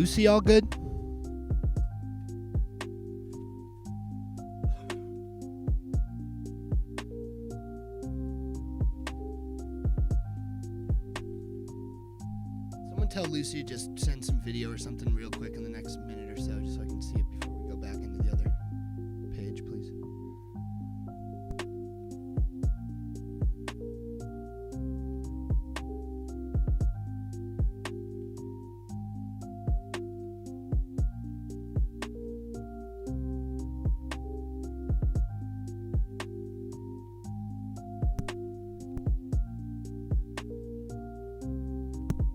Lucy all good? Someone tell Lucy to just send some video or something real quick in the next minute or so, just so I can see it before we go back into the other page, please.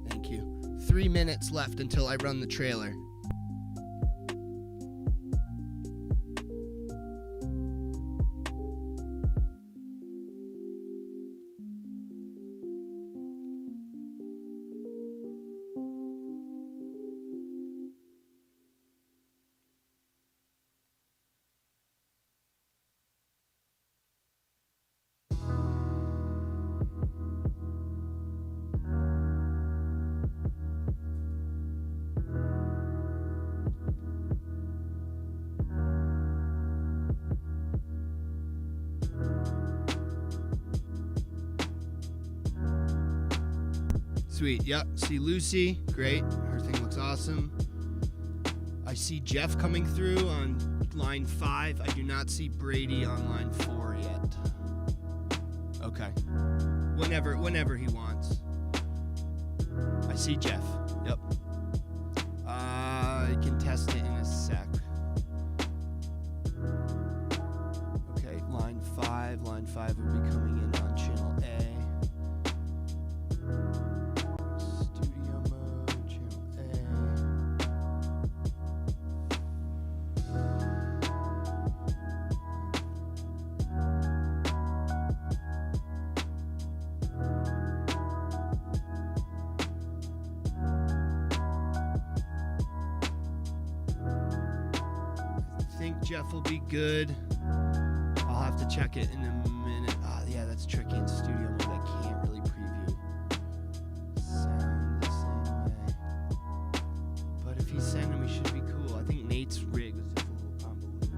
Thank you. 3 minutes left until I run the trailer. Sweet, yep. See Lucy, great. Her thing looks awesome. I see Jeff coming through on line 5. I do not see Brady on line 4 yet. Okay. Whenever he wants. I see Jeff, yep. I can test it in a sec. Okay, line 5 will be coming in on channel A. Studio mode, channel I think Jeff will be good. I'll have to check it in a minute. Yeah, that's tricky in studio mode. I can't really preview sound the same way. But if he's sending, we should be cool. I think Nate's rig was just a little convoluted.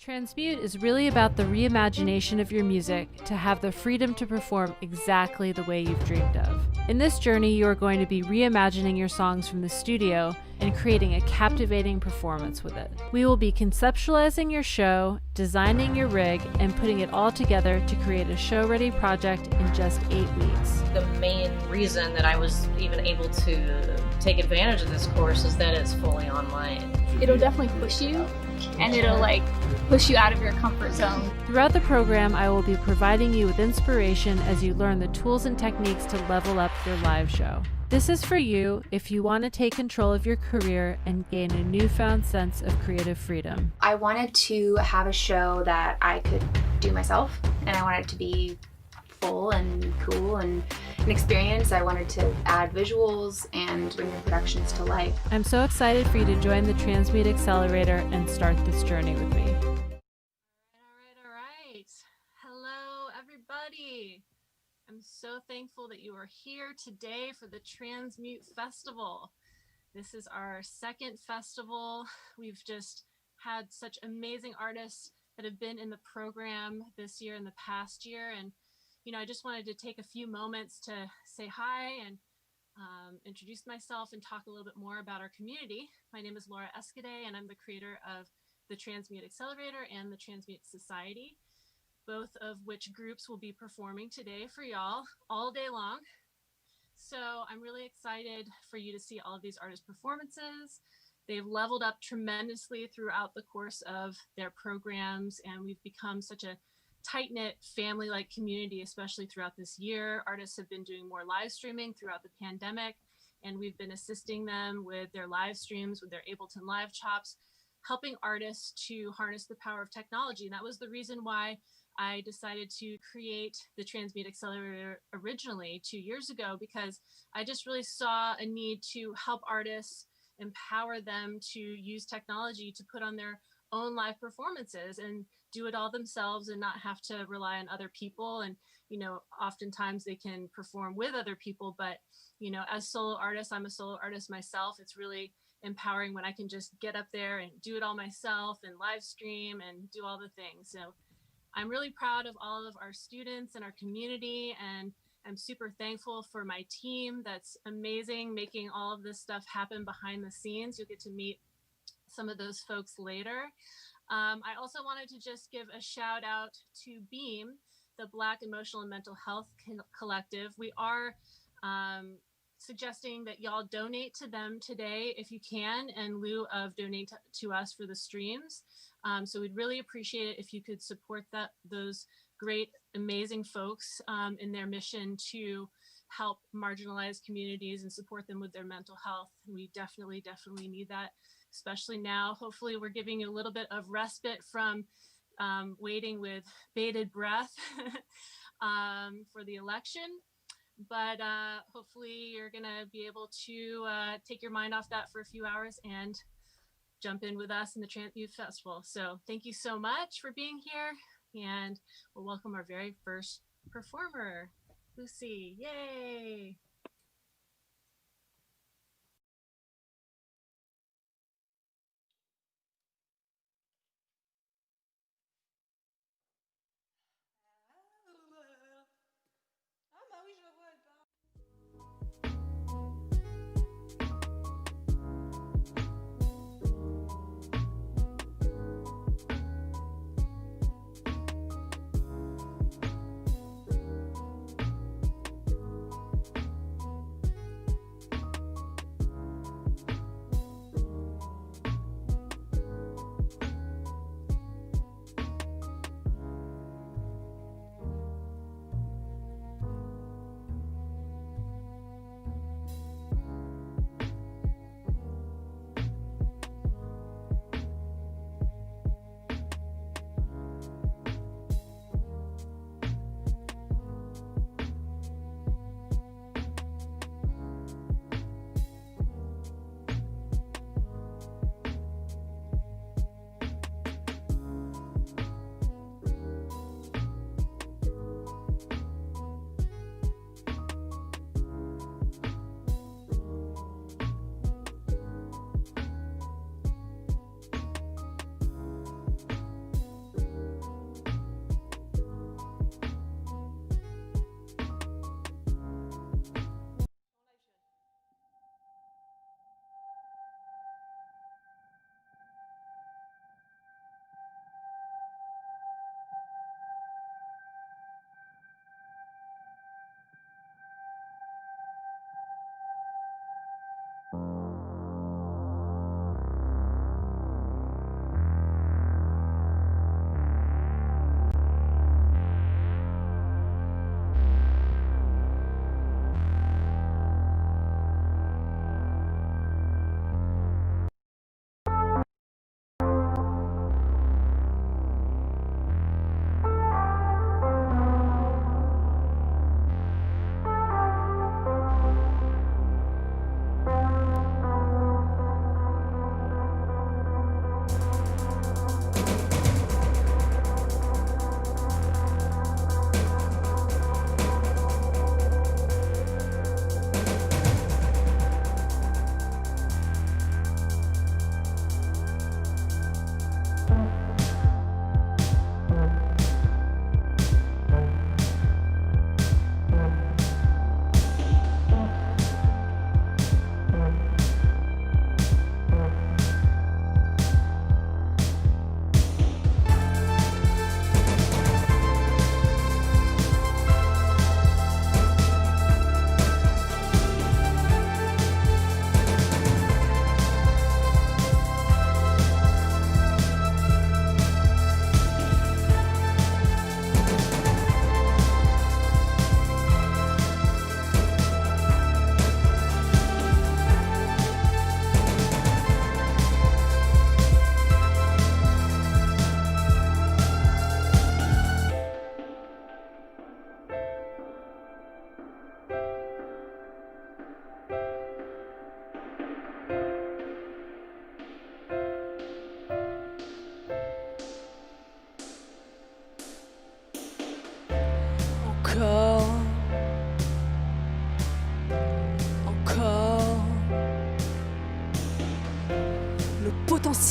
Transmute is really about the reimagination of your music to have the freedom to perform exactly the way you've dreamed of. In this journey, you are going to be reimagining your songs from the studio and creating a captivating performance with it. We will be conceptualizing your show, designing your rig, and putting it all together to create a show-ready project in just 8 weeks. The main reason that I was even able to take advantage of this course is that it's fully online. It'll definitely push you, and it'll push you out of your comfort zone. Throughout the program, I will be providing you with inspiration as you learn the tools and techniques to level up your live show. This is for you if you want to take control of your career and gain a newfound sense of creative freedom. I wanted to have a show that I could do myself, and I wanted it to be full and cool and an experience. I wanted to add visuals and bring the productions to life. I'm so excited for you to join the Transmute Accelerator and start this journey with me. All right. Hello, everybody. I'm so thankful that you are here today for the Transmute Festival. This is our second festival. We've just had such amazing artists that have been in the program this year and the past year. And, I just wanted to take a few moments to say hi and introduce myself and talk a little bit more about our community. My name is Laura Escade, and I'm the creator of the Transmute Accelerator and the Transmute Society, both of which groups will be performing today for y'all all day long. So I'm really excited for you to see all of these artist performances. They've leveled up tremendously throughout the course of their programs, and we've become such a tight-knit family-like community, especially throughout this year. Artists have been doing more live streaming throughout the pandemic, and we've been assisting them with their live streams, with their Ableton live chops, helping artists to harness the power of technology. And that was the reason why I decided to create the Transmute Accelerator originally 2 years ago, because I just really saw a need to help artists, empower them to use technology to put on their own live performances and do it all themselves and not have to rely on other people. And, oftentimes they can perform with other people, but, as solo artists, I'm a solo artist myself. It's really empowering when I can just get up there and do it all myself and live stream and do all the things. So I'm really proud of all of our students and our community, and I'm super thankful for my team that's amazing, making all of this stuff happen behind the scenes. You'll get to meet some of those folks later. I also wanted to just give a shout out to BEAM, the Black Emotional and Mental Health Collective. We are suggesting that y'all donate to them today if you can, in lieu of donate to us for the streams. So we'd really appreciate it if you could support those great, amazing folks in their mission to help marginalized communities and support them with their mental health. We definitely need that, especially now. Hopefully we're giving you a little bit of respite from waiting with bated breath for the election. But hopefully you're gonna be able to take your mind off that for a few hours and jump in with us in the Transmute Festival. So thank you so much for being here, and we'll welcome our very first performer, Lucy. Yay! Ah bah oui, je le vois, elle part.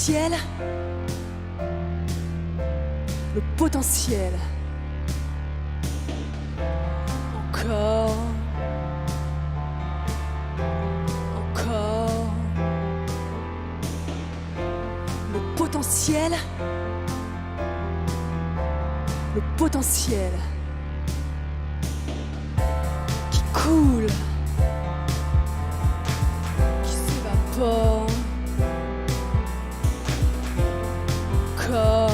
potentiel. Le potentiel. Encore. Encore. Le potentiel. Le potentiel. Qui coule. Qui s'évapore. Encore.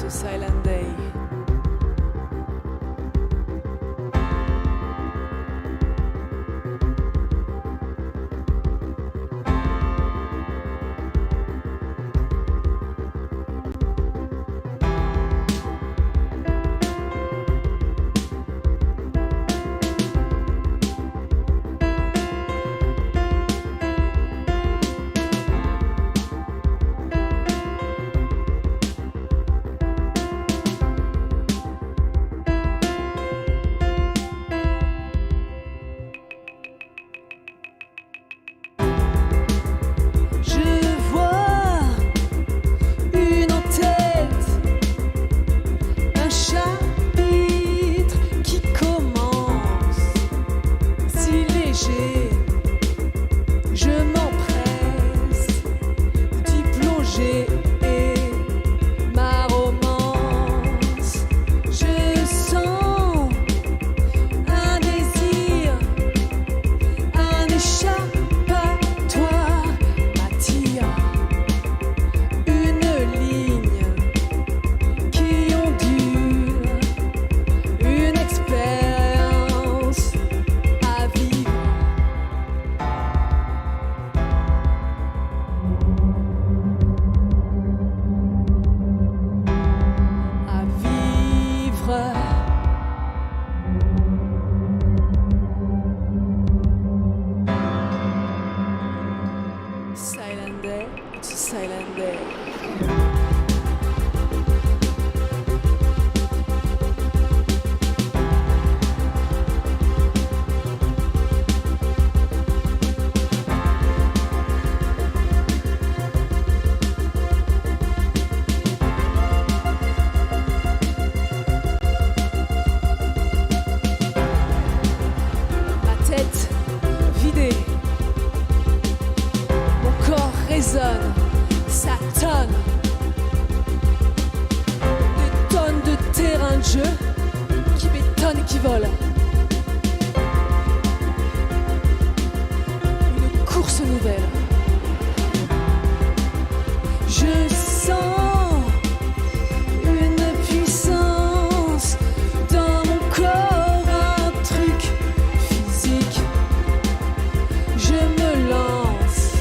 it's a silent day. Silent day, it's a silent day. Ma tête vidée. Mon corps résonne, ça tonne. Des tonnes de terrain de jeu qui bétonnent et qui volent. Une course nouvelle. Je sens une puissance dans mon corps, un truc physique. Je me lance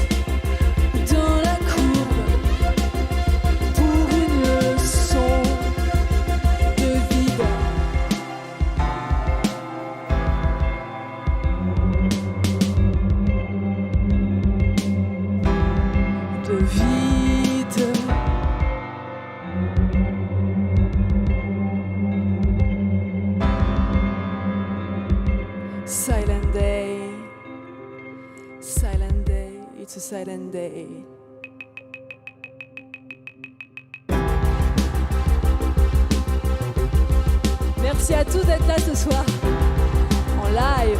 dans la courbe pour une leçon de vide. De vide. Silent day. Silent day, it's a silent day. Merci à tous d'être là ce soir, en live.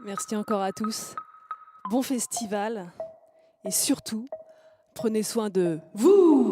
Merci encore à tous. Bon festival. Et surtout, prenez soin de vous.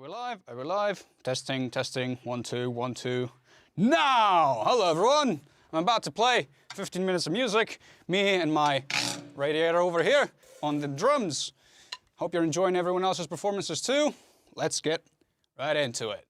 live? Are we live? Testing, testing, 1, 2, 1, 2. Now! Hello everyone! I'm about to play 15 minutes of music. Me and my radiator over here on the drums. Hope you're enjoying everyone else's performances too. Let's get right into it.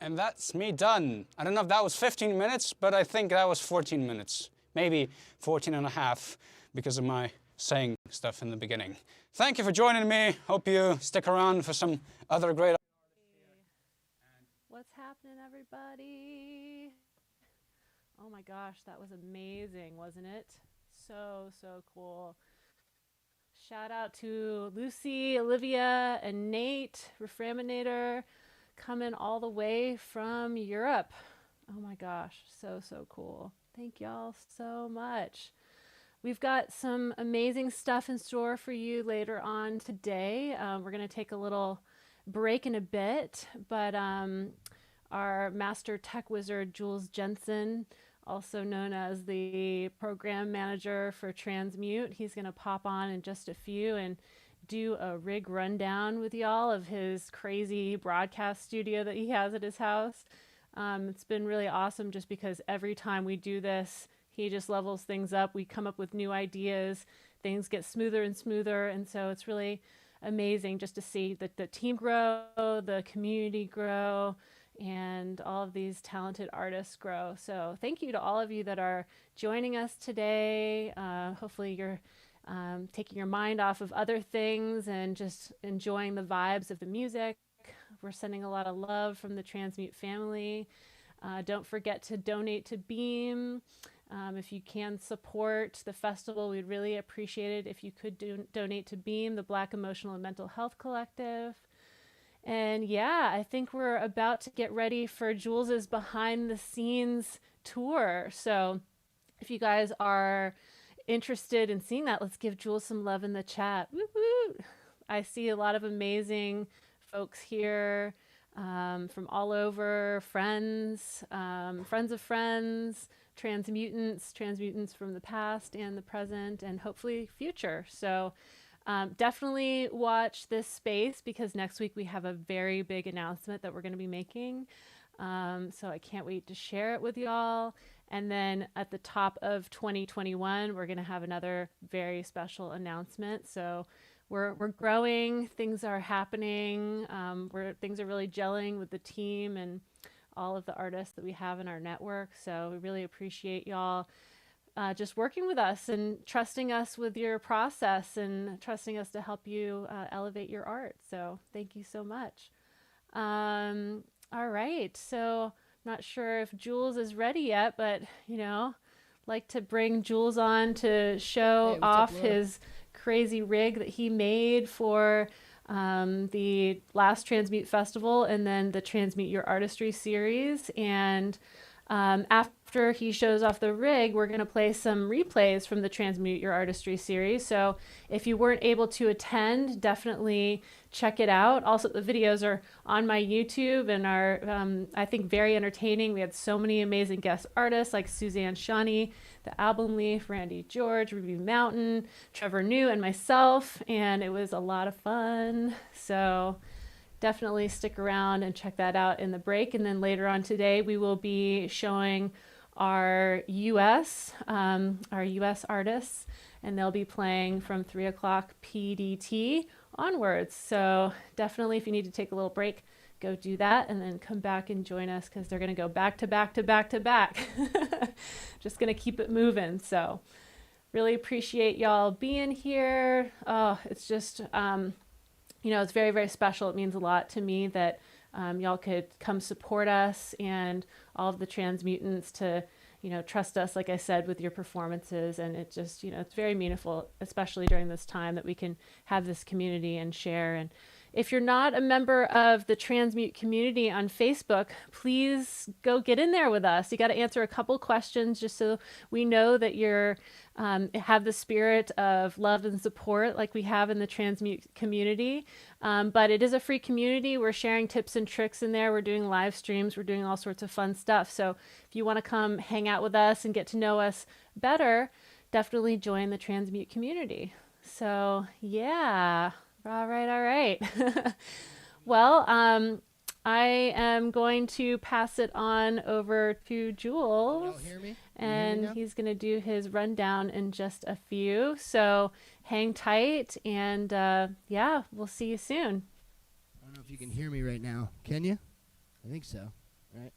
And that's me done. I don't know if that was 15 minutes, but I think that was 14 minutes. Maybe 14 and a half because of my saying stuff in the beginning. Thank you for joining me. Hope you stick around for some other great... What's happening, everybody? Oh my gosh, that was amazing, wasn't it? So cool. Shout out to Lucy, Olivia, and Nate, Reframinator, coming all the way from Europe. Oh my gosh, so cool. Thank y'all so much. We've got some amazing stuff in store for you later on today. We're going to take a little break in a bit, but our master tech wizard, Jules Jensen, also known as the program manager for Transmute, he's going to pop on in just a few and do a rig rundown with y'all of his crazy broadcast studio that he has at his house. It's been really awesome just because every time we do this, he just levels things up. We come up with new ideas. Things get smoother and smoother. And so it's really amazing just to see the team grow, the community grow, and all of these talented artists grow. So thank you to all of you that are joining us today. Hopefully you're taking your mind off of other things and just enjoying the vibes of the music. We're sending a lot of love from the Transmute family. Don't forget to donate to Beam. If you can support the festival, we'd really appreciate it if you could donate to Beam, the Black Emotional and Mental Health Collective. And yeah, I think we're about to get ready for Jules's behind the scenes tour. So if you guys are interested in seeing that, let's give Jules some love in the chat. Woo-hoo! I see a lot of amazing folks here from all over, friends of friends, transmutants from the past and the present and hopefully future. So definitely watch this space because next week we have a very big announcement that we're going to be making. So I can't wait to share it with y'all. And then at the top of 2021, we're going to have another very special announcement. So we're growing, things are happening, things are really gelling with the team and all of the artists that we have in our network. So we really appreciate y'all just working with us and trusting us with your process and trusting us to help you elevate your art. So thank you so much. All right, so not sure if Jules is ready yet, but like to bring Jules on to show off his crazy rig that he made for the last Transmute Festival and then the Transmute Your Artistry series. And after he shows off the rig, we're going to play some replays from the Transmute Your Artistry series. So if you weren't able to attend, definitely check it out. Also, the videos are on my YouTube and are, I think, very entertaining. We had so many amazing guest artists like Suzanne Shawnee, the Album Leaf, Randy George, Ruby Mountain, Trevor New, and myself. And it was a lot of fun. So definitely stick around and check that out in the break. And then later on today, we will be showing our US artists, and they'll be playing from 3 o'clock PDT onwards. So definitely, if you need to take a little break, go do that and then come back and join us because they're going to go back to back to back to back. Just going to keep it moving. So really appreciate y'all being here. Oh, it's just, it's very, very special. It means a lot to me that y'all could come support us and all of the transmutants to, trust us, like I said, with your performances. And it just, it's very meaningful, especially during this time that we can have this community and share. And if you're not a member of the Transmute community on Facebook, please go get in there with us. You got to answer a couple questions just so we know that you're have the spirit of love and support like we have in the Transmute community. But it is a free community. We're sharing tips and tricks in there. We're doing live streams. We're doing all sorts of fun stuff. So if you want to come hang out with us and get to know us better, definitely join the Transmute community. So yeah. All right. Well, I am going to pass it on over to Jules. Y'all hear me? And he's going to do his rundown in just a few. So hang tight and we'll see you soon. I don't know if you can hear me right now. Can you? I think so. right?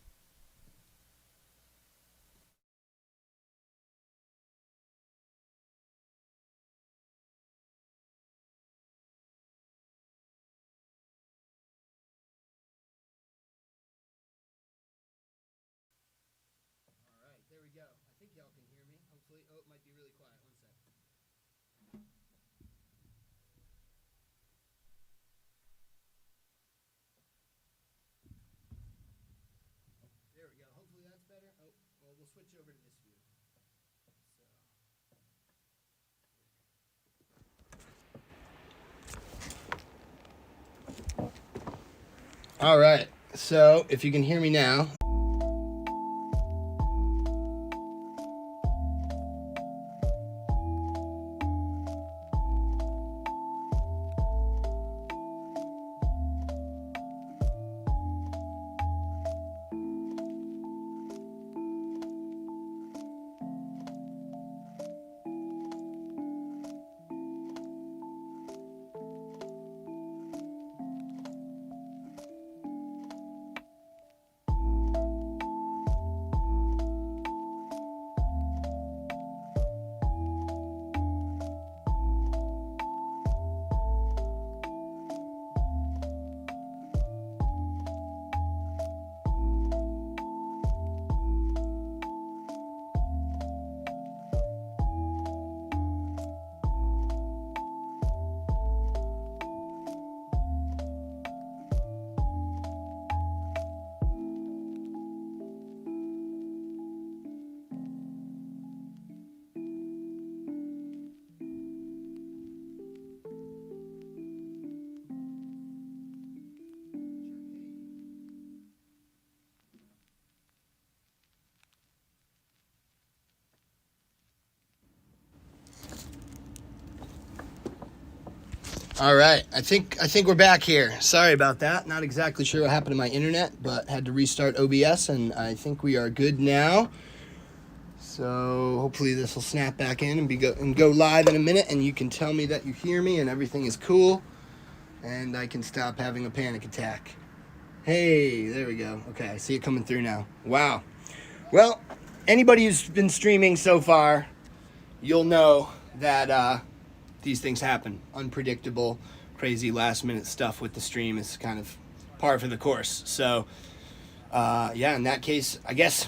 All right, there we go. I think y'all can hear me, hopefully. Oh, it might be really quiet. One sec. There we go. Hopefully that's better. Oh, well, we'll switch over to this view. All right. So if you can hear me now. All right, I think we're back here. Sorry about that. Not exactly sure what happened to my internet, but had to restart OBS, and I think we are good now. So hopefully this will snap back in and go live in a minute, and you can tell me that you hear me and everything is cool, and I can stop having a panic attack. Hey, there we go. Okay, I see it coming through now. Wow. Well, anybody who's been streaming so far, you'll know that these things happen. Unpredictable, crazy last-minute stuff with the stream is kind of par for the course. So, yeah, in that case, I guess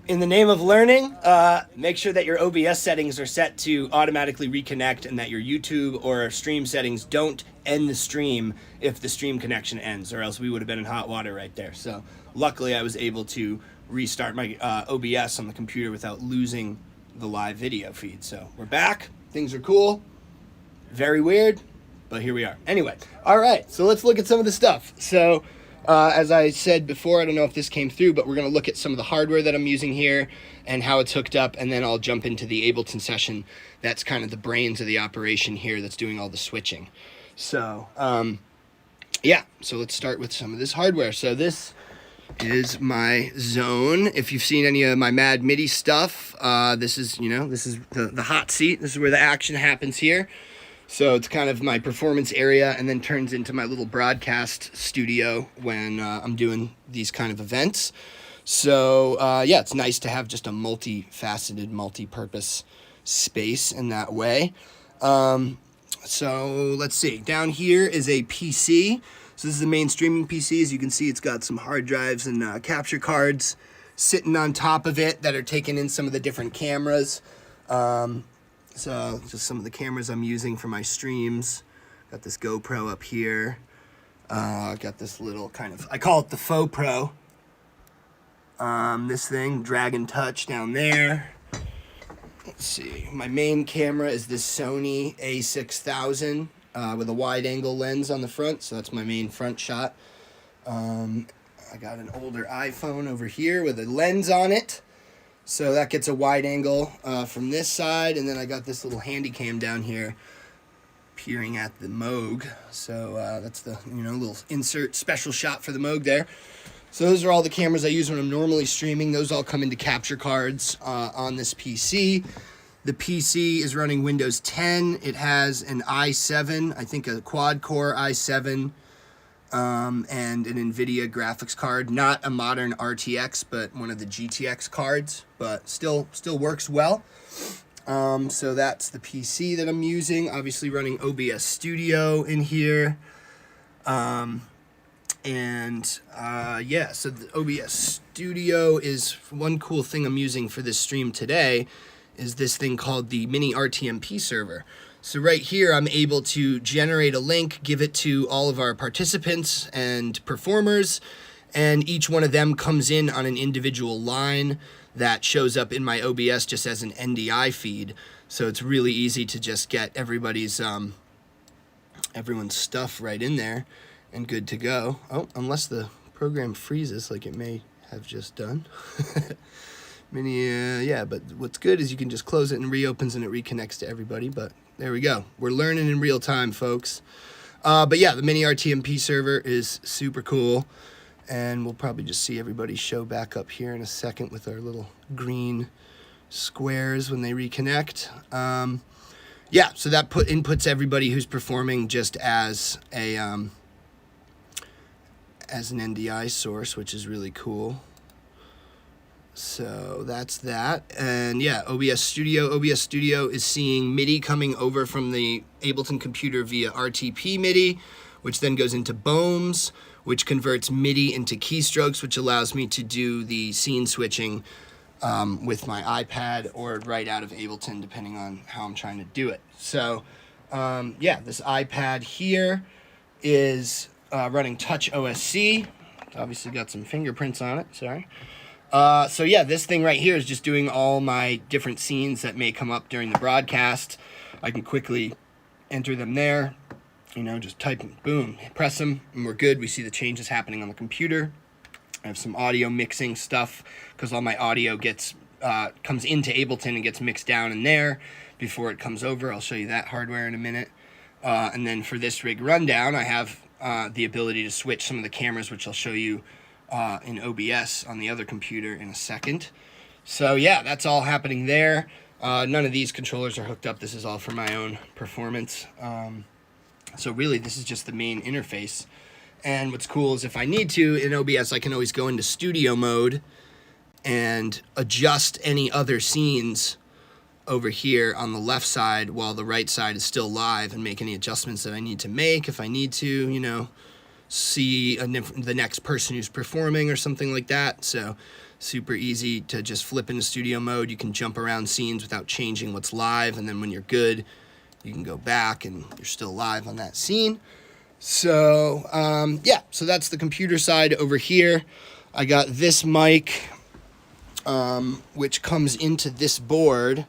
in the name of learning, make sure that your OBS settings are set to automatically reconnect and that your YouTube or stream settings don't end the stream if the stream connection ends, or else we would have been in hot water right there. So luckily I was able to restart my OBS on the computer without losing the live video feed. So we're back. Things are cool. Very weird, but here we are. Anyway, all right, so let's look at some of the stuff. So as I said before, I don't know if this came through, but we're going to look at some of the hardware that I'm using here and how it's hooked up, and then I'll jump into the Ableton session. That's kind of the brains of the operation here that's doing all the switching. So, yeah, so let's start with some of this hardware. So this is my zone. If you've seen any of my Mad MIDI stuff, this is the hot seat. This is where the action happens here. So it's kind of my performance area and then turns into my little broadcast studio when I'm doing these kind of events. So, yeah, it's nice to have just a multifaceted, multi-purpose space in that way. So let's see. Down here is a PC. So this is the main streaming PC. As you can see, it's got some hard drives and capture cards sitting on top of it that are taking in some of the different cameras. So just some of the cameras I'm using for my streams. Got this GoPro up here. Got this little kind of, I call it the Faux Pro. This thing, Dragon Touch down there. Let's see, my main camera is this Sony a6000 with a wide angle lens on the front. So that's my main front shot. I got an older iPhone over here with a lens on it. So that gets a wide angle from this side, and then I got this little handy cam down here peering at the Moog. So that's the little insert special shot for the Moog there. So those are all the cameras I use when I'm normally streaming. Those all come into capture cards on this PC. The PC is running Windows 10. It has an i7, I think a quad-core i7 and an NVIDIA graphics card. Not a modern RTX, but one of the GTX cards, but still works well. So that's the PC that I'm using. Obviously running OBS Studio in here. So the OBS Studio is one cool thing I'm using for this stream today is this thing called the mini RTMP server. So right here, I'm able to generate a link, give it to all of our participants and performers, and each one of them comes in on an individual line that shows up in my OBS just as an NDI feed. So it's really easy to just get everyone's stuff right in there and good to go. Oh, unless the program freezes like it may have just done. But what's good is you can just close it and reopens and it reconnects to everybody. But there we go. We're learning in real time, folks. But yeah, the mini RTMP server is super cool. And we'll probably just see everybody show back up here in a second with our little green squares when they reconnect. So that inputs everybody who's performing just as an NDI source, which is really cool. So that's that. And yeah, OBS Studio is seeing MIDI coming over from the Ableton computer via RTP MIDI, which then goes into BOEMs, which converts MIDI into keystrokes, which allows me to do the scene switching with my iPad or right out of Ableton, depending on how I'm trying to do it. So this iPad here is running Touch OSC. It's obviously got some fingerprints on it, sorry. This thing right here is just doing all my different scenes that may come up during the broadcast. I can quickly enter them there, just type, boom, press them, and we're good. We see the changes happening on the computer. I have some audio mixing stuff because all my audio comes into Ableton and gets mixed down in there before it comes over. I'll show you that hardware in a minute. And then for this rig rundown, I have the ability to switch some of the cameras, which I'll show you in OBS on the other computer in a second. So yeah, that's all happening there. None of these controllers are hooked up. This is all for my own performance. So really, this is just the main interface. And what's cool is if I need to, in OBS, I can always go into studio mode and adjust any other scenes over here on the left side while the right side is still live and make any adjustments that I need to make if I need to, see the next person who's performing or something like that. So super easy to just flip into studio mode. You can jump around scenes without changing what's live, and then when you're good, you can go back and you're still live on that scene. So so that's the computer side over here. I got this mic, which comes into this board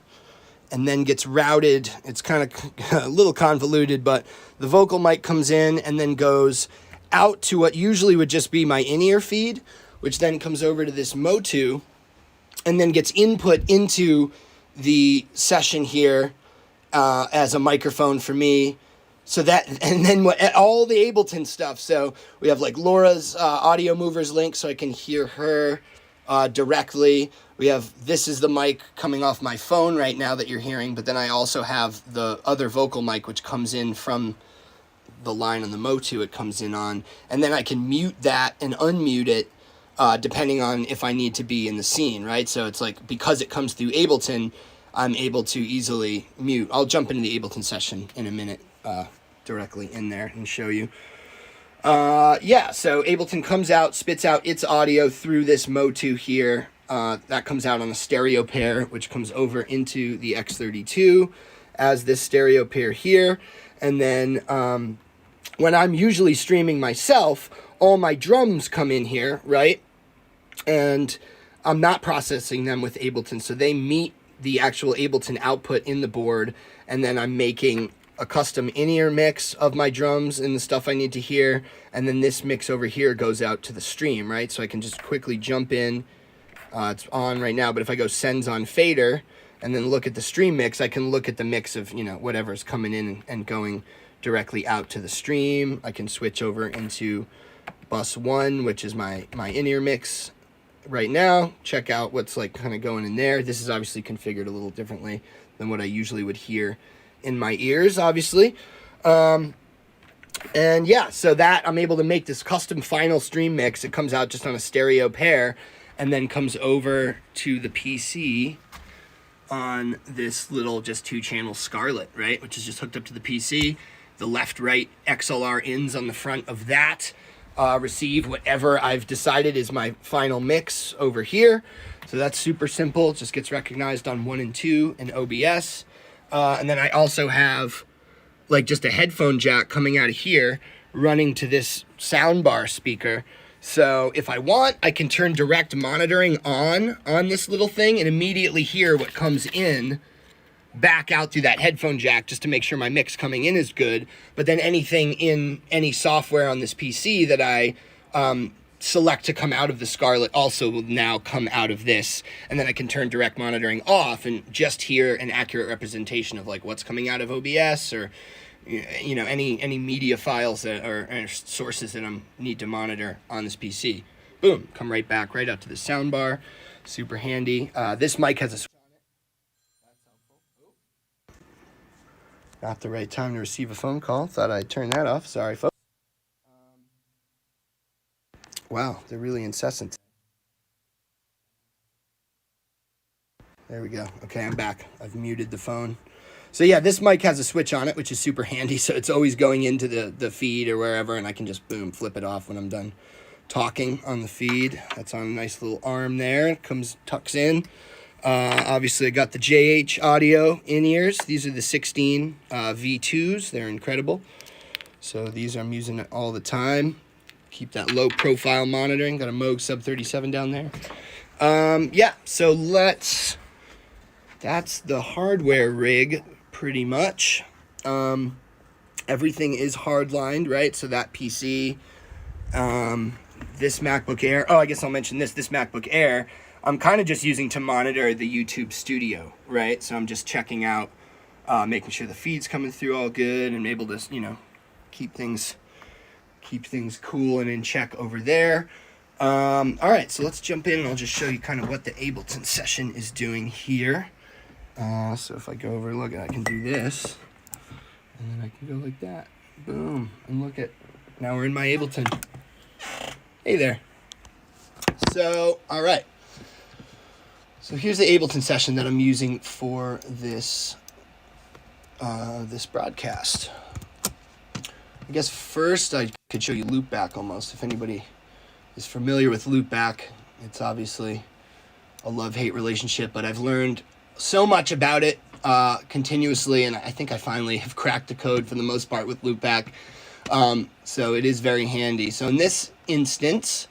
and then gets routed. It's kind of a little convoluted, but the vocal mic comes in and then goes out to what usually would just be my in-ear feed, which then comes over to this Motu and then gets input into the session here as a microphone for me. So that, and then all the Ableton stuff. So we have like Laura's audio movers link so I can hear her directly. We have, this is the mic coming off my phone right now that you're hearing, but then I also have the other vocal mic which comes in from the line on the Motu it comes in on. And then I can mute that and unmute it depending on if I need to be in the scene, right? So it's like, because it comes through Ableton, I'm able to easily mute. I'll jump into the Ableton session in a minute directly in there and show you. So Ableton comes out, spits out its audio through this Motu here. That comes out on a stereo pair, which comes over into the X32 as this stereo pair here. And then when I'm usually streaming myself, all my drums come in here, right? And I'm not processing them with Ableton, so they meet the actual Ableton output in the board, and then I'm making a custom in-ear mix of my drums and the stuff I need to hear, and then this mix over here goes out to the stream, right? So I can just quickly jump in. It's on right now, but if I go sends on fader and then look at the stream mix, I can look at the mix of, whatever's coming in and going directly out to the stream. I can switch over into bus 1, which is my in-ear mix right now. Check out what's like kind of going in there. This is obviously configured a little differently than what I usually would hear in my ears, obviously. And yeah, so that I'm able to make this custom final stream mix. It comes out just on a stereo pair and then comes over to the PC on this little just 2-channel Scarlett, right? Which is just hooked up to the PC. The left-right XLR ins on the front of that receive whatever I've decided is my final mix over here. So that's super simple. It just gets recognized on 1 and 2 in OBS. And then I also have like just a headphone jack coming out of here running to this soundbar speaker. So if I want, I can turn direct monitoring on this little thing and immediately hear what comes in back out through that headphone jack just to make sure my mix coming in is good. But then anything in any software on this PC that I select to come out of the Scarlett also will now come out of this. And then I can turn direct monitoring off and just hear an accurate representation of like what's coming out of OBS or you know, any media files that or sources that I need to monitor on this PC. Boom, come right back, right out to the soundbar. Super handy. This mic has a switch on it. That's helpful. Not the right time to receive a phone call. Thought I'd turn that off. Sorry, folks. Wow, they're really incessant. There we go. Okay, I'm back. I've muted the phone. So yeah, this mic has a switch on it, which is super handy. So it's always going into the feed or wherever, and I can just, boom, flip it off when I'm done talking on the feed. That's on a nice little arm there. It tucks in. Obviously, I got the JH audio in-ears. These are the 16 V2s. They're incredible. So these I'm using all the time. Keep that low profile monitoring. Got a Moog Sub 37 down there. Yeah, so that's the hardware rig pretty much. Everything is hardlined, right? So that PC, this MacBook Air. Oh, I guess I'll mention this MacBook Air, I'm kind of just using to monitor the YouTube studio, right? So I'm just checking out, making sure the feed's coming through all good and able to, you know, keep things cool and in check over there. All right, so let's jump in and I'll just show you kind of what the Ableton session is doing here. So if I go over, look, I can do this, and then I can go like that. Boom, and look at, now we're in my Ableton. Hey there. So, all right. So here's the Ableton session that I'm using for this this broadcast. I guess first I could show you loopback almost. If anybody is familiar with loopback, it's obviously a love-hate relationship, but I've learned so much about it continuously, and I think I finally have cracked the code for the most part with loopback. So it is very handy. So in this instance,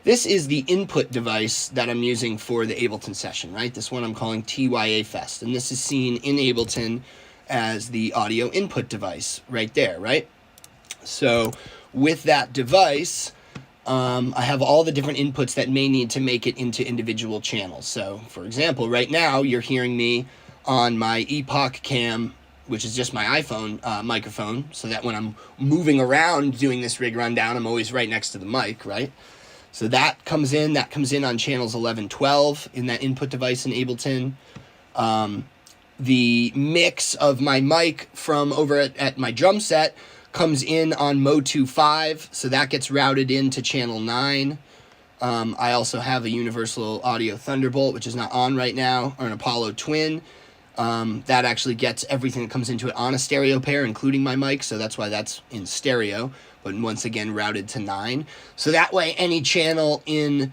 this is the input device that I'm using for the Ableton session, right? This one I'm calling TYA Fest, and this is seen in Ableton as the audio input device right there, right? So with that device, I have all the different inputs that may need to make it into individual channels. So, for example, right now you're hearing me on my Epoch Cam, which is just my iPhone microphone, so that when I'm moving around doing this rig rundown, I'm always right next to the mic, right? So that comes in on channels 11, 12 in that input device in Ableton. The mix of my mic from over at my drum set comes in on Motu 5, so that gets routed into channel 9. I also have a Universal Audio Thunderbolt, which is not on right now, or an Apollo Twin. That actually gets everything that comes into it on a stereo pair, including my mic, so that's why that's in stereo, but once again routed to 9. So that way any channel in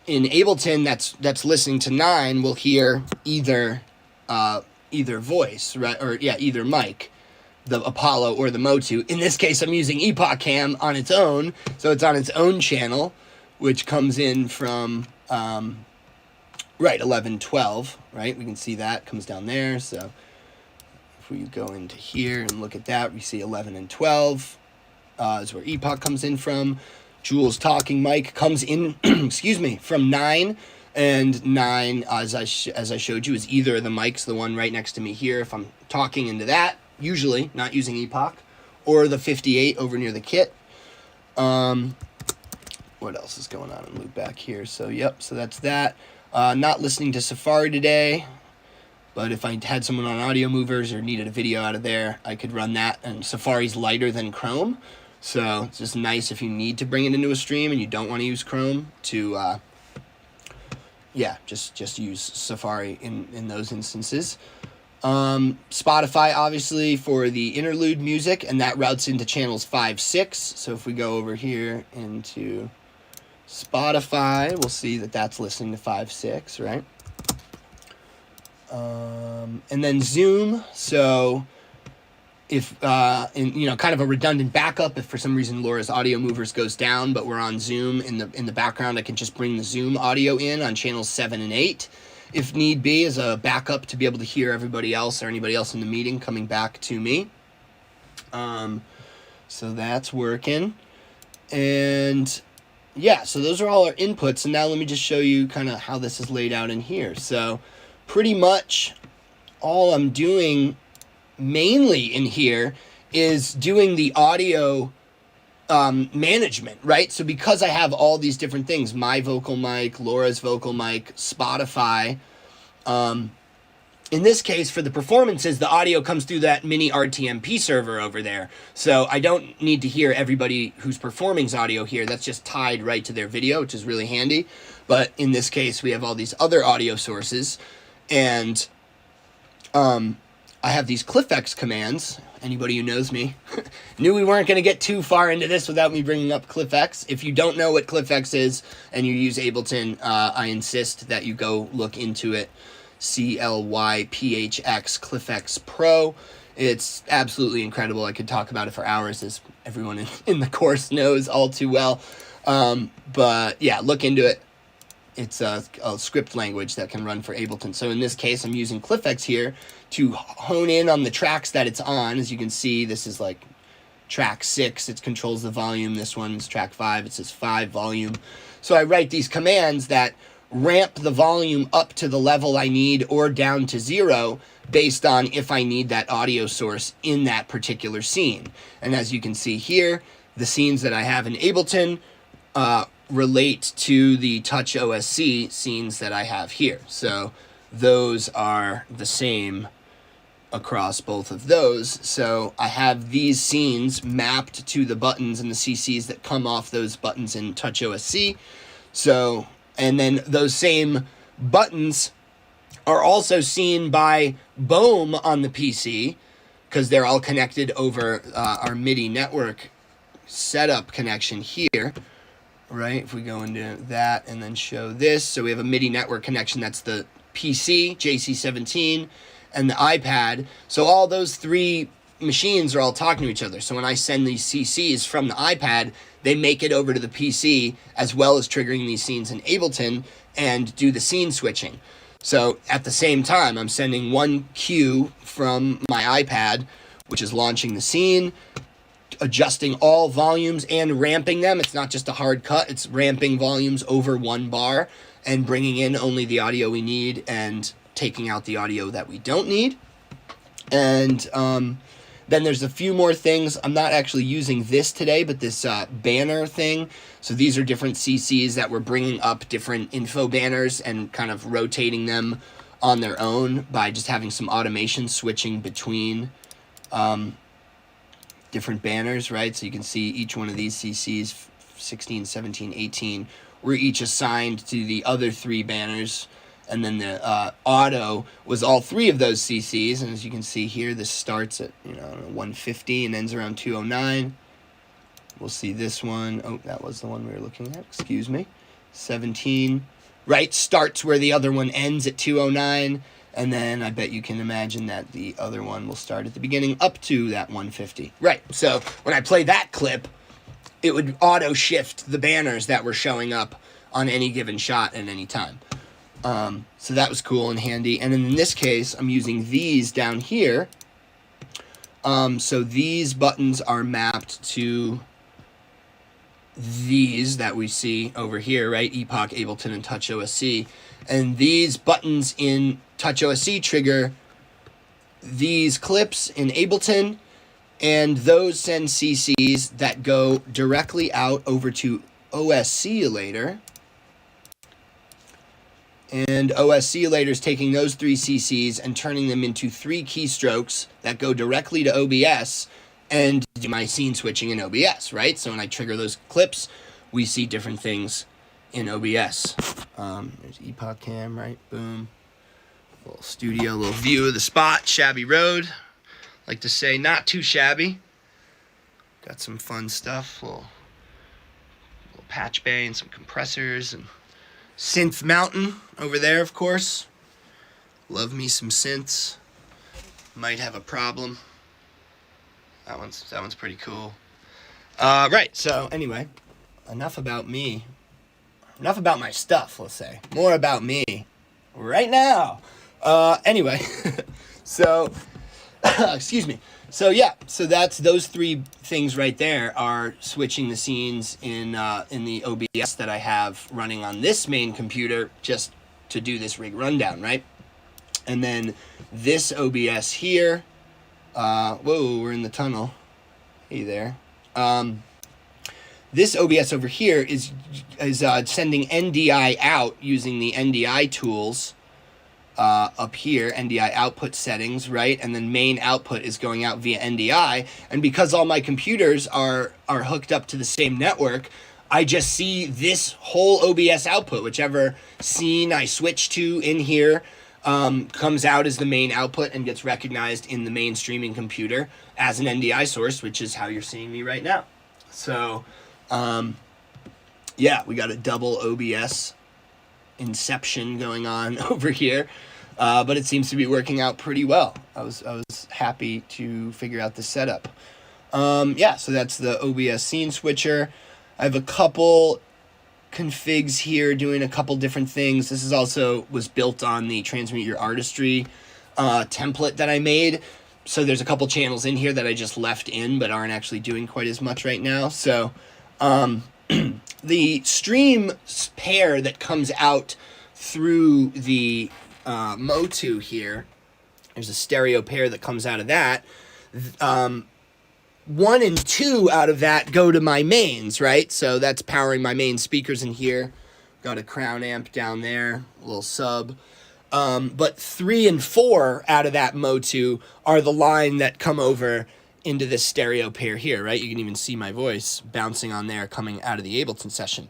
Ableton that's listening to 9 will hear either voice, right, or yeah, either mic, the Apollo or the Motu. In this case, I'm using Epoch Cam on its own, so it's on its own channel, which comes in from, right, 11, 12, right? We can see that comes down there, so if we go into here and look at that, we see 11 and 12 is where Epoch comes in from. Jules' talking mic comes in, excuse me, from 9, and 9, as I showed you, is either of the mics, the one right next to me here, if I'm talking into that, usually not using Epoch, or the 58 over near the kit. What else is going on in loopback here? So yep, so that's that. Not listening to Safari today, But if I had someone on Audio Movers or needed a video out of there, I could run that. And Safari's lighter than Chrome, so it's just nice if you need to bring it into a stream and you don't want to use Chrome to, just use Safari in those instances. Spotify, obviously, for the interlude music, and that routes into channels 5, 6. So if we go over here into Spotify, we'll see that that's listening to 5, 6, right? And then Zoom, so if, kind of a redundant backup, if for some reason Laura's Audio Movers goes down, but we're on Zoom in the background, I can just bring the Zoom audio in on channels 7 and 8, if need be, as a backup to be able to hear everybody else or anybody else in the meeting coming back to me. So that's working. And yeah, so those are all our inputs. And now let me just show you kind of how this is laid out in here. So pretty much all I'm doing mainly in here is doing the audio management, right? So because I have all these different things, my vocal mic, Laura's vocal mic, Spotify, in this case for the performances, the audio comes through that mini RTMP server over there. So I don't need to hear everybody who's performing's audio here. That's just tied right to their video, which is really handy. But in this case, we have all these other audio sources, and I have these CliffX commands. Anybody who knows me knew we weren't going to get too far into this without me bringing up CliffX. If you don't know what CliffX is and you use Ableton, I insist that you go look into it. CLYPHX, CliffX Pro. It's absolutely incredible. I could talk about it for hours, as everyone in the course knows all too well. But yeah, look into it. It's a script language that can run for Ableton. So in this case, I'm using CliffX here to hone in on the tracks that it's on. As you can see, this is like track 6. It controls the volume. This one's track 5. It says 5 volume. So I write these commands that ramp the volume up to the level I need or down to 0 based on if I need that audio source in that particular scene. And as you can see here, the scenes that I have in Ableton relate to the Touch OSC scenes that I have here. So those are the same across both of those. So I have these scenes mapped to the buttons and the CCs that come off those buttons in Touch OSC. So, and then those same buttons are also seen by Bohm on the PC, because they're all connected over our MIDI network setup connection here, right? If we go into that and then show this, so we have a MIDI network connection. That's the PC, JC17, and the iPad. So all those three machines are all talking to each other. So when I send these CCs from the iPad, they make it over to the PC, as well as triggering these scenes in Ableton and do the scene switching. So at the same time, I'm sending one cue from my iPad, which is launching the scene, adjusting all volumes and ramping them. It's not just a hard cut, it's ramping volumes over one bar and bringing in only the audio we need and taking out the audio that we don't need. And then there's a few more things. I'm not actually using this today, but this banner thing. So these are different CCs that we're bringing up different info banners and kind of rotating them on their own by just having some automation switching between different banners, right? So you can see each one of these CCs, 16, 17, 18, we're each assigned to the other three banners. And then the auto was all three of those CCs. And as you can see here, this starts at 150 and ends around 209. We'll see this one. Oh, that was the one we were looking at. Excuse me. 17, right? Starts where the other one ends at 209. And then I bet you can imagine that the other one will start at the beginning up to that 150. Right. So when I play that clip, it would auto shift the banners that were showing up on any given shot at any time. So that was cool and handy. And in this case, I'm using these down here. So these buttons are mapped to these that we see over here, right? Epoch, Ableton, and Touch OSC. And these buttons in Touch OSC trigger these clips in Ableton, and those send CCs that go directly out over to Oscillator. And Oscillator is taking those 3 CCs and turning them into 3 keystrokes that go directly to OBS and do my scene switching in OBS, right? So when I trigger those clips, we see different things in OBS. There's Epoch Cam, right? Boom. Little studio, little view of the spot. Shabby Road. Like to say, not too shabby. Got some fun stuff. Little patch bay and some compressors and Synth Mountain over there, of course. Love me some synths. Might have a problem. That one's pretty cool. Right, so anyway, enough about me. Enough about my stuff, let's say. More about me right now. Anyway, so, excuse me. So yeah, so that's those 3 things right there are switching the scenes in the OBS that I have running on this main computer just to do this rig rundown, right? And then this OBS here, whoa, we're in the tunnel. Hey there. This OBS over here is sending NDI out using the NDI tools. Up here, NDI output settings, right? And then main output is going out via NDI. And because all my computers are hooked up to the same network, I just see this whole OBS output. Whichever scene I switch to in here comes out as the main output and gets recognized in the main streaming computer as an NDI source, which is how you're seeing me right now. So, yeah, we got a double OBS inception going on over here, but it seems to be working out pretty well. I was happy to figure out the setup. Yeah, so that's the OBS scene switcher. I have a couple configs here doing a couple different things. This is also was built on the Transmute Your Artistry template that I made. So there's a couple channels in here that I just left in but aren't actually doing quite as much right now. So the stream pair that comes out through the Motu here, there's a stereo pair that comes out of that. 1 and 2 out of that go to my mains, right? So that's powering my main speakers in here. Got a crown amp down there, a little sub. But 3 and 4 out of that Motu are the line that come over into this stereo pair here, right? You can even see my voice bouncing on there coming out of the Ableton session.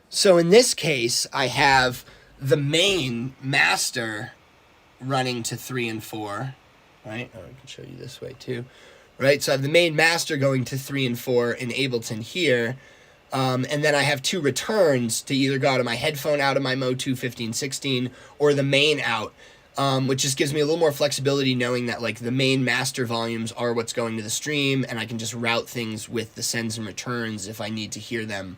So in this case, I have the main master running to 3 and 4, right? Oh, I can show you this way too, right? So I have the main master going to 3 and 4 in Ableton here. And then I have 2 returns to either go out of my headphone out of my Motu 1516 or the main out. Which just gives me a little more flexibility knowing that like the main master volumes are what's going to the stream and I can just route things with the sends and returns if I need to hear them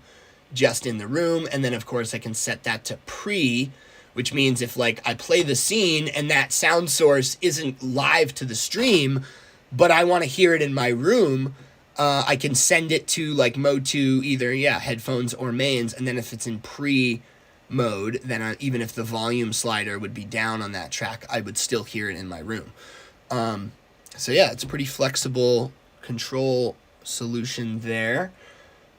just in the room. And then of course I can set that to pre, which means if like I play the scene and that sound source isn't live to the stream, but I want to hear it in my room, I can send it to like Motu either, headphones or mains. And then if it's in pre mode, then even if the volume slider would be down on that track, I would still hear it in my room. So yeah, it's a pretty flexible control solution there.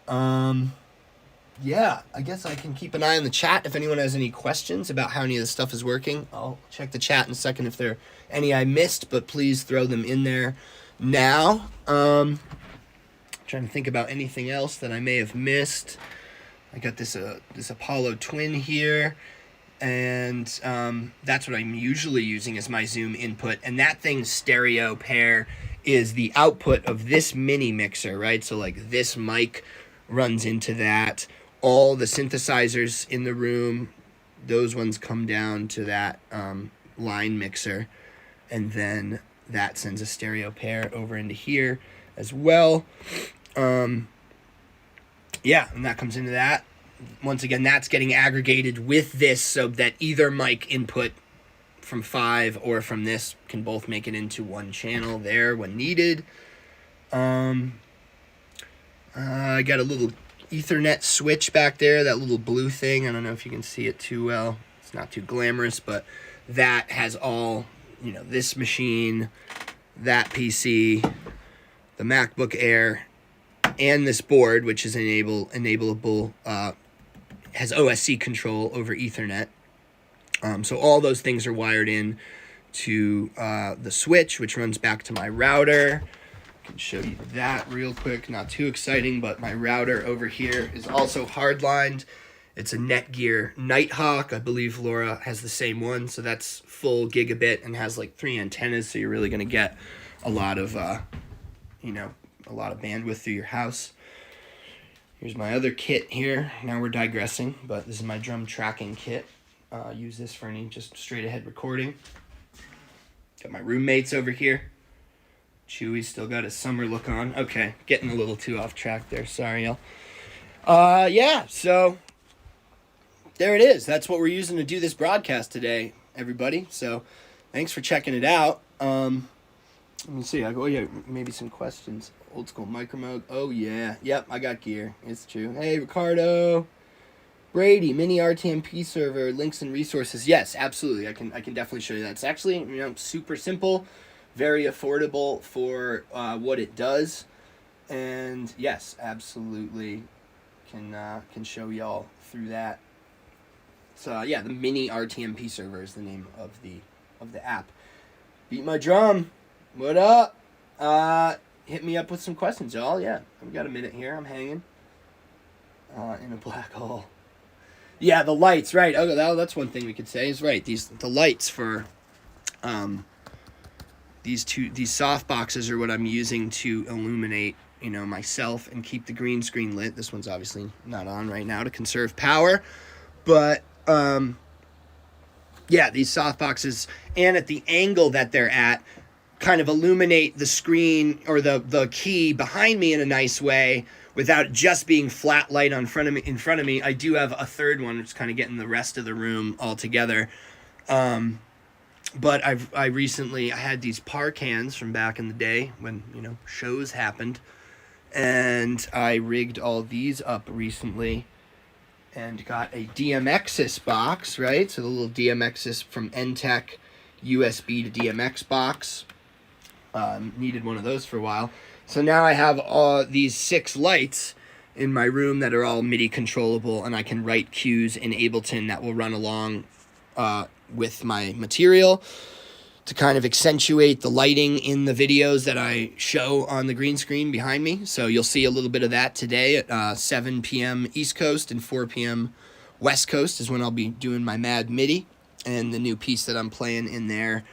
Yeah, I guess I can keep an eye on the chat if anyone has any questions about how any of this stuff is working. I'll check the chat in a second if there are any I missed, but please throw them in there now. Trying to think about anything else that I may have missed. I got this Apollo Twin here, and that's what I'm usually using as my Zoom input. And that thing's stereo pair is the output of this mini mixer, right? So like this mic runs into that. All the synthesizers in the room, those ones come down to that line mixer, and then that sends a stereo pair over into here as well. Yeah, and that comes into that. Once again, that's getting aggregated with this so that either mic input from 5 or from this can both make it into one channel there when needed. I got a little Ethernet switch back there, that little blue thing. I don't know if you can see it too well. It's not too glamorous, but that has all, this machine, that PC, the MacBook Air, and this board, which is enableable has OSC control over Ethernet. So all those things are wired in to the switch, which runs back to my router. I can show you that real quick. Not too exciting, but my router over here is also hardlined. It's a Netgear Nighthawk. I believe Laura has the same one. So that's full gigabit and has like 3 antennas. So you're really going to get a lot of, a lot of bandwidth through your house. Here's my other kit here. Now we're digressing, but this is my drum tracking kit. Use this for any just straight ahead recording. Got my roommates over here. Chewy's still got his summer look on. Okay, getting a little too off track there. Sorry, y'all. Yeah, so there it is. That's what we're using to do this broadcast today, everybody. So thanks for checking it out. Let me see. Maybe some questions. Old school micro mode. Oh, yeah. Yep, I got gear. It's true. Hey, Ricardo. Brady, mini RTMP server, links and resources. Yes, absolutely. I can definitely show you that. It's actually, super simple, very affordable for what it does. And yes, absolutely can show y'all through that. So yeah, the mini RTMP server is the name of the app. Beat my drum. What up? Hit me up with some questions, y'all. Yeah, I've got a minute here. I'm hanging in a black hole. Yeah, the lights, right. Oh, that's one thing we could say is right. The lights for these soft boxes are what I'm using to illuminate, myself and keep the green screen lit. This one's obviously not on right now to conserve power, but yeah, these soft boxes, and at the angle that they're at, kind of illuminate the screen or the key behind me in a nice way without just being flat light in front of me. I do have a third one, which is kind of getting the rest of the room all together. But I recently had these par cans from back in the day when, shows happened. And I rigged all these up recently and got a DMXis box, right? So the little DMXis from N-Tech USB to DMX box. Needed one of those for a while. So now I have all these 6 lights in my room that are all MIDI controllable, and I can write cues in Ableton that will run along with my material to kind of accentuate the lighting in the videos that I show on the green screen behind me. So you'll see a little bit of that today at 7 p.m. East Coast and 4 p.m. West Coast is when I'll be doing my Mad MIDI, and the new piece that I'm playing in there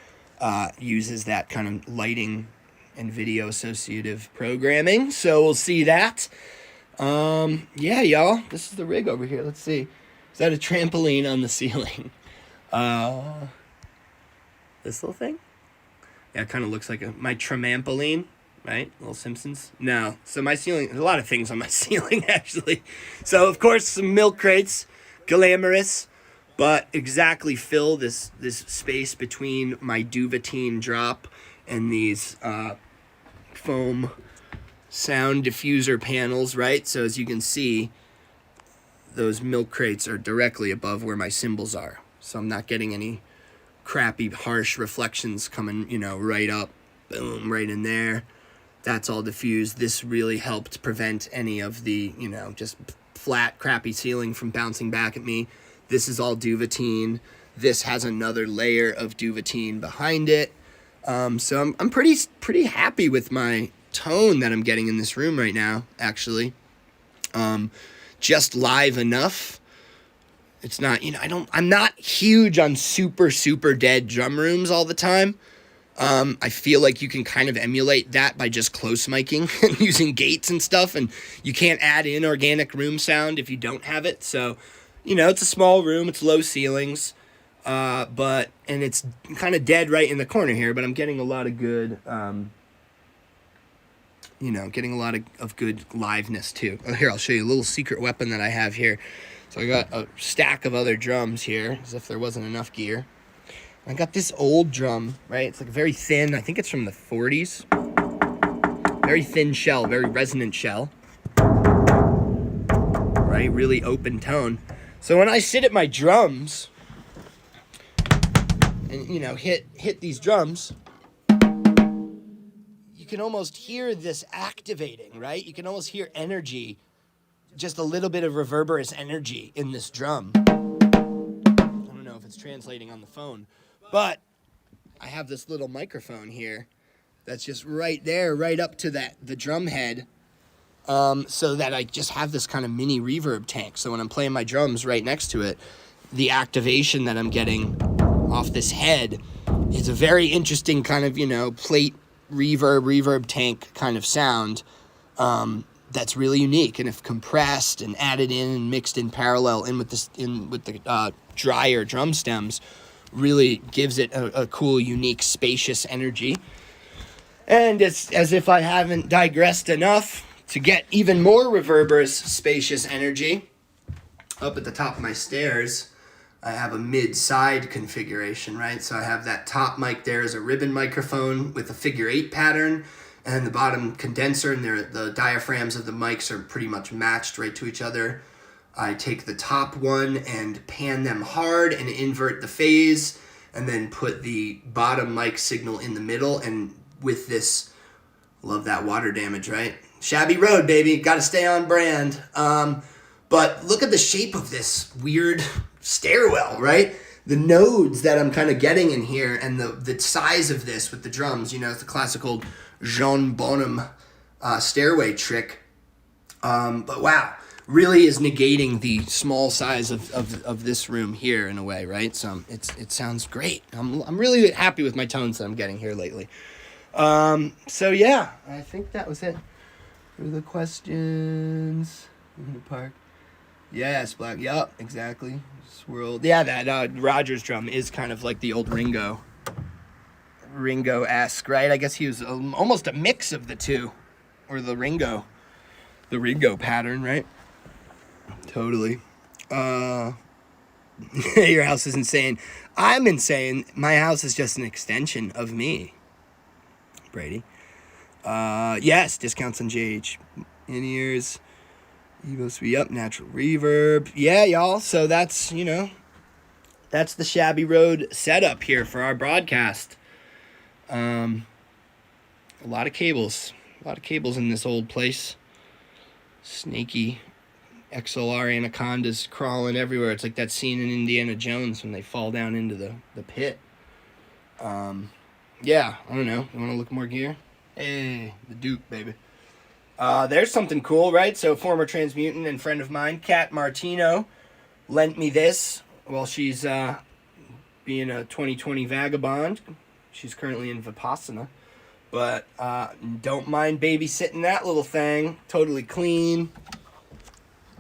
uses that kind of lighting and video associative programming. So we'll see that. Yeah, y'all, this is the rig over here. Let's see. Is that a trampoline on the ceiling? This little thing? Yeah, it kind of looks like my tramampoline, right? Little Simpsons. No. So my ceiling, there's a lot of things on my ceiling, actually. So, of course, some milk crates. Glamorous. But exactly fill this space between my Duvetine drop and these foam sound diffuser panels, right? So as you can see, those milk crates are directly above where my cymbals are. So I'm not getting any crappy, harsh reflections coming, right up, boom, right in there. That's all diffused. This really helped prevent any of the, just flat, crappy ceiling from bouncing back at me. This is all Duvetine. This has another layer of Duvetine behind it. So I'm pretty happy with my tone that I'm getting in this room right now, actually. Just live enough. It's not, I'm not huge on super dead drum rooms all the time. I feel like you can kind of emulate that by just close miking and using gates and stuff, and you can't add in organic room sound if you don't have it. So, it's a small room, it's low ceilings, and it's kind of dead right in the corner here, but I'm getting a lot of good, getting a lot of good liveness too. Oh, here, I'll show you a little secret weapon that I have here. So I got a stack of other drums here, as if there wasn't enough gear. I got this old drum, right? It's like very thin. I think it's from the 40s. Very thin shell, very resonant shell. Right? Really open tone. So when I sit at my drums and, hit these drums, you can almost hear this activating, right? You can almost hear energy just a little bit of reverberous energy in this drum. I don't know if it's translating on the phone, but I have this little microphone here that's just right there, right up to the drum head, so that I just have this kind of mini reverb tank. So when I'm playing my drums right next to it, the activation that I'm getting off this head is a very interesting kind of, plate reverb tank kind of sound that's really unique. And if compressed and added in and mixed in parallel with the drier drum stems, really gives it a cool, unique, spacious energy. And it's as if I haven't digressed enough to get even more reverberous, spacious energy. Up at the top of my stairs, I have a mid-side configuration, right? So I have that top mic there as a ribbon microphone with a figure 8 pattern, and the bottom condenser, and the diaphragms of the mics are pretty much matched right to each other. I take the top one and pan them hard and invert the phase, and then put the bottom mic signal in the middle, and with this, love that water damage, right? Shabby Road, baby, gotta stay on brand. But look at the shape of this weird stairwell, right? The nodes that I'm kind of getting in here, and the size of this with the drums, it's the classical Jean Bonham stairway trick. But wow, really is negating the small size of this room here in a way, right? So it sounds great. I'm really happy with my tones that I'm getting here lately. So yeah, I think that was it for the questions in the park. Yes, Black. Yup, exactly. Swirled. Yeah, that Rogers drum is kind of like the old Ringo-esque, right? I guess he was almost a mix of the two, or the Ringo pattern, right? Totally. Your house is insane. I'm insane. My house is just an extension of me. Brady. Yes, discounts on JH in-ears. Evo Sweet Up, natural reverb. Yeah, y'all. So that's, that's the Shabby Road setup here for our broadcast. A lot of cables. In this old place. Snaky XLR anacondas crawling everywhere. It's like that scene in Indiana Jones when they fall down into the pit. Yeah, I don't know. You want to look more gear? Hey, the Duke, baby. There's something cool, right? So former Transmutant and friend of mine, Kat Martino, lent me this while she's being a 2020 vagabond. She's currently in Vipassana. But don't mind babysitting that little thing. Totally clean.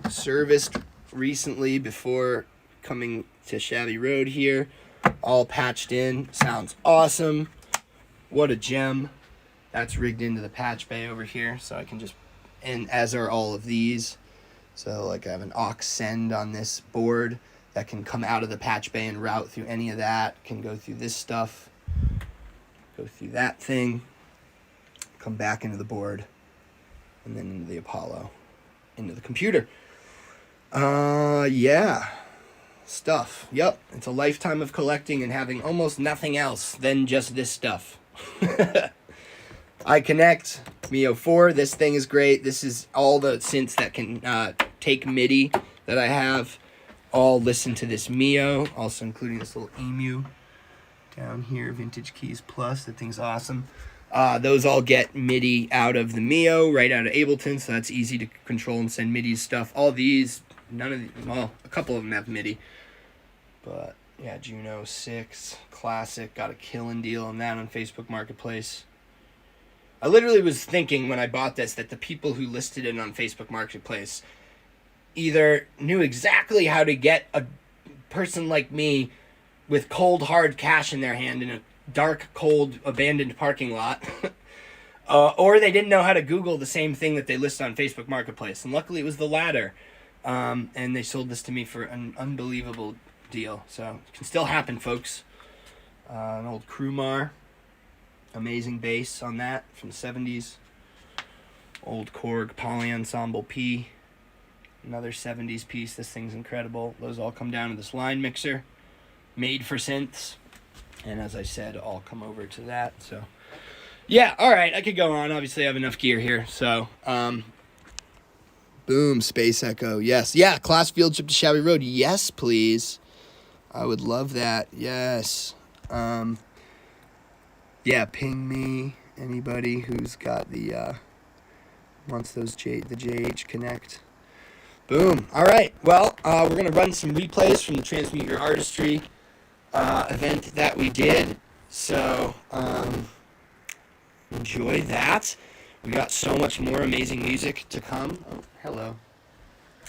Serviced recently before coming to Shabby Road here. All patched in. Sounds awesome. What a gem. That's rigged into the patch bay over here, so I can just, and as are all of these. So like I have an aux send on this board that can come out of the patch bay and route through any of that. Can go through this stuff, go through that thing, come back into the board, and then into the Apollo, into the computer. Yeah. Stuff. Yep. It's a lifetime of collecting and having almost nothing else than just this stuff. I Connect, Mio 4, this thing is great. This is all the synths that can take MIDI that I have. All listen to this Mio, also including this little Emu down here, Vintage Keys Plus. That thing's awesome. Those all get MIDI out of the Mio, right out of Ableton, so that's easy to control and send MIDI stuff. All these, a couple of them have MIDI. But yeah, Juno 6, classic, got a killing deal on that on Facebook Marketplace. I literally was thinking when I bought this that the people who listed it on Facebook Marketplace either knew exactly how to get a person like me with cold, hard cash in their hand in a dark, cold, abandoned parking lot, or they didn't know how to Google the same thing that they list on Facebook Marketplace. And luckily it was the latter. And they sold this to me for an unbelievable deal. So it can still happen, folks. An old Krumar. Amazing bass on that from the 70s. Old Korg Poly Ensemble P. Another 70s piece. This thing's incredible. Those all come down to this line mixer. Made for synths. And as I said, all come over to that. So, yeah, all right. I could go on. Obviously, I have enough gear here. So, Boom, Space Echo. Yes. Yeah, class field trip to Shabby Road. Yes, please. I would love that. Yes. Yeah, ping me. Anybody who's got the wants those the JH Connect. Boom. All right. Well, we're going to run some replays from the Transmute Your Artistry event that we did. So, enjoy that. We got so much more amazing music to come. Oh, hello.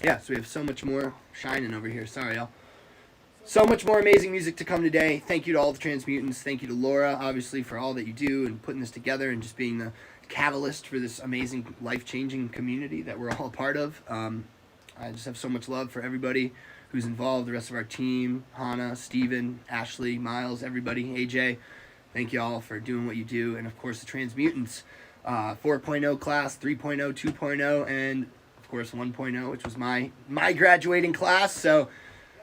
Yeah, so we have so much more shining over here. Sorry, y'all. So much more amazing music to come today. Thank you to all the Transmutants. Thank you to Laura, obviously, for all that you do and putting this together and just being the catalyst for this amazing, life-changing community that we're all a part of. I just have so much love for everybody who's involved, the rest of our team, Hannah, Steven, Ashley, Miles, everybody, AJ. Thank you all for doing what you do. And, of course, the Transmutants, 4.0 class, 3.0, 2.0, and, of course, 1.0, which was my graduating class. So,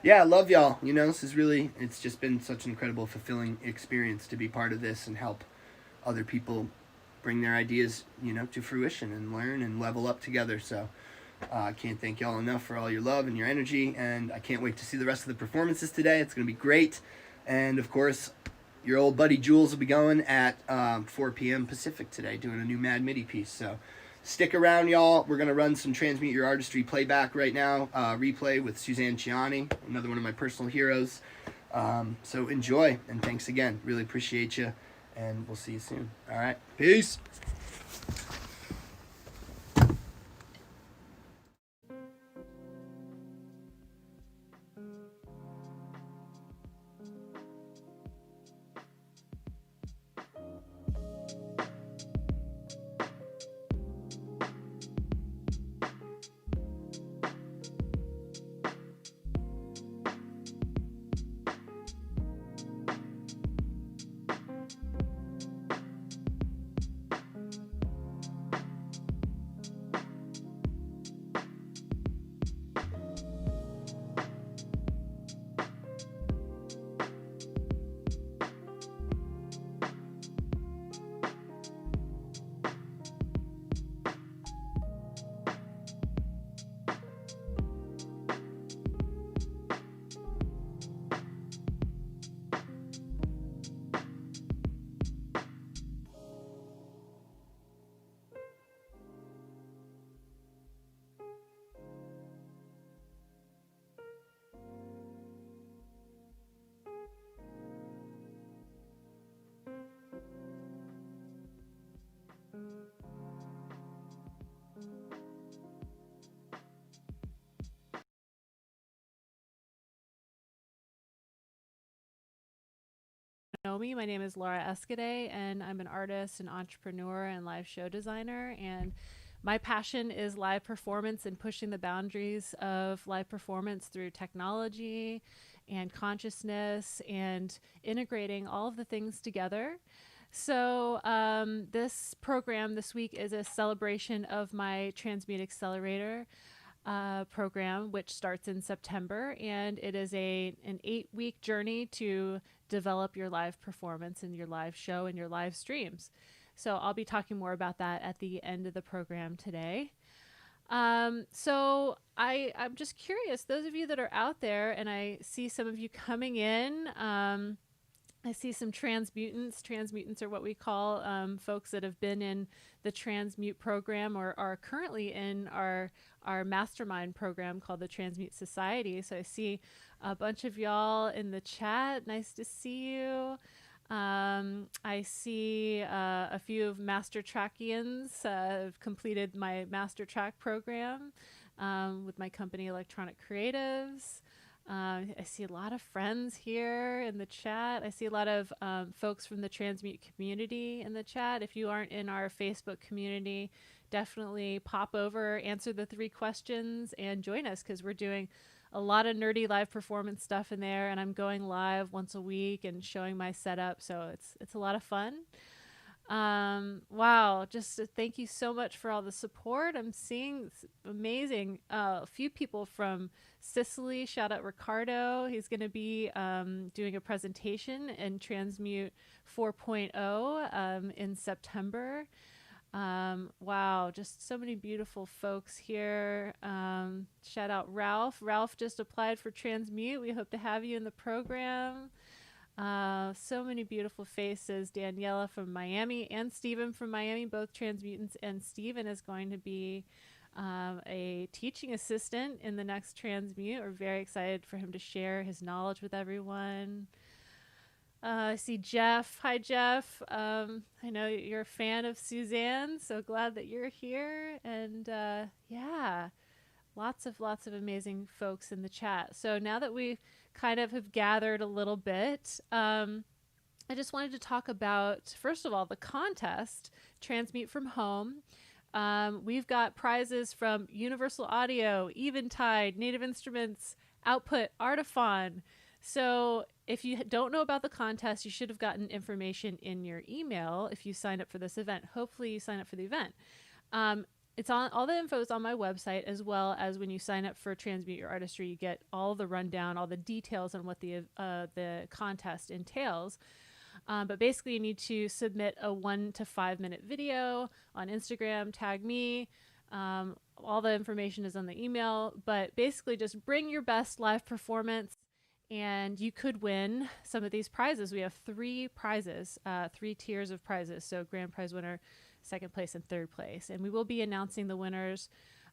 yeah, I love y'all. You know, this is really, it's just been such an incredible, fulfilling experience to be part of this and help other people bring their ideas, you know, to fruition and learn and level up together. So I can't thank y'all enough for all your love and your energy, and I can't wait to see the rest of the performances today. It's going to be great. And, of course, your old buddy Jules will be going at 4 p.m. Pacific today doing a new Mad MIDI piece. So stick around, y'all. We're going to run some Transmute Your Artistry playback right now, replay with Suzanne Ciani, another one of my personal heroes. So enjoy, and thanks again. Really appreciate you, and we'll see you soon. All right, peace. Know me. My name is Laura Escade, and I'm an artist, an entrepreneur, and live show designer. And my passion is live performance and pushing the boundaries of live performance through technology and consciousness and integrating all of the things together. So this program this week is a celebration of my Transmute Accelerator program, which starts in September, and it is an 8-week journey to develop your live performance and your live show and your live streams. So I'll be talking more about that at the end of the program today. So I'm just curious, those of you that are out there, and I see some of you coming in, I see some transmutants. Transmutants are what we call folks that have been in the Transmute program or are currently in our mastermind program called the Transmute Society. So I see a bunch of y'all in the chat. Nice to see you. I see a few of Master Trackians have completed my Master Track program with my company Electronic Creatives. I see a lot of friends here in the chat. I see a lot of folks from the Transmute community in the chat. If you aren't in our Facebook community, definitely pop over, answer the 3 questions, and join us, because we're doing a lot of nerdy live performance stuff in there, and I'm going live once a week and showing my setup, so it's a lot of fun. Wow, just thank you so much for all the support. I'm seeing amazing a few people from Sicily. Shout out Ricardo. He's going to be doing a presentation in Transmute 4.0 in September. Wow, just so many beautiful folks here. Shout out Ralph. Ralph just applied for Transmute. We hope to have you in the program. So many beautiful faces. Daniela from Miami and Stephen from Miami, both Transmutants. And Stephen is going to be a teaching assistant in the next Transmute. We're very excited for him to share his knowledge with everyone. I see Jeff. Hi, Jeff. I know you're a fan of Suzanne, so glad that you're here. And yeah, lots of amazing folks in the chat. So now that we kind of have gathered a little bit, I just wanted to talk about, first of all, the contest, Transmute from Home. We've got prizes from Universal Audio, Eventide, Native Instruments, Output, Artifon. So if you don't know about the contest, you should have gotten information in your email if you signed up for this event. Hopefully you sign up for the event. It's on, all the info is on my website, as well as when you sign up for Transmute Your Artistry, you get all the rundown, all the details on what the contest entails. But basically you need to submit a 1 to 5 minute video on Instagram, tag me. All the information is on the email, but basically just bring your best live performance and you could win some of these prizes. We have 3 prizes, 3 tiers of prizes. So grand prize winner, second place, and third place. And we will be announcing the winners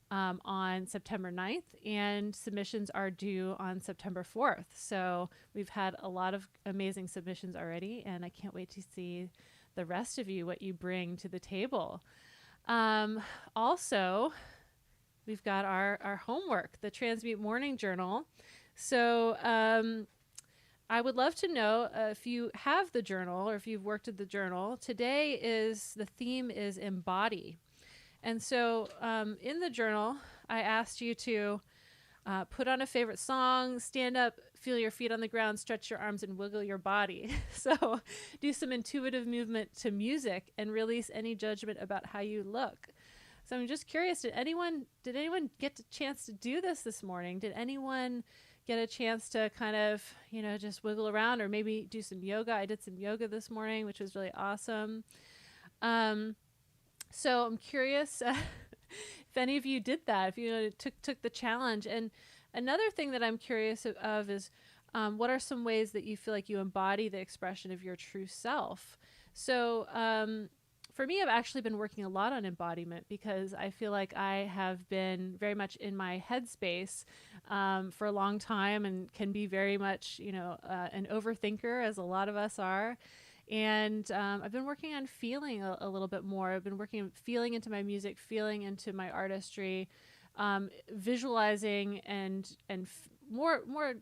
on September 9th, and submissions are due on September 4th. So we've had a lot of amazing submissions already, and I can't wait to see the rest of you, what you bring to the table. Also, we've got our homework, the Transmute Morning Journal. So I would love to know if you have the journal or if you've worked at the journal. Today the theme is embody. And so in the journal, I asked you to put on a favorite song, stand up, feel your feet on the ground, stretch your arms, and wiggle your body. So do some intuitive movement to music and release any judgment about how you look. So I'm just curious, did anyone get a chance to do this morning? Did anyone get a chance to kind of, just wiggle around or maybe do some yoga? I did some yoga this morning, which was really awesome. So I'm curious if any of you did that, if you took the challenge. And another thing that I'm curious of is what are some ways that you feel like you embody the expression of your true self? So for me, I've actually been working a lot on embodiment because I feel like I have been very much in my headspace for a long time and can be very much, an overthinker, as a lot of us are. And I've been working on feeling a little bit more. I've been feeling into my music, feeling into my artistry, visualizing and more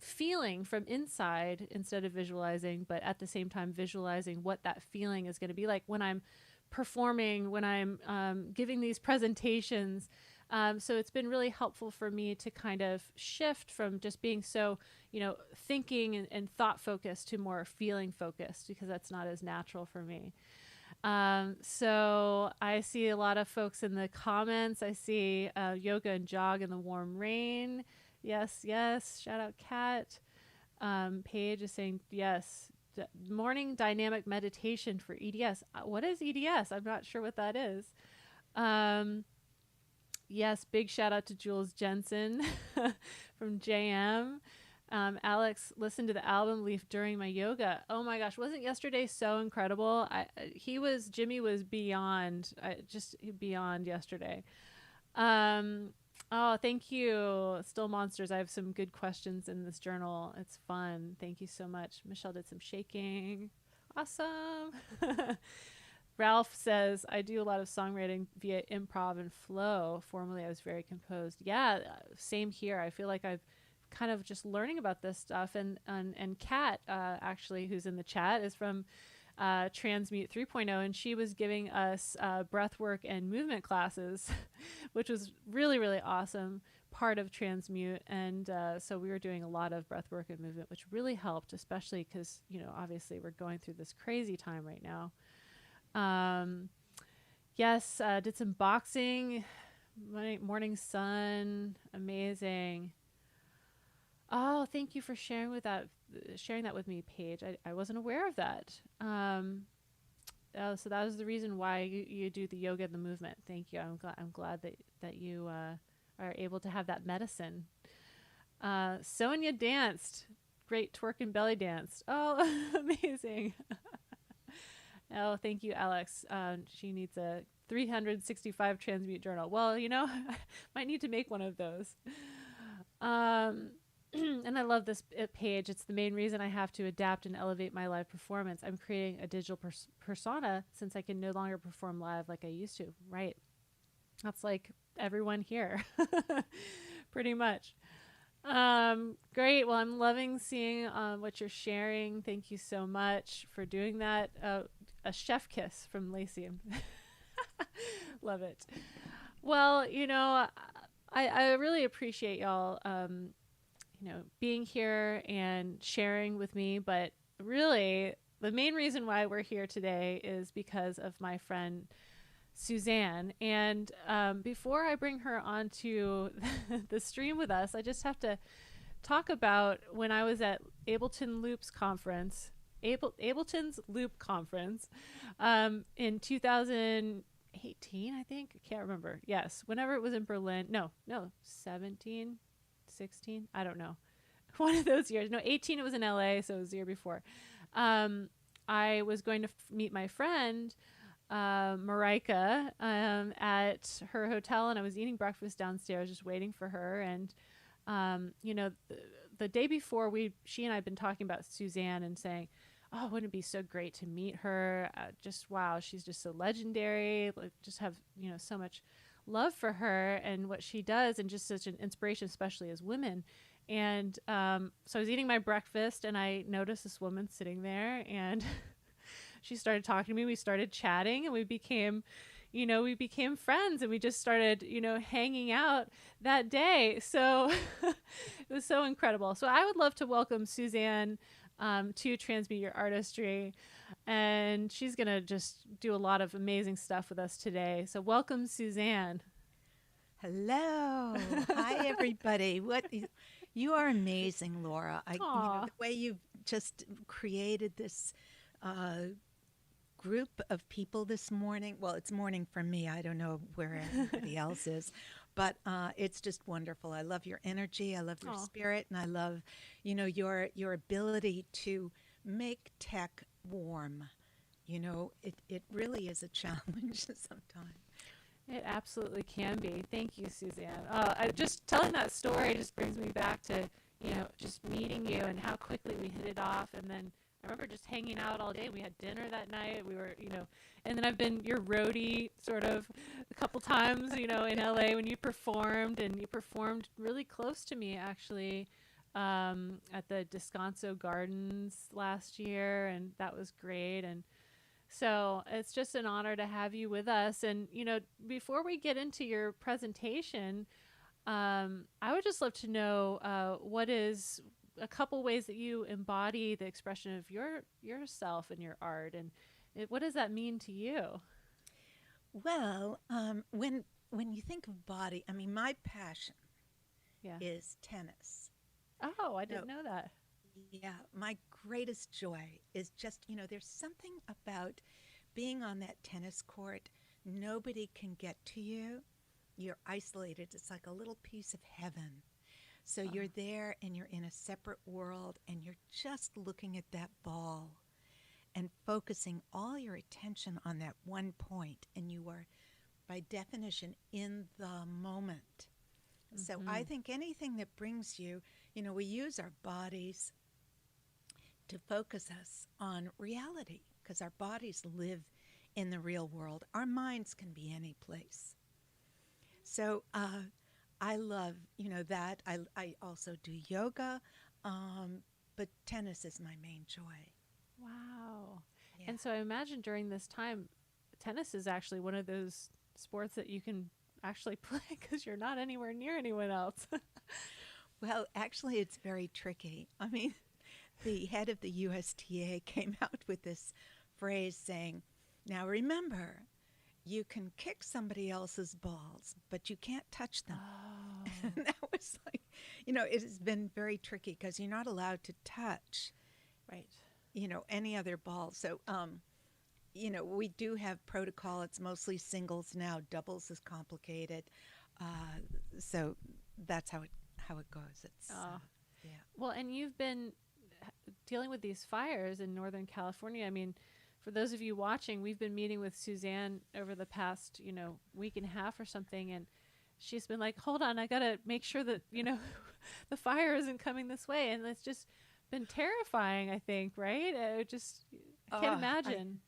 feeling from inside instead of visualizing, but at the same time visualizing what that feeling is going to be like when I'm performing, when I'm giving these presentations. So it's been really helpful for me to kind of shift from just being so, thinking and thought focused to more feeling focused, because that's not as natural for me. So I see a lot of folks in the comments. I see yoga and jog in the warm rain. Yes. Shout out Kat. Paige is saying yes. Morning dynamic meditation for EDS. What is EDS? I'm not sure what that is. Yes, big shout out to Jules Jensen from JM. Alex listened to the album Leaf during my yoga. Oh my gosh, wasn't yesterday so incredible? Jimmy was beyond yesterday. Oh, thank you. Still Monsters. I have some good questions in this journal. It's fun. Thank you so much. Michelle did some shaking. Awesome. Ralph says, I do a lot of songwriting via improv and flow. Formerly, I was very composed. Yeah, same here. I feel like I've kind of just learning about this stuff. And Kat, actually, who's in the chat, is from Transmute 3.0, and she was giving us breathwork and movement classes, which was really, really awesome part of Transmute. And so we were doing a lot of breathwork and movement, which really helped, especially because, obviously we're going through this crazy time right now. Yes, did some boxing, morning sun, amazing. Oh, thank you for sharing that with me, Paige. I wasn't aware of that. So that was the reason why you do the yoga and the movement. Thank you. I'm glad that you are able to have that medicine. Sonia danced. Great twerk and belly danced. Oh, amazing. Oh, thank you, Alex. She needs a 365 Transmute journal. Well, I might need to make one of those. And I love this page. It's the main reason I have to adapt and elevate my live performance. I'm creating a digital persona since I can no longer perform live like I used to. Right. That's like everyone here, pretty much. Great. Well, I'm loving seeing what you're sharing. Thank you so much for doing that. A chef kiss from Lacey. Love it. Well, I really appreciate y'all, being here and sharing with me. But really, the main reason why we're here today is because of my friend Suzanne. And before I bring her onto the stream with us, I just have to talk about when I was at Ableton's Loop Conference in 2018, I think. I can't remember. Yes, whenever it was in Berlin. No, 17, 16. I don't know. One of those years. No, 18 it was in LA, so it was the year before. I was going to meet my friend Marika at her hotel, and I was eating breakfast downstairs just waiting for her. And the day before, she and I had been talking about Suzanne and saying, oh, wouldn't it be so great to meet her? Just wow, she's just so legendary. Like, just have so much love for her and what she does, and just such an inspiration, especially as women. And so I was eating my breakfast, and I noticed this woman sitting there, and she started talking to me. We started chatting, and we became friends, and we just started, hanging out that day. So it was so incredible. So I would love to welcome Suzanne to Transmute Your Artistry, and she's going to just do a lot of amazing stuff with us today. So welcome, Suzanne. Hello. Hi, everybody. You are amazing, Laura. The way you've just created this group of people this morning. Well, it's morning for me. I don't know where everybody else is, but it's just wonderful. I love your energy. I love your spirit, and I love, your ability to make tech warm. It really is a challenge sometimes. It absolutely can be. Thank you, Suzanne. Just telling that story just brings me back to, just meeting you and how quickly we hit it off. And then I remember just hanging out all day. We had dinner that night. We were, and then I've been your roadie sort of a couple times, in LA when you performed, and you performed really close to me actually at the Descanso Gardens last year, and that was great. And so it's just an honor to have you with us. And, before we get into your presentation, I would just love to know what is a couple ways that you embody the expression of yourself and your art, and what does that mean to you? Well, when you think of body, I mean, my passion is tennis. Oh, I didn't know that. Yeah, my greatest joy is just, there's something about being on that tennis court. Nobody can get to you. You're isolated. It's like a little piece of heaven. So you're there, and you're in a separate world, and you're just looking at that ball and focusing all your attention on that one point, and you are, by definition, in the moment. Mm-hmm. So I think anything that brings you, we use our bodies to focus us on reality, because our bodies live in the real world. Our minds can be any place. So I love, that. I also do yoga, but tennis is my main joy. Wow. Yeah. And so I imagine during this time, tennis is actually one of those sports that you can actually play because you're not anywhere near anyone else. Well, actually, it's very tricky. I mean, the head of the USTA came out with this phrase saying, now remember, you can kick somebody else's balls, but you can't touch them. Oh. And that was like, it has been very tricky because you're not allowed to touch, right, any other ball. So we do have protocol. It's mostly singles now. Doubles is complicated. So that's how it goes. It's yeah. Well, and you've been dealing with these fires in Northern California. I mean, for those of you watching, we've been meeting with Suzanne over the past, week and a half or something, and she's been like, hold on, I got to make sure that, the fire isn't coming this way. And it's just been terrifying, I think, right? I can't imagine.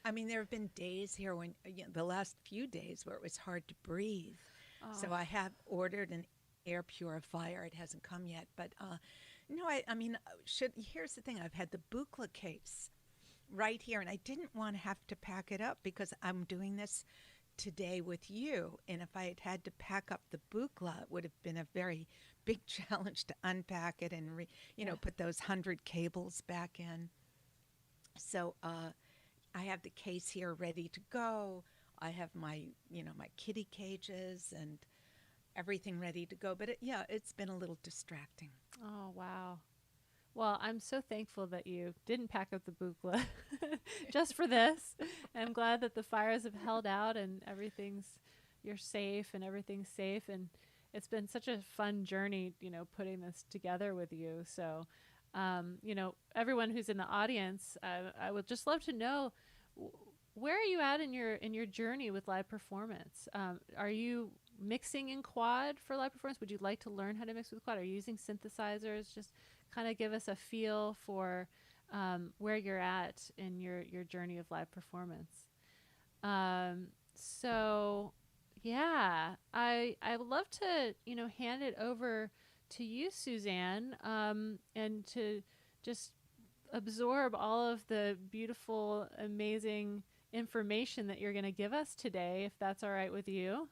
I mean, there have been days here when, the last few days where it was hard to breathe. So I have ordered an air purifier. It hasn't come yet. But, no, I mean, here's the thing. I've had the Buchla case right here, and I didn't want to have to pack it up because I'm doing this today with you. And if I had to pack up the Buchla, it would have been a very big challenge to unpack it and, put those 100 cables back in. So I have the case here ready to go. I have my kitty cages and everything ready to go. But it's been a little distracting. Oh, wow. Well, I'm so thankful that you didn't pack up the Buchla just for this. And I'm glad that the fires have held out and you're safe and everything's safe. And it's been such a fun journey, putting this together with you. So, everyone who's in the audience, I would just love to know, where are you at in your journey with live performance? Are you mixing in quad for live performance? Would you like to learn how to mix with quad? Are you using synthesizers? Just kind of give us a feel for where you're at in your journey of live performance. So yeah, I would love to, hand it over to you, Suzanne, and to just absorb all of the beautiful, amazing information that you're going to give us today, if that's all right with you.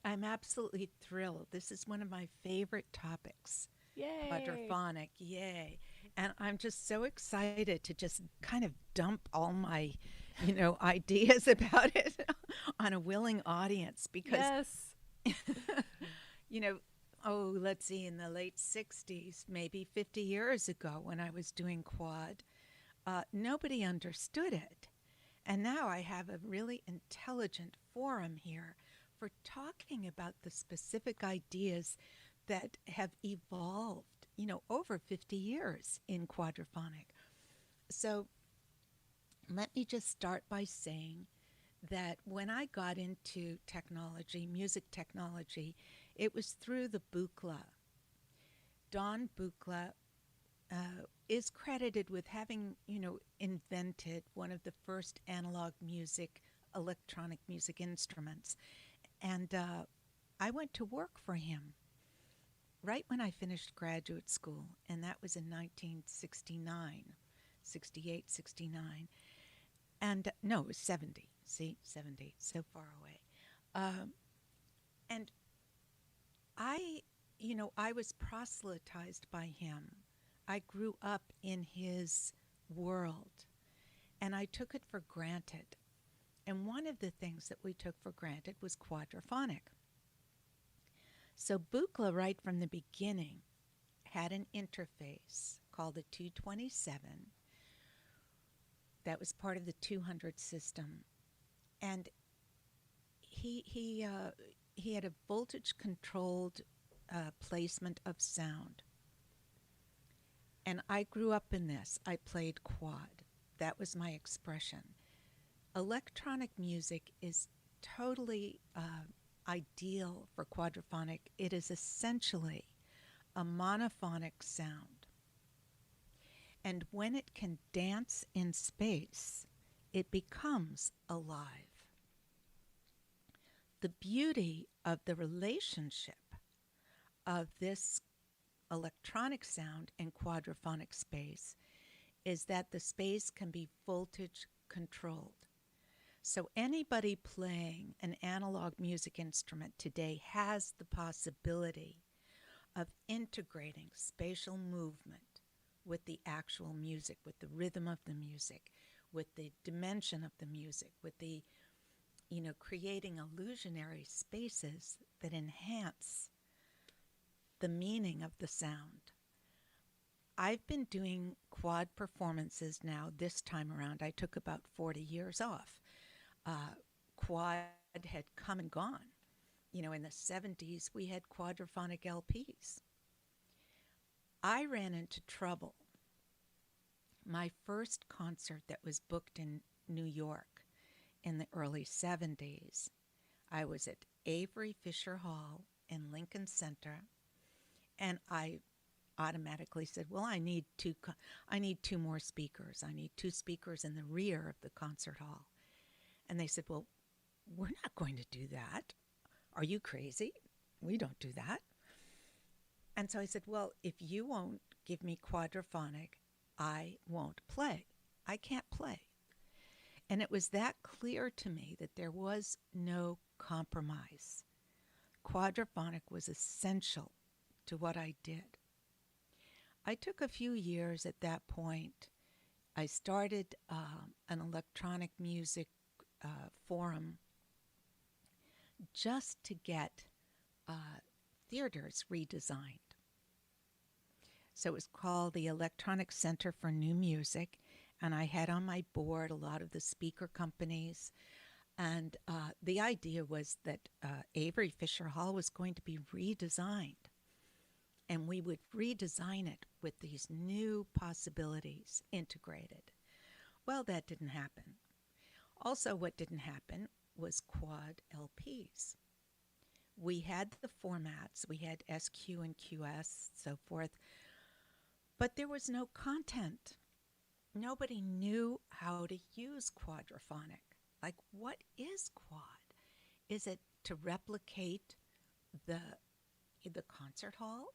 I'm absolutely thrilled. This is one of my favorite topics. Yay. Quadraphonic, yay. And I'm just so excited to just kind of dump all my, ideas about it on a willing audience because, let's see, in the late 60s, maybe 50 years ago when I was doing quad, nobody understood it. And now I have a really intelligent forum here for talking about the specific ideas that have evolved, over 50 years in quadraphonic. So let me just start by saying that when I got into technology, music technology, it was through the Buchla. Don Buchla is credited with having, invented one of the first analog music, electronic music instruments. And I went to work for him right when I finished graduate school, and that was in 1969, 68, 69. And no, it was 70. See, 70, so far away. And I was proselytized by him. I grew up in his world, and I took it for granted. And one of the things that we took for granted was quadraphonic. So Buchla, right from the beginning, had an interface called the 227 that was part of the 200 system. And he had a voltage-controlled placement of sound. And I grew up in this. I played quad. That was my expression. Electronic music is totally ideal for quadraphonic. It is essentially a monophonic sound. And when it can dance in space, it becomes alive. The beauty of the relationship of this electronic sound and quadraphonic space is that the space can be voltage controlled. So anybody playing an analog music instrument today has the possibility of integrating spatial movement with the actual music, with the rhythm of the music, with the dimension of the music, with the, creating illusionary spaces that enhance the meaning of the sound. I've been doing quad performances now this time around. I took about 40 years off. Quad had come and gone. You know, in the 70s, we had quadraphonic LPs. I ran into trouble. My first concert that was booked in New York in the early 70s, I was at Avery Fisher Hall in Lincoln Center, and I automatically said, well, I need two more speakers. I need 2 speakers in the rear of the concert hall. And they said, well, we're not going to do that. Are you crazy? We don't do that. And so I said, well, if you won't give me quadraphonic, I won't play. I can't play. And it was that clear to me that there was no compromise. Quadraphonic was essential to what I did. I took a few years at that point. I started an electronic music forum just to get theaters redesigned. So it was called the Electronic Center for New Music, and I had on my board a lot of the speaker companies. And the idea was that Avery Fisher Hall was going to be redesigned, and we would redesign it with these new possibilities integrated. Well, that didn't happen. Also, what didn't happen was quad LPs. We had the formats, we had SQ and QS, so forth, but there was no content. Nobody knew how to use quadraphonic. Like, what is quad? Is it to replicate the concert hall,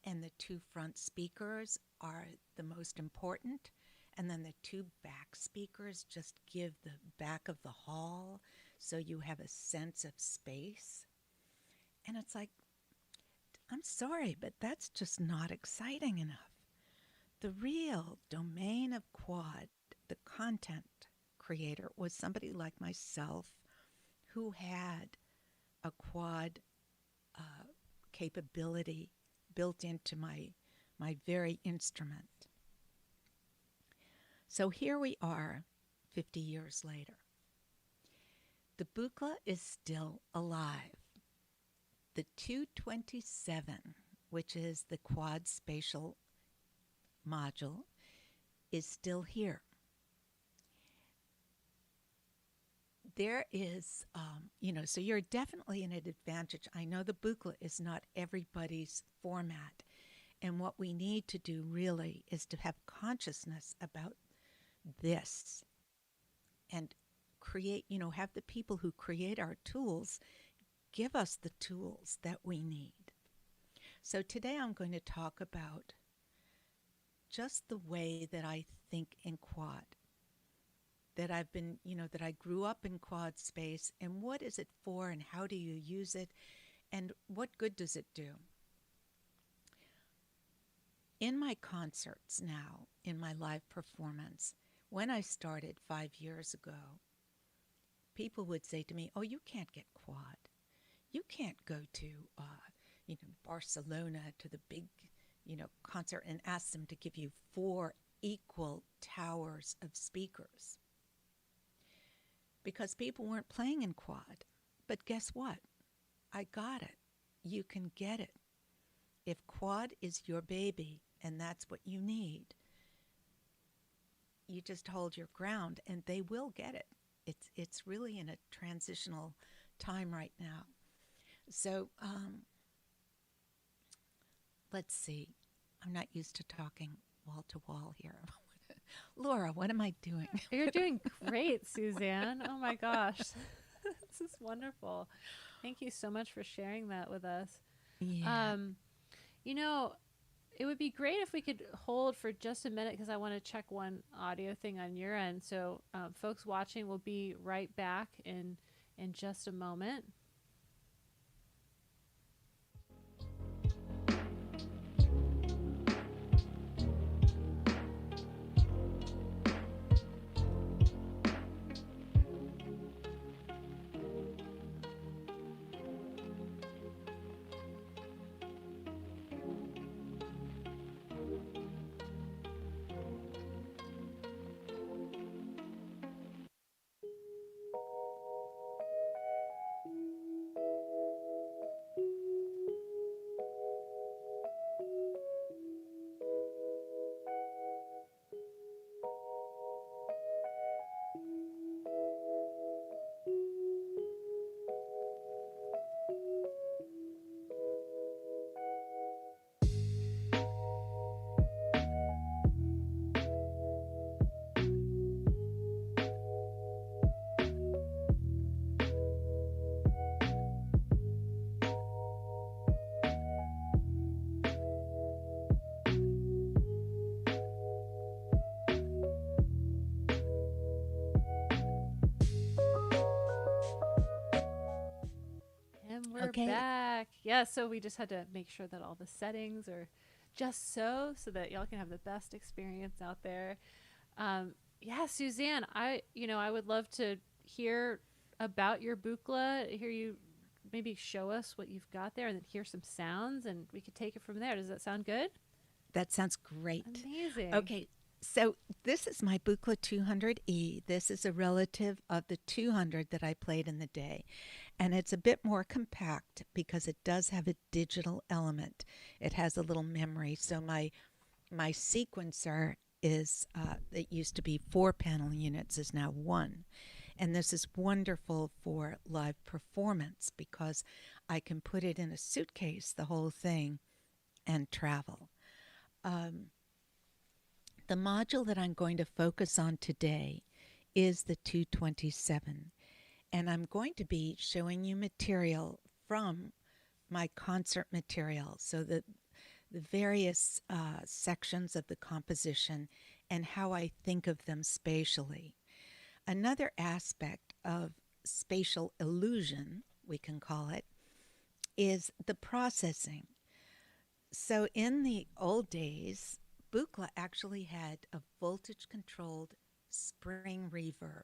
and the 2 front speakers are the most important, and then the 2 back speakers just give the back of the hall so you have a sense of space? And it's like, I'm sorry, but that's just not exciting enough. The real domain of quad, the content creator, was somebody like myself who had a quad capability built into my very instrument. So here we are 50 years later. The Buchla is still alive. The 227, which is the quad spatial module, is still here. There is, so you're definitely in an advantage. I know the Buchla is not everybody's format. And what we need to do really is to have consciousness about this and create, have the people who create our tools give us the tools that we need. So today I'm going to talk about just the way that I think in quad, that I've been, that I grew up in quad space, and what is it for, and how do you use it, and what good does it do? In my concerts now, in my live performance, when I started 5 years ago, people would say to me, oh, you can't get quad. You can't go to, Barcelona to the big, concert and ask them to give you 4 equal towers of speakers. Because people weren't playing in quad. But guess what? I got it. You can get it. If quad is your baby and that's what you need, you just hold your ground and they will get it. It's really in a transitional time right now. So let's see. I'm not used to talking wall to wall here. Laura, what am I doing? You're doing great, Suzanne. Oh my gosh. This is wonderful. Thank you so much for sharing that with us. Yeah. It would be great if we could hold for just a minute because I want to check one audio thing on your end. So folks watching, will be right back in just a moment. okay? back. Yeah, so we just had to make sure that all the settings are just so that y'all can have the best experience out there. Yeah, Suzanne, I would love to hear about your Buchla, hear you maybe show us what you've got there and then hear some sounds and we could take it from there. Does that sound good? That sounds great. Amazing. Okay, so this is my Buchla 200E. This is a relative of the 200 that I played in the day. And it's a bit more compact because it does have a digital element. It has a little memory. So my sequencer is, it used to be 4 panel units, is now 1. And this is wonderful for live performance because I can put it in a suitcase, the whole thing, and travel. The module that I'm going to focus on today is the 227. And I'm going to be showing you material from my concert material. So the various sections of the composition and how I think of them spatially. Another aspect of spatial illusion, we can call it, is the processing. So in the old days, Buchla actually had a voltage-controlled spring reverb.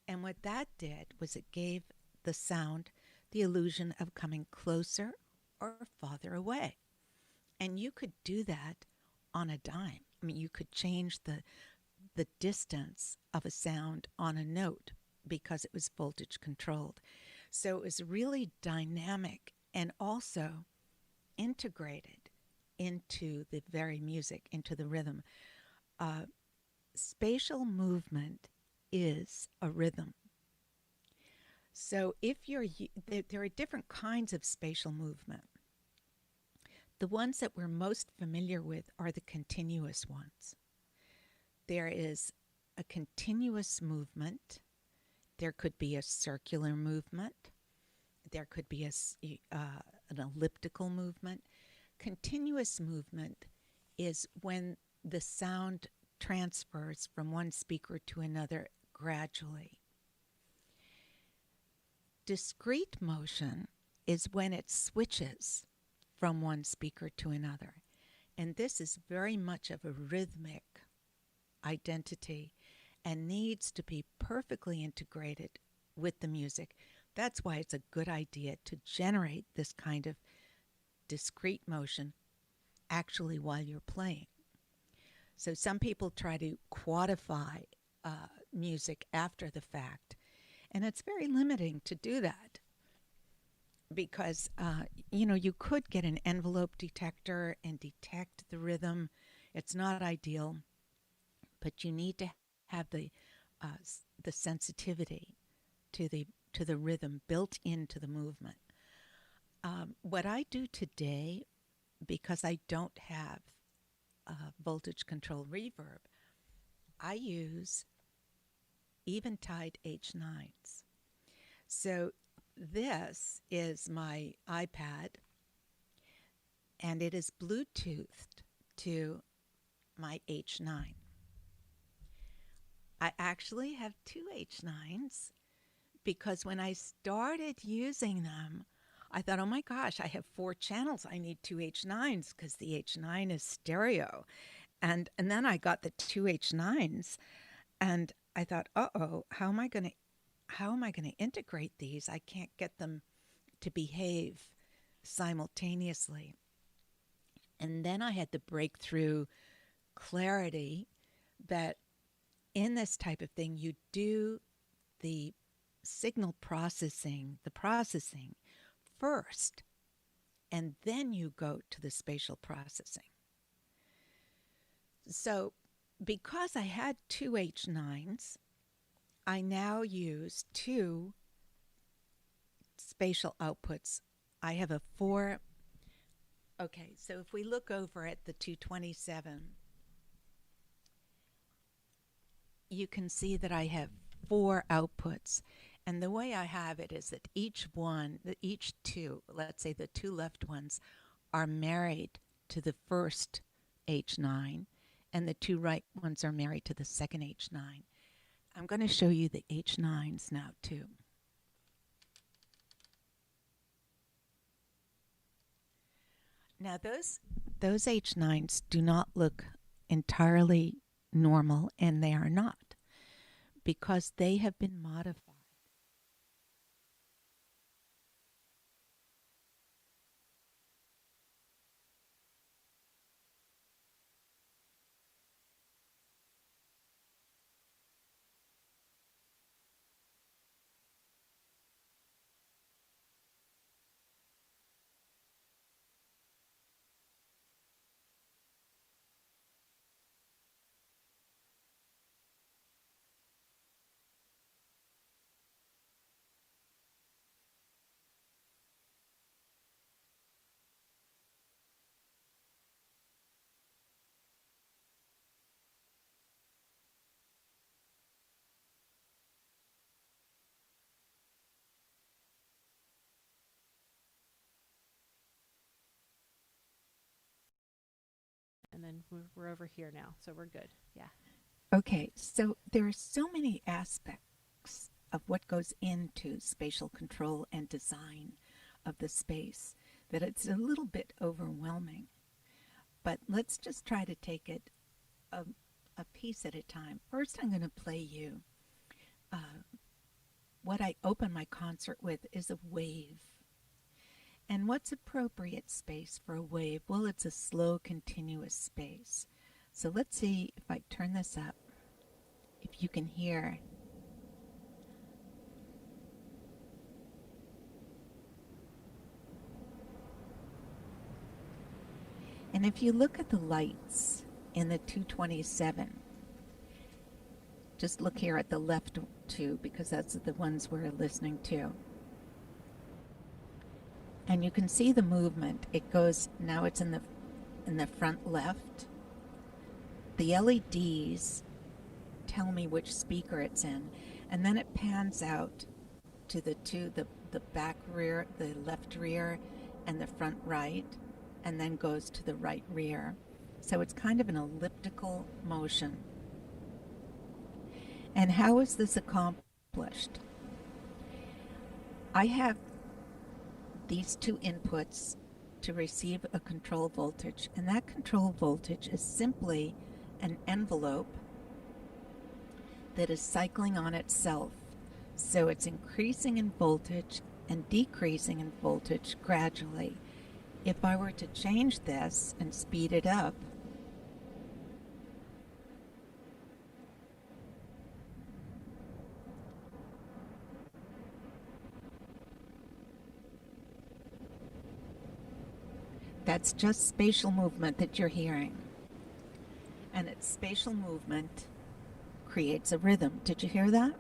And what that did was it gave the sound the illusion of coming closer or farther away. And you could do that on a dime. I mean, you could change the distance of a sound on a note because it was voltage controlled. So it was really dynamic and also integrated into the very music, into the rhythm. Spatial movement is a rhythm. So if there are different kinds of spatial movement. The ones that we're most familiar with are the continuous ones. There is a continuous movement. There could be a circular movement. There could be an elliptical movement. Continuous movement is when the sound transfers from one speaker to another gradually. Discrete motion is when it switches from one speaker to another. And this is very much of a rhythmic identity and needs to be perfectly integrated with the music. That's why it's a good idea to generate this kind of discrete motion actually while you're playing. So some people try to quantify music after the fact, and it's very limiting to do that because, you could get an envelope detector and detect the rhythm. It's not ideal, but you need to have the sensitivity to the rhythm built into the movement. What I do today, because I don't have voltage control reverb, I use Eventide H9s. So this is my iPad, and it is Bluetoothed to my H9. I actually have 2 H9s because when I started using them, I thought, oh my gosh, I have 4 channels. I need 2 H9s because the H9 is stereo. And then I got the 2 H9s and I thought, uh-oh, how am I going to integrate these? I can't get them to behave simultaneously. And then I had the breakthrough clarity that in this type of thing, you do the signal processing, first, and then you go to the spatial processing. So because I had 2 H9s, I now use 2 spatial outputs. I have a 4. Okay, so if we look over at the 227, you can see that I have 4 outputs. And the way I have it is that each 2, let's say the 2 left ones, are married to the first H9, and the 2 right ones are married to the second H9. I'm going to show you the H9s now too. Now those H9s do not look entirely normal, and they are not, because they have been modified. And then we're over here now, so we're good. Yeah. Okay, so there are so many aspects of what goes into spatial control and design of the space that it's a little bit overwhelming. But let's just try to take it a piece at a time. First, I'm going to play you what I open my concert with is a wave. And what's appropriate space for a wave? Well, it's a slow, continuous space. So let's see if I turn this up, if you can hear. And if you look at the lights in the 227, just look here at the left two, because that's the ones we're listening to. And you can see the movement. It goes, now it's in the front left. The LEDs tell me which speaker it's in, and then it pans out to the back rear, the left rear, and the front right, and then goes to the right rear. So it's kind of an elliptical motion. And how is this accomplished? I have these two inputs to receive a control voltage, and that control voltage is simply an envelope that is cycling on itself. So it's increasing in voltage and decreasing in voltage gradually. If I were to change this and speed it up, that's just spatial movement that you're hearing. And its spatial movement creates a rhythm. Did you hear that?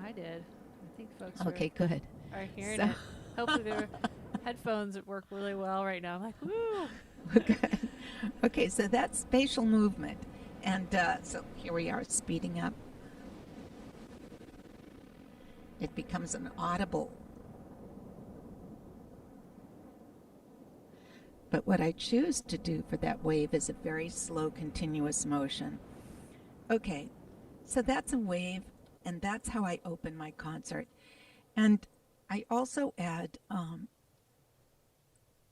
I did. I think folks Okay, good. are hearing it. Hopefully their headphones work really well right now. I'm like, woo! Okay. Okay, so that's spatial movement. And so here we are speeding up. It becomes an audible. But what I choose to do for that wave is a very slow, continuous motion. Okay, so that's a wave, and that's how I open my concert. And I also add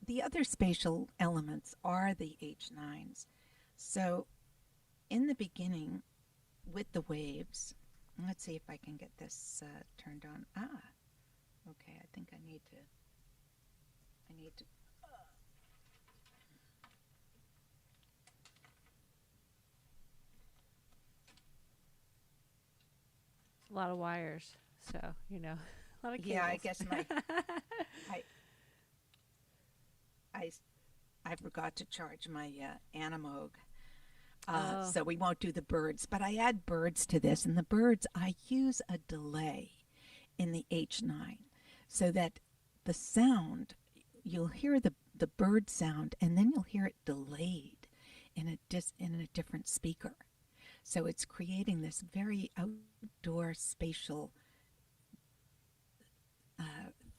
the other spatial elements are the H9s. So in the beginning, with the waves, let's see if I can get this turned on. Okay, I think I need to. A lot of wires, so a lot of cables. Yeah, I guess I forgot to charge my Animoog, so we won't do the birds. But I add birds to this, and the birds, I use a delay in the H9 so that the sound, you'll hear the bird sound, and then you'll hear it delayed in a different speaker. So it's creating this very outdoor spatial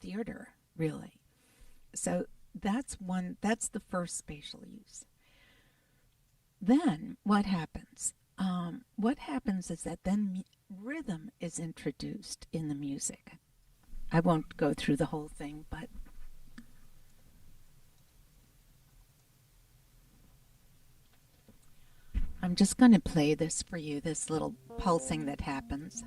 theater, really. So that's the first spatial use. Then what happens? What happens is that then rhythm is introduced in the music. I won't go through the whole thing, but I'm just going to play this for you, this little pulsing that happens.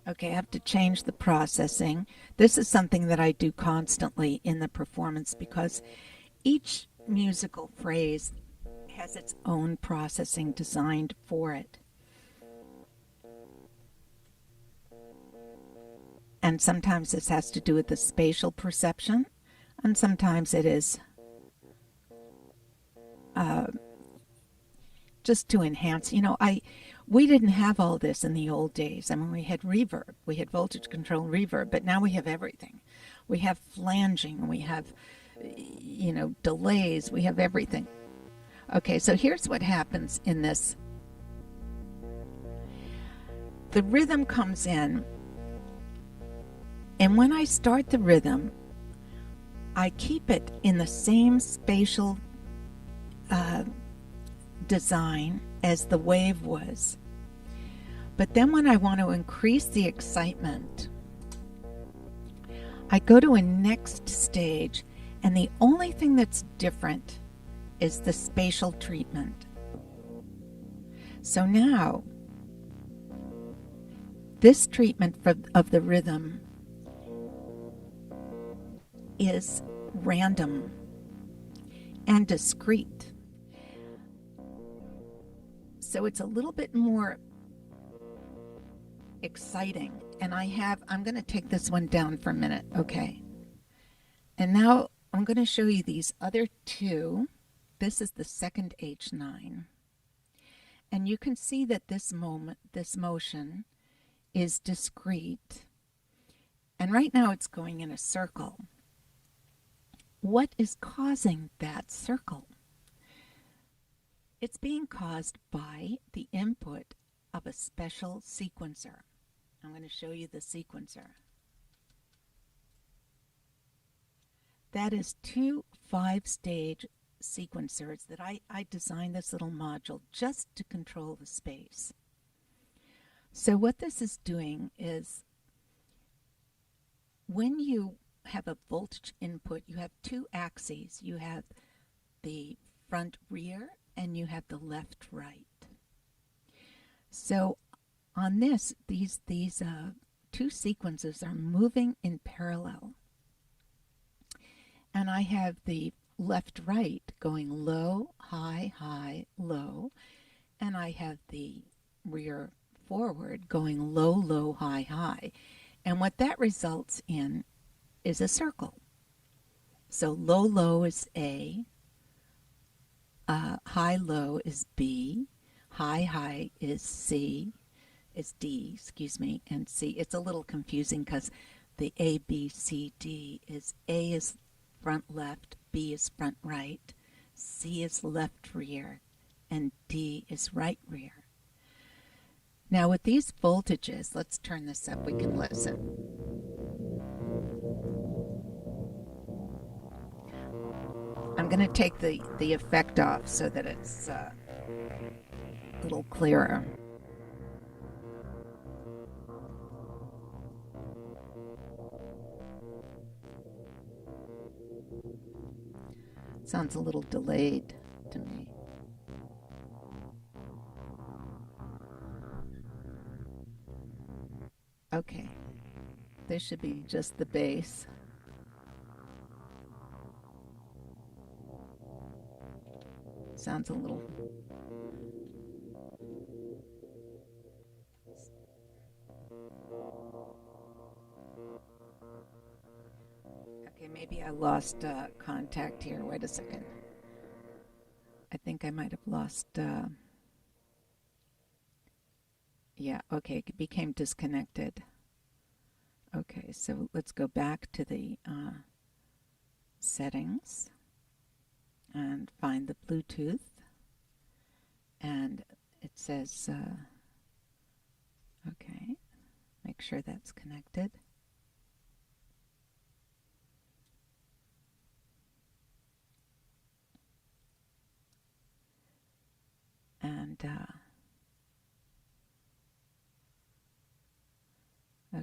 Okay, I have to change the processing. This is something that I do constantly in the performance because each musical phrase has its own processing designed for it. And sometimes this has to do with the spatial perception, and sometimes it is just to enhance. We didn't have all this in the old days. I mean, we had reverb, we had voltage control reverb, but now we have everything. We have flanging, we have, delays, we have everything. Okay, so here's what happens in this. The rhythm comes in, and when I start the rhythm, I keep it in the same spatial design as the wave was. But then when I want to increase the excitement, I go to a next stage, and the only thing that's different is the spatial treatment. So now, this treatment of the rhythm is random and discrete. So it's a little bit more exciting. And I'm going to take this one down for a minute, okay? And now I'm going to show you these other two. This is the second H9. And you can see that this motion is discrete. And right now it's going in a circle. What is causing that circle? It's being caused by the input of a special sequencer. I'm going to show you the sequencer. That is 2 5-stage sequencers that I designed this little module just to control the space. So what this is doing is when you have a voltage input, you have 2 axes. You have the front rear and you have the left right. So on this, these 2 sequences are moving in parallel. And I have the left right going low, high, high, low. And I have the rear forward going low, low, high, high. And what that results in is a circle. So low, low is A, high, low is B, high, high is C, is D, excuse me, and C. It's a little confusing because the A, B, C, D is A is front left, B is front right, C is left rear, and D is right rear. Now with these voltages, let's turn this up, we can listen. I'm going to take the effect off so that it's a little clearer. Sounds a little delayed to me. Okay, this should be just the bass. Sounds a little... Okay, maybe I lost contact here. Wait a second. I think I might have lost... Yeah, okay, it became disconnected. Okay, so let's go back to the settings and find the Bluetooth. And it says, okay, make sure that's connected. And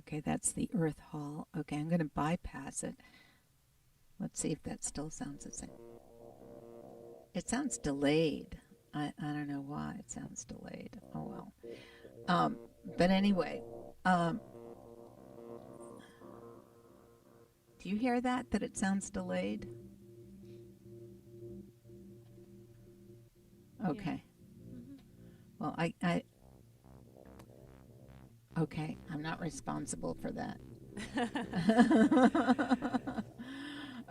Okay, that's the Earth Hall. Okay, I'm going to bypass it. Let's see if that still sounds the same. It sounds delayed. I don't know why it sounds delayed. Oh, well. But anyway, do you hear that it sounds delayed? Okay. Well, I okay, I'm not responsible for that.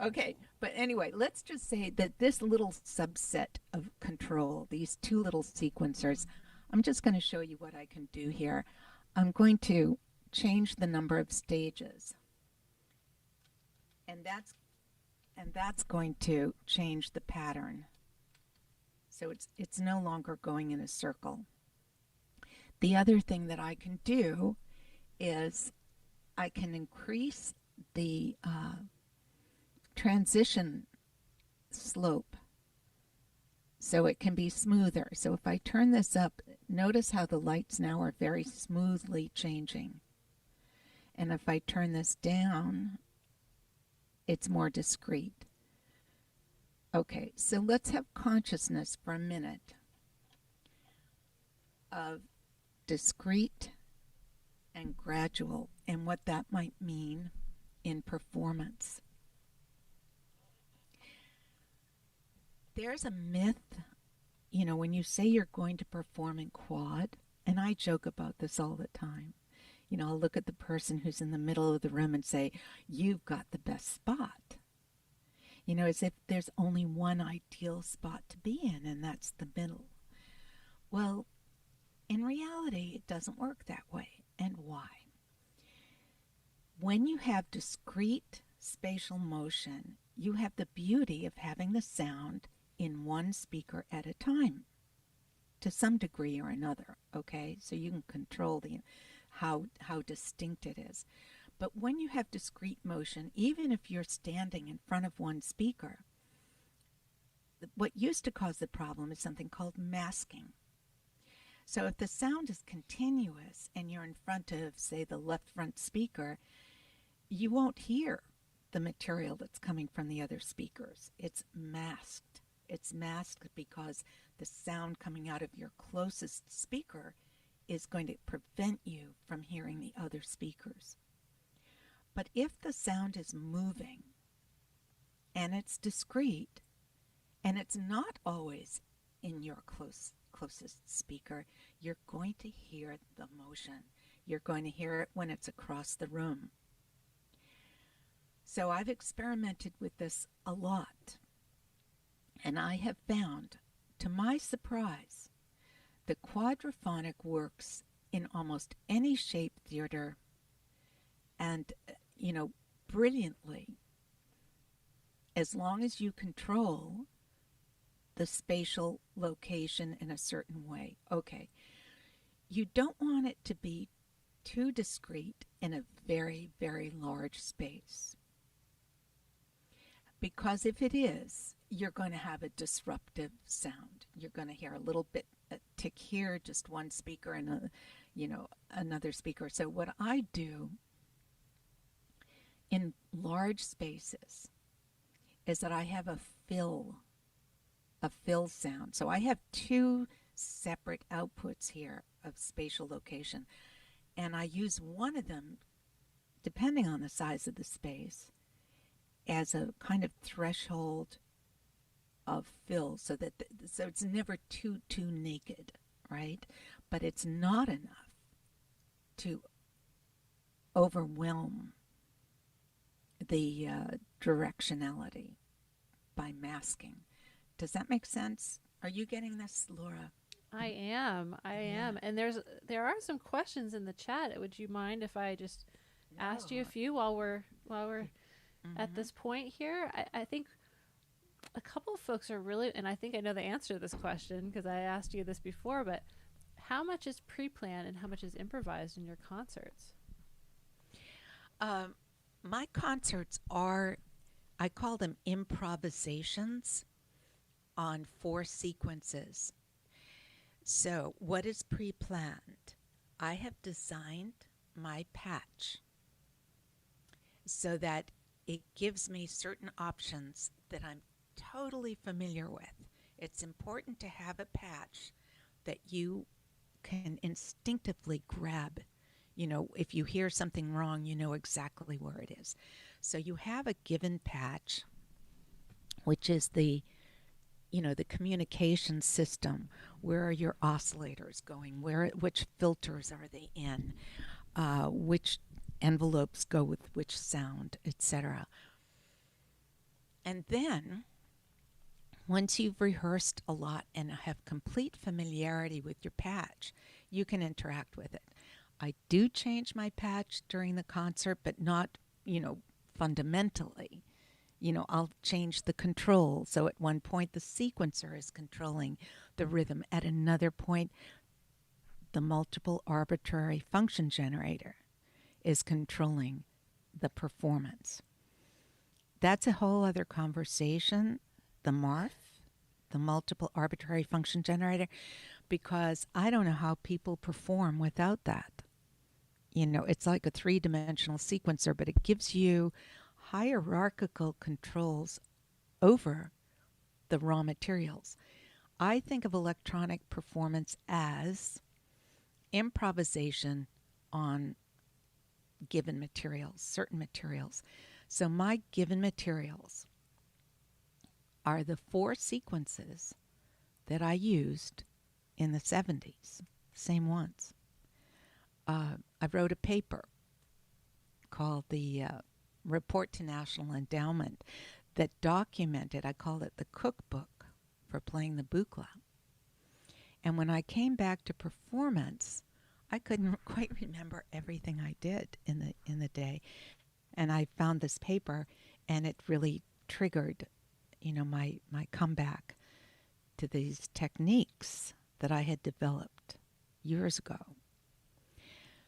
Okay, but anyway, let's just say that this little subset of control, these two little sequencers, I'm just going to show you what I can do here. I'm going to change the number of stages. And that's going to change the pattern. So it's no longer going in a circle. The other thing that I can do is I can increase the transition slope so it can be smoother. So if I turn this up, notice how the lights now are very smoothly changing. And if I turn this down, it's more discrete. Okay, so let's have consciousness for a minute of discrete and gradual and what that might mean in performance. There's a myth, you know, when you say you're going to perform in quad, and I joke about this all the time. You know, I'll look at the person who's in the middle of the room and say, you've got the best spot. You know, as if there's only one ideal spot to be in, and that's the middle. Well, in reality, it doesn't work that way. And why? When you have discrete spatial motion, you have the beauty of having the sound in one speaker at a time, to some degree or another, okay? So you can control how distinct it is. But when you have discrete motion, even if you're standing in front of one speaker, what used to cause the problem is something called masking. So if the sound is continuous and you're in front of, say, the left front speaker, you won't hear the material that's coming from the other speakers. It's masked. It's masked because the sound coming out of your closest speaker is going to prevent you from hearing the other speakers. But if the sound is moving and it's discrete and it's not always in your closest speaker, you're going to hear the motion. You're going to hear it when it's across the room. So I've experimented with this a lot, and I have found, to my surprise, the quadraphonic works in almost any shape theater and, you know, brilliantly, as long as you control the spatial location in a certain way. Okay, you don't want it to be too discrete in a very, very large space. Because if it is, you're going to have a disruptive sound. You're going to hear a little bit, a tick here, just one speaker and another speaker. So what I do in large spaces is that I have a fill sound. So I have two separate outputs here of spatial location, and I use one of them, depending on the size of the space, as a kind of threshold of fill, so it's never too naked, right? But it's not enough to overwhelm the directionality by masking. Does that make sense? Are you getting this, Laura? I am. And there are some questions in the chat. Would you mind if I just asked you a few while we're at this point here? I think a couple of folks are really, and I think I know the answer to this question because I asked you this before, but how much is pre-planned and how much is improvised in your concerts? My concerts are, I call them improvisations on 4 sequences. So what is pre-planned? I have designed my patch so that it gives me certain options that I'm totally familiar with. It's important to have a patch that you can instinctively grab. You know, if you hear something wrong, you know exactly where it is. So you have a given patch, which is the communication system. Where are your oscillators going? Which filters are they in? Which envelopes go with which sound, etc. And then, once you've rehearsed a lot and have complete familiarity with your patch, you can interact with it. I do change my patch during the concert, but not, fundamentally. I'll change the control. So at one point, the sequencer is controlling the rhythm. At another point, the multiple arbitrary function generator is controlling the performance. That's a whole other conversation, the MARF, the multiple arbitrary function generator, because I don't know how people perform without that. It's like a three-dimensional sequencer, but it gives you hierarchical controls over the raw materials. I think of electronic performance as improvisation on given materials, certain materials. So my given materials are the 4 sequences that I used in the 70s, same ones. I wrote a paper called the Report to National Endowment that documented, I called it the cookbook for playing the bukla. And when I came back to performance, I couldn't quite remember everything I did in the day. And I found this paper, and it really triggered, my comeback to these techniques that I had developed years ago.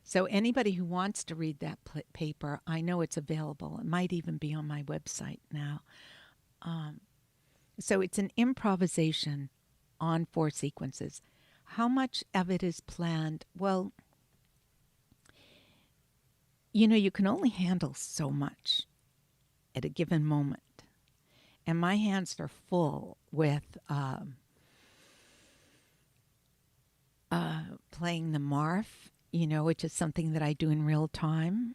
So anybody who wants to read that paper, I know it's available. It might even be on my website now. So it's an improvisation on 4 sequences. How much of it is planned? Well, you can only handle so much at a given moment. And my hands are full with playing the MARF, which is something that I do in real time.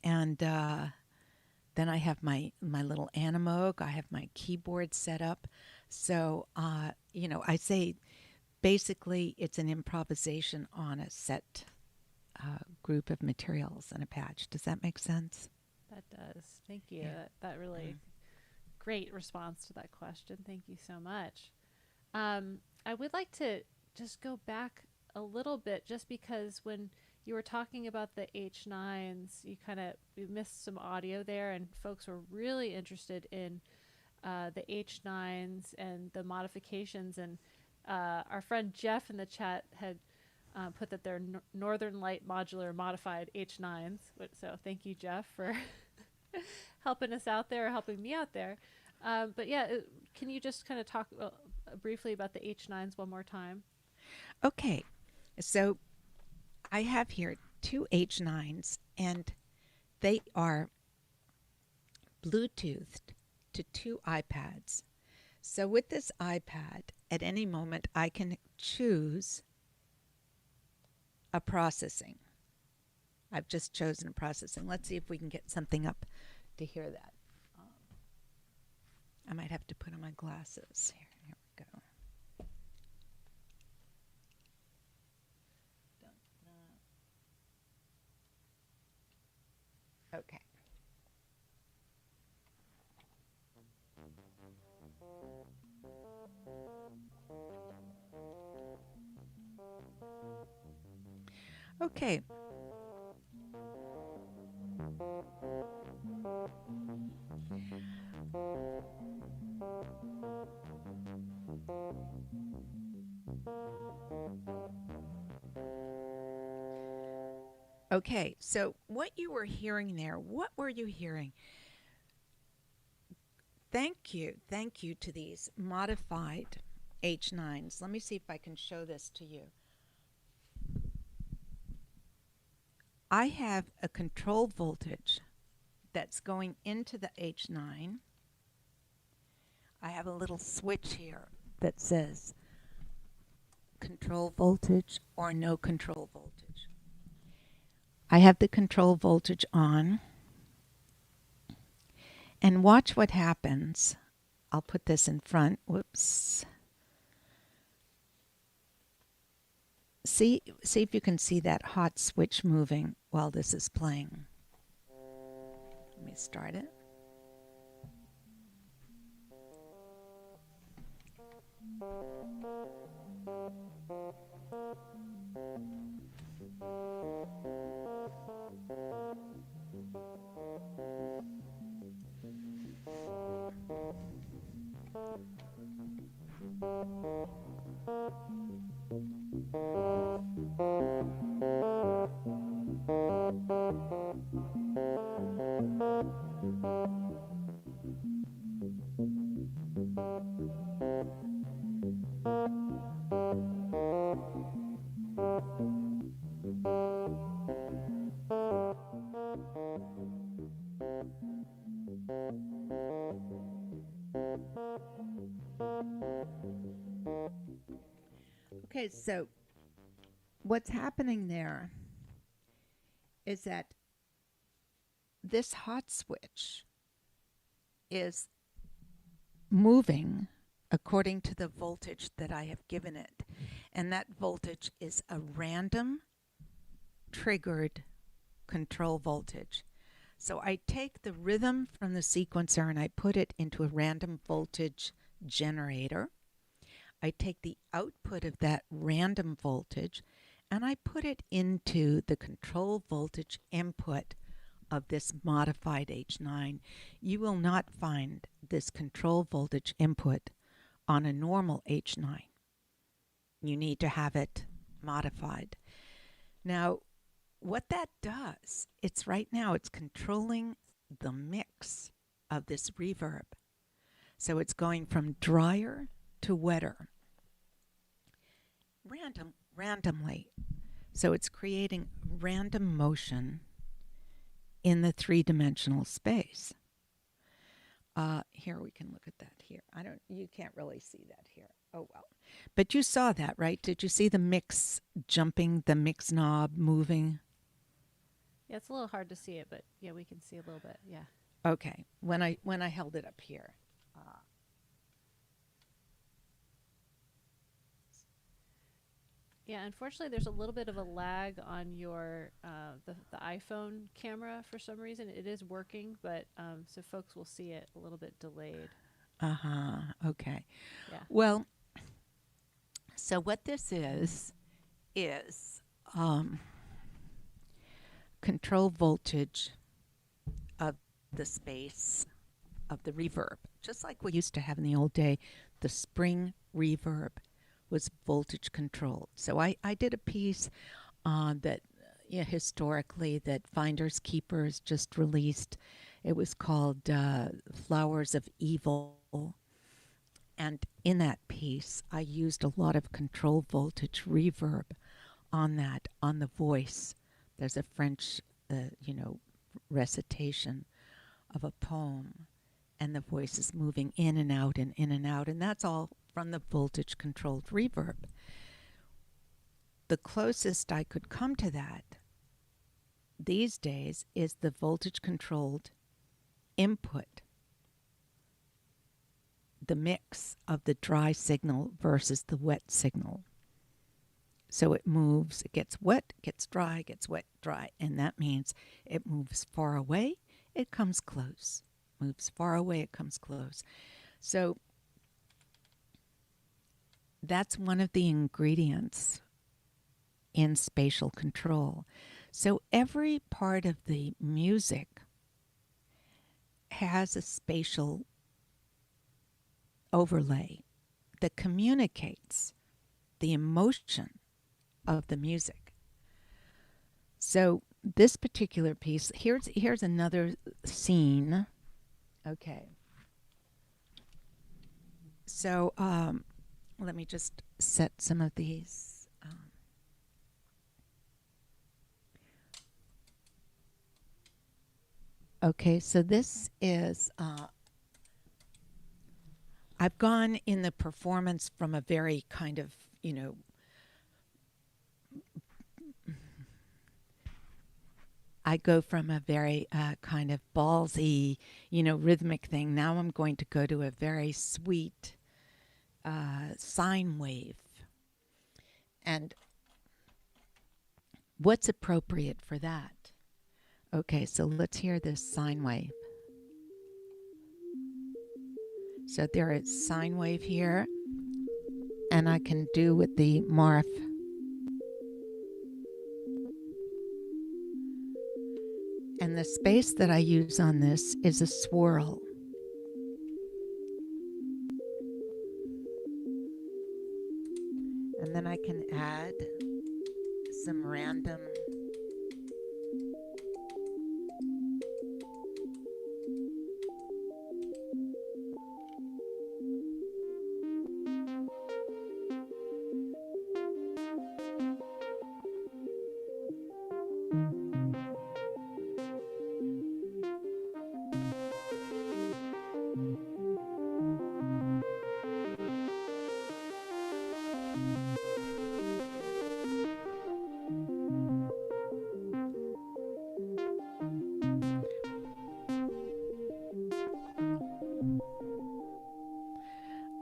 And then I have my little Animoog. I have my keyboard set up. So, I say basically it's an improvisation on a set group of materials and a patch. Does that make sense? That does. Thank you. Yeah. That really great response to that question. Thank you so much. I would like to just go back a little bit, just because when you were talking about the H9s, you missed some audio there, and folks were really interested in the H9s and the modifications. And our friend Jeff in the chat had put that they're Northern Light Modular Modified H9s. So thank you, Jeff, for helping us out there, or helping me out there. But yeah, can you just kind of talk briefly about the H9s one more time? Okay. So I have here 2 H9s, and they are Bluetoothed to 2 iPads. So with this iPad, at any moment, I can choose a processing. I've just chosen a processing. Let's see if we can get something up to hear that. I might have to put on my glasses. Here we go. Okay. Okay. Okay, so what you were hearing there, what were you hearing? Thank you to these modified H9s. Let me see if I can show this to you. I have a control voltage that's going into the H9. I have a little switch here that says control voltage or no control voltage. I have the control voltage on. And watch what happens. I'll put this in front. Whoops. See if you can see that hot switch moving while this is playing. Let me start it. Okay, so what's happening there is that this hot switch is moving according to the voltage that I have given it. And that voltage is a random triggered control voltage. So I take the rhythm from the sequencer and I put it into a random voltage generator. I take the output of that random voltage and I put it into the control voltage input of this modified H9. You will not find this control voltage input on a normal H9. You need to have it modified. Now, what that does, it's right now, it's controlling the mix of this reverb. So it's going from drier to wetter. Randomly. So it's creating random motion in the three-dimensional space. Here we can look at that here. You can't really see that here. Oh well. But you saw that, right? Did you see the mix jumping, the mix knob moving? Yeah, it's a little hard to see it, but yeah, we can see a little bit. Yeah. Okay. When I held it up here. Yeah, unfortunately, there's a little bit of a lag on your the iPhone camera for some reason. It is working, but so folks will see it a little bit delayed. Okay. Yeah. Well, so what this is control voltage of the space of the reverb, just like we used to have in the old day. The spring reverb was voltage controlled. So I did a piece that historically that Finders Keepers just released. It was called Flowers of Evil. And in that piece, I used a lot of control voltage reverb on that, on the voice. There's a French, recitation of a poem, and the voice is moving in and out and in and out, and that's all from the voltage-controlled reverb. The closest I could come to that these days is the voltage-controlled input, the mix of the dry signal versus the wet signal. So it moves, it gets wet, gets dry, gets wet, dry, and that means it moves far away, it comes close. Moves far away, it comes close. So that's one of the ingredients in spatial control. So every part of the music has a spatial overlay that communicates the emotion of the music. So this particular piece, here's another scene. Okay. So let me just set some of these. Okay, so this is, I've gone in the performance from a very kind of, I go from a very kind of ballsy, rhythmic thing. Now I'm going to go to a very sweet sine wave. And what's appropriate for that? Okay, so let's hear this sine wave. So there is sine wave here, and I can do with the morph. And the space that I use on this is a swirl. And then I can add some random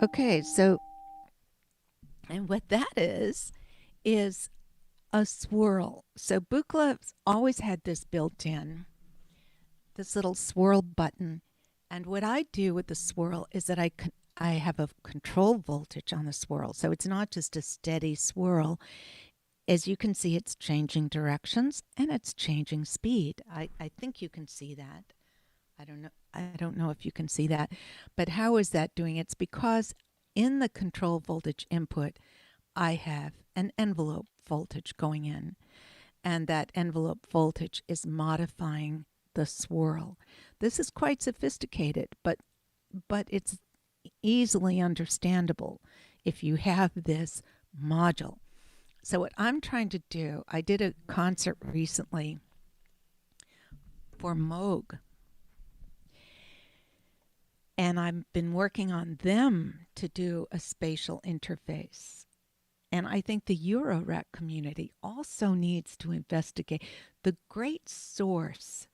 Okay, so, and what that is a swirl. So Buchla's always had this built in, this little swirl button. And what I do with the swirl is that I have a control voltage on the swirl. So it's not just a steady swirl. As you can see, it's changing directions and it's changing speed. I think you can see that. I don't know if you can see that. But how is that doing? It's because in the control voltage input, I have an envelope voltage going in. And that envelope voltage is modifying the swirl. This is quite sophisticated, but it's easily understandable if you have this module. So what I'm trying to do, I did a concert recently for Moog. And I've been working on them to do a spatial interface. And I think the Eurorack community also needs to investigate. The great source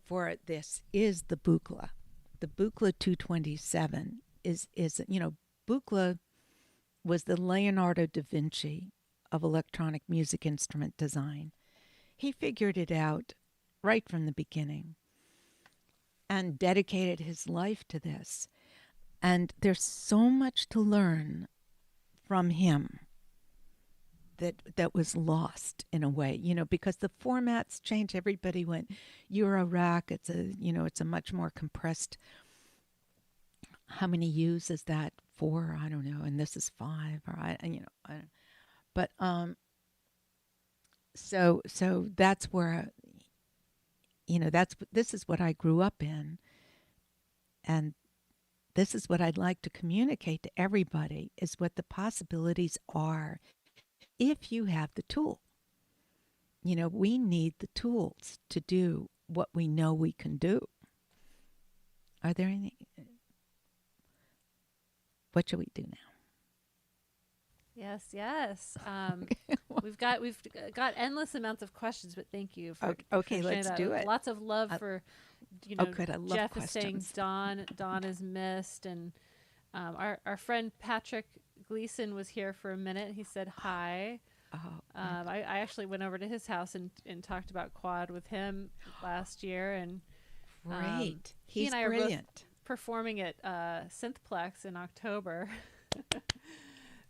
for this is the Buchla. The Buchla 227 is Buchla was the Leonardo da Vinci of electronic music instrument design. He figured it out right from the beginning and dedicated his life to this. And there's so much to learn from him that was lost in a way, because the formats change. Everybody went Eurorack. It's a much more compressed. How many U's is that? 4? I don't know. And this is 5, or I don't. But so that's where, this is what I grew up in, and this is what I'd like to communicate to everybody, is what the possibilities are if you have the tool. We need the tools to do what we know we can do. Are there any? What should we do now? Yes. We've got endless amounts of questions, but thank you for okay. for Let's that. do it. Lots of love for good. I love Jeff questions. is saying Dawn is missed, and our friend Patrick Gleason was here for a minute. He said hi. I actually went over to his house and talked about quad with him last year, and great. He and I brilliant. are both performing at Synthplex in October.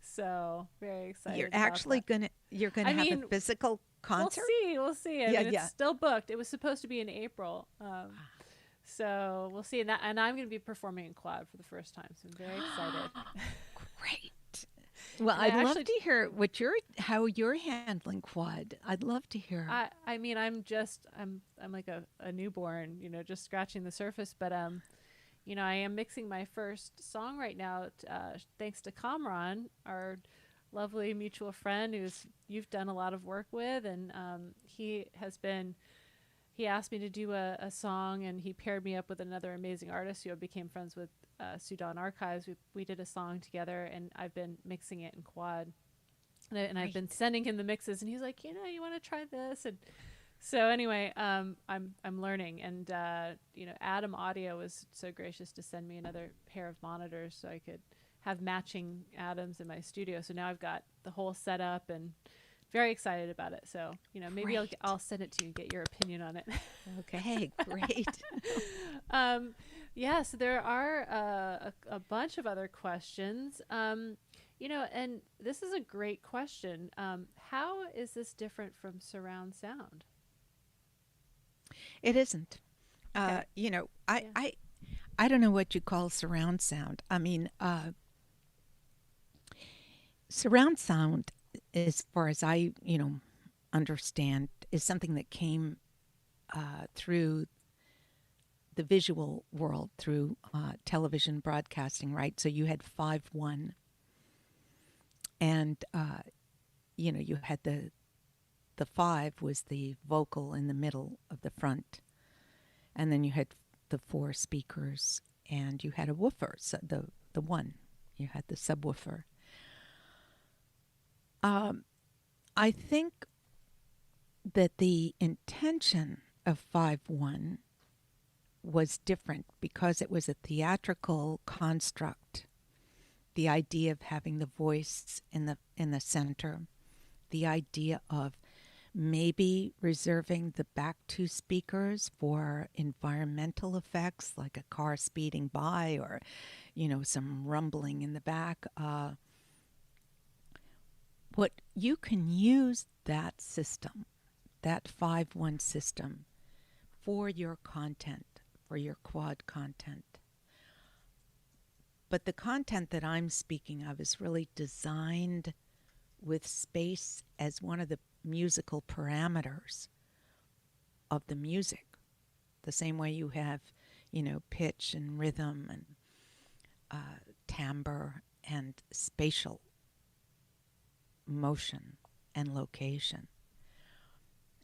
So very excited. You're about actually that. You're gonna have a physical concert? We'll see. I mean, it's still booked. It was supposed to be in April. So we'll see. And I'm going to be performing in quad for the first time. So I'm very excited. Great. Well, I'd love to hear how you're handling quad. I'd love to hear. I mean, I'm like a newborn, just scratching the surface. But I am mixing my first song right now, thanks to Kamran, our lovely mutual friend you've done a lot of work with, and he he asked me to do a song, and he paired me up with another amazing artist who I became friends with, Sudan Archives. We did a song together, and I've been mixing it in quad. And I've been sending him the mixes, and he's like, you want to try this? And so anyway, I'm learning, and Adam Audio was so gracious to send me another pair of monitors so I could have matching Adams in my studio. So now I've got the whole setup, and very excited about it. So maybe I'll send it to you and get your opinion on it. Okay, great. So there are a bunch of other questions. And this is a great question. How is this different from surround sound? It isn't. Okay. I don't know what you call surround sound. I mean, surround sound, as far as I, understand, is something that came through the visual world, through television broadcasting, right? So you had 5-1, and you had the 5 was the vocal in the middle of the front, and then you had the 4 speakers, and you had a woofer, so the 1, you had the subwoofer. I think that the intention of 5-1 was different because it was a theatrical construct. The idea of having the voice in the center, the idea of maybe reserving the back 2 speakers for environmental effects, like a car speeding by, or some rumbling in the back. What you can use that system, that 5-1 system, for your content, for your quad content. But the content that I'm speaking of is really designed with space as one of the musical parameters of the music. The same way you have, pitch and rhythm and timbre and spatial motion and location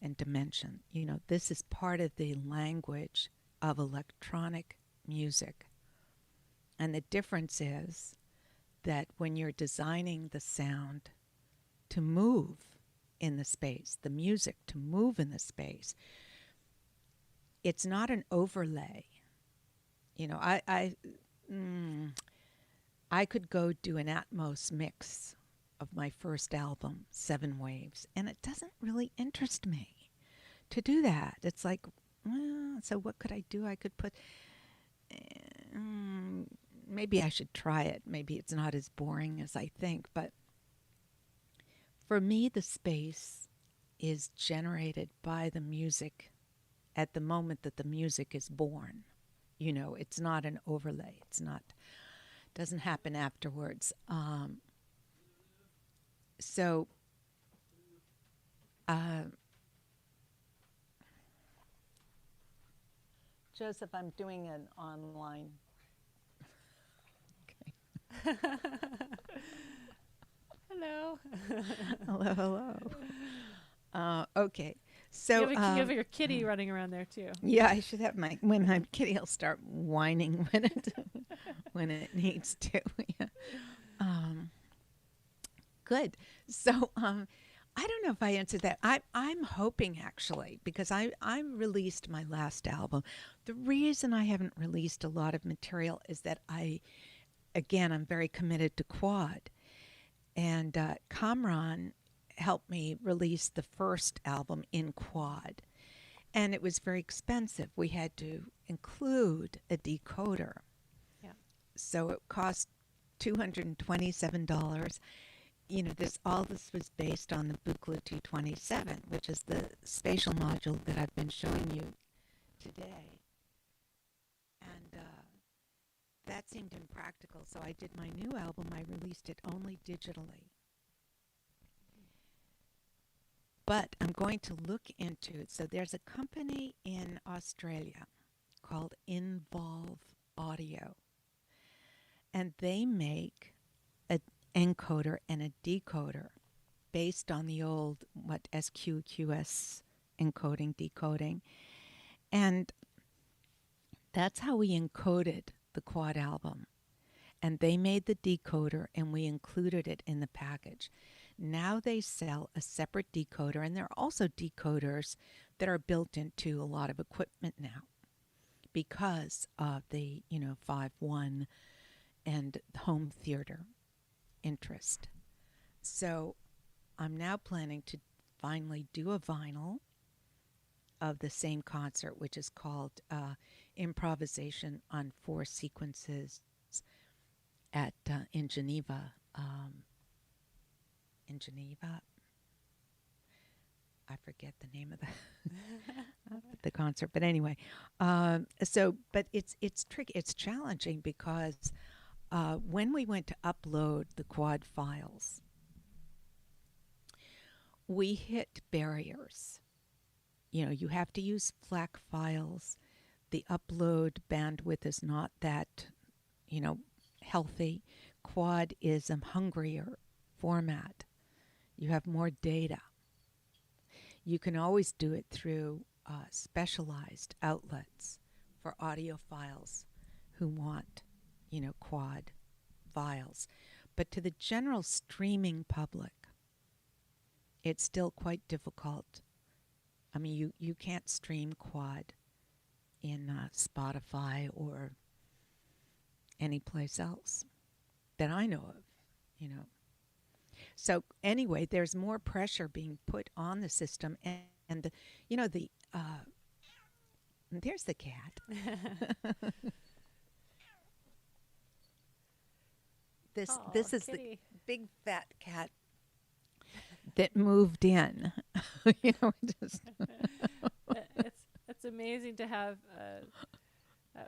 and dimension. This is part of the language of electronic music. And the difference is that when you're designing the sound to move in the space, the music to move in the space, it's not an overlay. I could go do an Atmos mix of my first album, 7 Waves, and it doesn't really interest me to do that. It's like, well, so what could I do? I could put, maybe I should try it. Maybe it's not as boring as I think, but for me, the space is generated by the music at the moment that the music is born. It's not an overlay. Doesn't happen afterwards. Joseph, I'm doing an online. Okay. Hello. Hello. Okay. So you have your kitty running around there too. Yeah, I should have my kitty will start whining when it needs to. Yeah. Good. So I don't know if I answered that. I'm hoping, actually, because I released my last album. The reason I haven't released a lot of material is that I'm very committed to quad. And Kamran helped me release the first album in quad. And it was very expensive. We had to include a decoder. Yeah. So it cost $227. All this was based on the Buchla 227, which is the spatial module that I've been showing you today. And that seemed impractical, so I did my new album. I released it only digitally. But I'm going to look into it. So there's a company in Australia called Involve Audio, and they make an encoder and a decoder based on the old SQQS encoding, decoding. And that's how we encoded the quad album. And they made the decoder, and we included it in the package. Now they sell a separate decoder, and there are also decoders that are built into a lot of equipment now because of the 5.1 and home theater interest. So I'm now planning to finally do a vinyl of the same concert, which is called Improvisation on 4 Sequences in Geneva. I forget the name of the concert, but anyway. But it's tricky. It's challenging because when we went to upload the quad files, we hit barriers. You have to use FLAC files. The upload bandwidth is not that, healthy. Quad is a hungrier format. You have more data. You can always do it through specialized outlets for audiophiles who want, quad files. But to the general streaming public, it's still quite difficult. I mean, you can't stream quad in Spotify or any place else that I know of, So anyway, there's more pressure being put on the system, and there's the cat. This is kitty. The big fat cat that moved in. Just it's amazing to have.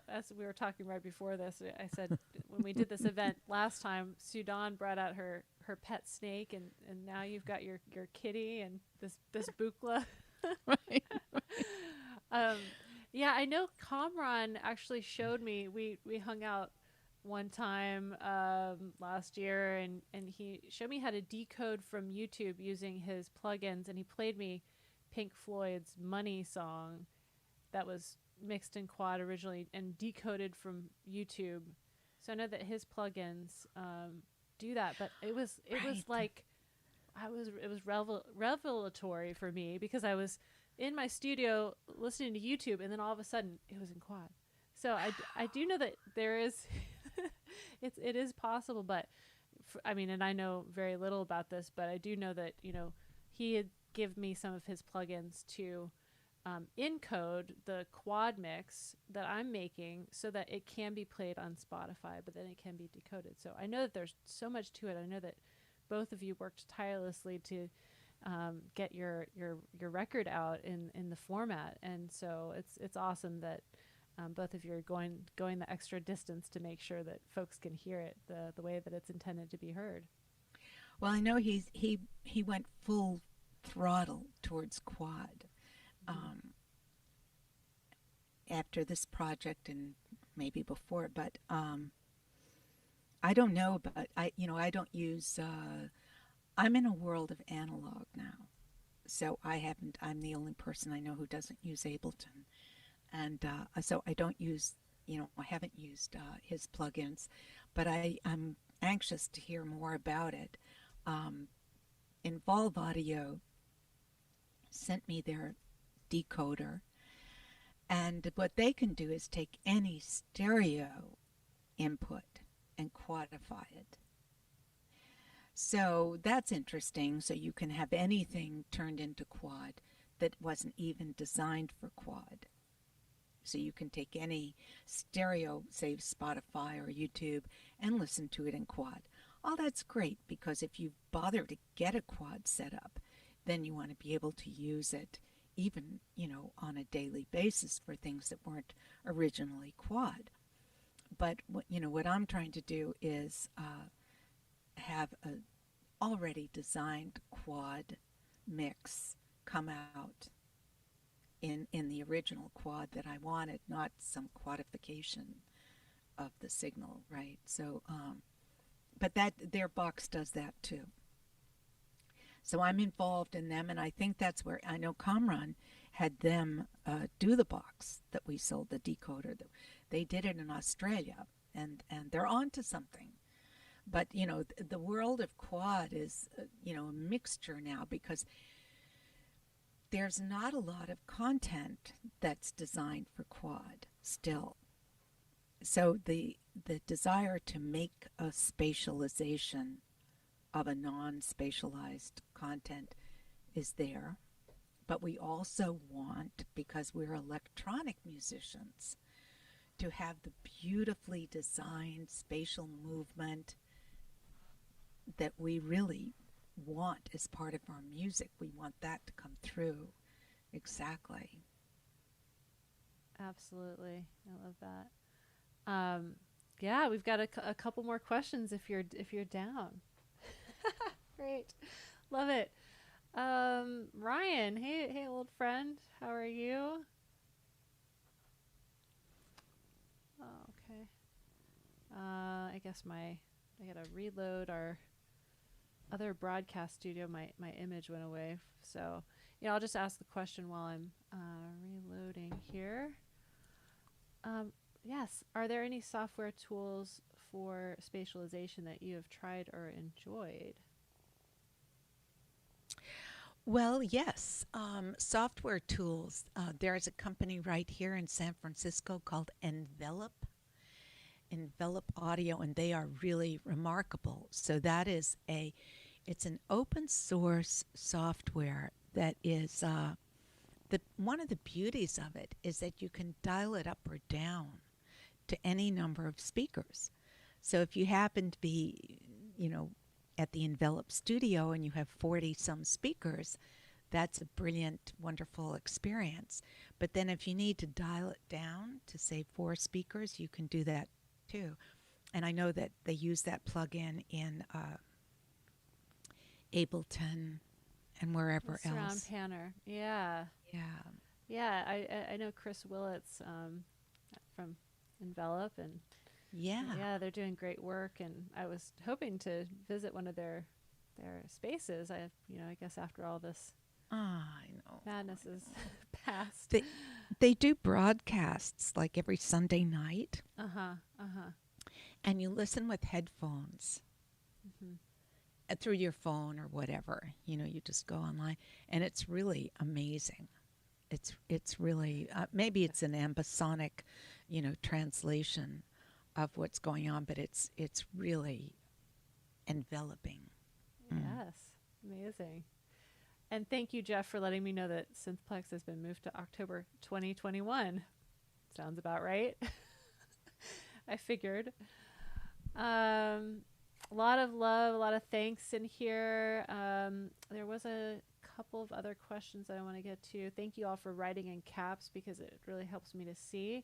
As we were talking right before this, I said when we did this event last time, Sudan brought out her pet snake, and now you've got your kitty and this bukla. Right. Yeah, I know Kamran actually showed me. We hung out one time last year, and he showed me how to decode from YouTube using his plugins, and he played me Pink Floyd's Money song that was mixed in quad originally and decoded from YouTube. So I know that his plugins do that, but it was like it was revelatory for me because I was in my studio listening to YouTube, and then all of a sudden it was in quad. So I do know that there is it is possible, but and I know very little about this, but I do know that he had given me some of his plugins to encode the quad mix that I'm making so that it can be played on Spotify, but then it can be decoded. So I know that there's so much to it. I know that both of you worked tirelessly to get your record out in the format, and so it's awesome that both of you are going the extra distance to make sure that folks can hear it the way that it's intended to be heard. Well, I know he went full throttle towards quad. After this project and maybe before, but I don't know, but I don't use, I'm in a world of analog now. So I'm the only person I know who doesn't use Ableton. And so I don't use, I haven't used his plugins, but I'm anxious to hear more about it. Involve Audio sent me their decoder, and what they can do is take any stereo input and quadify it. So that's interesting. So you can have anything turned into quad that wasn't even designed for quad. So you can take any stereo, say Spotify or YouTube, and listen to it in quad. Oh, that's great, because if you bother to get a quad set up, then you want to be able to use it even, on a daily basis for things that weren't originally quad. But, what I'm trying to do is have a already designed quad mix come out in the original quad that I wanted, not some quadification of the signal, right? So, but their box does that too. So I'm involved in them, and I think that's where I know Kamran had them do the box that we sold, the decoder. They did it in Australia, and they're on to something. But, the world of quad is, a mixture now, because there's not a lot of content that's designed for quad still. So the desire to make a spatialization of a non-spatialized content is there. But we also want, because we're electronic musicians, to have the beautifully designed spatial movement that we really want as part of our music. We want that to come through. Exactly. Absolutely. I love that. Yeah, we've got a couple more questions if you're down. Great. Love it. Ryan, hey old friend, how are you? Oh, okay. I guess I gotta reload our other broadcast studio. My image went away, so I'll just ask the question while I'm reloading here. Yes, are there any software tools for spatialization that you have tried or enjoyed? Well, yes. Software tools. There's a company right here in San Francisco called Envelop Audio, and they are really remarkable. So that is it's an open source software that is, one of the beauties of it is that you can dial it up or down to any number of speakers. So if you happen to be, at the Envelop studio and you have 40 some speakers, that's a brilliant, wonderful experience. But then if you need to dial it down to say 4 speakers, you can do that too. And I know that they use that plug-in in Ableton and wherever Surround else. Panner. Yeah. I know Chris Willits from Envelop, and they're doing great work, and I was hoping to visit one of their spaces. I guess after all this madness is past. They do broadcasts like every Sunday night. And you listen with headphones. Through your phone or whatever. You just go online, and it's really amazing. It's really maybe it's an ambisonic, translation of what's going on, but it's really enveloping. Yes, amazing. And thank you, Jeff, for letting me know that Synthplex has been moved to October 2021. Sounds about right. I figured. A lot of love, a lot of thanks in here. There was a couple of other questions that I want to get to. Thank you all for writing in caps, because it really helps me to see.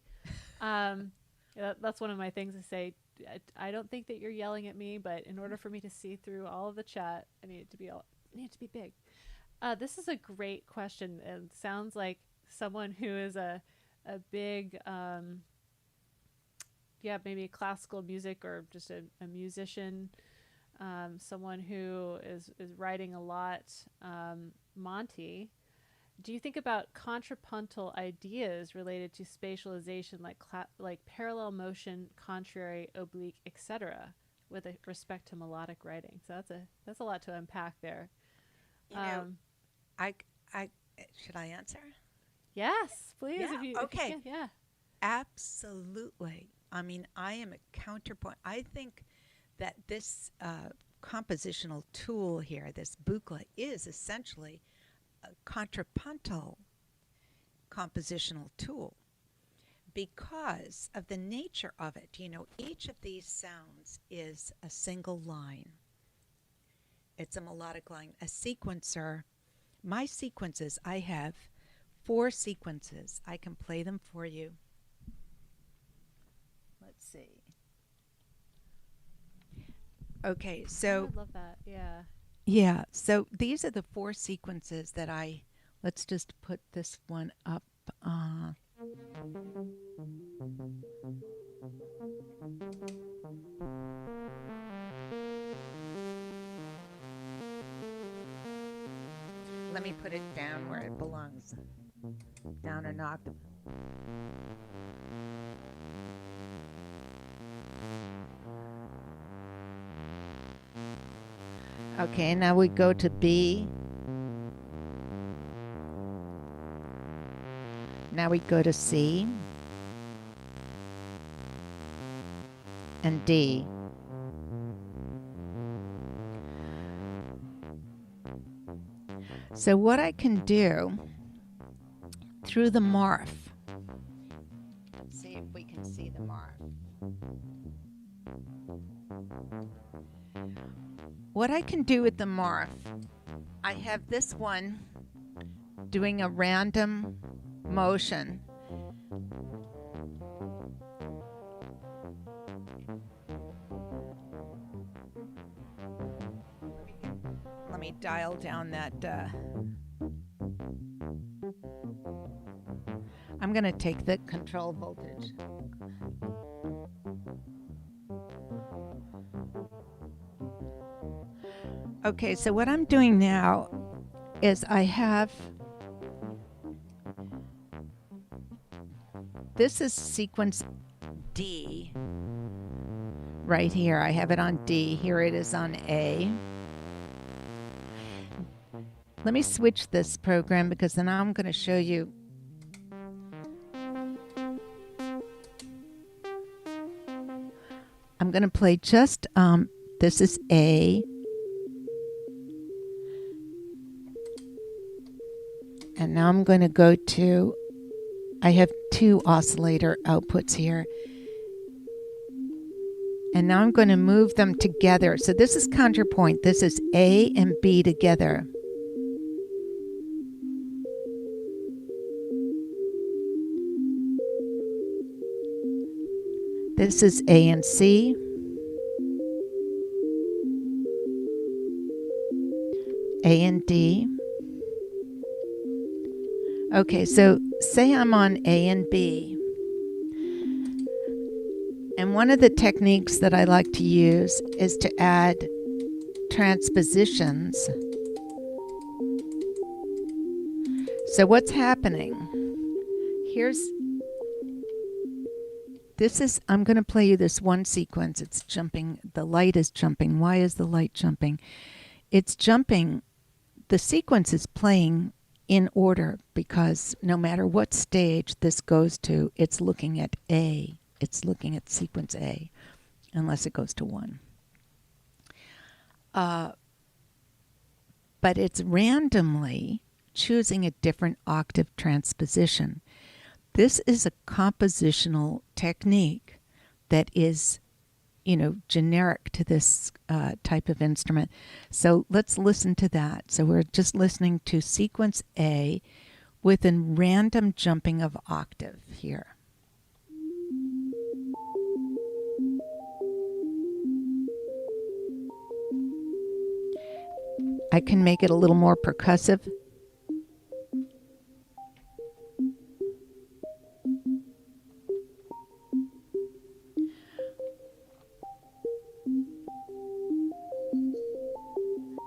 That's one of my things to say. I don't think that you're yelling at me, but in order for me to see through all of the chat, I need it to be big. This is a great question, and sounds like someone who is a big maybe classical music, or just a musician, someone who is writing a lot. Monty, do you think about contrapuntal ideas related to spatialization, like parallel motion, contrary, oblique, etc., with respect to melodic writing? So that's a lot to unpack there. I should I answer? Yes, please. Yeah, if you can, yeah. Absolutely. I mean, I am a counterpoint. I think that this compositional tool here, this booklet, is essentially a contrapuntal compositional tool because of the nature of it. Each of these sounds is a single line. It's a melodic line. A sequencer, my sequences, I have 4 sequences. I can play them for you. Let's see. Okay, so I love that. Yeah. Yeah, so these are the 4 sequences that let's just put this one up. Let me put it down where it belongs. Down an octave. Okay, now we go to B. Now we go to C and D. So what I can do through the morph, let's see if we can see the morph. What I can do with the morph, I have this one doing a random motion. Let me dial down that. I'm going to take the control voltage. Okay, so what I'm doing now is I have, this is sequence D right here. I have it on D. Here it is on A. Let me switch this program because then I'm going to show you. I'm going to play just, this is A. And now I'm going to go to, I have two oscillator outputs here. And now I'm going to move them together. So this is counterpoint. This is A and B together. This is A and C. A and D. Okay, so say I'm on A and B. And one of the techniques that I like to use is to add transpositions. So what's happening? I'm going to play you this one sequence. It's jumping. The light is jumping. Why is the light jumping? It's jumping. The sequence is playing in order because no matter what stage this goes to, it's looking at A. It's looking at sequence A, unless it goes to 1. But it's randomly choosing a different octave transposition. This is a compositional technique that is, generic to this type of instrument. So let's listen to that. So we're just listening to sequence A with a random jumping of octave here. I can make it a little more percussive.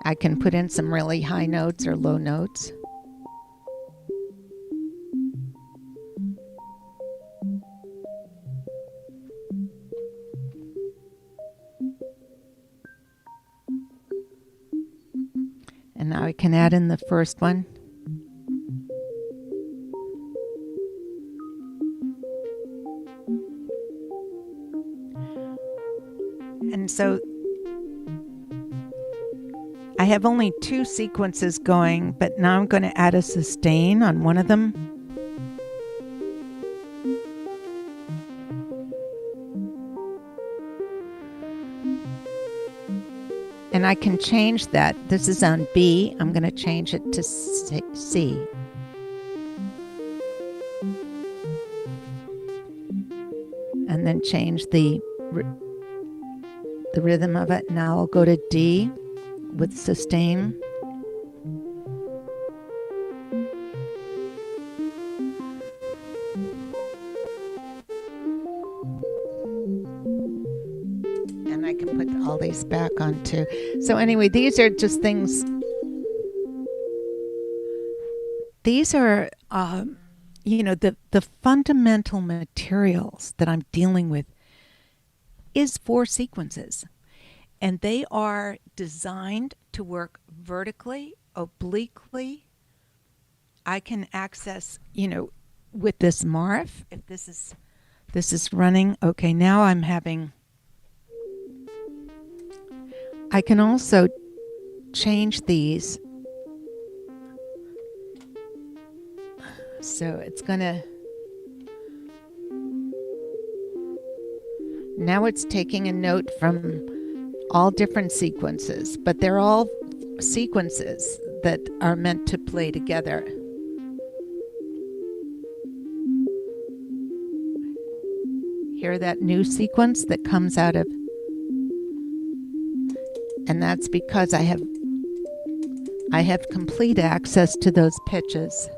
I can put in some really high notes or low notes. And now I can add in the first one. And so I have only 2 sequences going, but now I'm going to add a sustain on one of them. And I can change that. This is on B. I'm going to change it to C. And then change the rhythm of it. Now I'll go to D with sustain. And I can put all these back on too. So anyway, these are just things. these are, the fundamental materials that I'm dealing with is 4 sequences. And they are designed to work vertically, obliquely. I can access, with this Marv, if this is running. Okay, now I'm having, I can also change these. So it's gonna, now it's taking a note from all different sequences, but they're all sequences that are meant to play together. Hear that new sequence that comes out of, and that's because I have complete access to those pitches.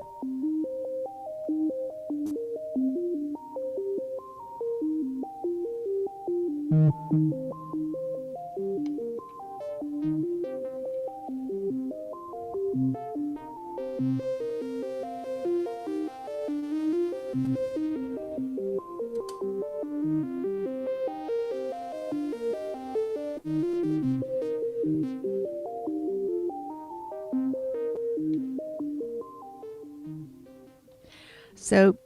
So,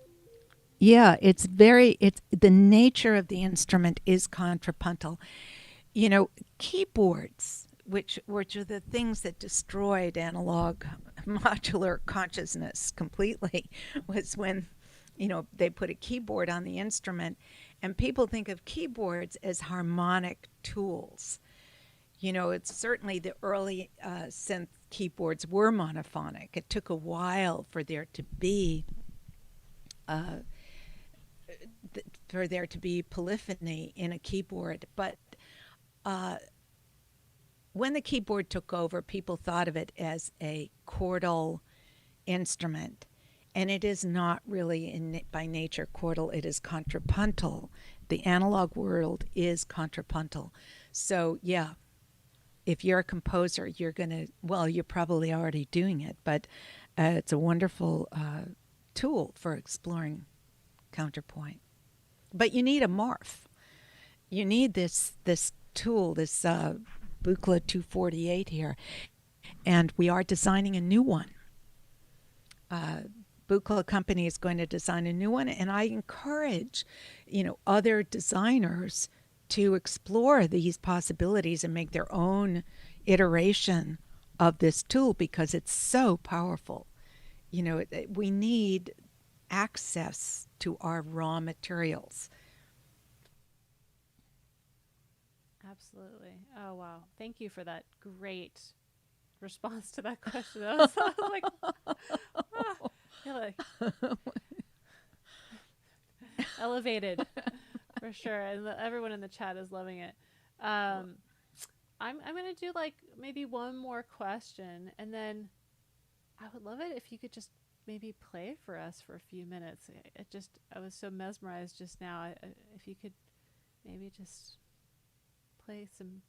yeah, it's the nature of the instrument is contrapuntal. Keyboards, which are the things that destroyed analog modular consciousness completely, was when, they put a keyboard on the instrument, and people think of keyboards as harmonic tools. It's certainly the early synth keyboards were monophonic. It took a while for there to be polyphony in a keyboard, but when the keyboard took over, people thought of it as a chordal instrument, and it is not really by nature chordal. It is contrapuntal. The analog world is contrapuntal. So yeah, if you're a composer, you're probably already doing it, but it's a wonderful tool for exploring counterpoint. But you need a Marv. You need this tool, this Buchla 248 here, and we are designing a new one. Buchla company is going to design a new one, and I encourage, other designers to explore these possibilities and make their own iteration of this tool because it's so powerful. We need access to our raw materials. Absolutely. Oh, wow. Thank you for that great response to that question. I was like, you're like elevated for sure. And everyone in the chat is loving it. I'm going to do maybe one more question, and then I would love it if you could just maybe play for us for a few minutes. I was so mesmerized just now. If you could maybe just play some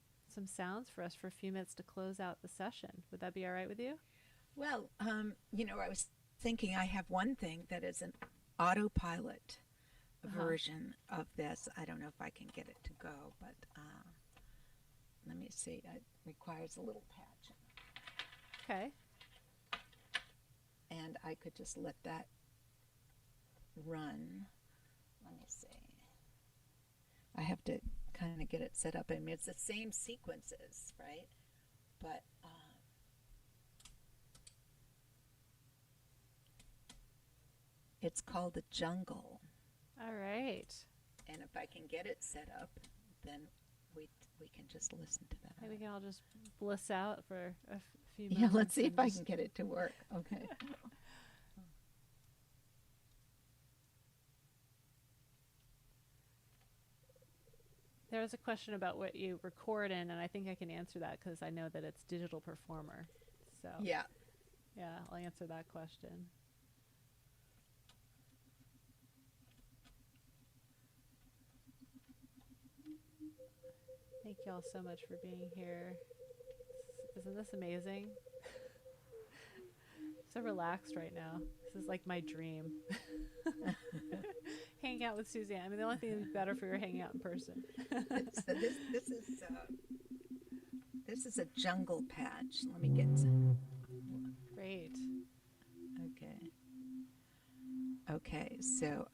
sounds for us for a few minutes to close out the session. Would that be all right with you? Well, I was thinking I have one thing that is an autopilot version of this. I don't know if I can get it to go, but let me see. It requires a little patch. Okay. And I could just let that run. Let me see. I have to kind of get it set up. I mean, it's the same sequences, right? But it's called The Jungle. All right. And if I can get it set up, then we can just listen to that. Maybe we can all just bliss out for a few Yeah, moments. let's see if I can get it to work. Okay. There was a question about what you record in, and I think I can answer that because I know that it's Digital Performer. So yeah, I'll answer that question. Thank you all so much for being here. Isn't this amazing? so relaxed right now. This is like my dream. Hanging out with Suzanne. I mean, the only thing that's better for your hanging out in person. So this is a jungle patch. Let me get some. Great. Okay. Okay, so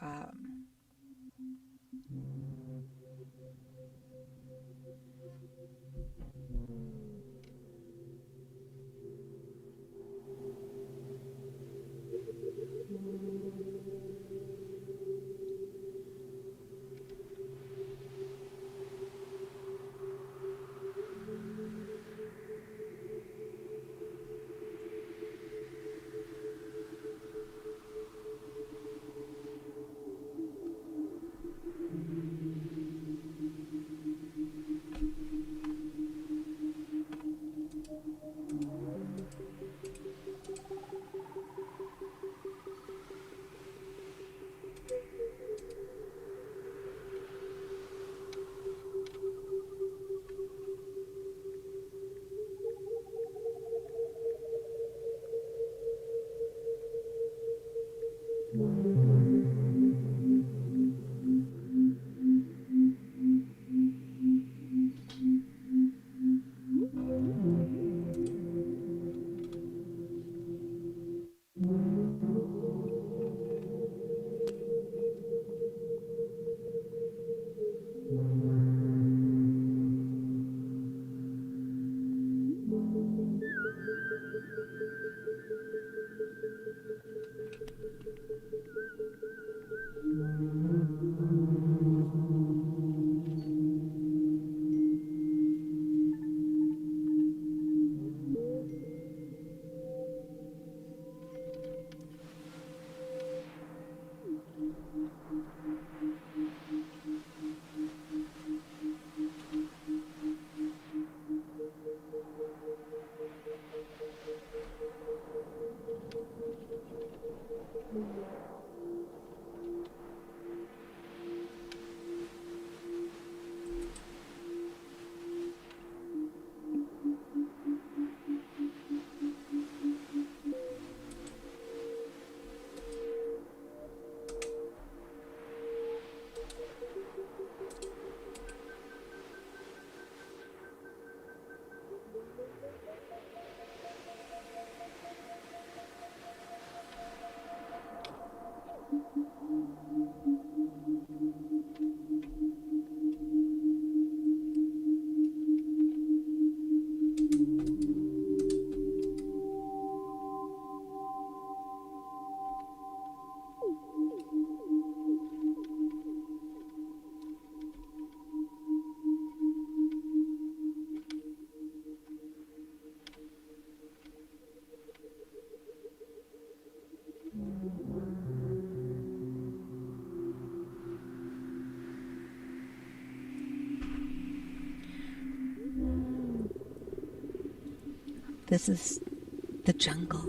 this is the jungle.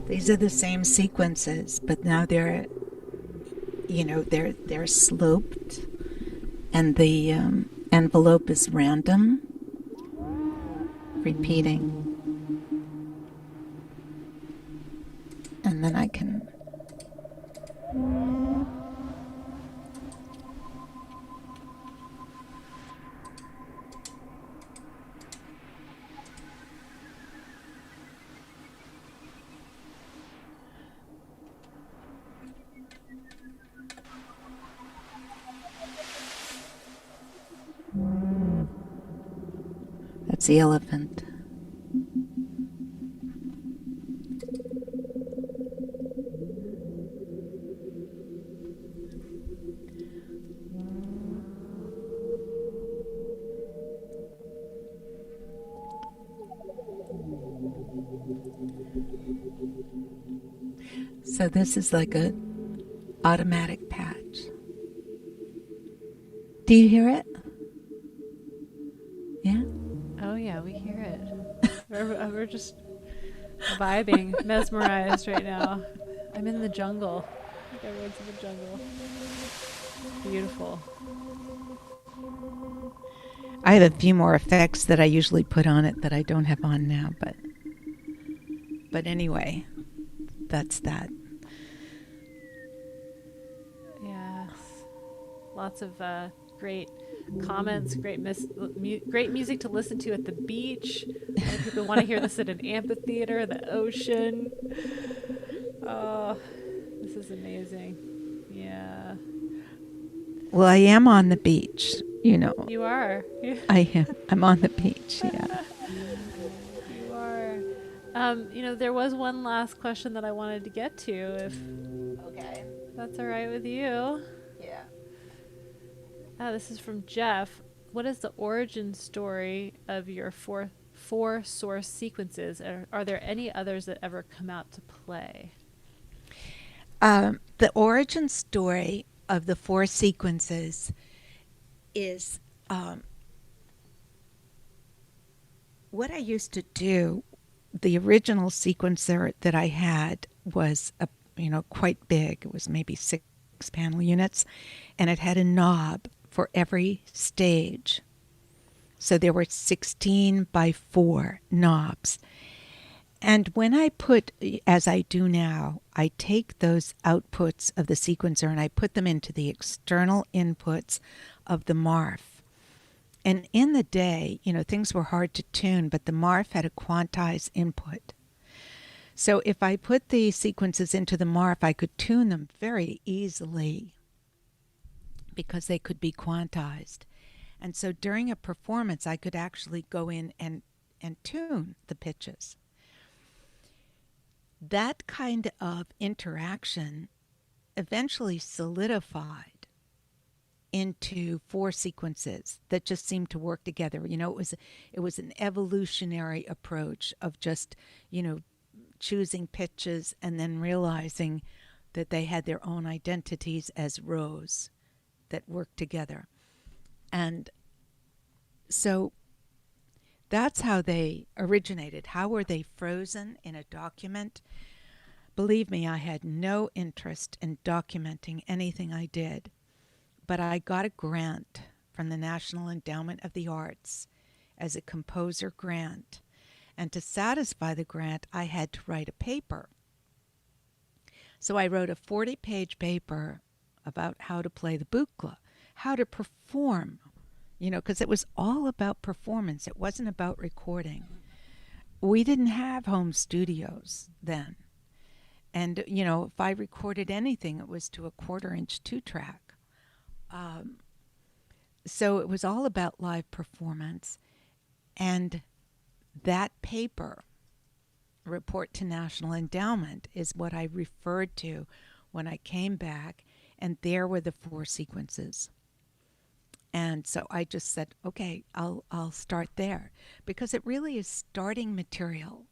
These are the same sequences, but now they're sloped, and the envelope is random, repeating. And then I can that's the elephant. So this is like a automatic patch. Do you hear it? Yeah? Oh yeah, we hear it. We're just vibing, mesmerized right now. I'm in the jungle. I think everyone's in the jungle. Beautiful. I have a few more effects that I usually put on it that I don't have on now, but anyway, that's that. Yes. Lots of great comments, great music to listen to at the beach. A lot of people want to hear this at an amphitheater, the ocean. Oh, this is amazing. Yeah. Well, I am on the beach, you know. You are. I am. I'm on the beach, yeah. You are. There was one last question that I wanted to get to, if Okay. that's all right with you. Yeah. This is from Jeff. What is the origin story of your four source sequences? Are there any others that ever come out to play? The origin story of the 4 sequences is what I used to do. The original sequencer that I had was quite big. It was maybe 6 panel units, and it had a knob for every stage. So there were 16 by 4 knobs. And when I put, as I do now, I take those outputs of the sequencer and I put them into the external inputs of the MARF. And in the day, things were hard to tune, but the MARF had a quantized input. So if I put the sequences into the MARF, I could tune them very easily because they could be quantized. And so during a performance, I could actually go in and tune the pitches. That kind of interaction eventually solidified into 4 sequences that just seemed to work together. It was an evolutionary approach of just, choosing pitches and then realizing that they had their own identities as rows that worked together. And so that's how they originated. How were they frozen in a document? Believe me, I had no interest in documenting anything I did, but I got a grant from the National Endowment of the Arts as a composer grant. And to satisfy the grant, I had to write a paper. So I wrote a 40-page paper about how to play the bukla, how to perform, because it was all about performance. It wasn't about recording. We didn't have home studios then. And, if I recorded anything, it was to a 1/4-inch 2-track. So it was all about live performance. And that paper, Report to National Endowment, is what I referred to when I came back, and there were the 4 sequences. And so I just said, okay, I'll start there, because it really is starting material.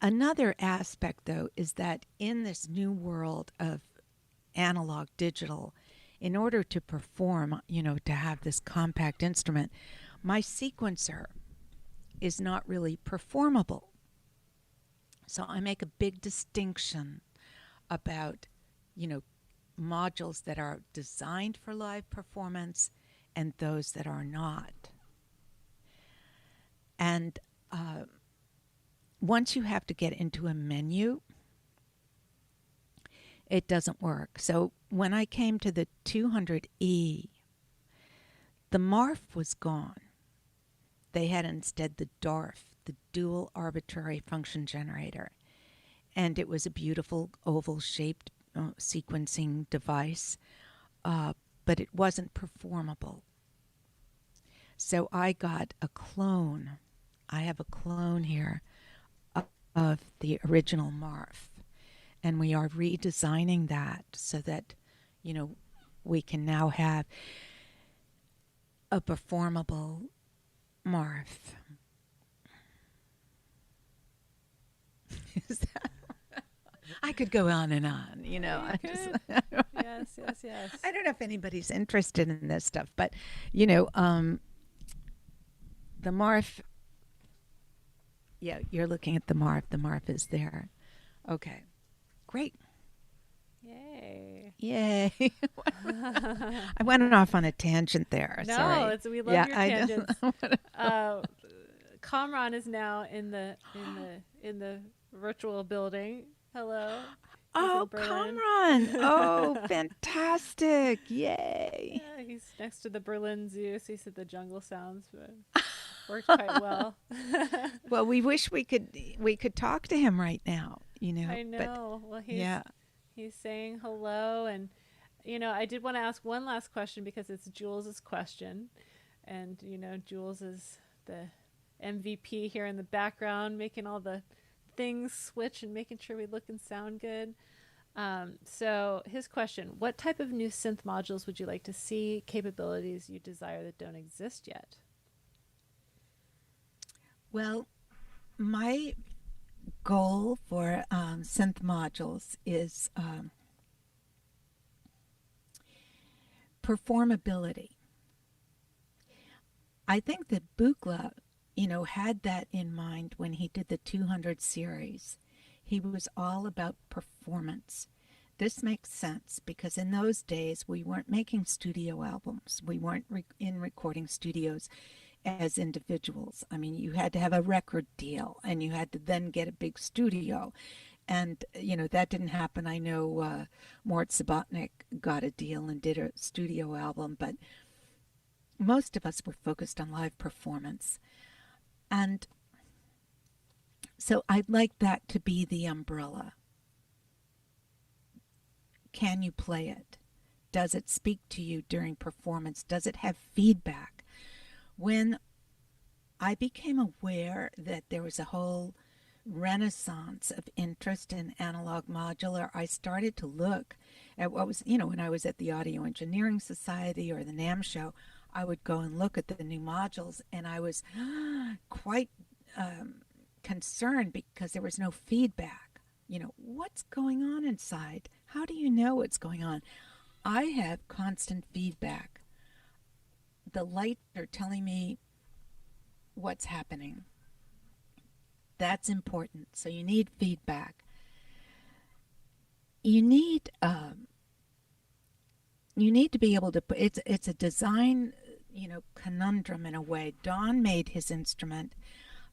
Another aspect, though, is that in this new world of analog digital, in order to perform, to have this compact instrument, my sequencer is not really performable. So I make a big distinction about, modules that are designed for live performance and those that are not. And once you have to get into a menu, it doesn't work. So when I came to the 200E, the MARF was gone. They had instead the DARF, the Dual Arbitrary Function Generator. And it was a beautiful oval-shaped sequencing device, but it wasn't performable. So I got a clone. I have a clone here of the original MARF. And we are redesigning that so that, we can now have a performable MARF. Is that? I could go on and on, Yes. I don't know if anybody's interested in this stuff, but the MARF. Yeah, you're looking at the MARF. The MARF is there. Okay, great. Yay. Yay. I went off on a tangent there. No, Sorry. we love your tangents. Kamran is now in the virtual building. Hello. Oh, Kamran. Oh, fantastic. Yay. Yeah, he's next to the Berlin Zoo, so he said the jungle sounds worked quite well. Well, we wish we could talk to him right now, I know. Well, he's saying hello, and I did want to ask one last question because it's Jules's question, and Jules is the MVP here in the background, making all the things switch and making sure we look and sound good. So his question: what type of new synth modules would you like to see? Capabilities you desire that don't exist yet? Well, my goal for synth modules is performability. I think that Buchla, had that in mind when he did the 200 series. He was all about performance. This makes sense because in those days we weren't making studio albums. We weren't in recording studios as individuals. I mean, you had to have a record deal and you had to then get a big studio. And, that didn't happen. I know Mort Subotnick got a deal and did a studio album, but most of us were focused on live performance. And so I'd like that to be the umbrella. Can you play it? Does it speak to you during performance? Does it have feedback? When I became aware that there was a whole renaissance of interest in analog modular, I started to look at what was, when I was at the Audio Engineering Society or the NAMM show, I would go and look at the new modules, and I was quite concerned because there was no feedback. What's going on inside? How do you know what's going on? I have constant feedback. The lights are telling me what's happening. That's important. So you need feedback. You need to be able to put, it's a design, conundrum in a way. Don made his instrument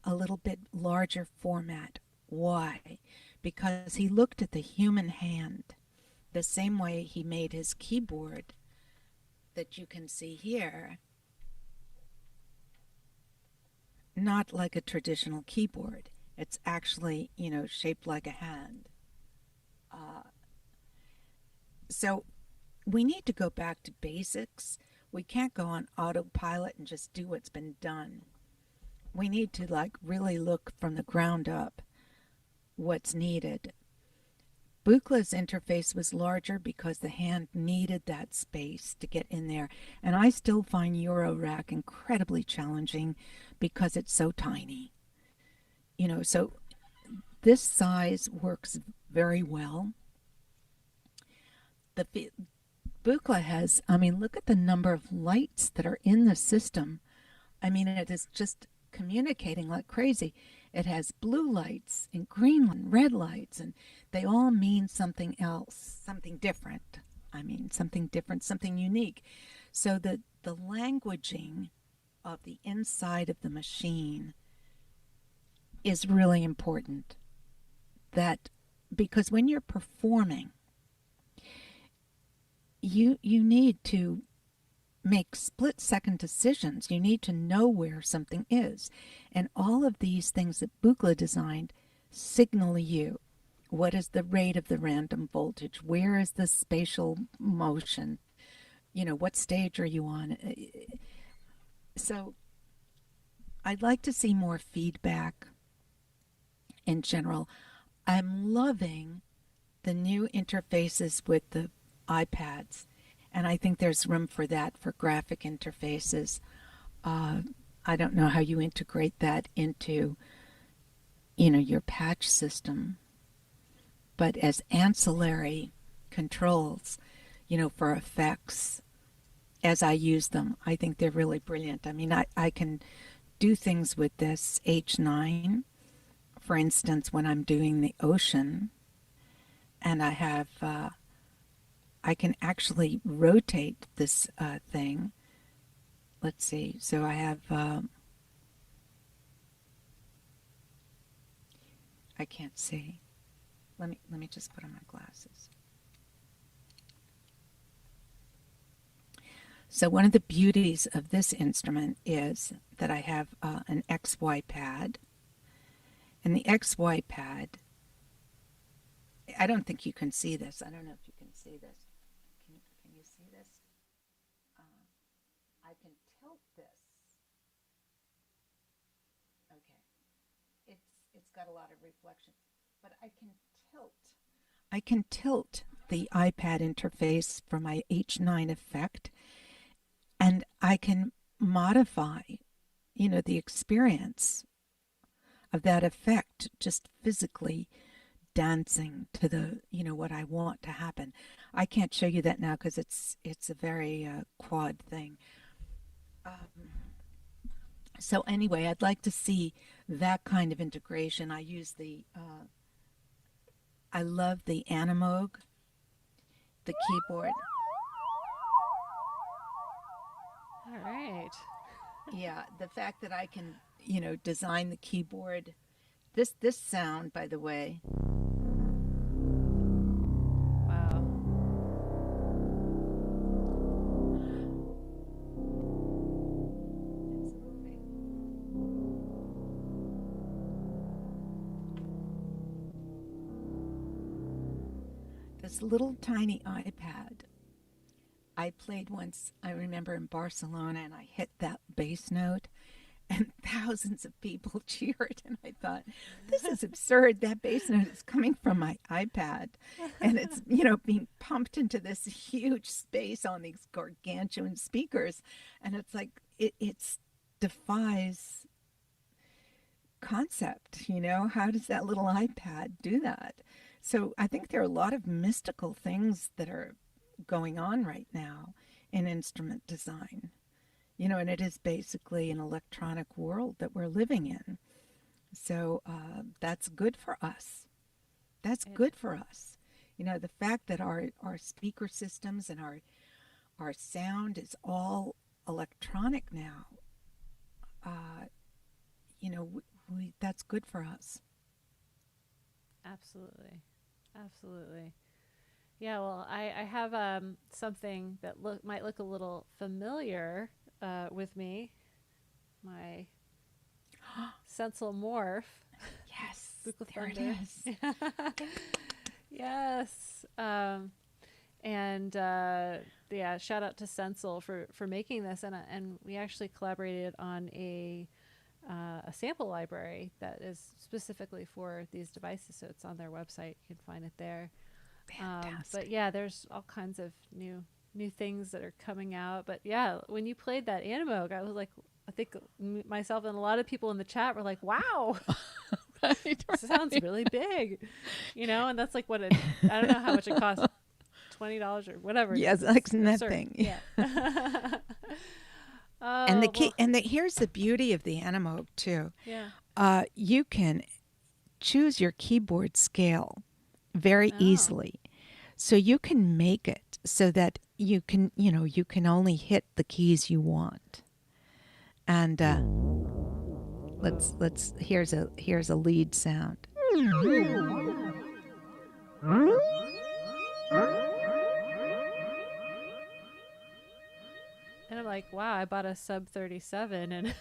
a little bit larger format. Why? Because he looked at the human hand the same way he made his keyboard that you can see here, not like a traditional keyboard. It's actually, shaped like a hand. So we need to go back to basics. We can't go on autopilot and just do what's been done. We need to really look from the ground up what's needed. Buchla's interface was larger because the hand needed that space to get in there. And I still find Eurorack incredibly challenging because it's so tiny. So this size works very well. Buchla has, look at the number of lights that are in the system. It is just communicating like crazy. It has blue lights and green and red lights, and they all mean something else, something different. Something different, something unique. So the languaging of the inside of the machine is really important. That because when you're performing, you need to make split-second decisions. You need to know where something is. And all of these things that Buchla designed signal you. What is the rate of the random voltage? Where is the spatial motion? What stage are you on? So I'd like to see more feedback in general. I'm loving the new interfaces with the iPads, and I think there's room for that for graphic interfaces. I don't know how you integrate that into, your patch system, but as ancillary controls, for effects, as I use them, I think they're really brilliant. I can do things with this H9, for instance, when I'm doing the ocean, and I have I can actually rotate this thing. Let's see. So I have, I can't see. Let me just put on my glasses. So one of the beauties of this instrument is that I have an XY pad. And the XY pad, I don't think you can see this. I don't know if you can see this. Can you see this? I can tilt this. Okay. It's got a lot of reflection. But I can tilt the iPad interface for my H9 effect, and I can modify, the experience of that effect just physically dancing to the, what I want to happen. I can't show you that now because it's a very quad thing. So anyway, I'd like to see that kind of integration. I use I love the Animoog, the keyboard. All right. Yeah, the fact that I can, design the keyboard. This sound, by the way. Wow. This little tiny iPad. I played once, I remember in Barcelona, and I hit that bass note, and thousands of people cheered. And I thought, this is absurd. That bass note is coming from my iPad, and it's, being pumped into this huge space on these gargantuan speakers. And it's like, it defies concept, How does that little iPad do that? So I think there are a lot of mystical things that are going on right now in instrument design, and it is basically an electronic world that we're living in. So that's good for us. That's good for us. The fact that our speaker systems and our sound is all electronic now, that's good for us. Absolutely. Absolutely. Yeah, well, I have something that might look a little familiar with me. My Stencil Morph. Yes, Book of there Thunder. it is. Yes. Yeah, shout out to Stencil for making this, and we actually collaborated on a sample library that is specifically for these devices. So it's on their website. You can find it there. But yeah, there's all kinds of new things that are coming out. But yeah, when you played that Animoog, I was like, I think myself and a lot of people in the chat were like, wow, Right. sounds really big, and that's like I don't know how much it costs, $20 or whatever. Yes, like nothing. Yeah. Here's the beauty of the Animoog too. Yeah. You can choose your keyboard scale very easily. So you can make it so that you can only hit the keys you want. And here's a lead sound. And I'm like, wow, I bought a sub 37 and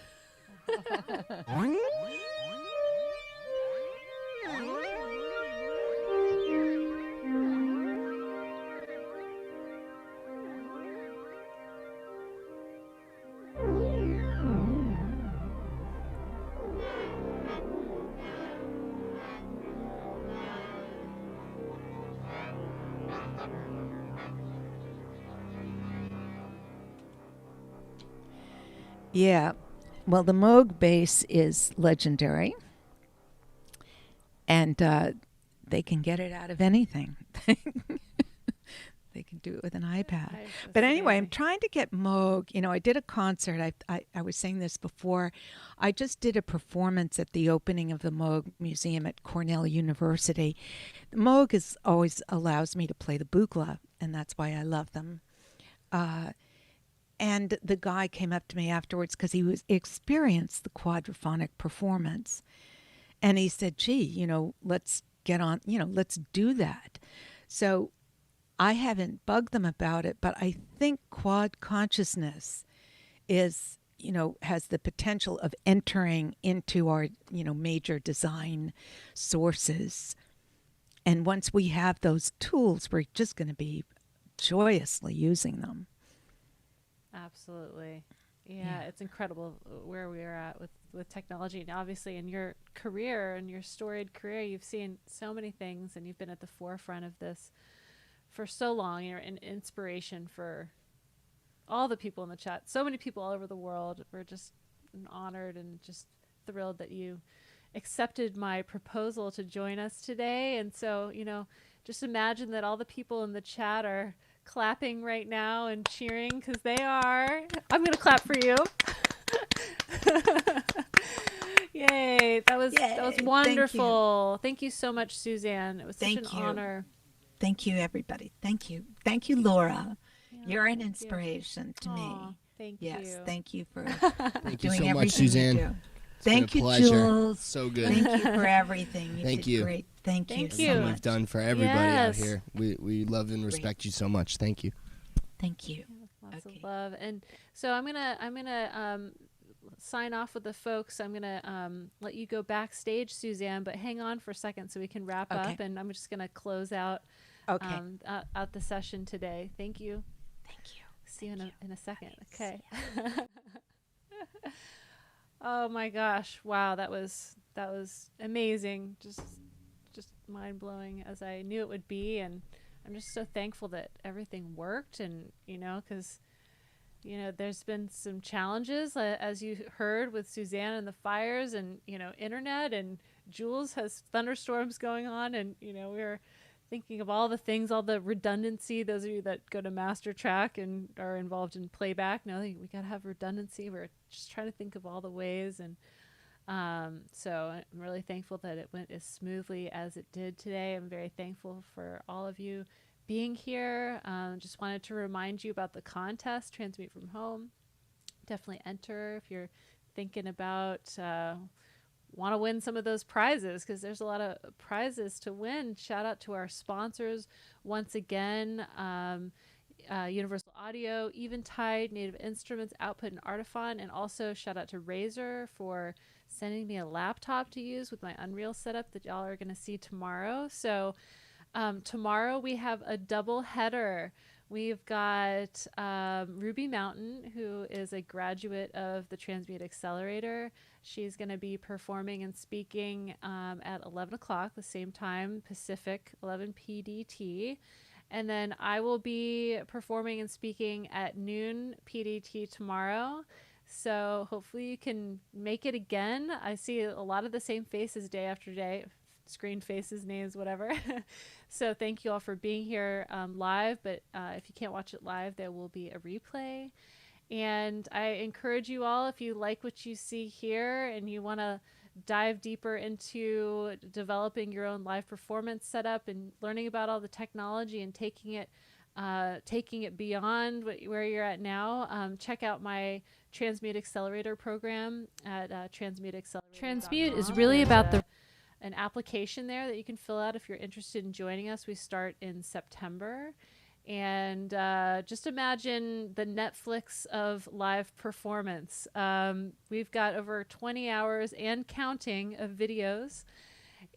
Yeah. Well, the Moog bass is legendary. And they can get it out of anything. they can do it with an iPad. That's But anyway, I'm amazing. trying to get Moog. You know, I did a concert. I was saying this before. I just did a performance at the opening of the Moog Museum at Cornell University. Moog is always allows me to play the bugla, and that's why I love them. And the guy came up to me afterwards because he was experienced the quadraphonic performance, and he said, "Gee, you know, let's get on. You know, let's do that." So I haven't bugged them about it, but I think quad consciousness is, you know, has the potential of entering into our, you know, major design sources. And once we have those tools, we're just going to be joyously using them. Absolutely. Yeah, Yeah. it's incredible where we are at with technology. And obviously in your career and your storied career, you've seen so many things and you've been at the forefront of this for so long. You're an inspiration for all the people in the chat. So many people all over the world. We're just honored and just thrilled that you accepted my proposal to join us today. And so, you know, just imagine that all the people in the chat are clapping right now and cheering because they are. I'm going to clap for you. Yay. That was Yay. wonderful. Thank you so much, Suzanne. It was such Thank an you. honor. Thank you, everybody. Thank you. Thank you, Laura. Yeah, You're an thank you. inspiration to Aw, me. thank Yes, you. thank you for Thank you doing so everything much, Suzanne. you do. It's been Thank a you, pleasure. Jules. So good. Thank you for everything. You Thank did you. great. Thank you Thank so you. What much. you've done for everybody Yes. out here. We love and respect you so much. Thank you. Thank you. Lots Okay. of love. And so I'm gonna sign off with the folks. I'm gonna let you go backstage, Suzanne, but hang on for a second so we can wrap Okay. up. And I'm just gonna close out Okay. out the session today. Thank you. Thank you. See you in a second. Okay, Okay. Oh my gosh! Wow, that was amazing. Just mind blowing as I knew it would be, and I'm just so thankful that everything worked. And you know, because you know, there's been some challenges as you heard with Suzanne and the fires, and you know, internet, and Jules has thunderstorms going on, and you know, we're thinking of all the things, all the redundancy. Those of you that go to master track and are involved in playback know we gotta have redundancy. We're just trying to think of all the ways, and so I'm really thankful that it went as smoothly as it did today. I'm very thankful for all of you being here. Just wanted to remind you about the contest, Transmute from Home. Definitely enter if you're thinking about want to win some of those prizes, because there's a lot of prizes to win. Shout out to our sponsors once again, Universal Audio, Eventide, Native Instruments, Output, and Artifon. And also shout out to Razer for sending me a laptop to use with my Unreal setup that y'all are going to see tomorrow. So tomorrow we have a double header. We've got Ruby Mountain, who is a graduate of the Transmute Accelerator. She's going to be performing and speaking at 11 o'clock, the same time Pacific, 11 PDT. And then I will be performing and speaking at noon PDT tomorrow. So hopefully you can make it again. I see a lot of the same faces day after day. Screen faces, names, whatever. So thank you all for being here live, but if you can't watch it live, there will be a replay. And I encourage you all, if you like what you see here and you want to dive deeper into developing your own live performance setup and learning about all the technology and taking it beyond where you're at now, check out my Transmute Accelerator program at Transmute Accelerator. Transmute is really about an application there that you can fill out if you're interested in joining us. We start in September. And just imagine the Netflix of live performance. We've got over 20 hours and counting of videos.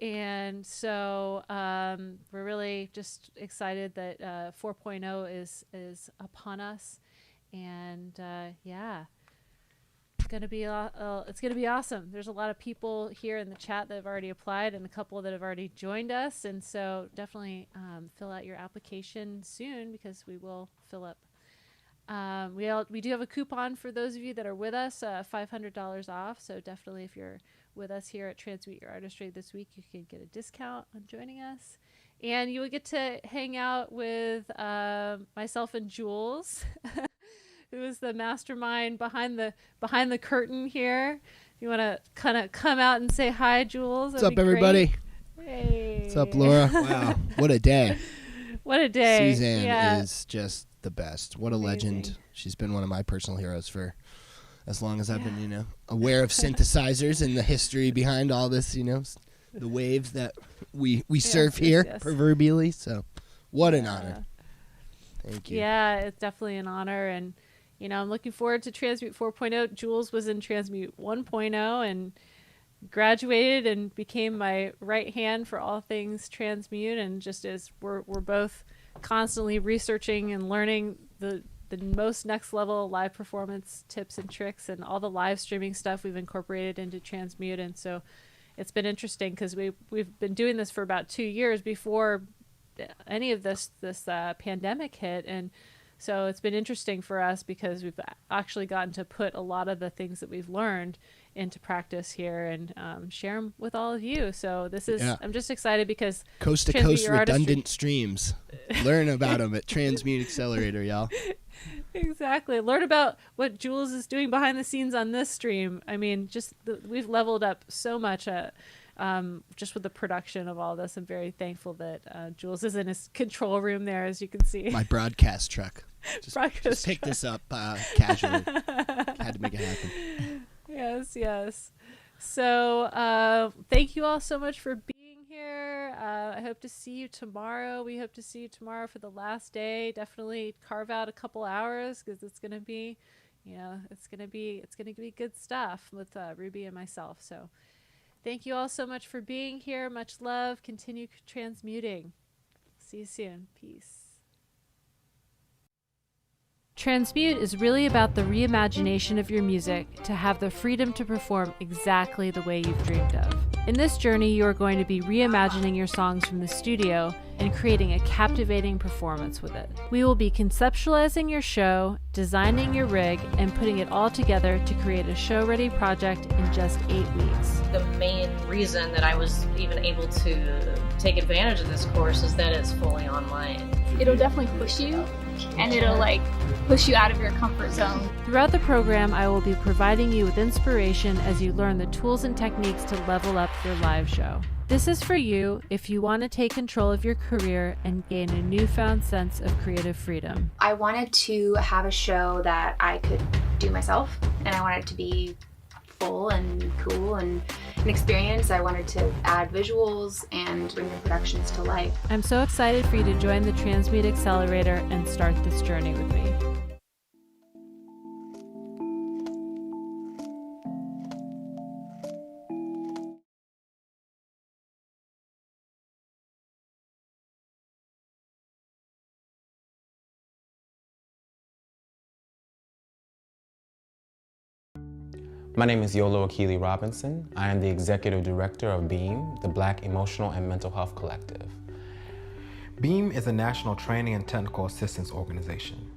And so we're really just excited that 4.0 is upon us. And yeah. It's gonna be awesome. There's a lot of people here in the chat that have already applied, and a couple that have already joined us. And so definitely fill out your application soon, because we will fill up. We do have a coupon for those of you that are with us, $500 off. So definitely, if you're with us here at Transmute Your Artistry this week, you can get a discount on joining us. And you would get to hang out with myself and Jules, who is the mastermind behind the curtain here. You want to kind of come out and say hi, Jules? What's up, everybody? Hey. What's up, Laura? Wow, what a day. What a day. Suzanne is just the best. What a legend. She's been one of my personal heroes for as long as I've been, aware of synthesizers and the history behind all this, the waves that we surf here, proverbially. So what an honor. Thank you. Yeah, it's definitely an honor. And, I'm looking forward to Transmute 4.0. Jules was in Transmute 1.0 and graduated and became my right hand for all things Transmute. And just as we're both constantly researching and learning the most next level live performance tips and tricks, and all the live streaming stuff we've incorporated into Transmute. And so it's been interesting because we've been doing this for about 2 years before any of this pandemic hit. And so it's been interesting for us because we've actually gotten to put a lot of the things that we've learned into practice here and share them with all of you. So this is, I'm just excited because coast to coast redundant streams. Learn about them at Transmute Accelerator, y'all. Exactly. Learn about what Jules is doing behind the scenes on this stream. I mean, we've leveled up so much just with the production of all this. I'm very thankful that Jules is in his control room there, as you can see. My broadcast truck. Just pick this up casually. Had to make it happen. Yes. So thank you all so much for being here. I hope to see you tomorrow. We hope to see you tomorrow for the last day. Definitely carve out a couple hours because it's going to be, it's going to be good stuff with Ruby and myself. So thank you all so much for being here. Much love. Continue transmuting. See you soon. Peace. Transmute is really about the reimagination of your music to have the freedom to perform exactly the way you've dreamed of. In this journey, you are going to be reimagining your songs from the studio and creating a captivating performance with it. We will be conceptualizing your show, designing your rig, and putting it all together to create a show-ready project in just 8 weeks. The main reason that I was even able to take advantage of this course is that it's fully online. It'll definitely push you, and it'll push you out of your comfort zone. Throughout the program, I will be providing you with inspiration as you learn the tools and techniques to level up your live show. This is for you if you want to take control of your career and gain a newfound sense of creative freedom. I wanted to have a show that I could do myself, and I wanted it to be full and cool and an experience. I wanted to add visuals and bring the productions to life. I'm so excited for you to join the Transmute Accelerator and start this journey with me. My name is Yolo Akili Robinson. I am the Executive Director of BEAM, the Black Emotional and Mental Health Collective. BEAM is a national training and technical assistance organization.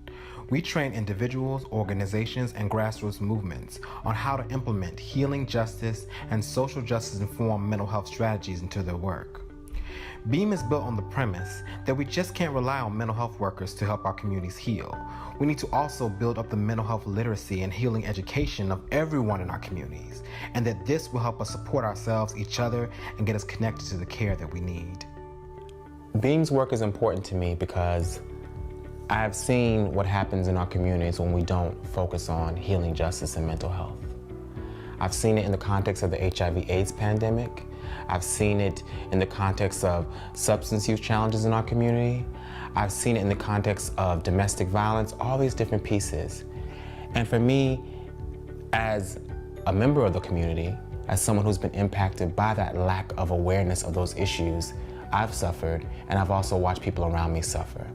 We train individuals, organizations, and grassroots movements on how to implement healing justice and social justice-informed mental health strategies into their work. BEAM is built on the premise that we just can't rely on mental health workers to help our communities heal. We need to also build up the mental health literacy and healing education of everyone in our communities, and that this will help us support ourselves, each other, and get us connected to the care that we need. BEAM's work is important to me because I've seen what happens in our communities when we don't focus on healing justice and mental health. I've seen it in the context of the HIV/AIDS pandemic. I've seen it in the context of substance use challenges in our community. I've seen it in the context of domestic violence, all these different pieces. And for me, as a member of the community, as someone who's been impacted by that lack of awareness of those issues, I've suffered, and I've also watched people around me suffer.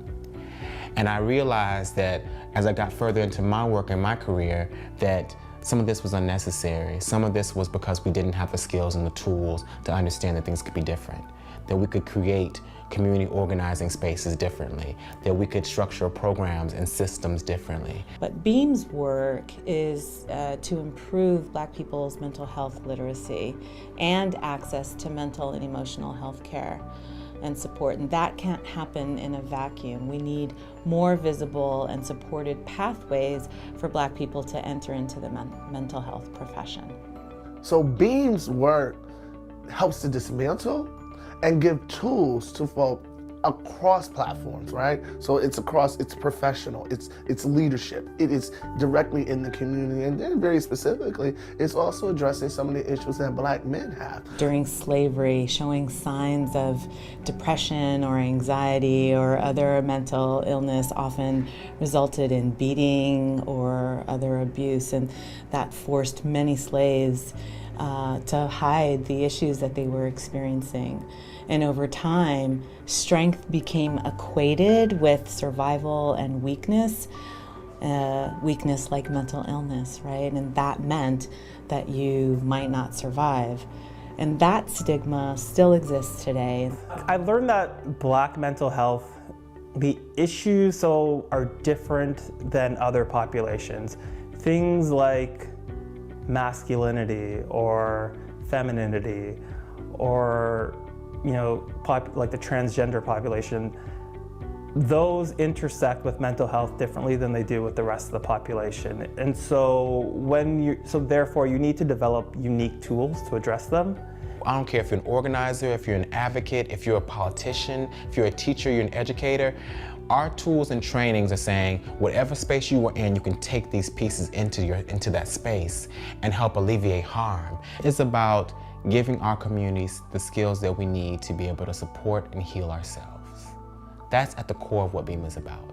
And I realized that as I got further into my work and my career, that some of this was unnecessary. Some of this was because we didn't have the skills and the tools to understand that things could be different, that we could create community organizing spaces differently, that we could structure programs and systems differently. But BEAM's work is to improve Black people's mental health literacy and access to mental and emotional health care. and support. And that can't happen in a vacuum. We need more visible and supported pathways for Black people to enter into the mental health profession. So Beam's work helps to dismantle and give tools to folk across platforms, right? So it's across, it's professional, it's leadership, it is directly in the community, and then very specifically, it's also addressing some of the issues that Black men have. During slavery, showing signs of depression or anxiety or other mental illness often resulted in beating or other abuse, and that forced many slaves to hide the issues that they were experiencing. And over time, strength became equated with survival and weakness, weakness like mental illness, right? And that meant that you might not survive. And that stigma still exists today. I learned that Black mental health, the issues are different than other populations. Things like masculinity or femininity or like the transgender population, those intersect with mental health differently than they do with the rest of the population. And so therefore you need to develop unique tools to address them. I don't care if you're an organizer, if you're an advocate, if you're a politician, if you're a teacher, you're an educator. Our tools and trainings are saying whatever space you are in, you can take these pieces into that space and help alleviate harm. It's about giving our communities the skills that we need to be able to support and heal ourselves. That's at the core of what Beam is about.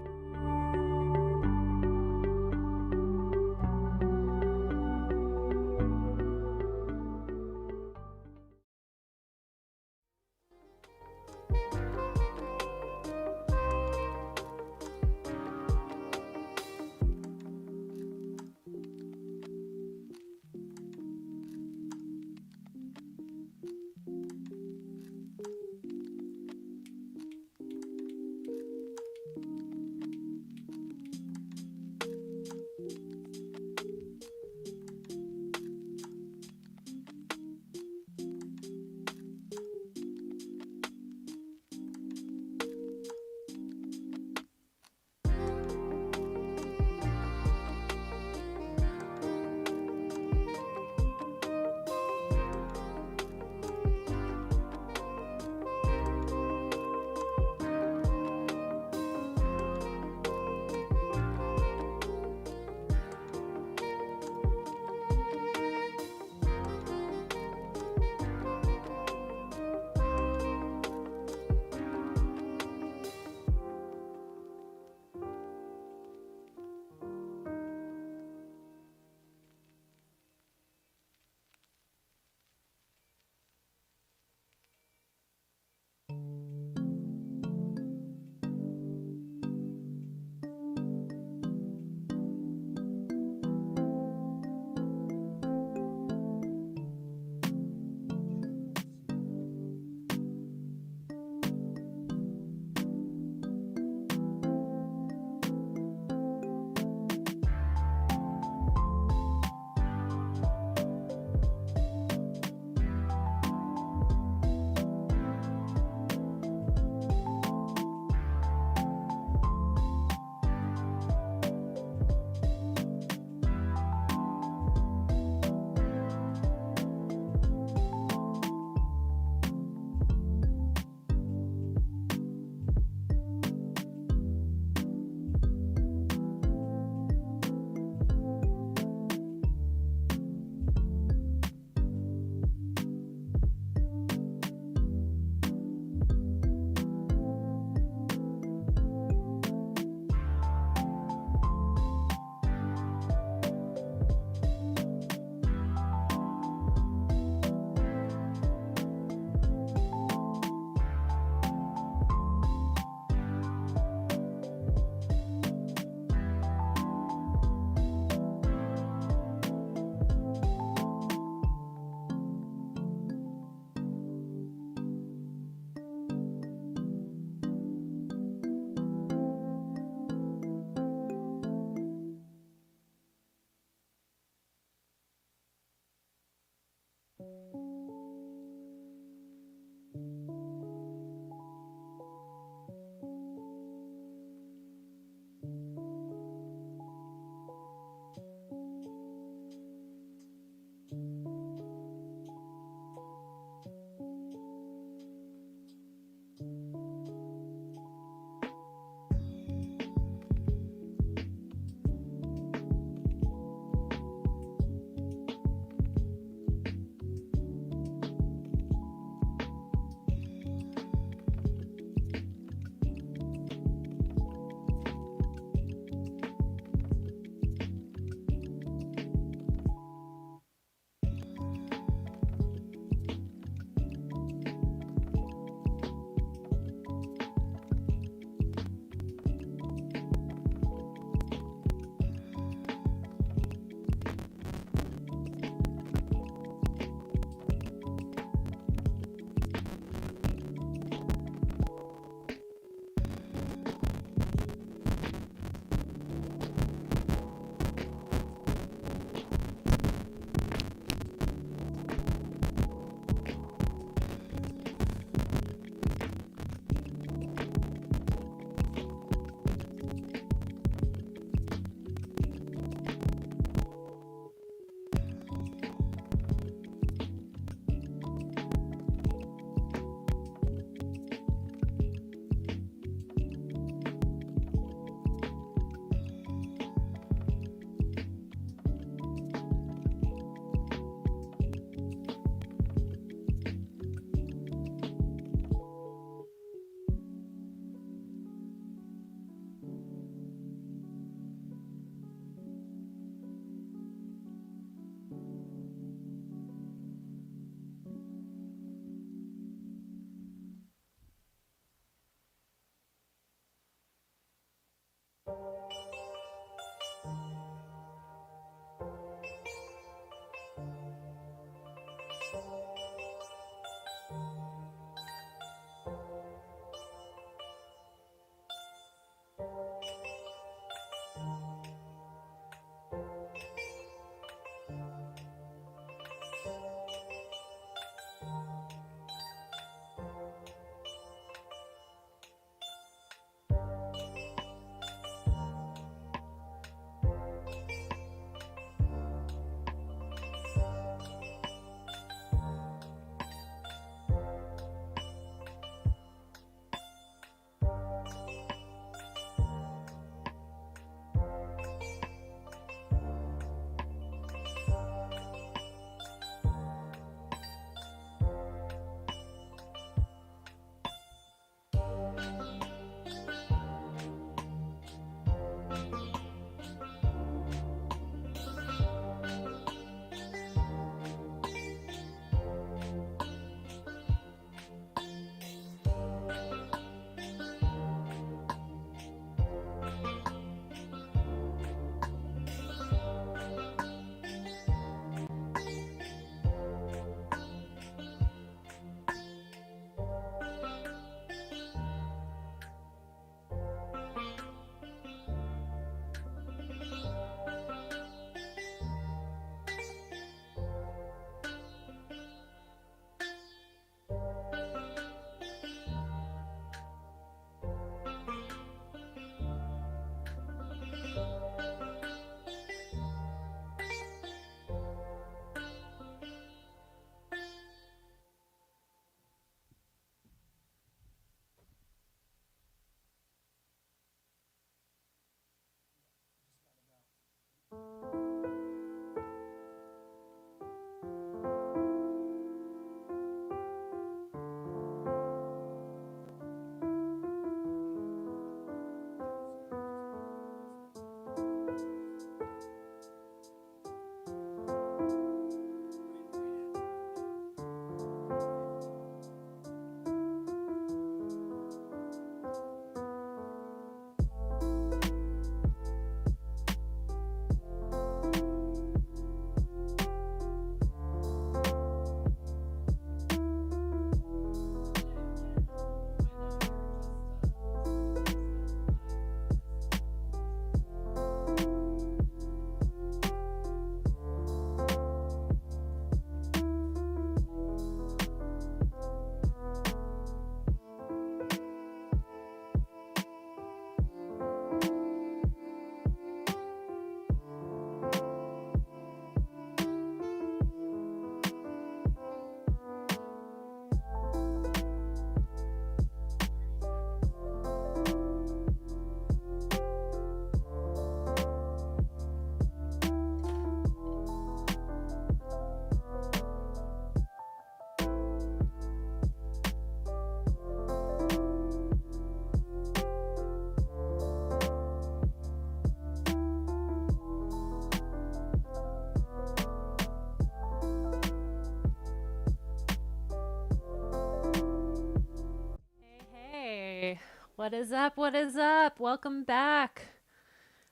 What is up? What is up? Welcome back.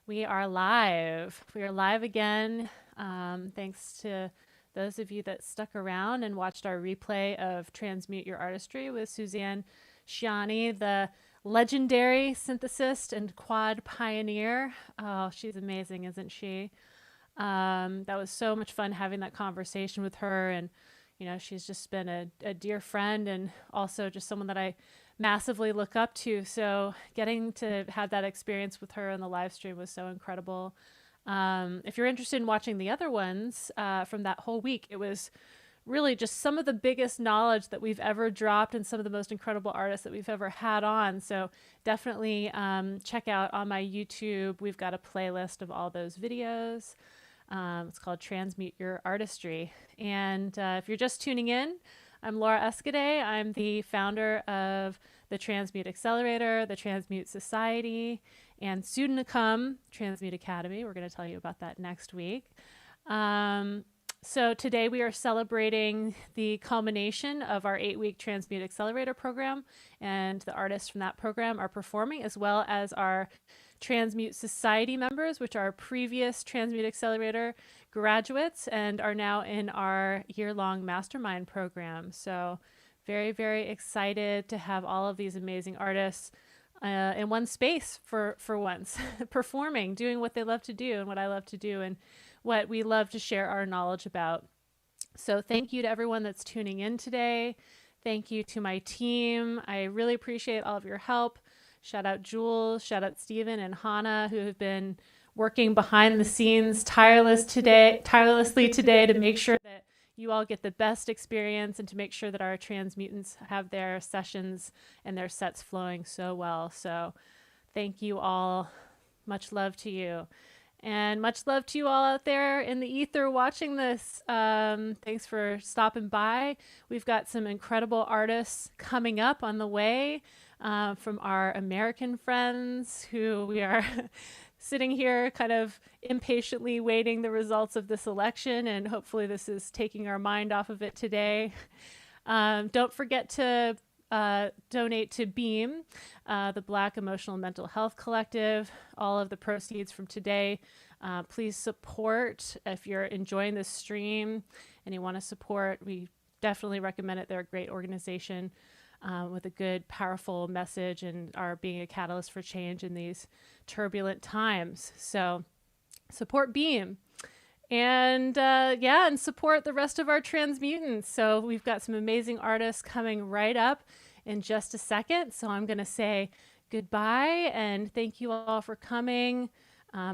We are live. We are live again. Thanks to those of you that stuck around and watched our replay of Transmute Your Artistry with Suzanne Shiani, the legendary synthesist and quad pioneer. Oh, she's amazing, isn't she? That was so much fun having that conversation with her. And, you know, she's just been a dear friend and also just someone that I massively look up to. So getting to have that experience with her on the live stream was so incredible. If you're interested in watching the other ones from that whole week, it was really just some of the biggest knowledge that we've ever dropped and some of the most incredible artists that we've ever had on. So definitely check out on my YouTube. We've got a playlist of all those videos. It's called Transmute Your Artistry. And if you're just tuning in, I'm Laura Escaday. I'm the founder of the Transmute Accelerator, the Transmute Society, and soon to come, Transmute Academy. We're going to tell you about that next week. So today we are celebrating the culmination of our 8-week Transmute Accelerator program, and the artists from that program are performing, as well as our Transmute Society members, which are previous Transmute Accelerator graduates and are now in our year-long mastermind program. So very, very excited to have all of these amazing artists in one space for once, performing, doing what they love to do and what I love to do and what we love to share our knowledge about. So thank you to everyone that's tuning in today. Thank you to my team. I really appreciate all of your help. Shout out Jules, shout out Stephen and Hannah, who have been working behind the scenes tirelessly today to make sure that you all get the best experience and to make sure that our transmutants have their sessions and their sets flowing so well. So thank you all. Much love to you. And much love to you all out there in the ether watching this. Thanks for stopping by. We've got some incredible artists coming up on the way from our American friends who we are sitting here kind of impatiently waiting the results of this election. And hopefully this is taking our mind off of it today. Don't forget to donate to BEAM, the Black Emotional and Mental Health Collective. All of the proceeds from today, please support. If you're enjoying this stream and you want to support, we definitely recommend it. They're a great organization with a good, powerful message and are being a catalyst for change in these turbulent times. So support BEAM. And and support the rest of our transmutants. So we've got some amazing artists coming right up in just a second. So I'm going to say goodbye and thank you all for coming.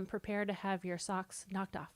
Prepare to have your socks knocked off.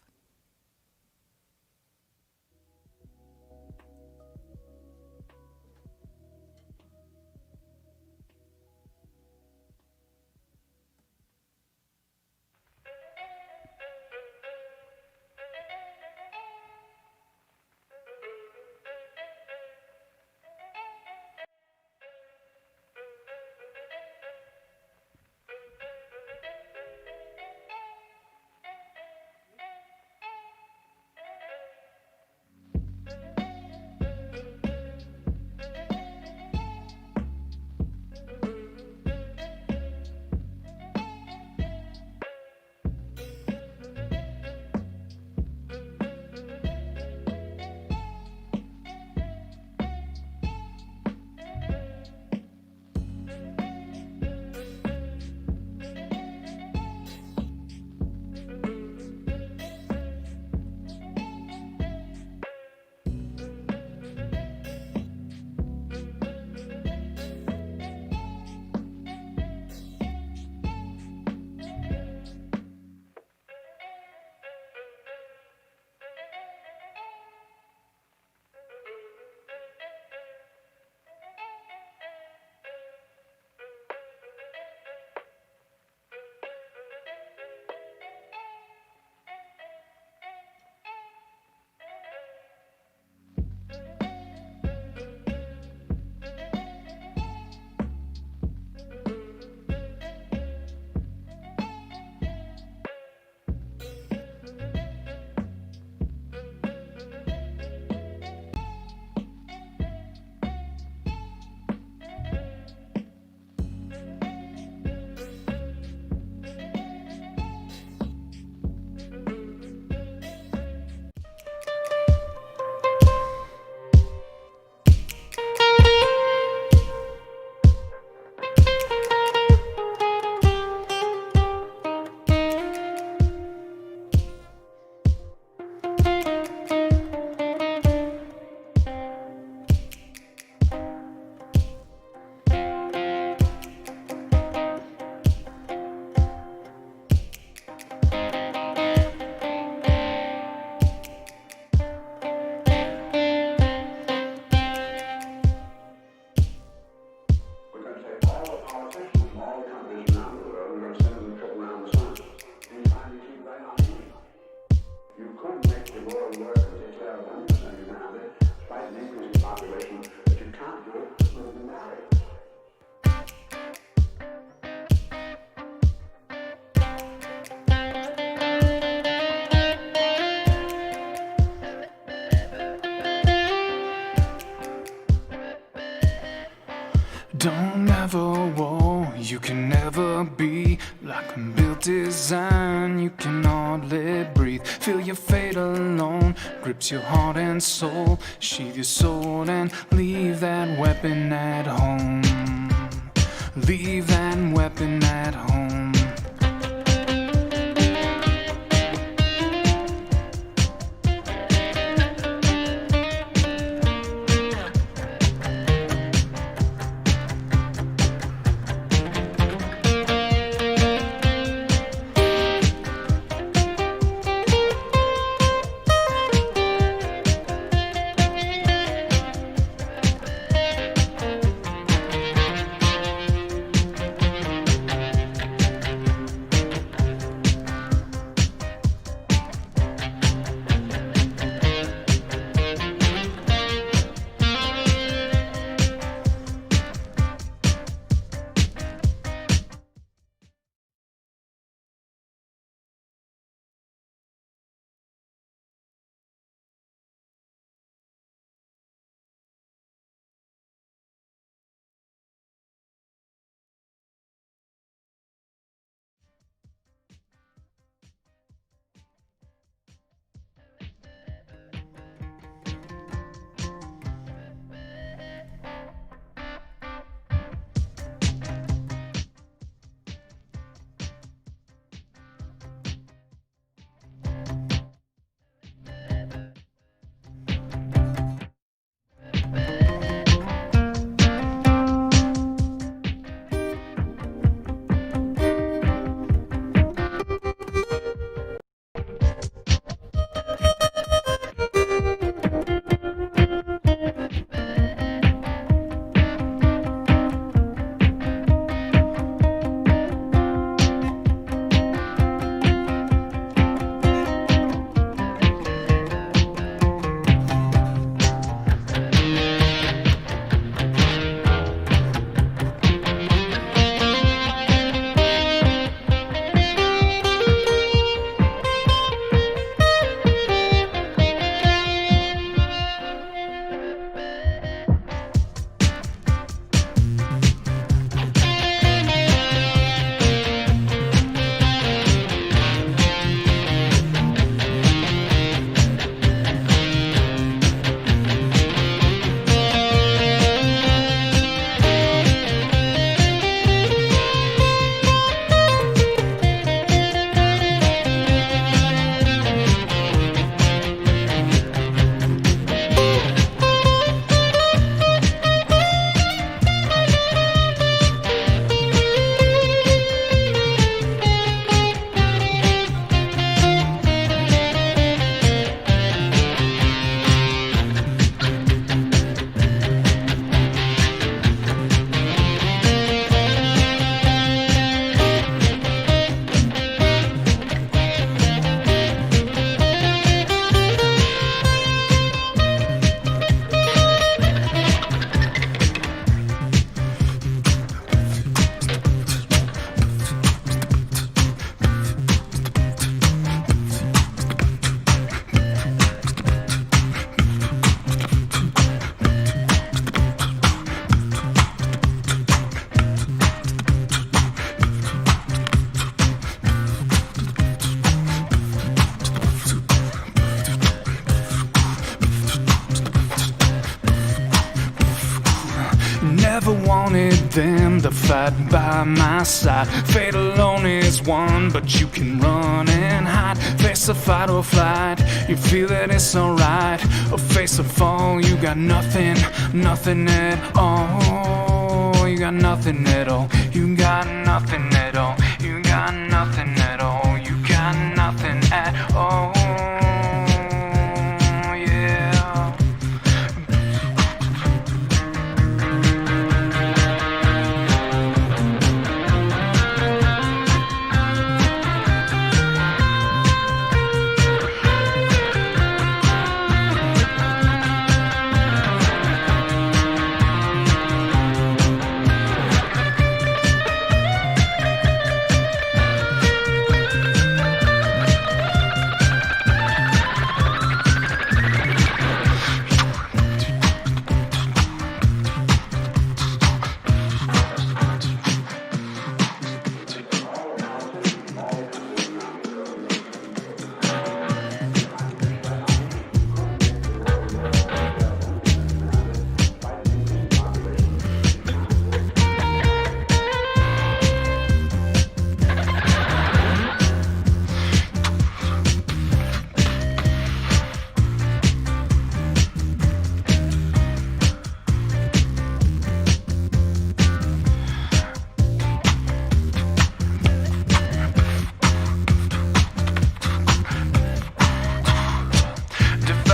Don't ever war, you can never be like a built design, you can hardly breathe. Feel your fate alone, grips your heart and soul. Sheathe your sword and leave that weapon at home. Leave that weapon at home. Never wanted them to fight by my side. Fate alone is one, but you can run and hide. Face a fight or flight, you feel that it's alright. Or face a fall, you got nothing, nothing at all. You got nothing at all. You got nothing at all. You got nothing at all. You got nothing at all.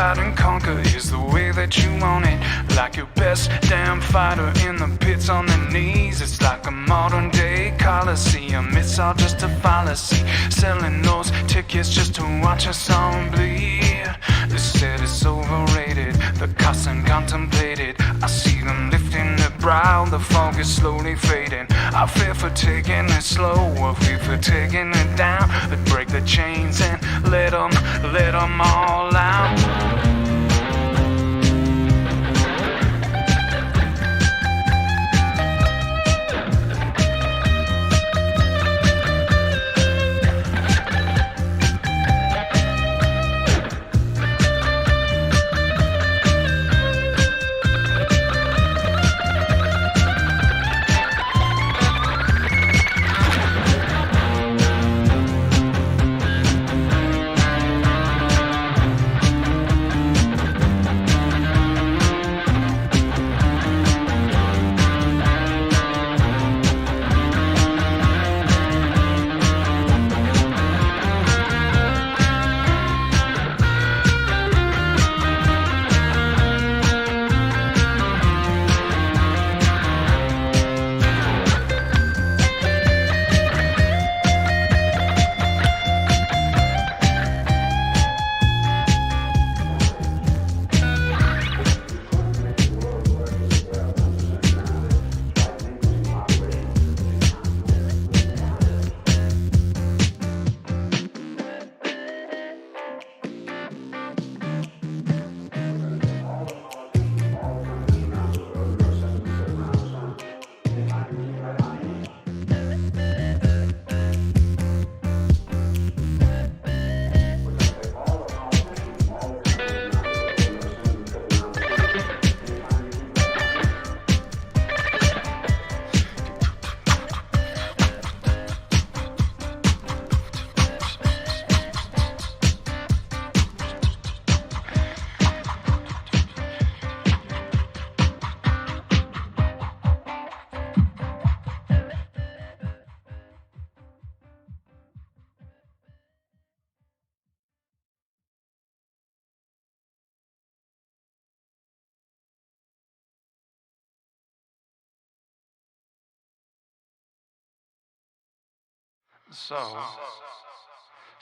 divide and conquer is the way that you want it. Like your best damn fighter in the pits on their knees. It's like a modern day coliseum. It's all just a fallacy. Selling those tickets just to watch us all bleed. They said it's overrated, the cost uncontemplated. I see them lifting their brow, the fog is slowly fading. I fear for taking it slow, I fear for taking it down. They break the chains and let them all out.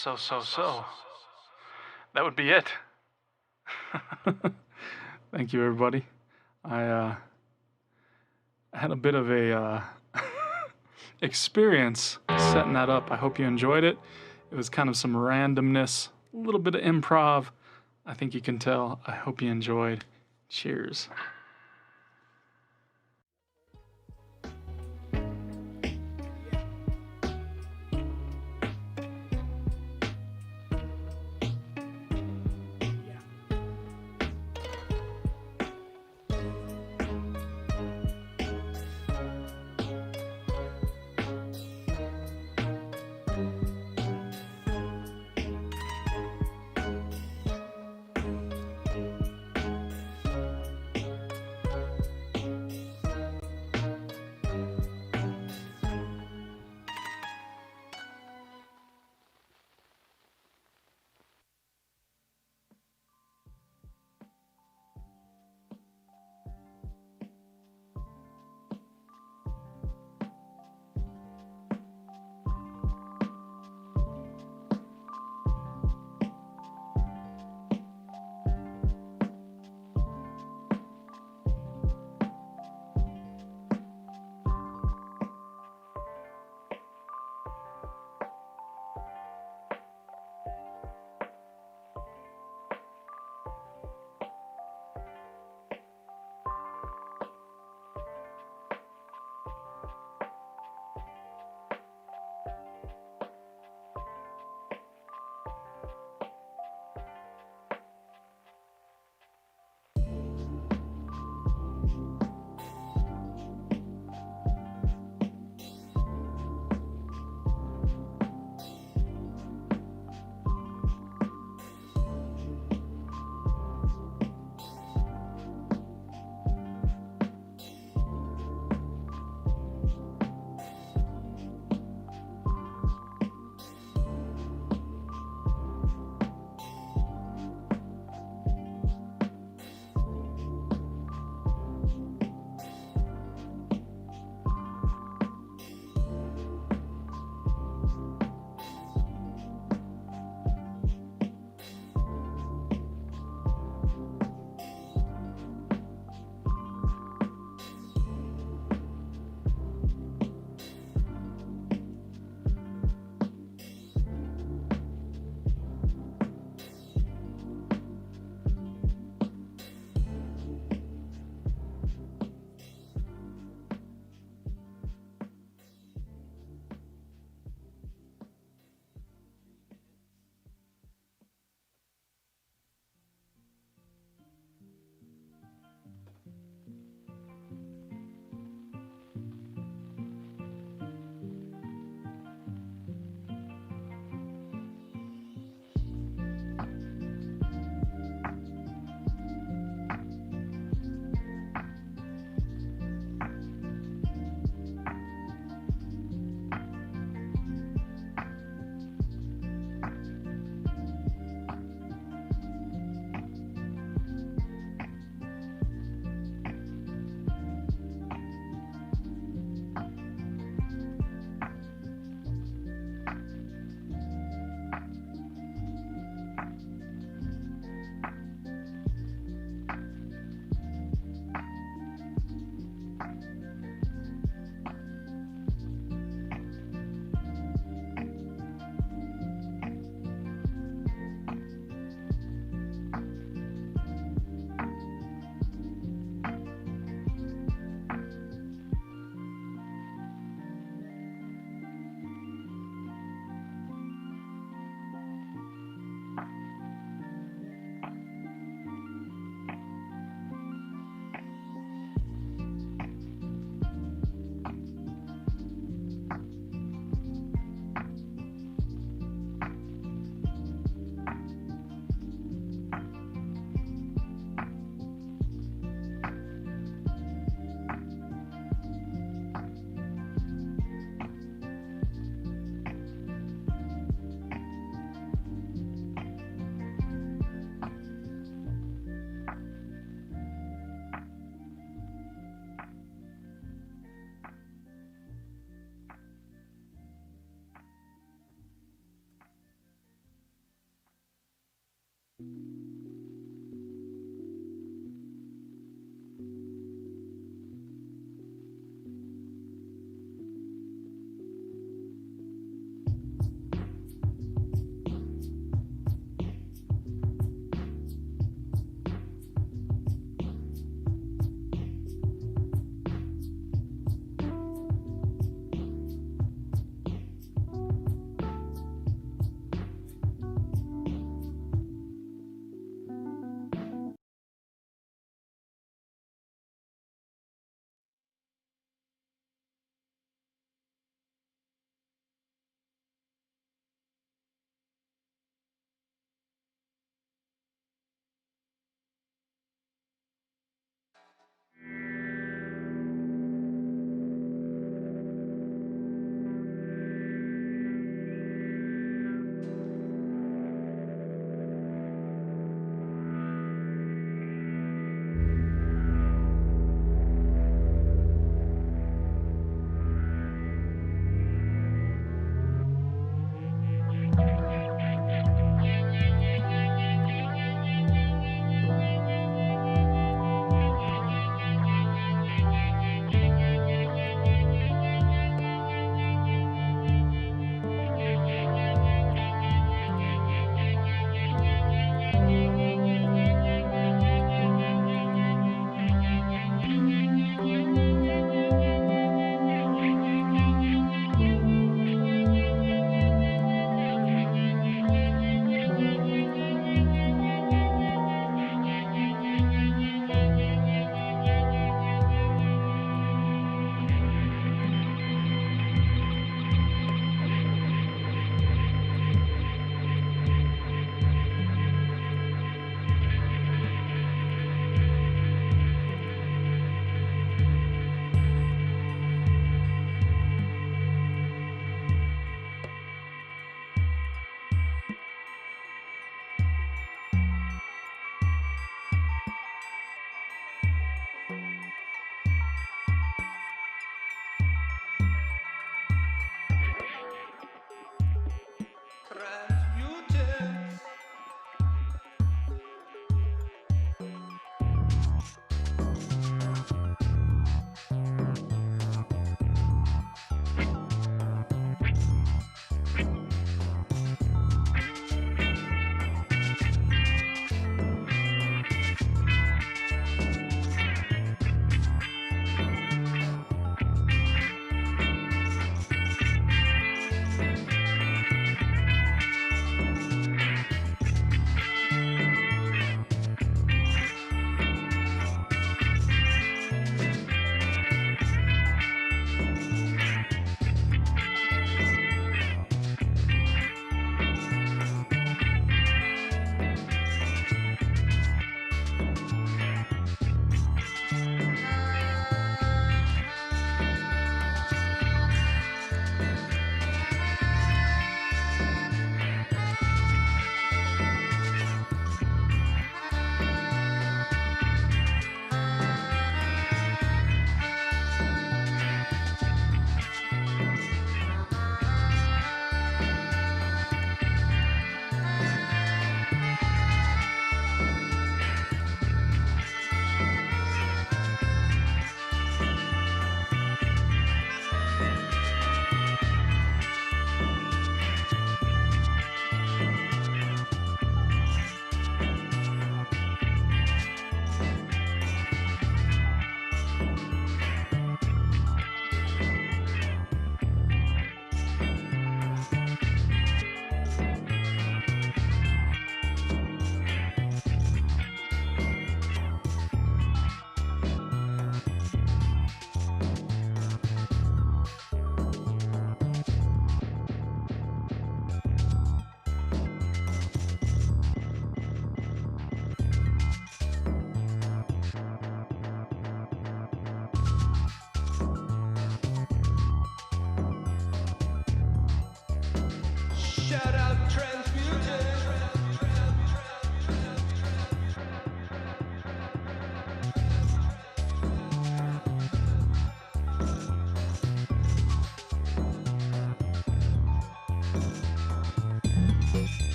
So, that would be it. Thank you, everybody. I had a bit of a experience setting that up. I hope you enjoyed it. It was kind of some randomness, a little bit of improv. I think you can tell. I hope you enjoyed. Cheers.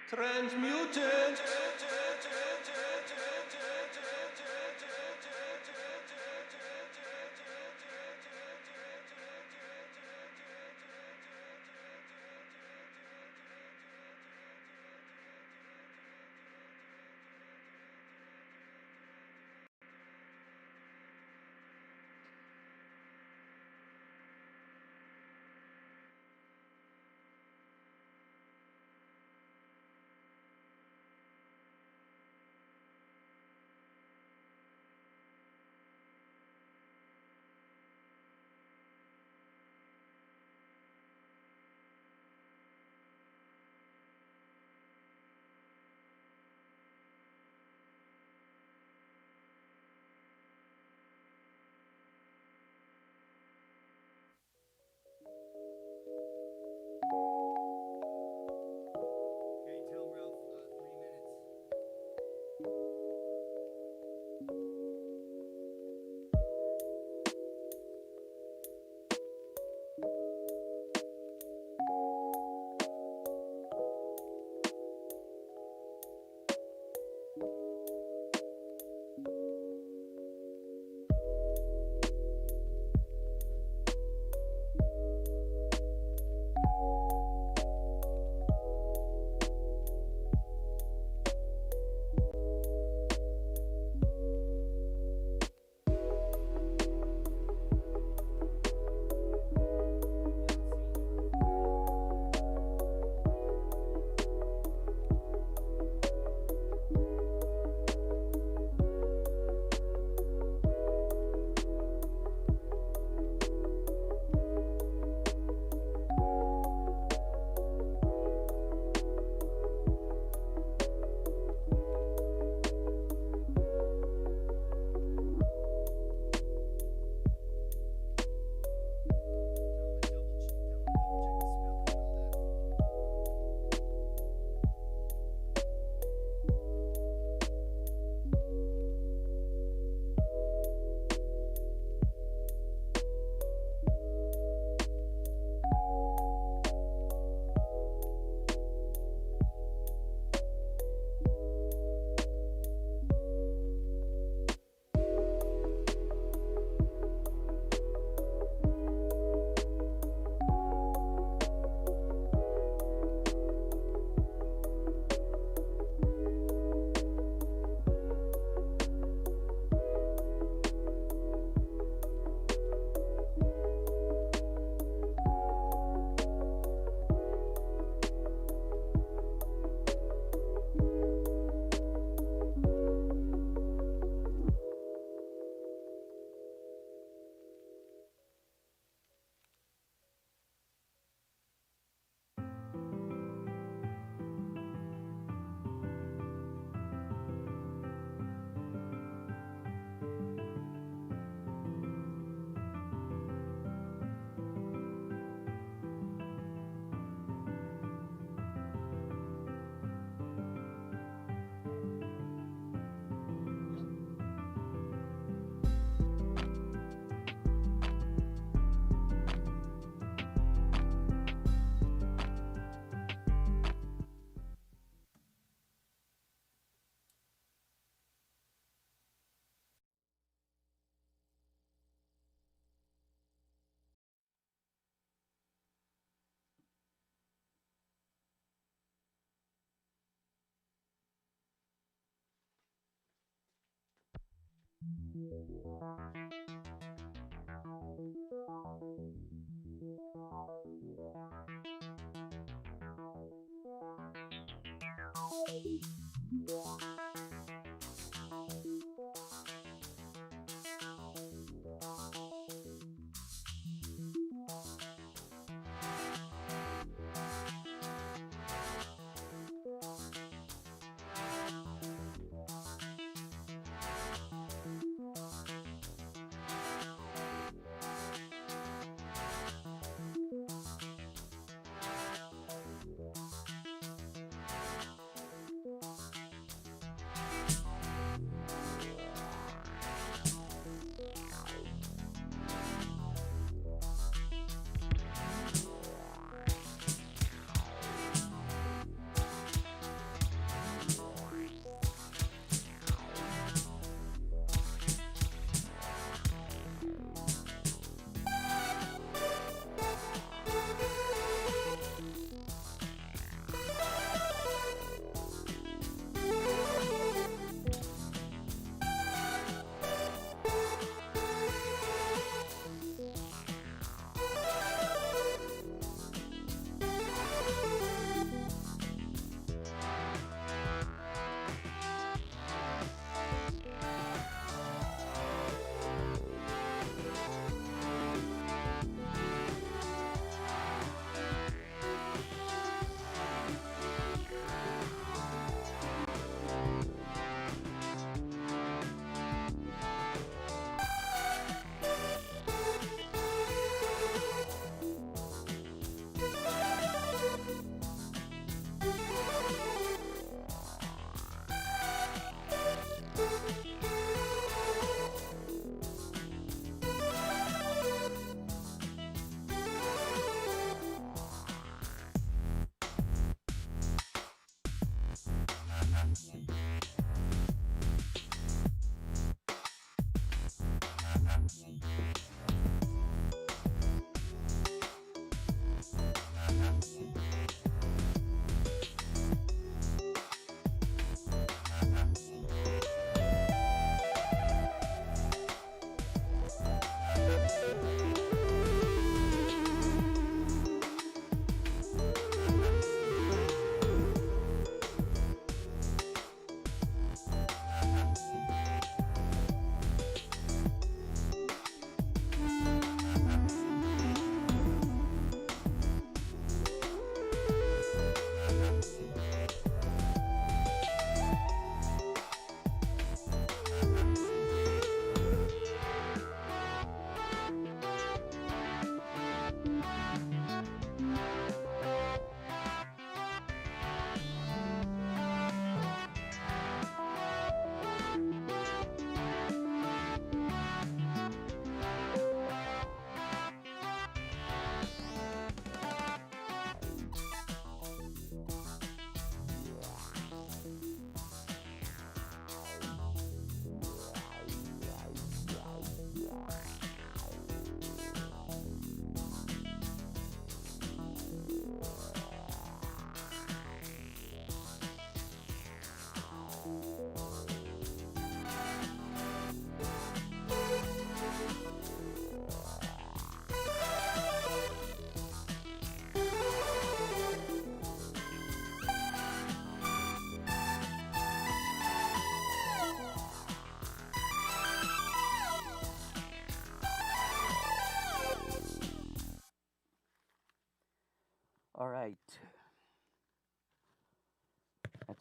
Transmuted.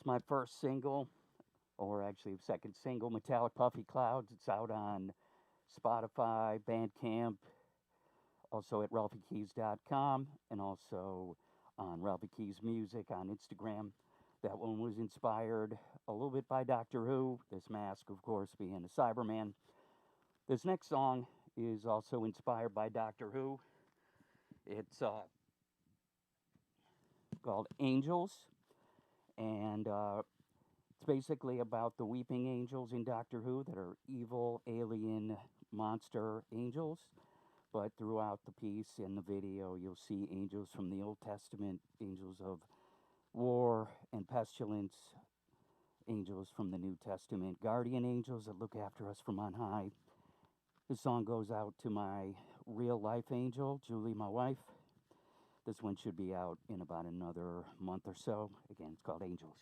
It's my first single, or actually second single, Metallic Puffy Clouds. It's out on Spotify, Bandcamp, also at ralphiekeys.com, and also on Ralphie Keys Music on Instagram. That one was inspired a little bit by Doctor Who, this mask, of course, being a Cyberman. This next song is also inspired by Doctor Who. It's called Angels, and it's basically about the weeping angels in Doctor Who that are evil, alien, monster angels. But throughout the piece and the video, you'll see angels from the Old Testament, angels of war and pestilence, angels from the New Testament, guardian angels that look after us from on high. This song goes out to my real life angel, Julie, my wife. This one should be out in about another month or so. Again, it's called Angels.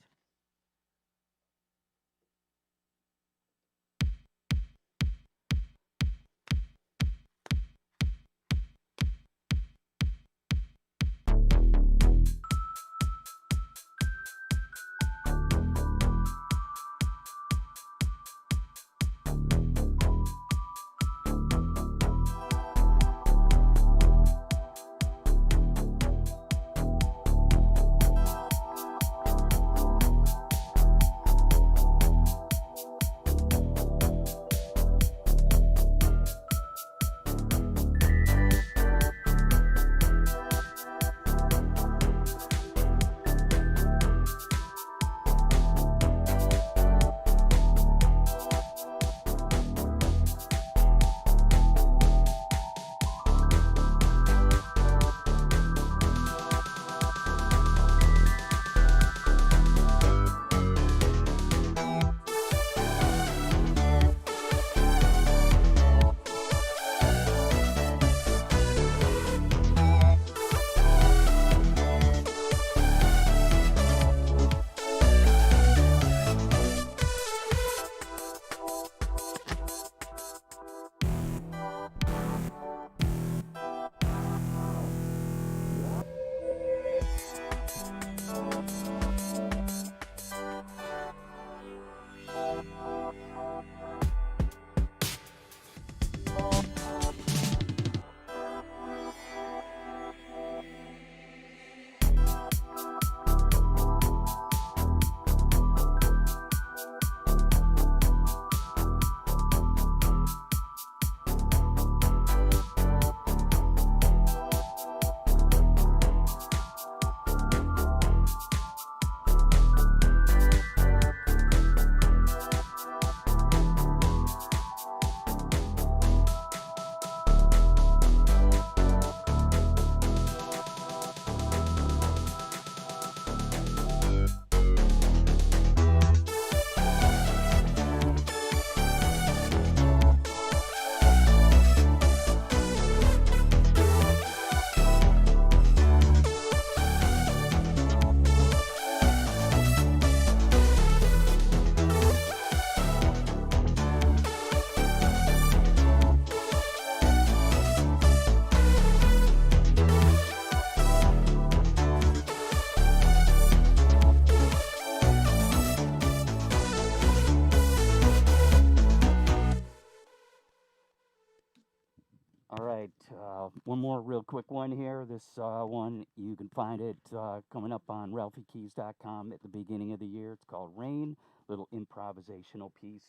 All right, one more real quick one here. This one, you can find it coming up on ralphiekeys.com at the beginning of the year. It's called Rain, little improvisational piece.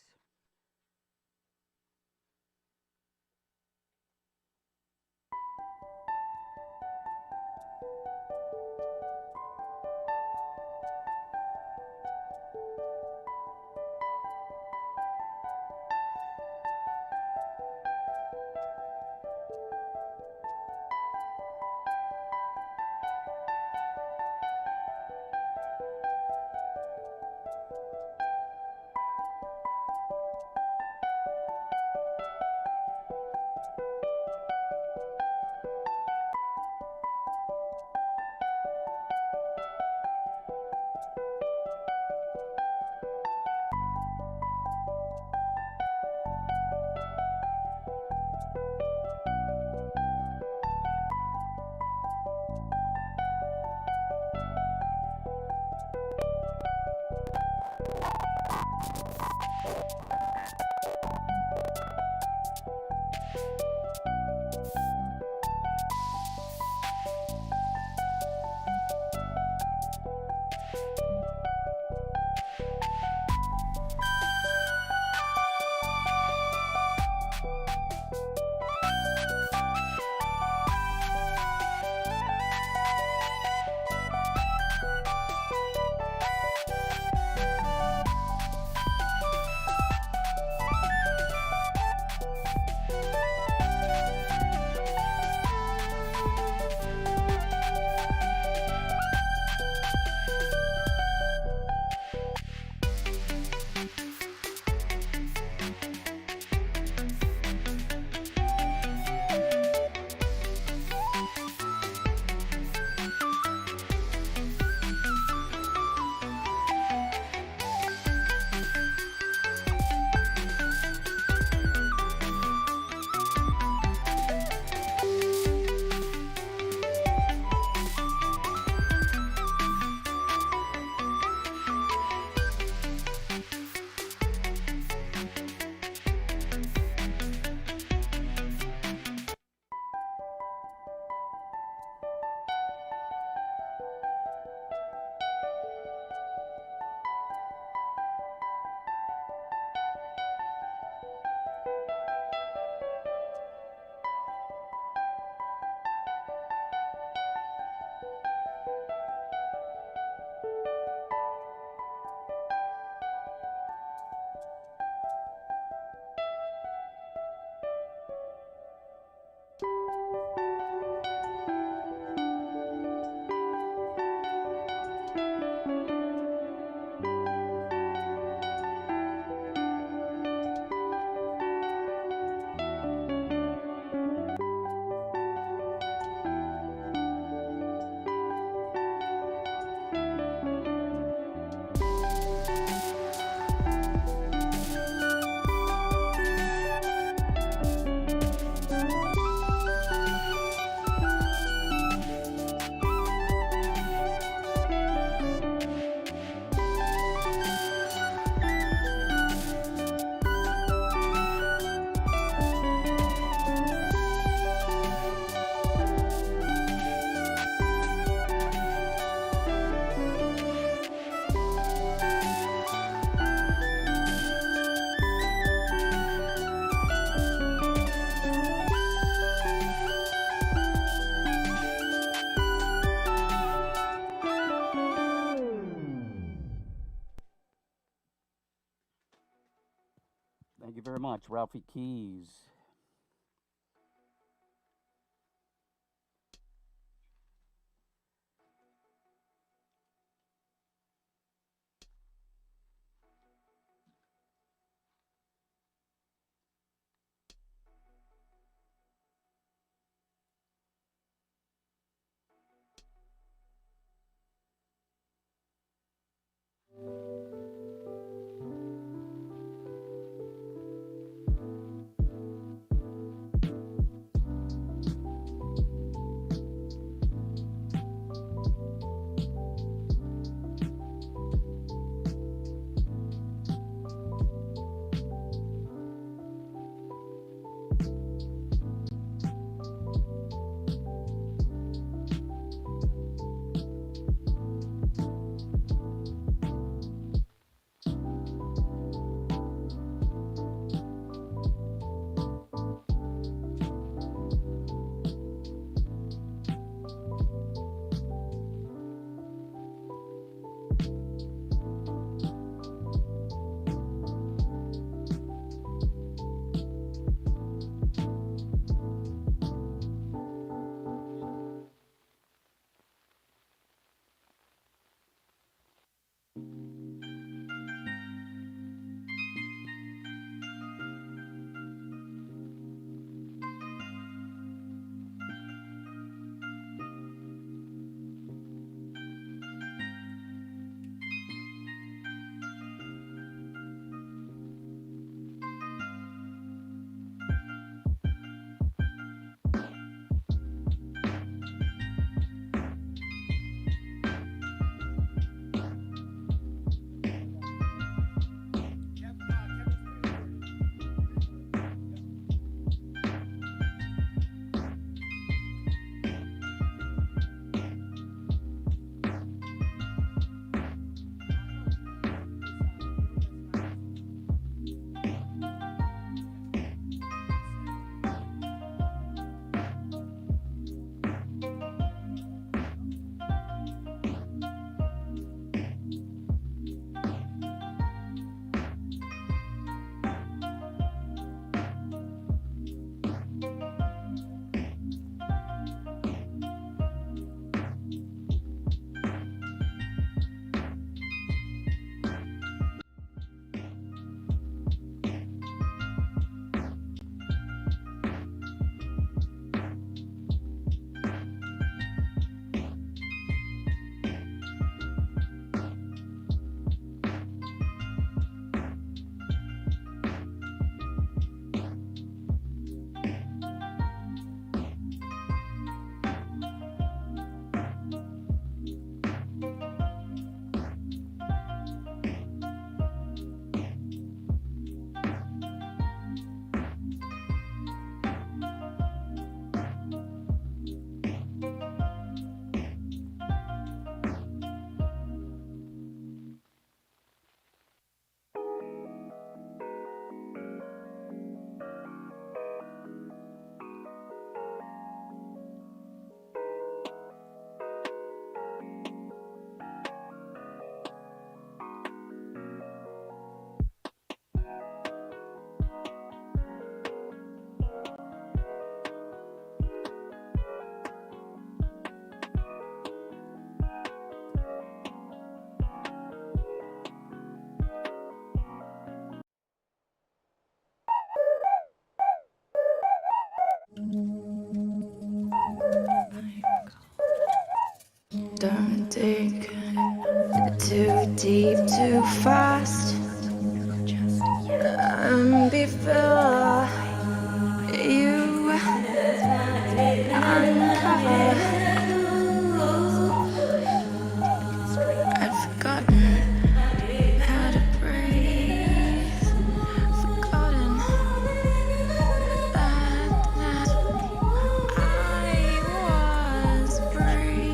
Thank you very much, Ralphie Keys. Don't dig too deep, too fast. Before you uncover, I'd forgotten how to breathe. Forgotten that I was free.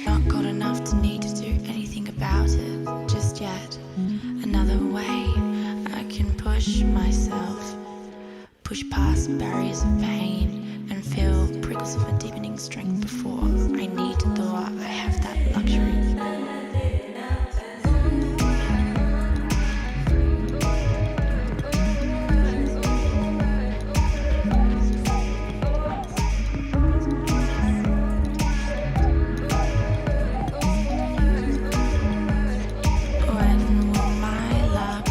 Not cold enough to need to do anything about it just yet. Another way I can push myself, push past barriers of pain and feel prickles of a deepening strength before I need to thought I have that luxury. When will my luck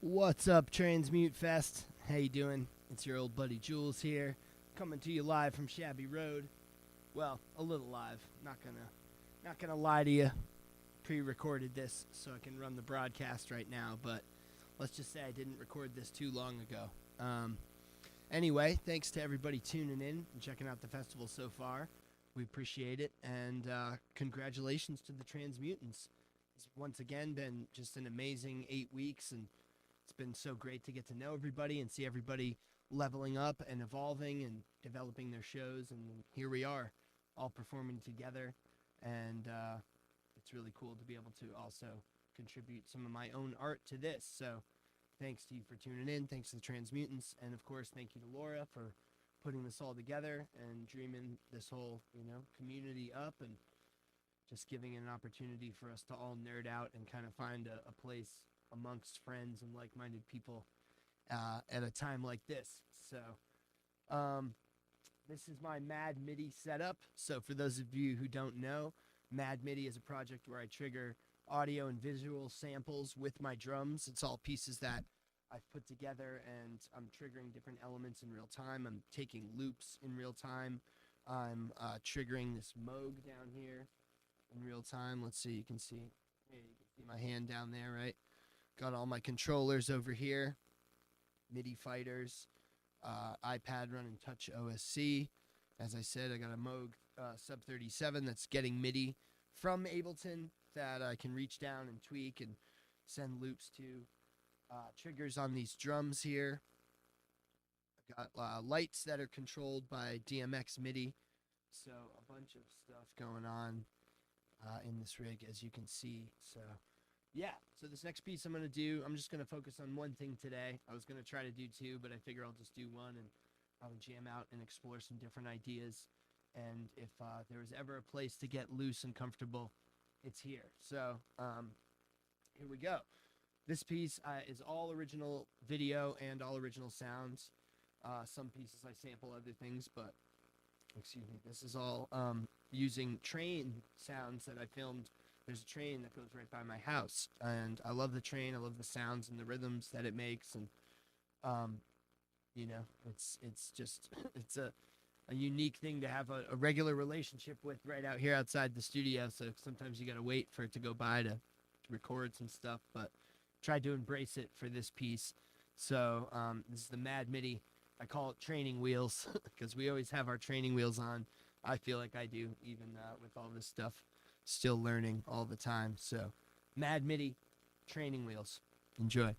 What's up, Transmute Fest? How you doing? It's your old buddy Jules here, coming to you live from Shabby Road. Well, a little live. Not gonna lie to you. Pre-recorded this so I can run the broadcast right now, but let's just say I didn't record this too long ago. Anyway, thanks to everybody tuning in and checking out the festival so far. We appreciate it, and congratulations to the Transmutants. It's once again been just an amazing 8 weeks, and it's been so great to get to know everybody and see everybody leveling up and evolving and developing their shows, and here we are, all performing together, and it's really cool to be able to also contribute some of my own art to this. So thanks to you for tuning in, thanks to the Transmutants, and of course thank you to Laura for putting this all together and dreaming this whole, community up, and just giving it an opportunity for us to all nerd out and kind of find a place amongst friends and like-minded people at a time like this. So this is my Mad MIDI setup. So for those of you who don't know, Mad MIDI is a project where I trigger audio and visual samples with my drums. It's all pieces that I've put together, and I'm triggering different elements in real time. I'm taking loops in real time. I'm triggering this Moog down here in real time. Let's see, you can see my hand down there, right? Got all my controllers over here, MIDI fighters, iPad running Touch OSC. As I said, I got a Moog Sub 37 that's getting MIDI from Ableton that I can reach down and tweak and send loops to. Triggers on these drums here. I've got lights that are controlled by DMX MIDI. So a bunch of stuff going on in this rig, as you can see. So yeah, so this next piece I'm going to do, I'm just going to focus on one thing today. I was going to try to do two, but I figure I'll just do one and probably jam out and explore some different ideas. And if there was ever a place to get loose and comfortable, it's here. So here we go. This piece is all original video and all original sounds. Some pieces I sample other things, but excuse me, this is all using train sounds that I filmed. There's a train that goes right by my house, and I love the train. I love the sounds and the rhythms that it makes, and it's just it's a unique thing to have a regular relationship with right out here outside the studio. So sometimes you gotta wait for it to go by to record some stuff, but tried to embrace it for this piece. So this is the Mad MIDI. I call it training wheels because we always have our training wheels on. I feel like I do, even with all this stuff, still learning all the time. So Mad MIDI, training wheels. Enjoy.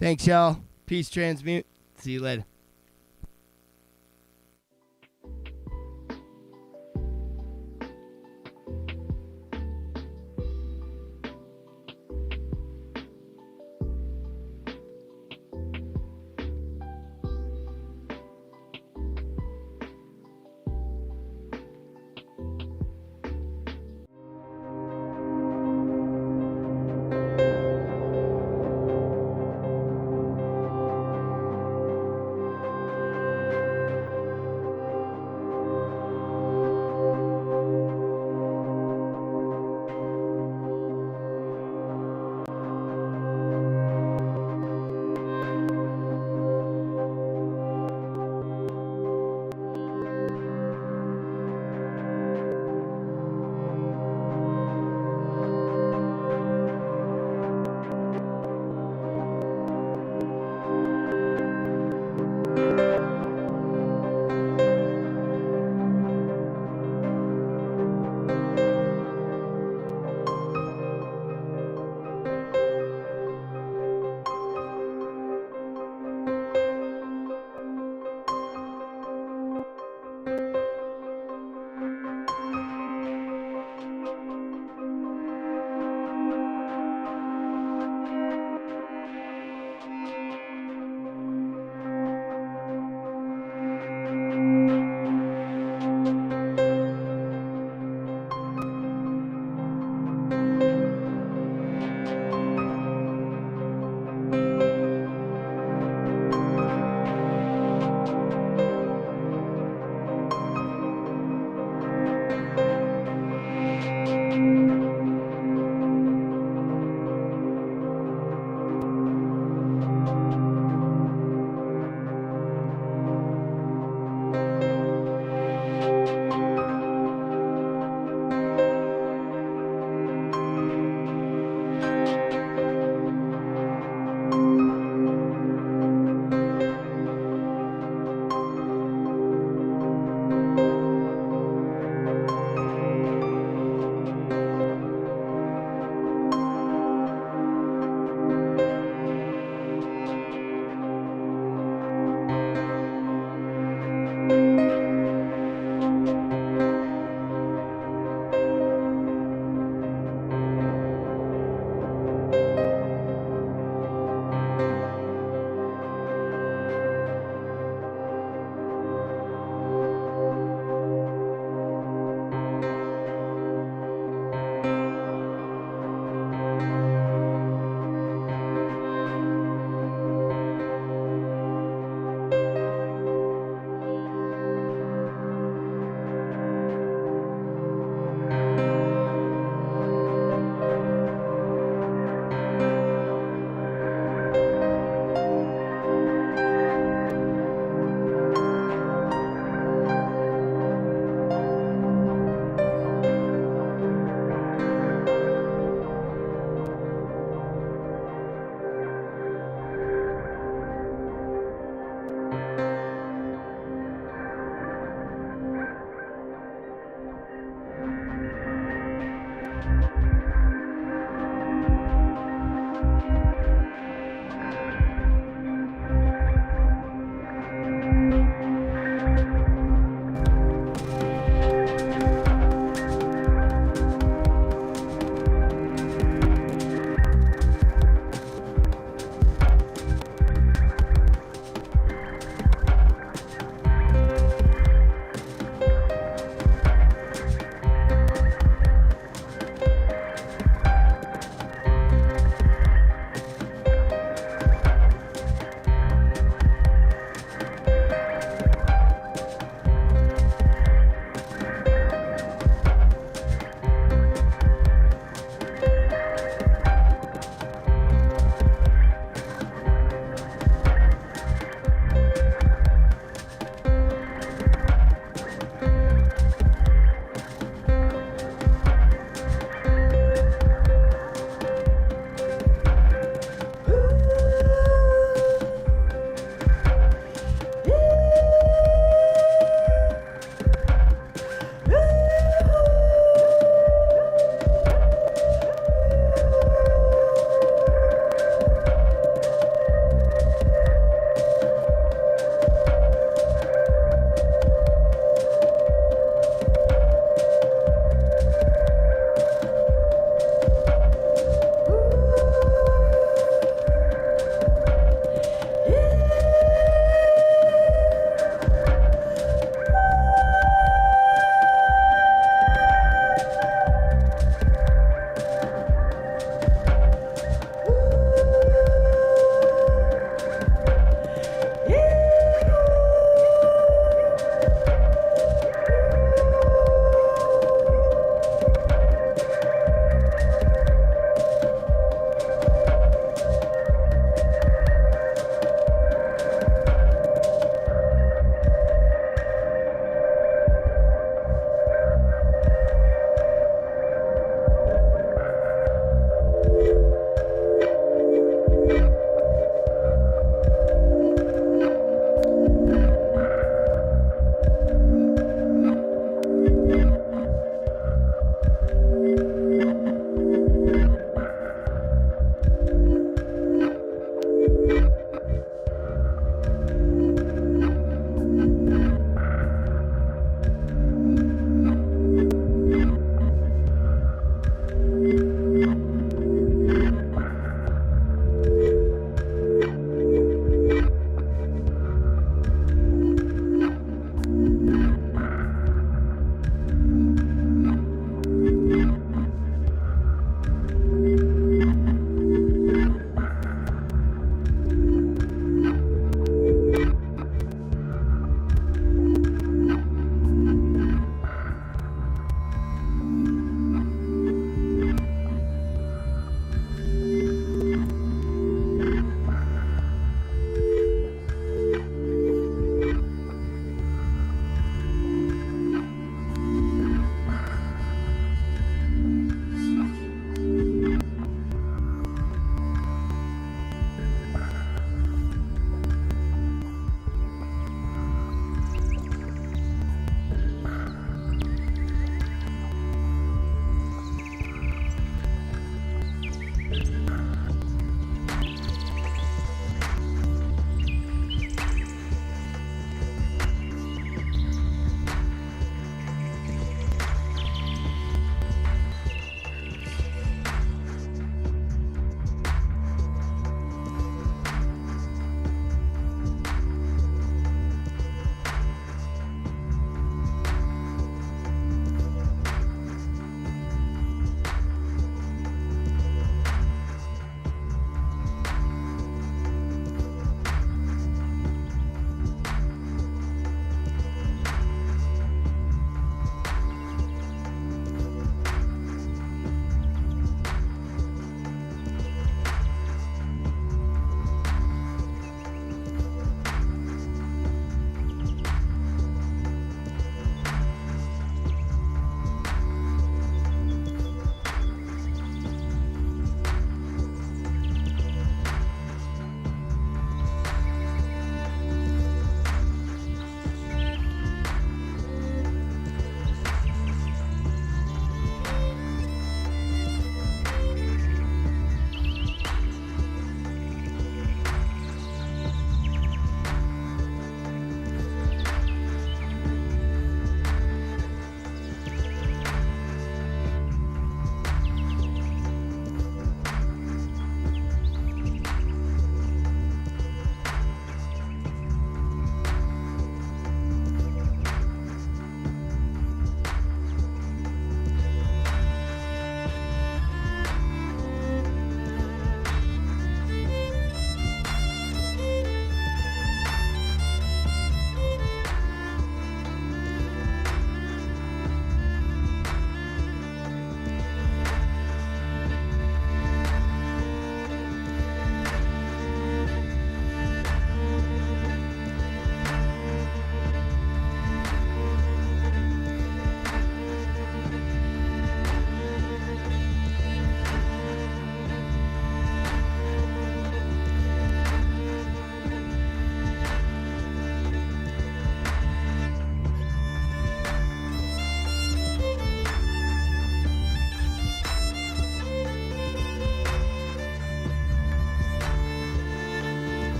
Thanks, y'all. Peace, Transmute. See you later.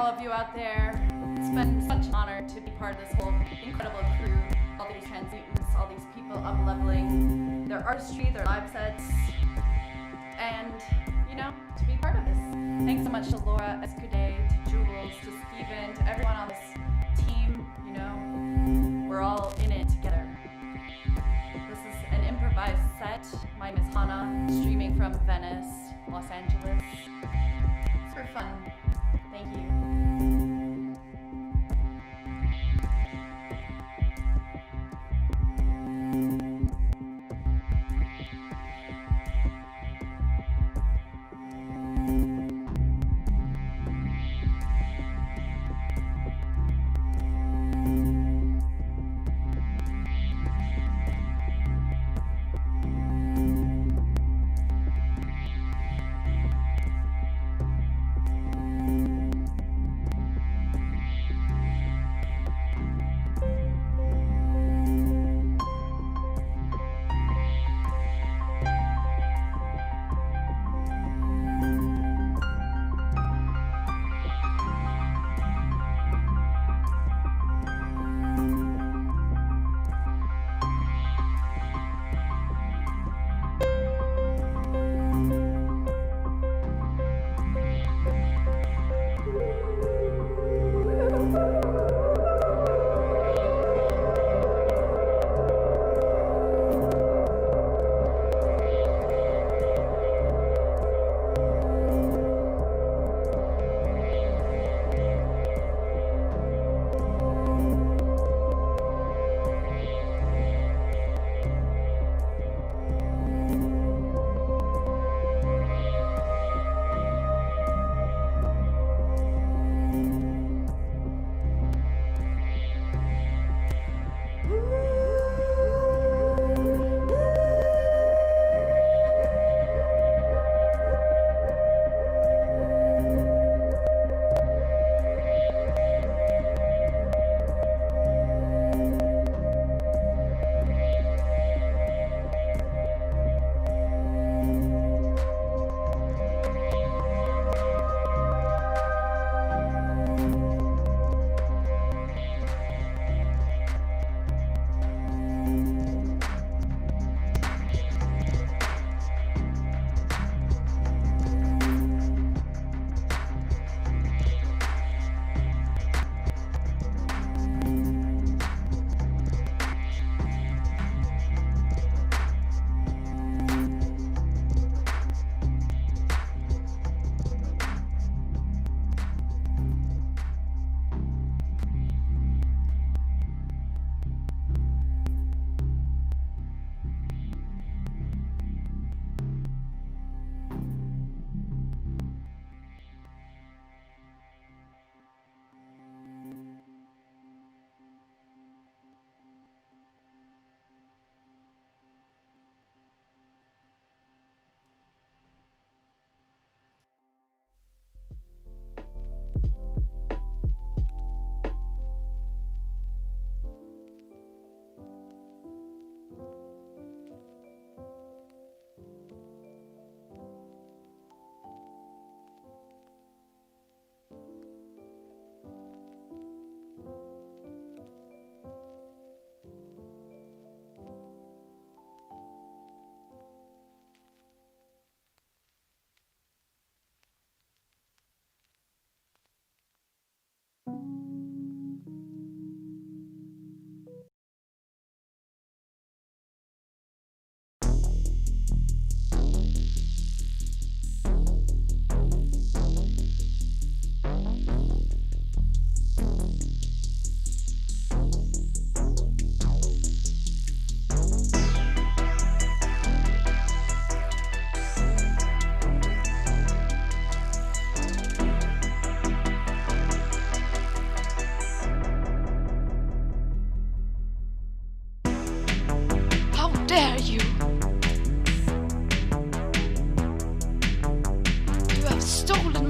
of you out there. It's been such an honor to be part of this whole incredible crew, all these transmutants, all these people up-leveling their artistry, their live sets, and, you know, to be part of this. Thanks so much to Laura, Escude, to Jules, to Steven, to everyone on this team, you know, we're all in it together. This is an improvised set. My name is Hannah, streaming from Venice, Los Angeles. It's for fun. Thank you.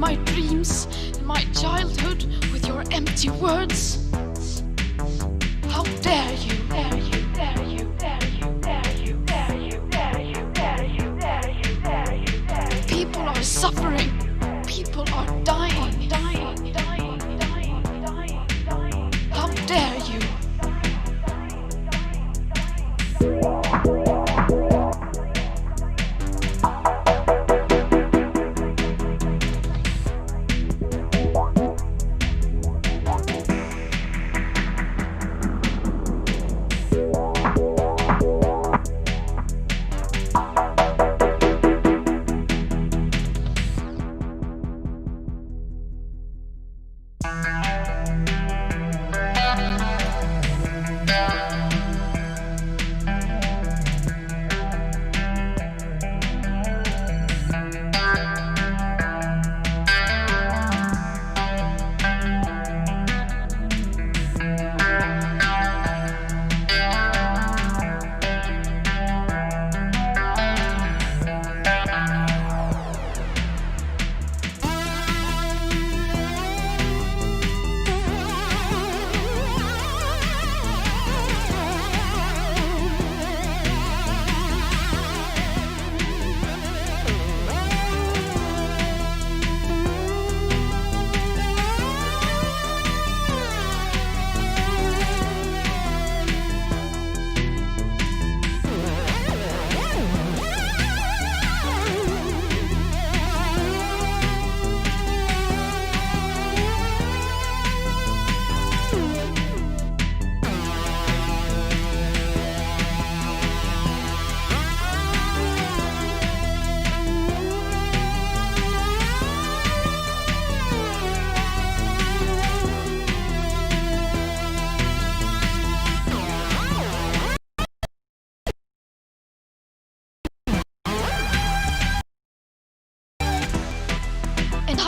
my dreams and my childhood with your empty words. How dare you, dare you, dare you, dare you, dare you, dare you, dare you, dare you, dare you, dare you, dare you. People are suffering. People are dying, dying, dying.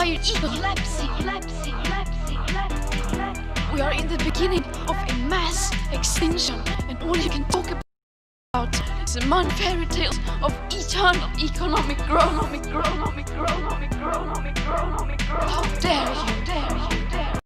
entire epilepsy. We are in the beginning of a mass extinction, and all you can talk about is the modern fairy tales of eternal economic growth. How dare you, dare you, dare you.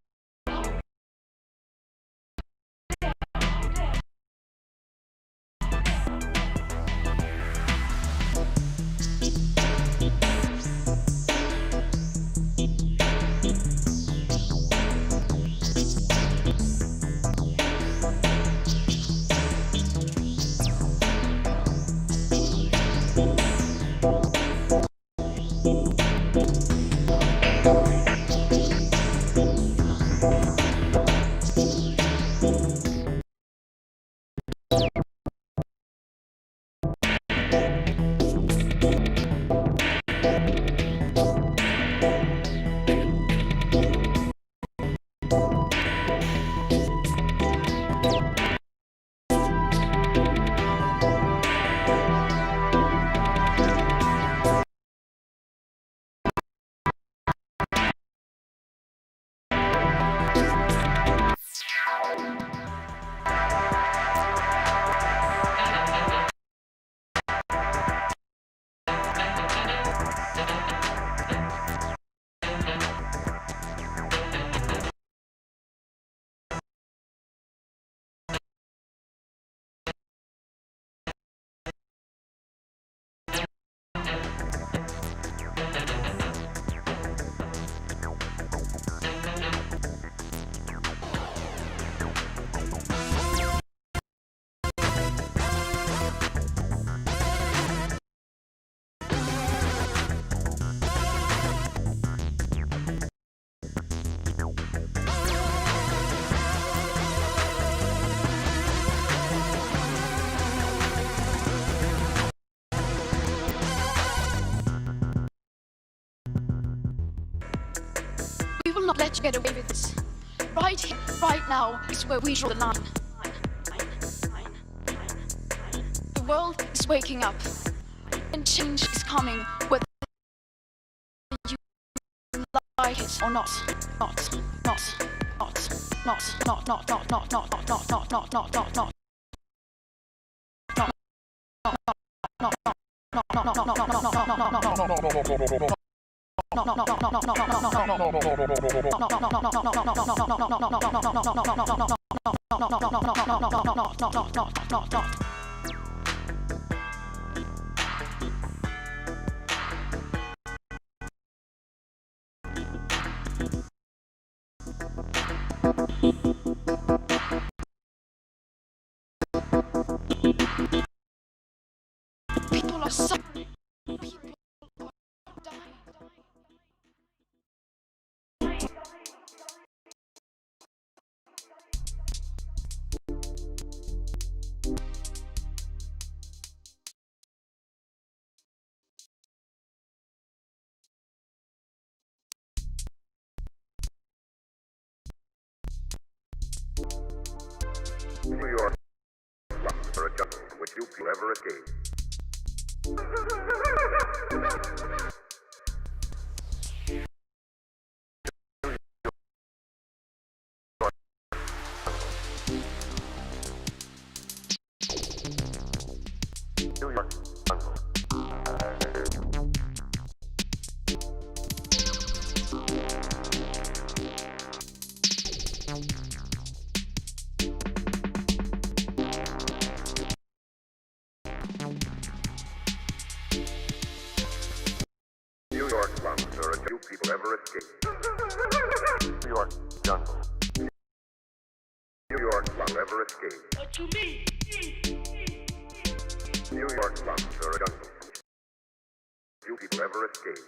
We will not let you get away with this. Right here, right now is where we draw the line. The world is waking up, and change is coming, whether you like it or not. People are suffering. People are dying. New York, for a jungle from which few will ever escape. New York jungle. New York slums are a few people ever escape. New York jungle. New York slums ever escape. What you mean? New York slums are a jungle. Few people ever escape.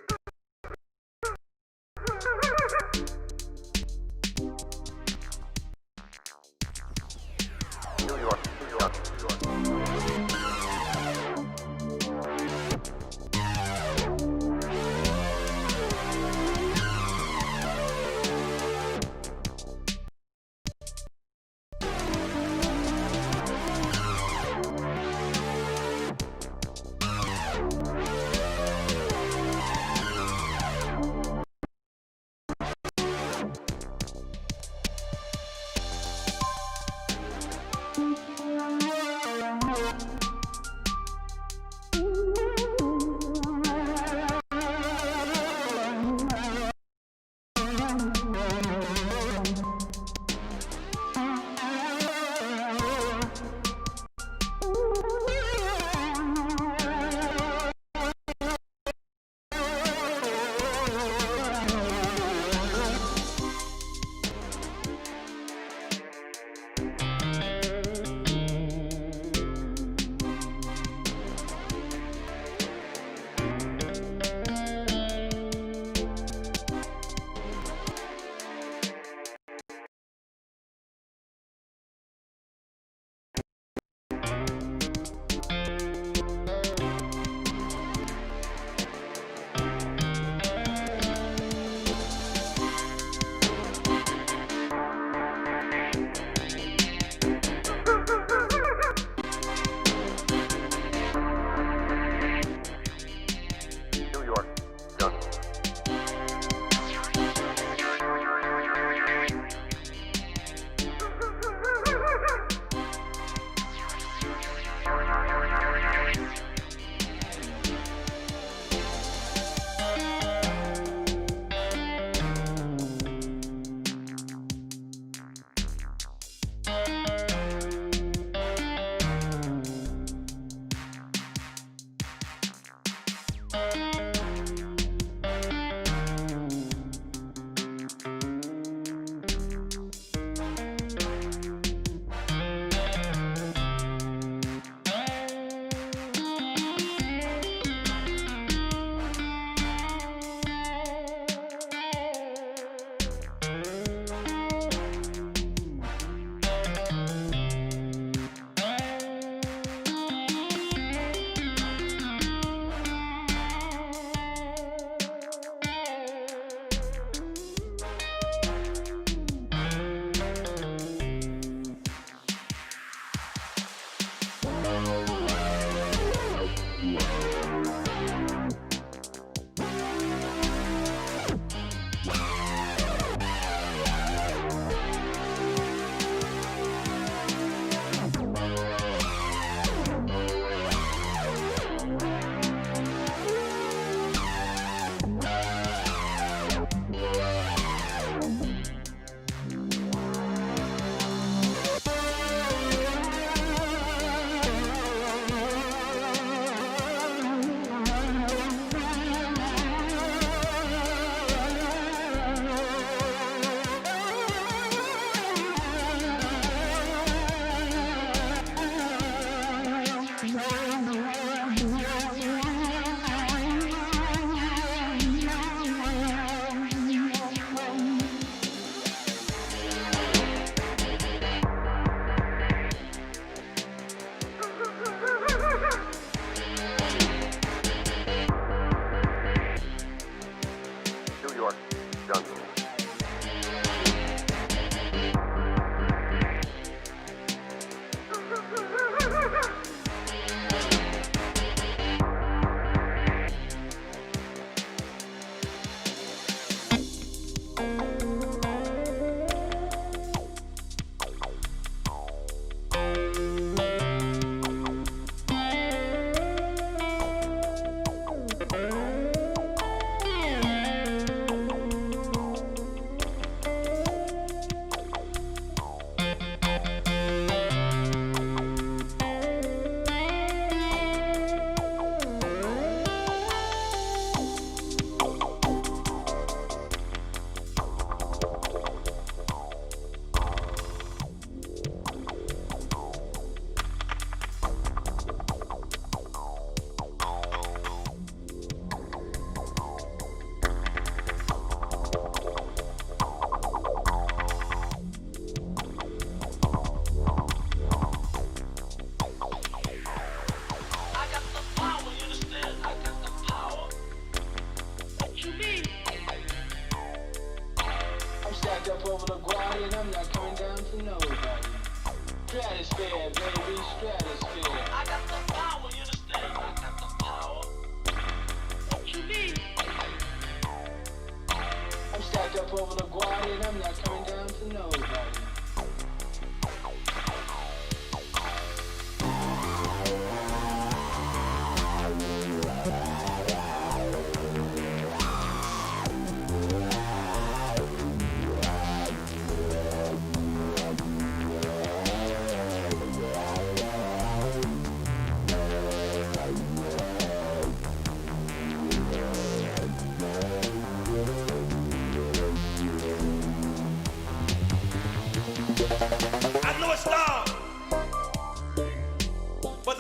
New York, New York, New York.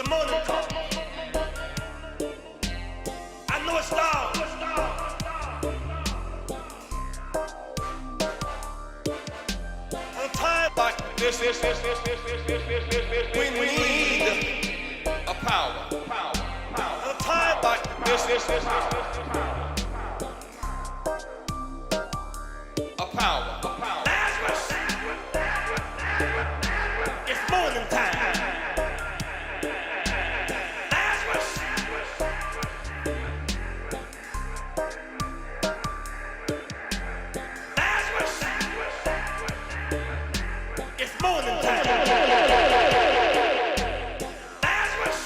morning call. I know it's dark. On time like this, we need a power. On time like this, a power. Lazarus, it's morning time. Lazarus, it's morning time. Lazarus,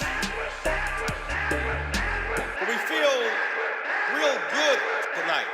we feel real good tonight.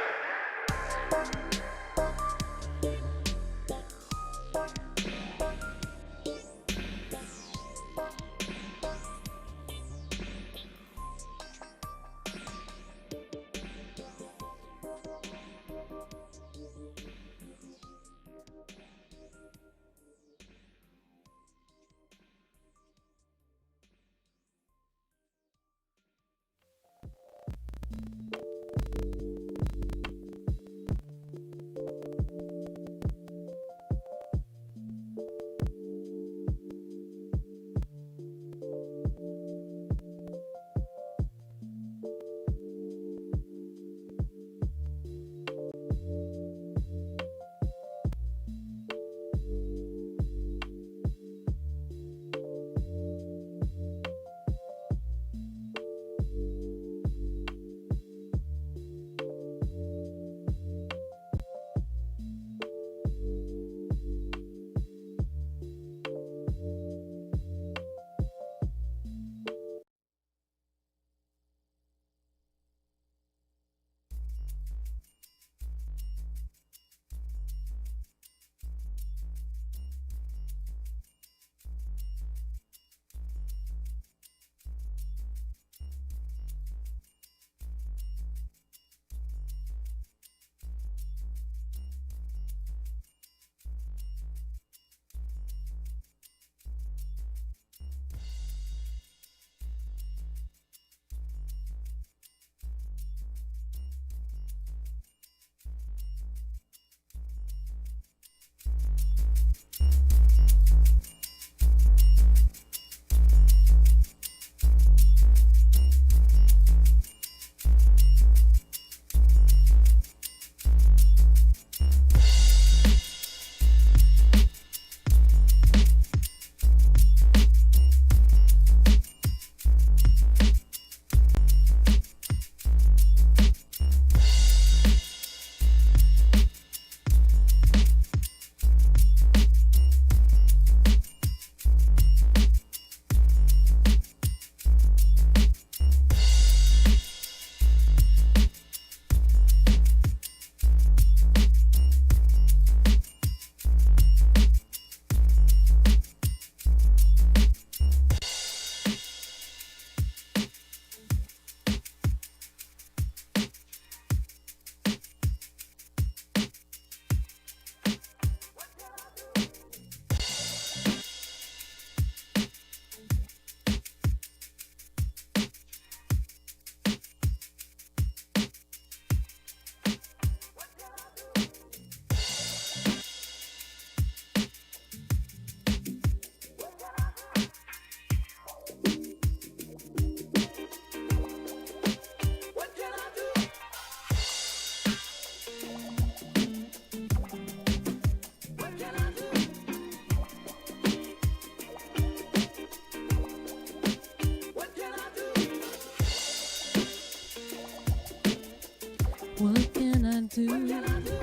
What can I do? What can I do?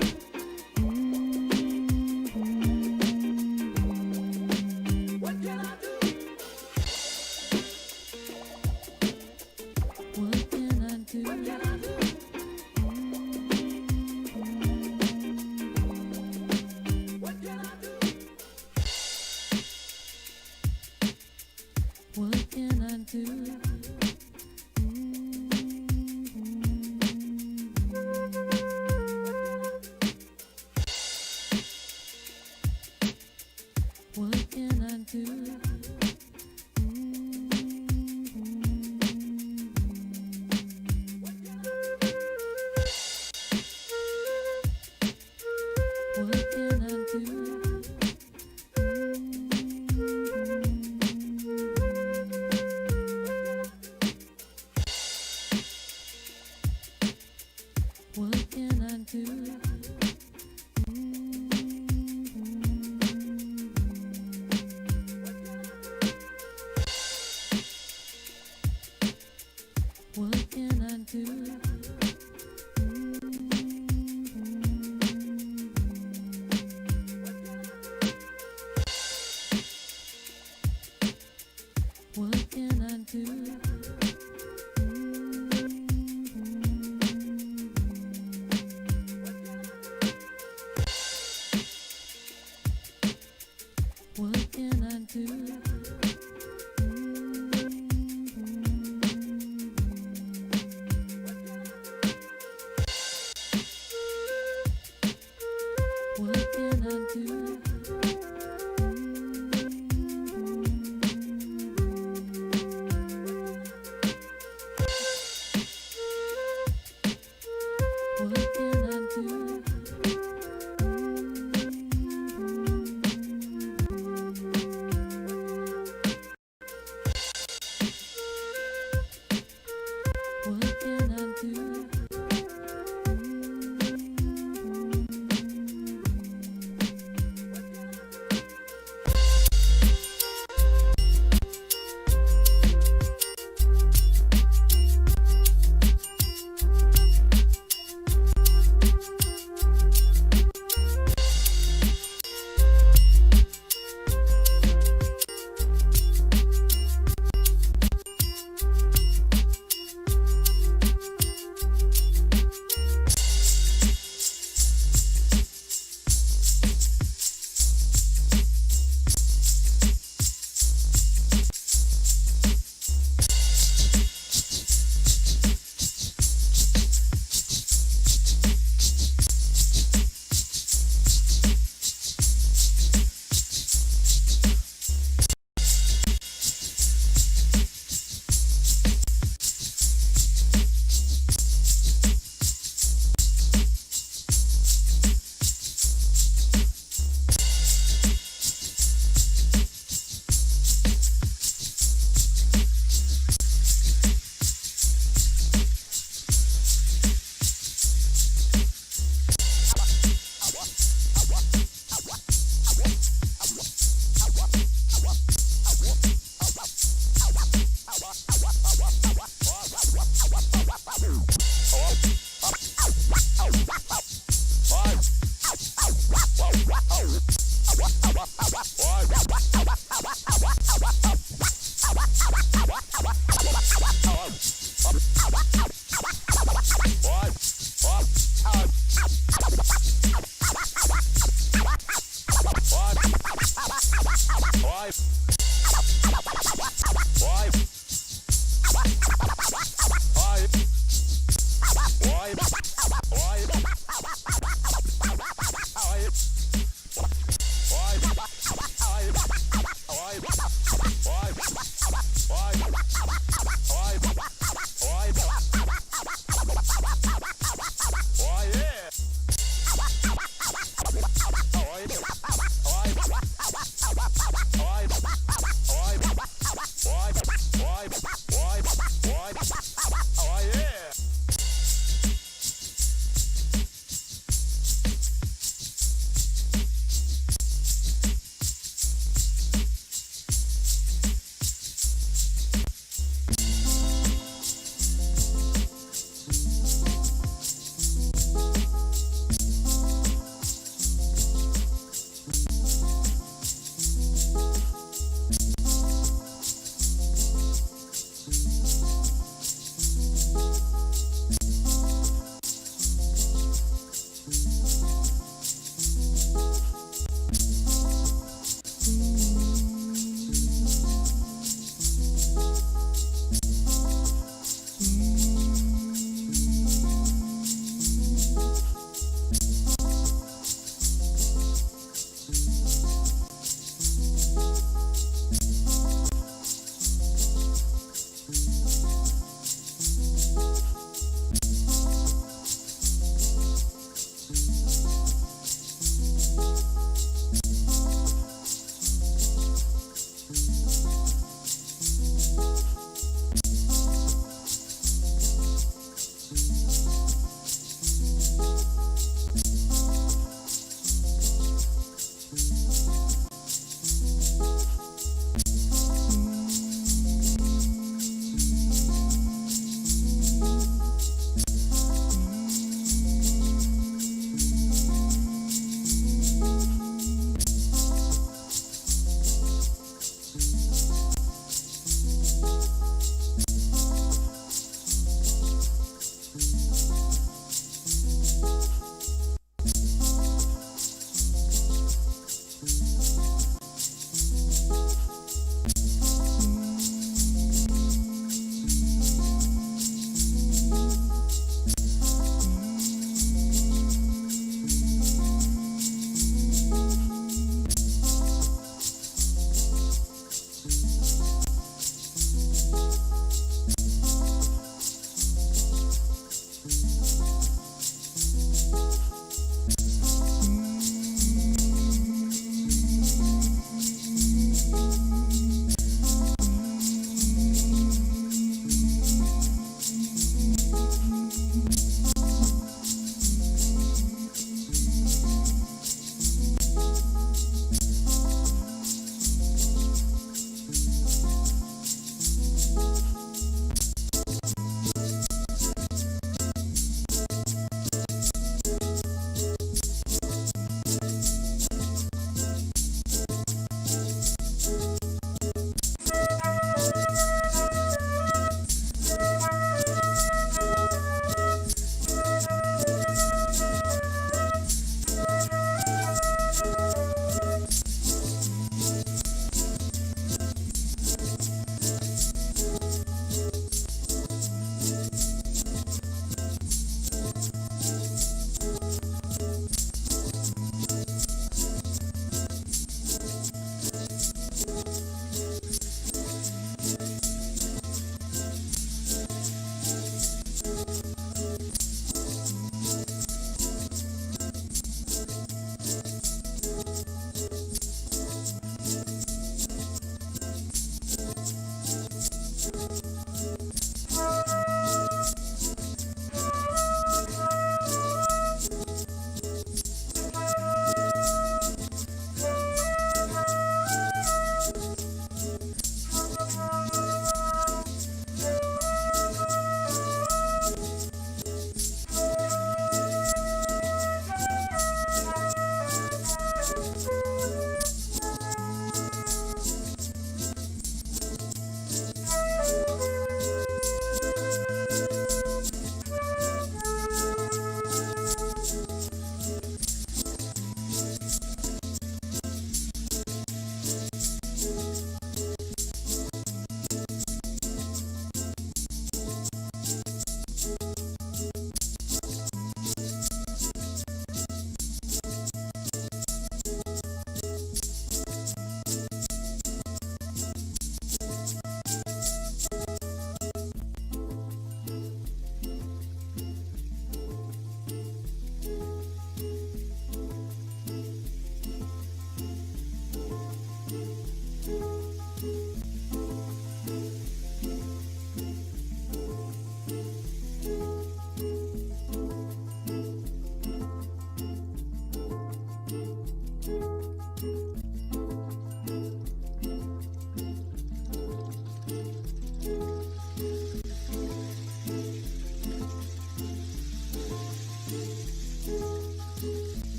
What can I do? What can I do? What can I do? What can I do? What can I do? What can I do? What can I do?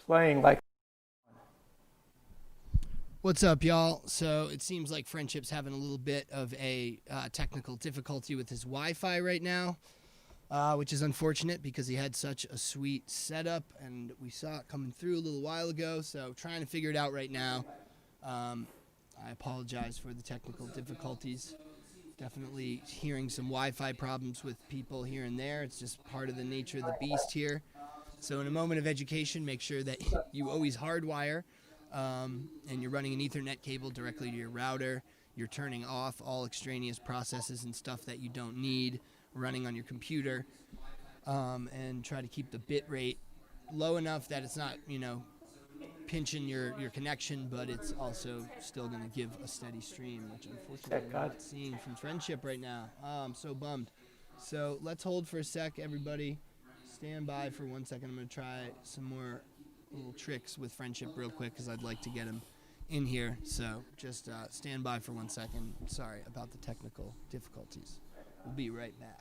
playing like. What's up, y'all? So it seems like Friendship's having a little bit of a technical difficulty with his Wi-Fi right now, which is unfortunate because he had such a sweet setup and we saw it coming through a little while ago. So trying to figure it out right now. I apologize for the technical difficulties. Definitely hearing some Wi-Fi problems with people here and there. It's just part of the nature of the beast here. So in a moment of education, make sure that you always hardwire and you're running an Ethernet cable directly to your router. You're turning off all extraneous processes and stuff that you don't need running on your computer, and try to keep the bit rate low enough that it's not, pinching your connection, but it's also still going to give a steady stream, which unfortunately we're not seeing from Friendship right now. I'm so bummed. So let's hold for a sec, everybody. Stand by for 1 second. I'm going to try some more little tricks with Friendship real quick because I'd like to get him in here. So just stand by for 1 second. Sorry about the technical difficulties. We'll be right back.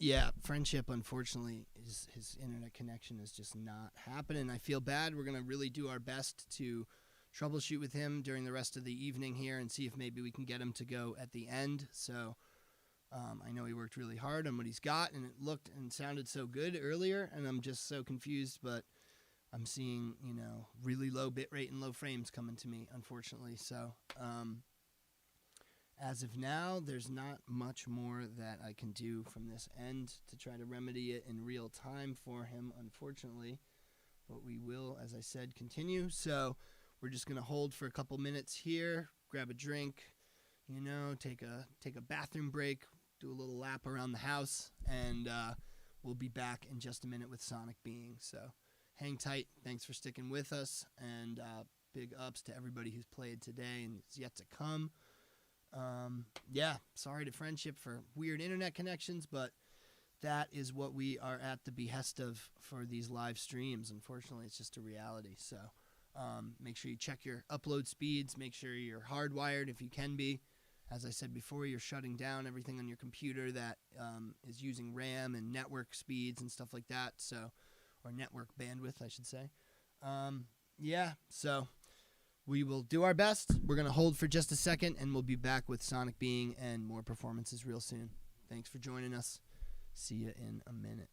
Yeah, friendship, unfortunately, his internet connection is just not happening. I feel bad. We're going to really do our best to troubleshoot with him during the rest of the evening here and see if maybe we can get him to go at the end. So I know he worked really hard on what he's got, and it looked and sounded so good earlier, and I'm just so confused, but I'm seeing, really low bit rate and low frames coming to me, unfortunately. So as of now, there's not much more that I can do from this end to try to remedy it in real time for him, unfortunately. But we will, as I said, continue. So we're just going to hold for a couple minutes here, grab a drink, take a bathroom break, do a little lap around the house, and we'll be back in just a minute with Sonic Being. So hang tight. Thanks for sticking with us, and big ups to everybody who's played today and is yet to come. Sorry to Friendship for weird internet connections, but that is what we are at the behest of for these live streams. Unfortunately, it's just a reality. So make sure you check your upload speeds. Make sure you're hardwired if you can be. As I said before, you're shutting down everything on your computer that is using RAM and network speeds and stuff like that. So, or network bandwidth, I should say. So we will do our best. We're going to hold for just a second, and we'll be back with Sonic Being and more performances real soon. Thanks for joining us. See you in a minute.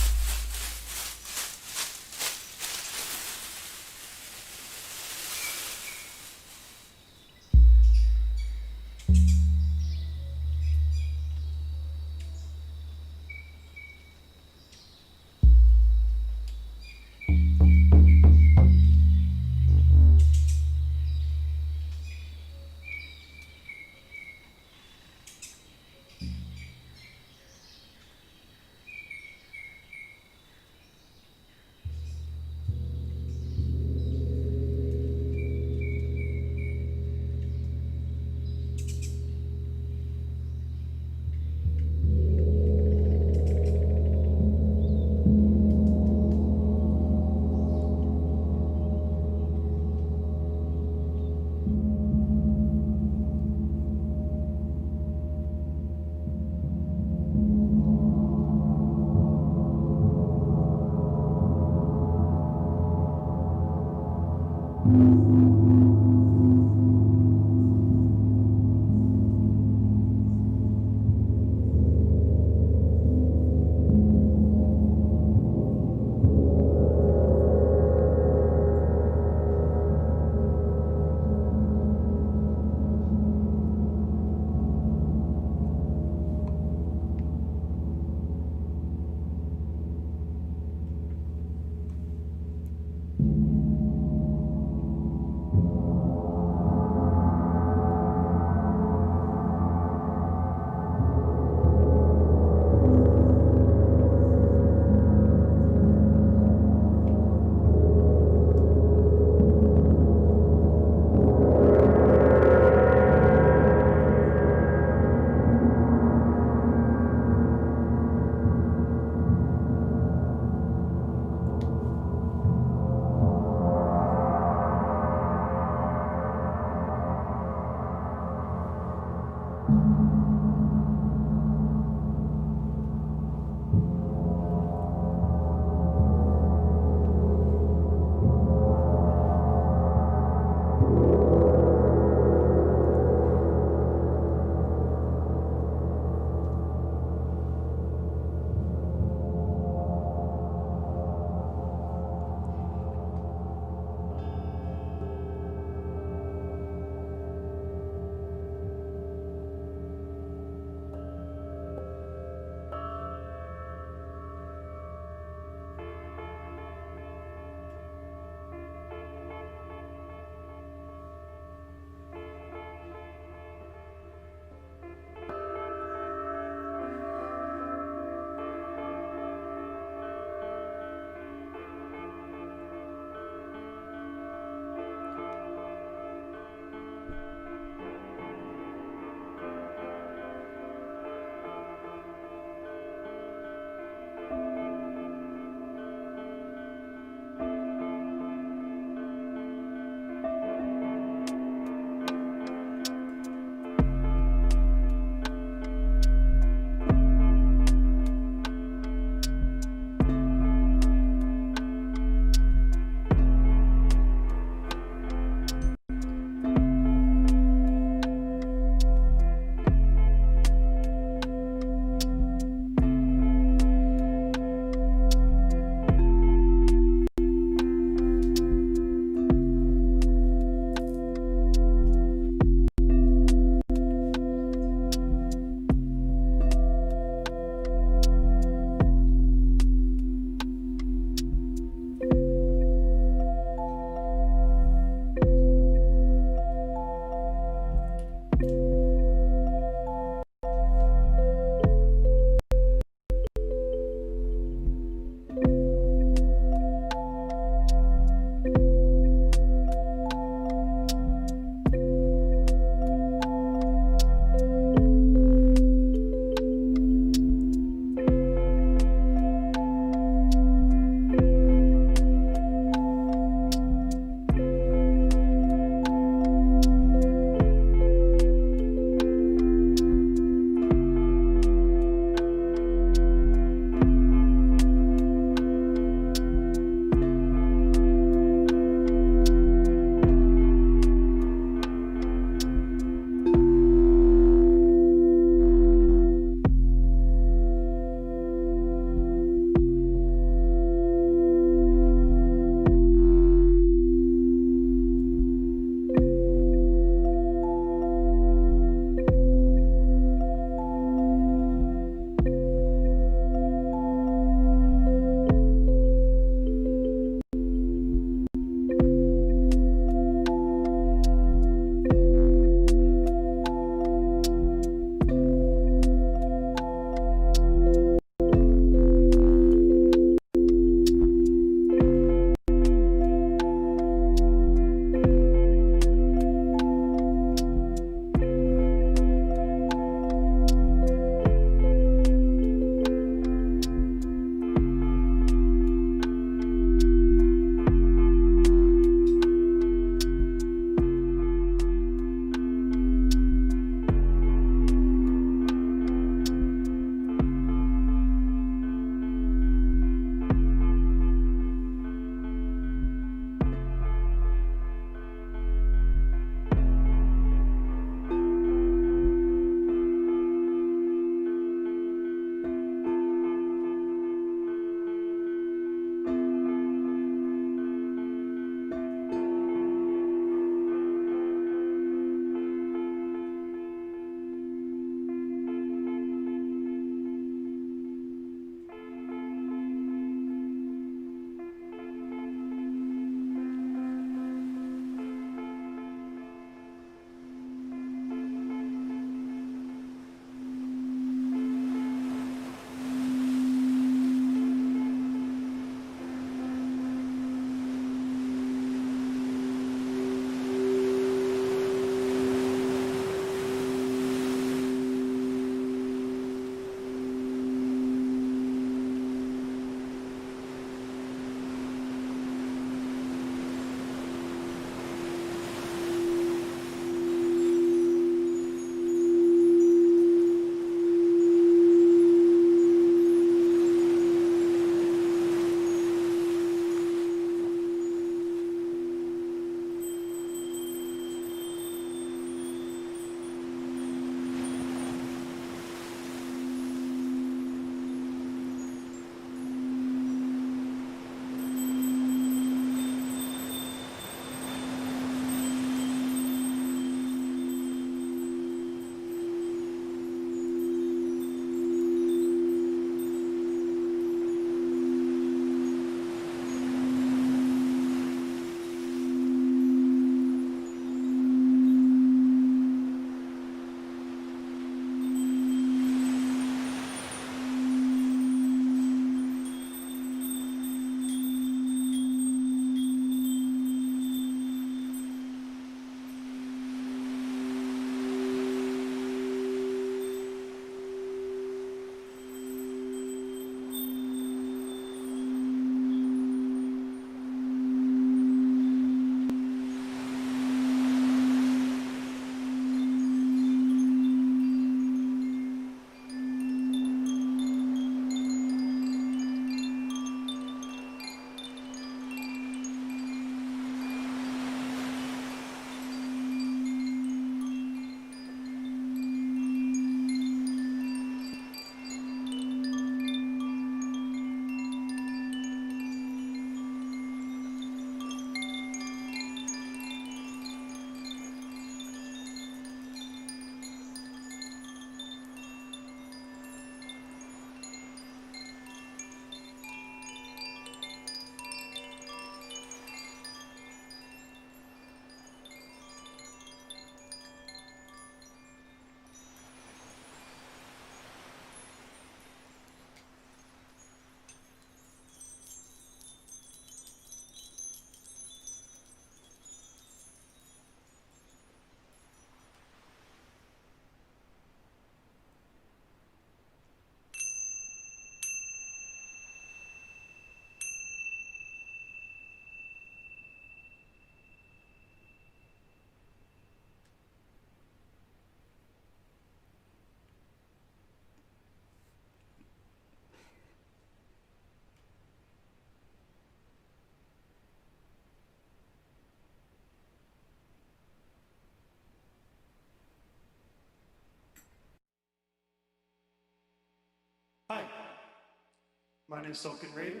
My name is Sulkin Raider.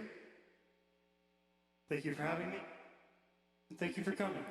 Thank you for having me, and thank you for coming.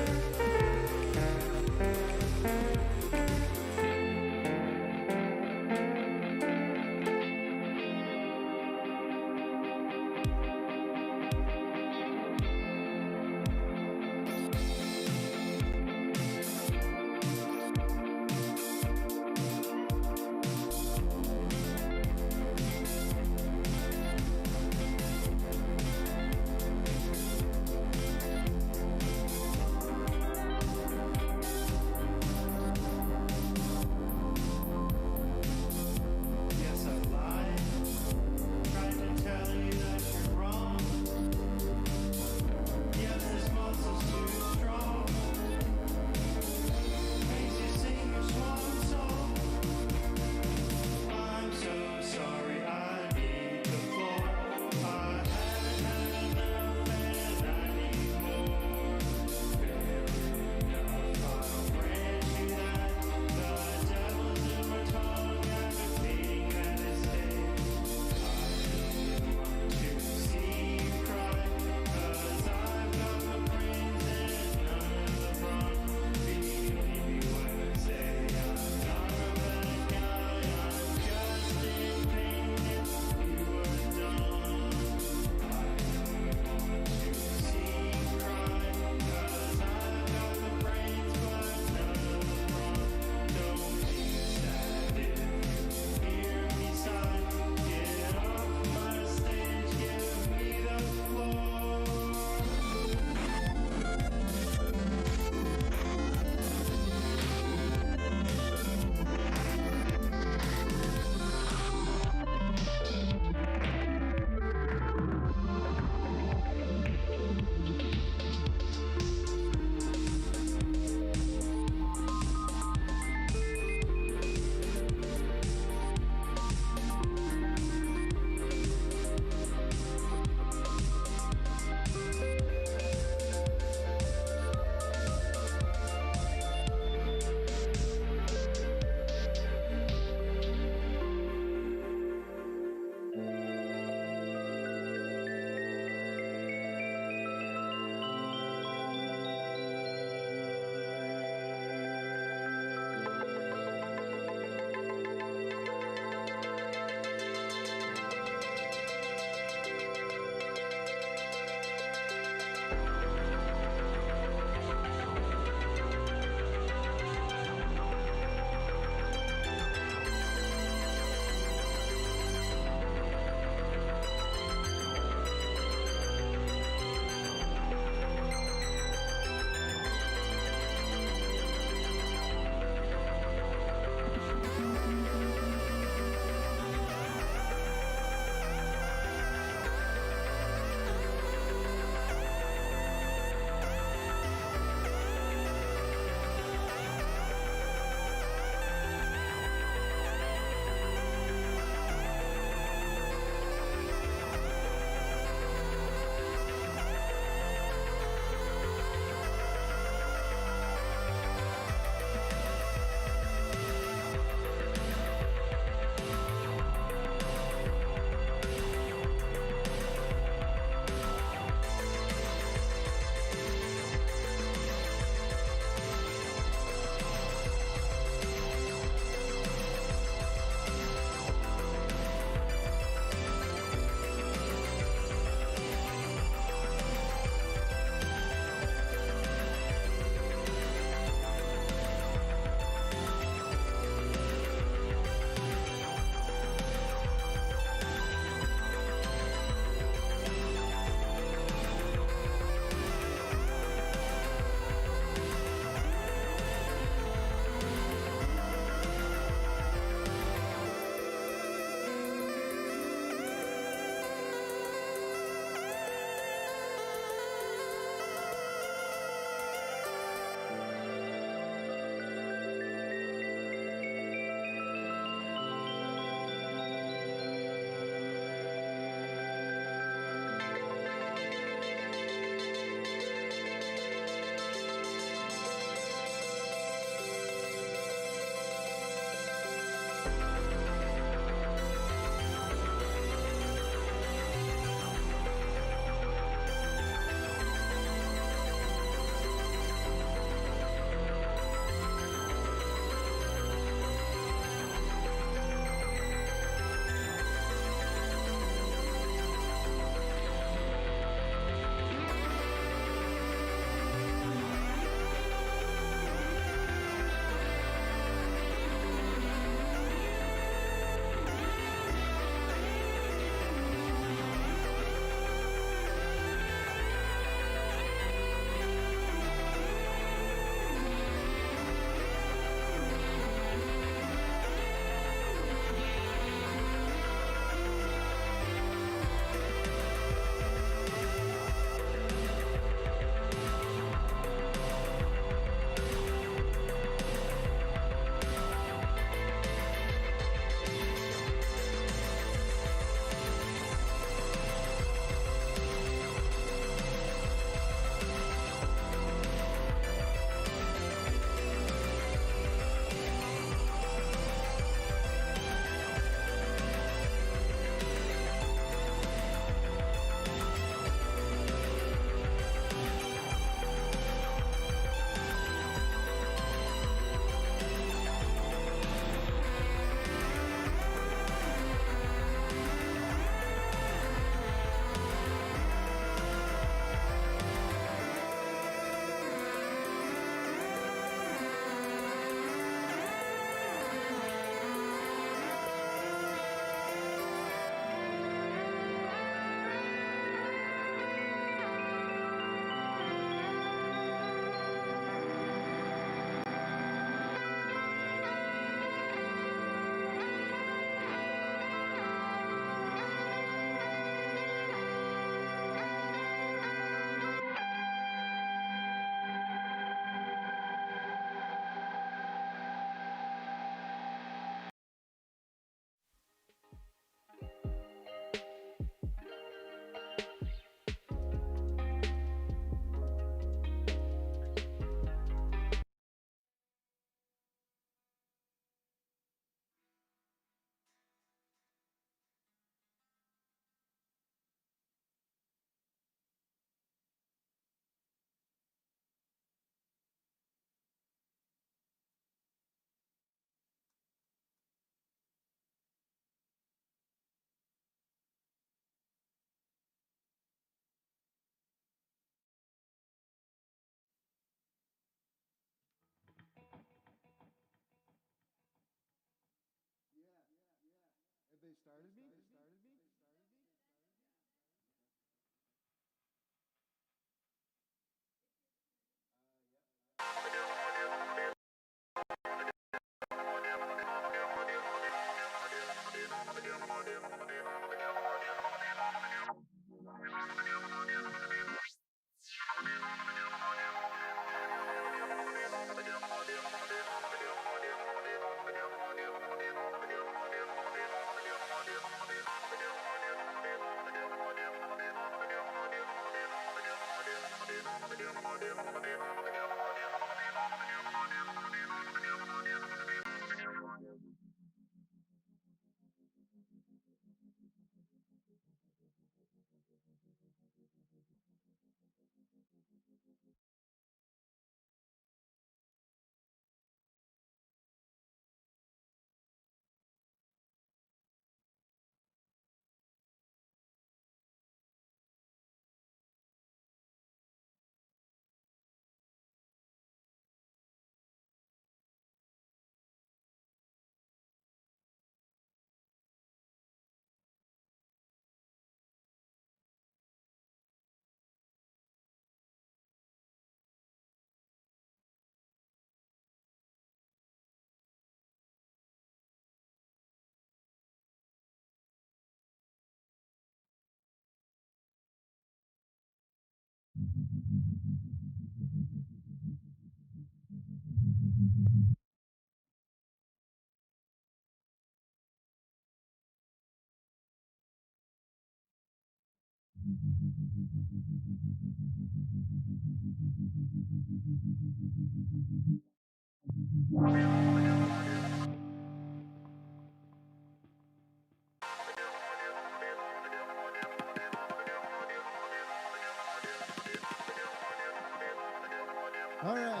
All right.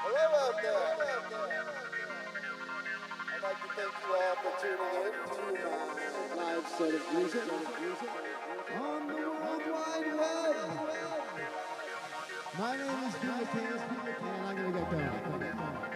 Hello out there. I'd like to thank you all for tuning in to my live set of music On the World Wide Web. My name is Peter King, and I'm going to get going.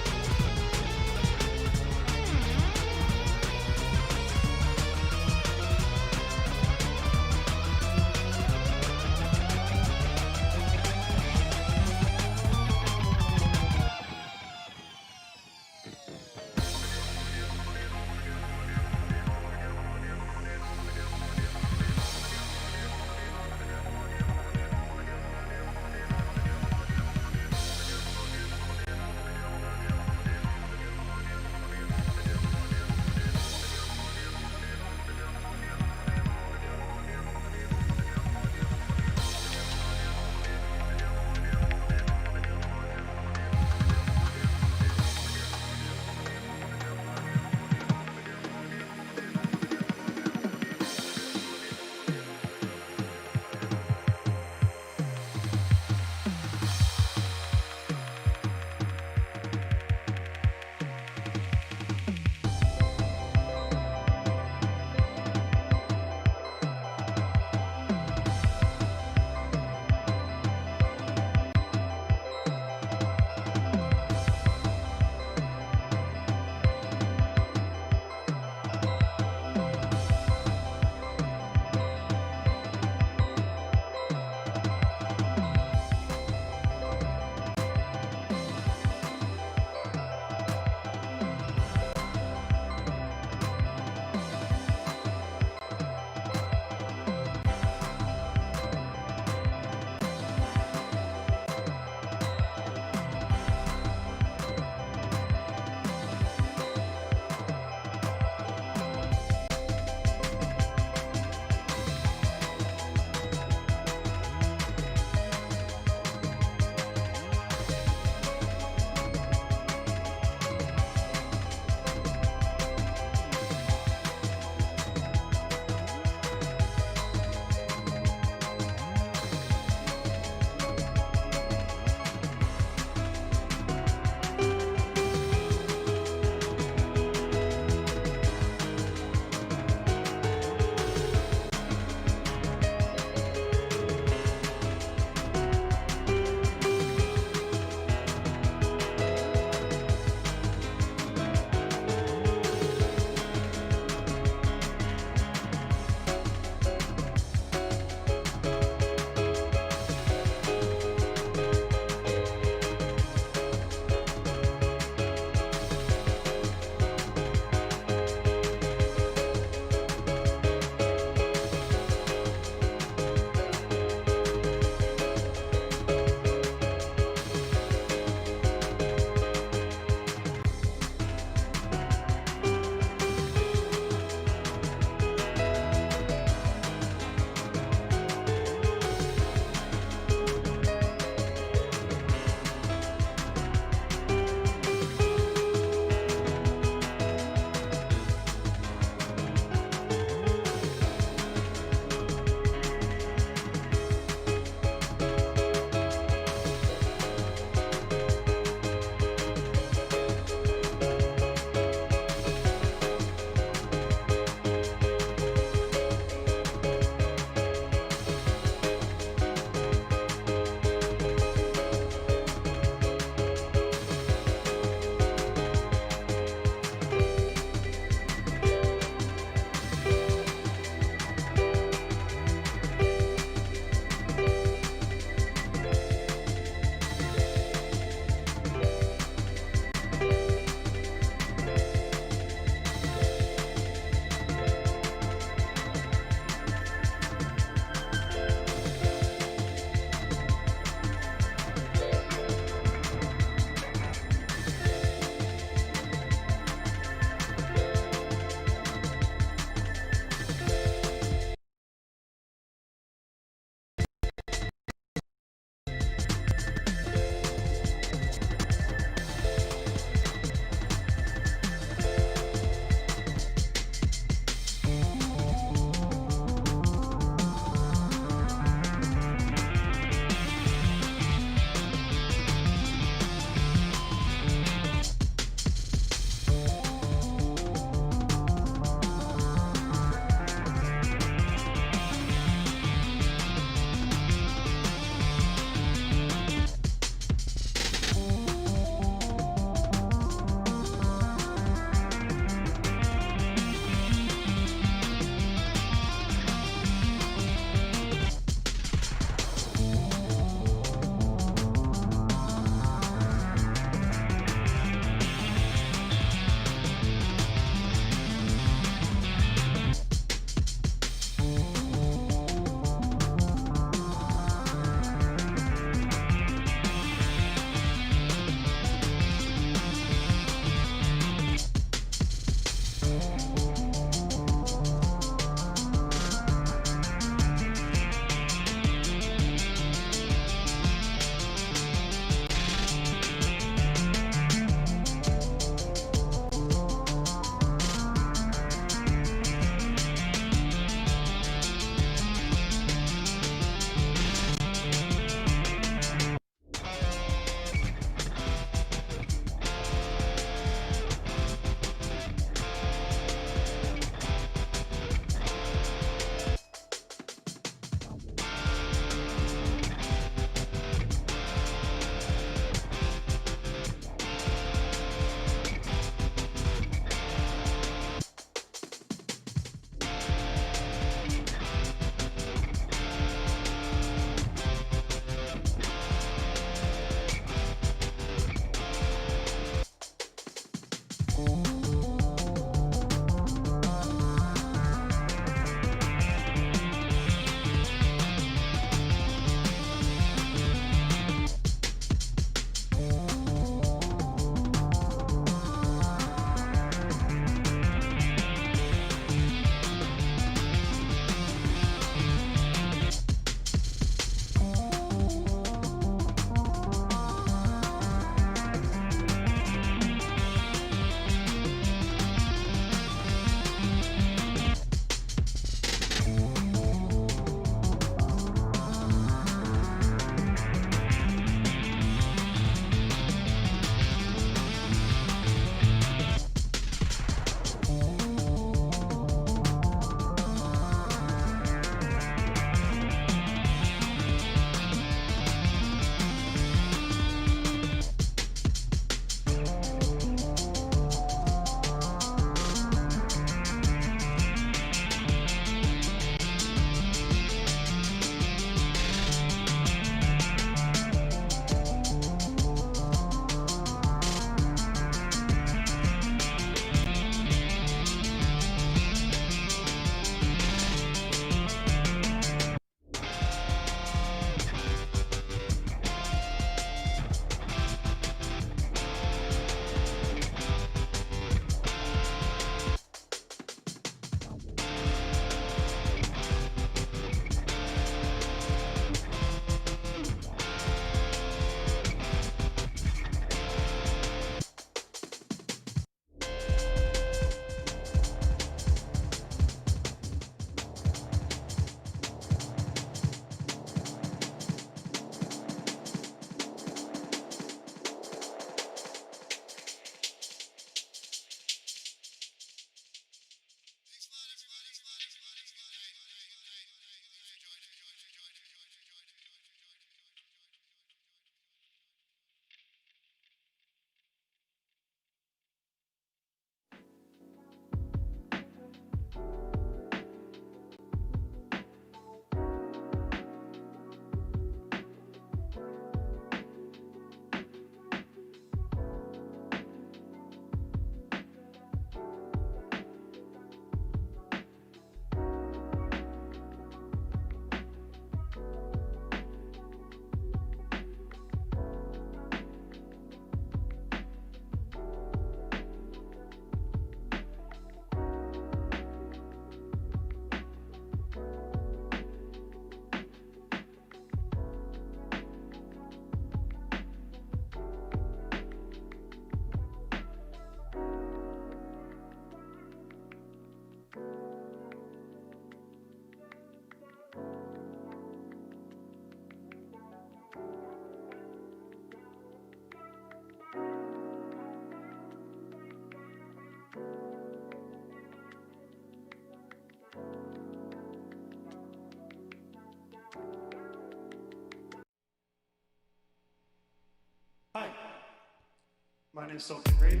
name is Sultan Ray.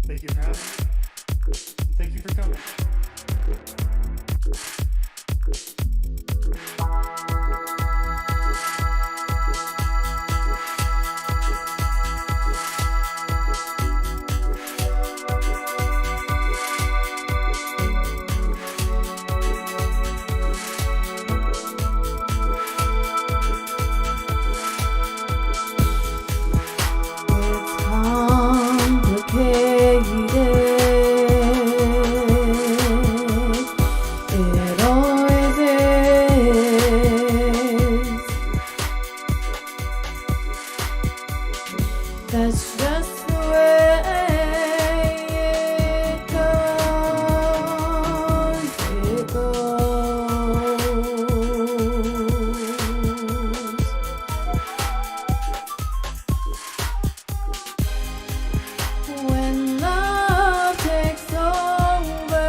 Thank you for having me. And thank you for coming. That's just the way it goes. It goes. When love takes over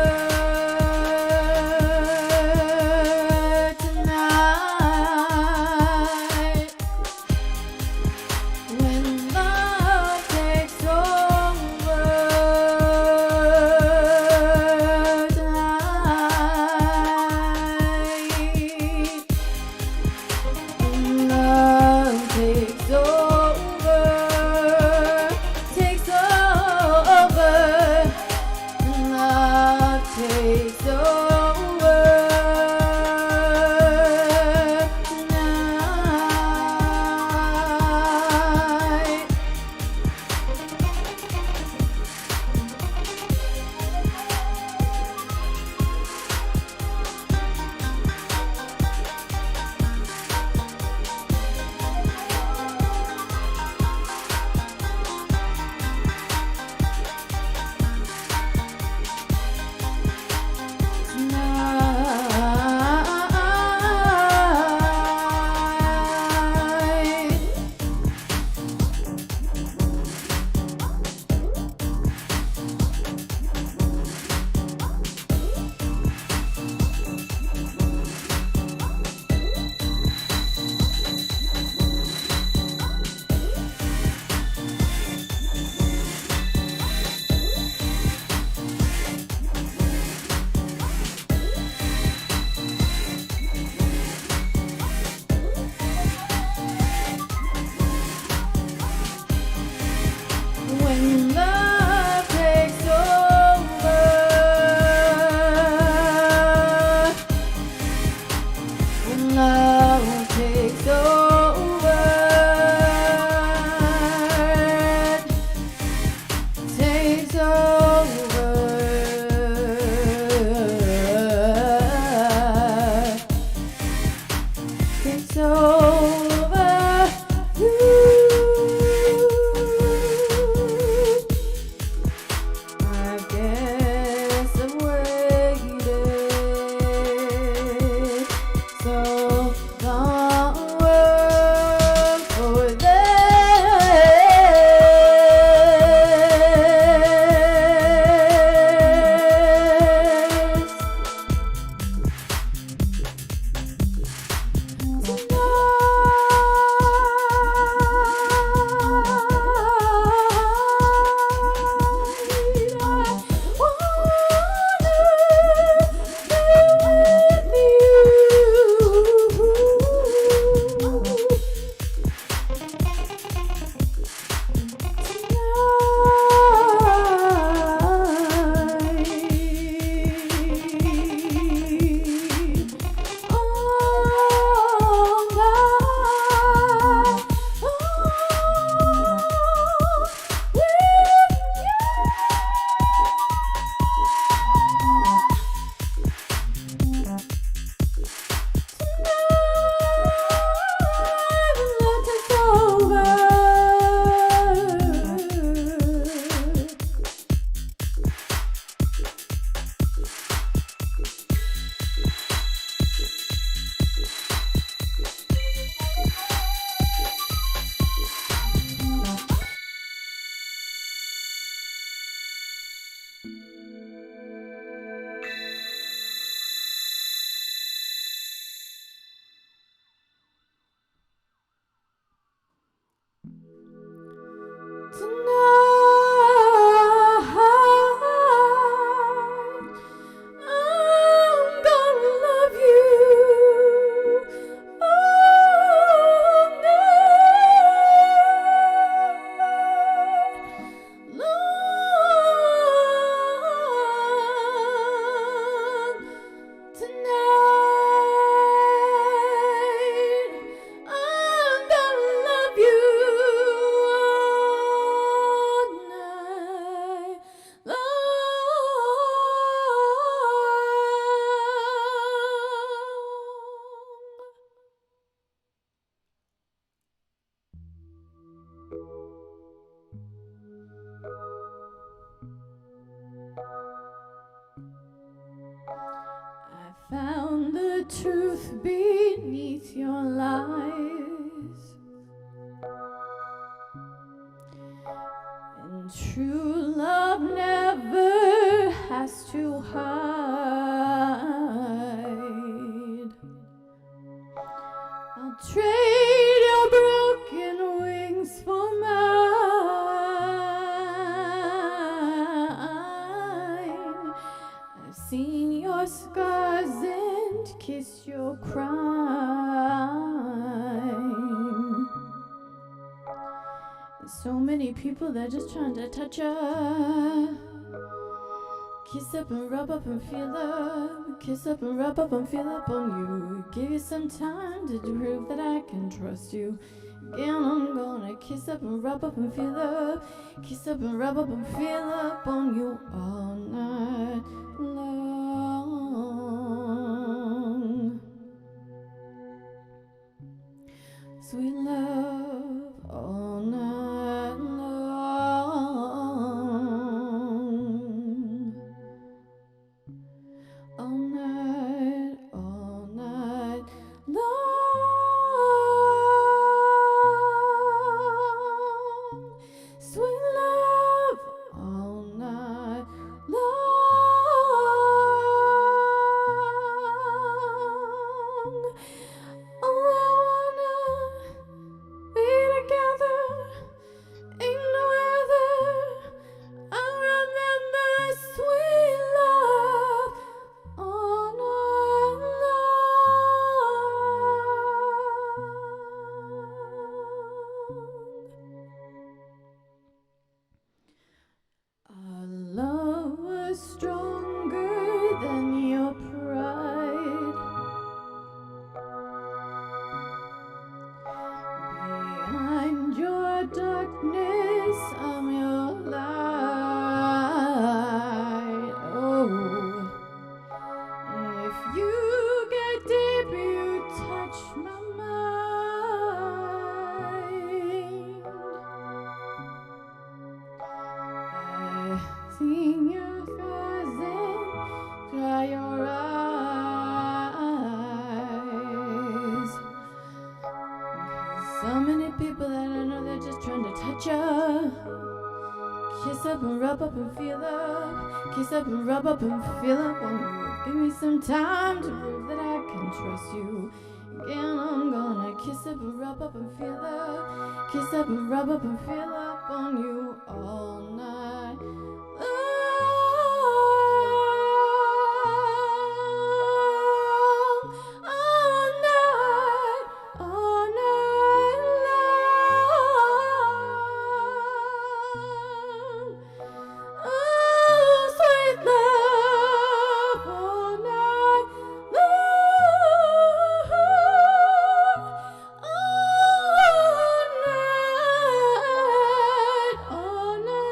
tonight, when love takes over tonight, when love takes over, takes over, when love takes over tonight. Tonight. When love takes over, when love takes over, takes over, takes over. I guess I've waited so long for found the truth beneath your lies. And true love never has to hide. I'll trade your broken wings for mine. I've seen your scars and kissed your crime. There's so many people that are just trying to touch ya. Kiss up and rub up and feel up. Kiss up and rub up and feel up on you. Give you some time to prove that I can trust you. Again, I'm gonna kiss up and rub up and feel up. Kiss up and rub up and feel up on you all night long. Sweet love all night long. All night long. Sweet love all night long. Oh, I wanna be together, ain't no other. I remember sweet love all night long. Our love was stronger than your pride. Behind your darkness, I'm your light. Oh, if you get deep, you touch my mind. I've seen your scars and dry your eyes. So many people that I know, they're just trying to touch ya. Kiss up and rub up and feel up. Kiss up and rub up and feel up on you. Give me some time to prove that I can trust you. Again, I'm gonna kiss up and rub up and feel up. Kiss up and rub up and feel up on you all night long. All night long. Oh, sweet love all night long. All night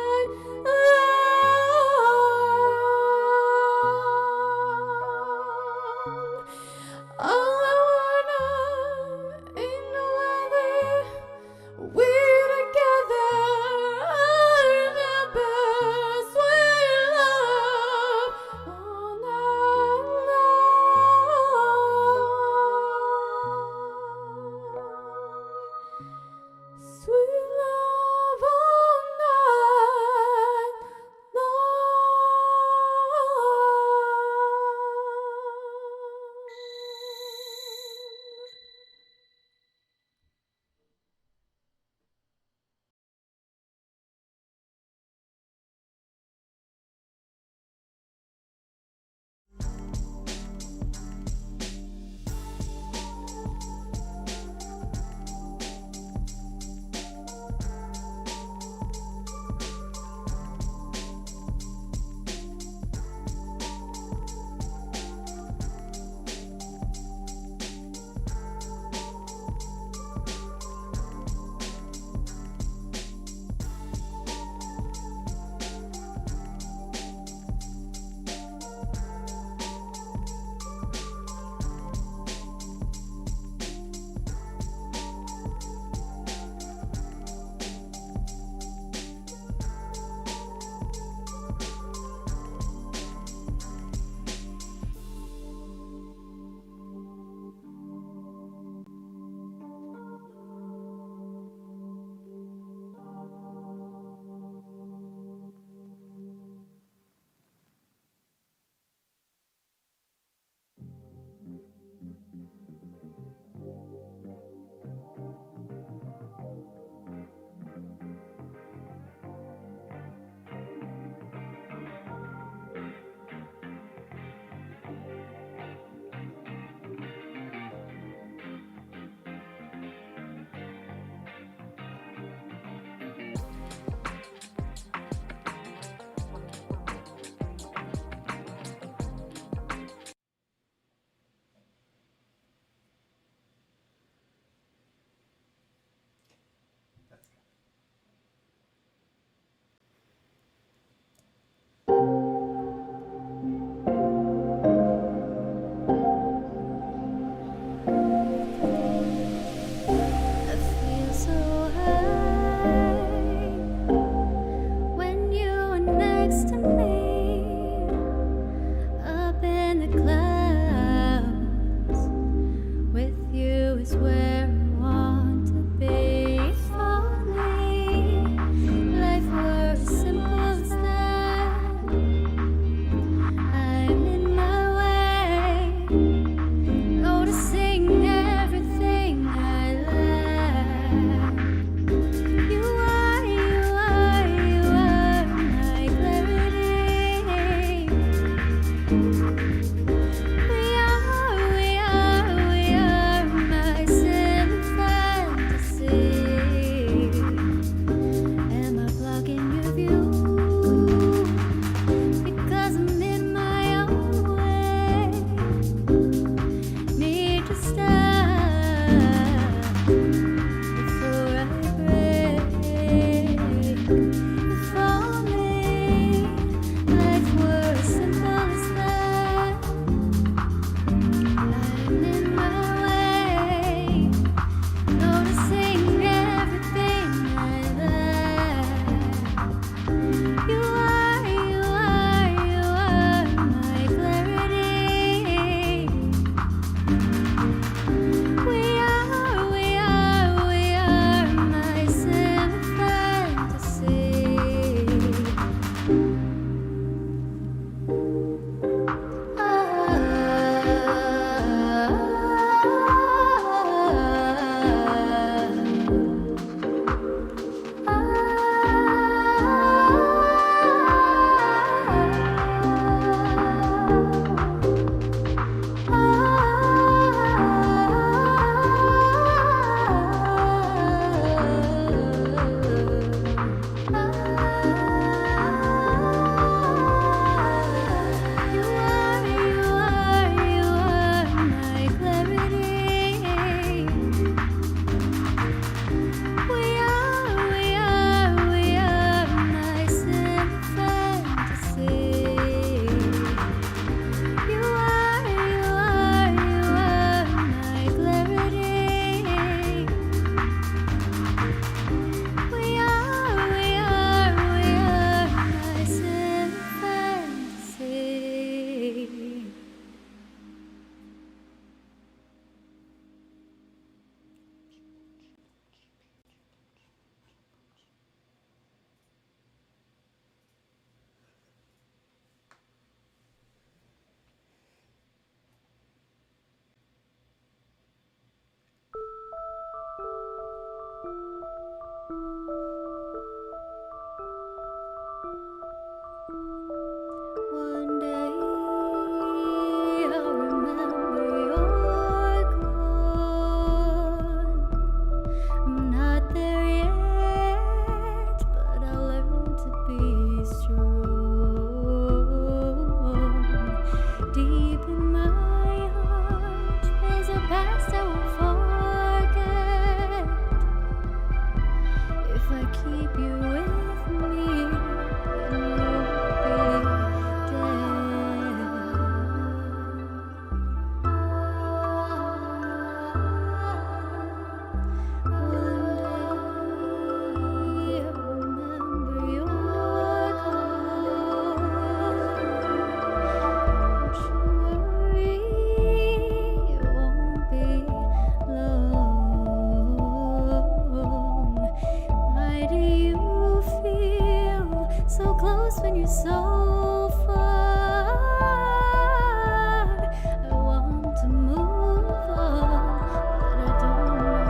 next to me, up in the clouds. With you is where I want to be. If only life were as simple as that. I'm in my way, noticing everything I lack. You are my clarity. We are my simple fantasy. Am I blocking your view? Because I'm in my own way. Need to stop before I break. If only life were as simple as that. I'm in my way, noticing everything I lack. You are my clarity. We are my simple fantasy. You are my clarity. We are my simple fantasy. You are my clarity. We are my simple fantasy. One day I'll remember you're gone. I'm not there yet, but I'll learn to be strong. Deep in my heart is a past I won't forget. If I keep you with me, then you'll be so close when you're so far. I want to move on, but I don't know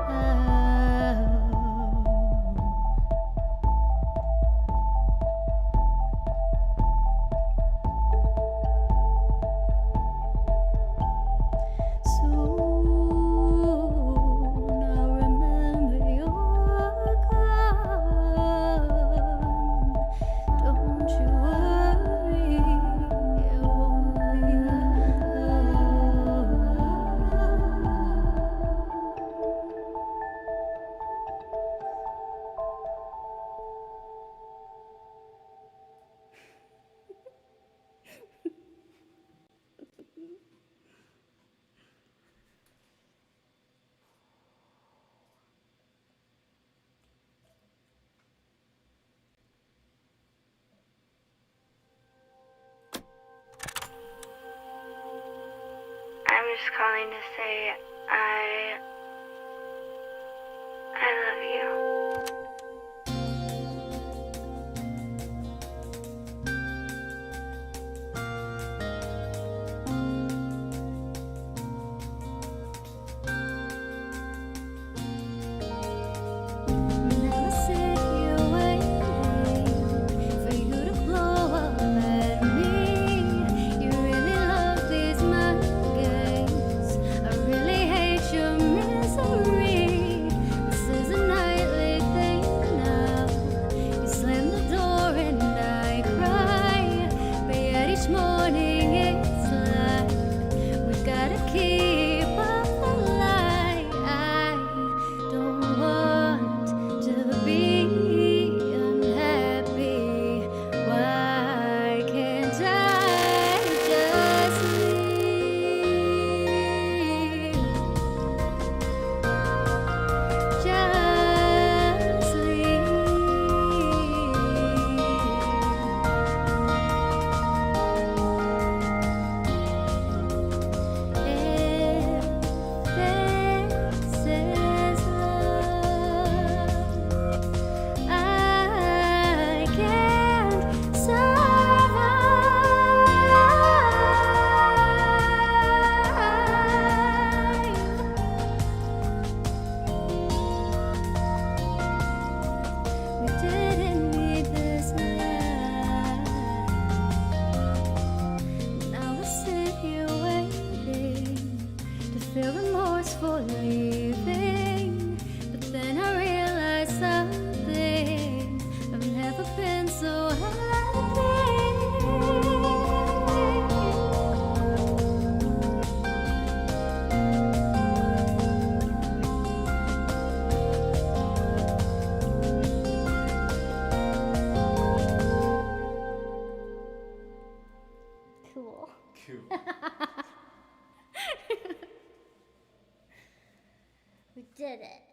how. Soon I'll remember you're gone. Don't you worry. calling to say I love you. We did it.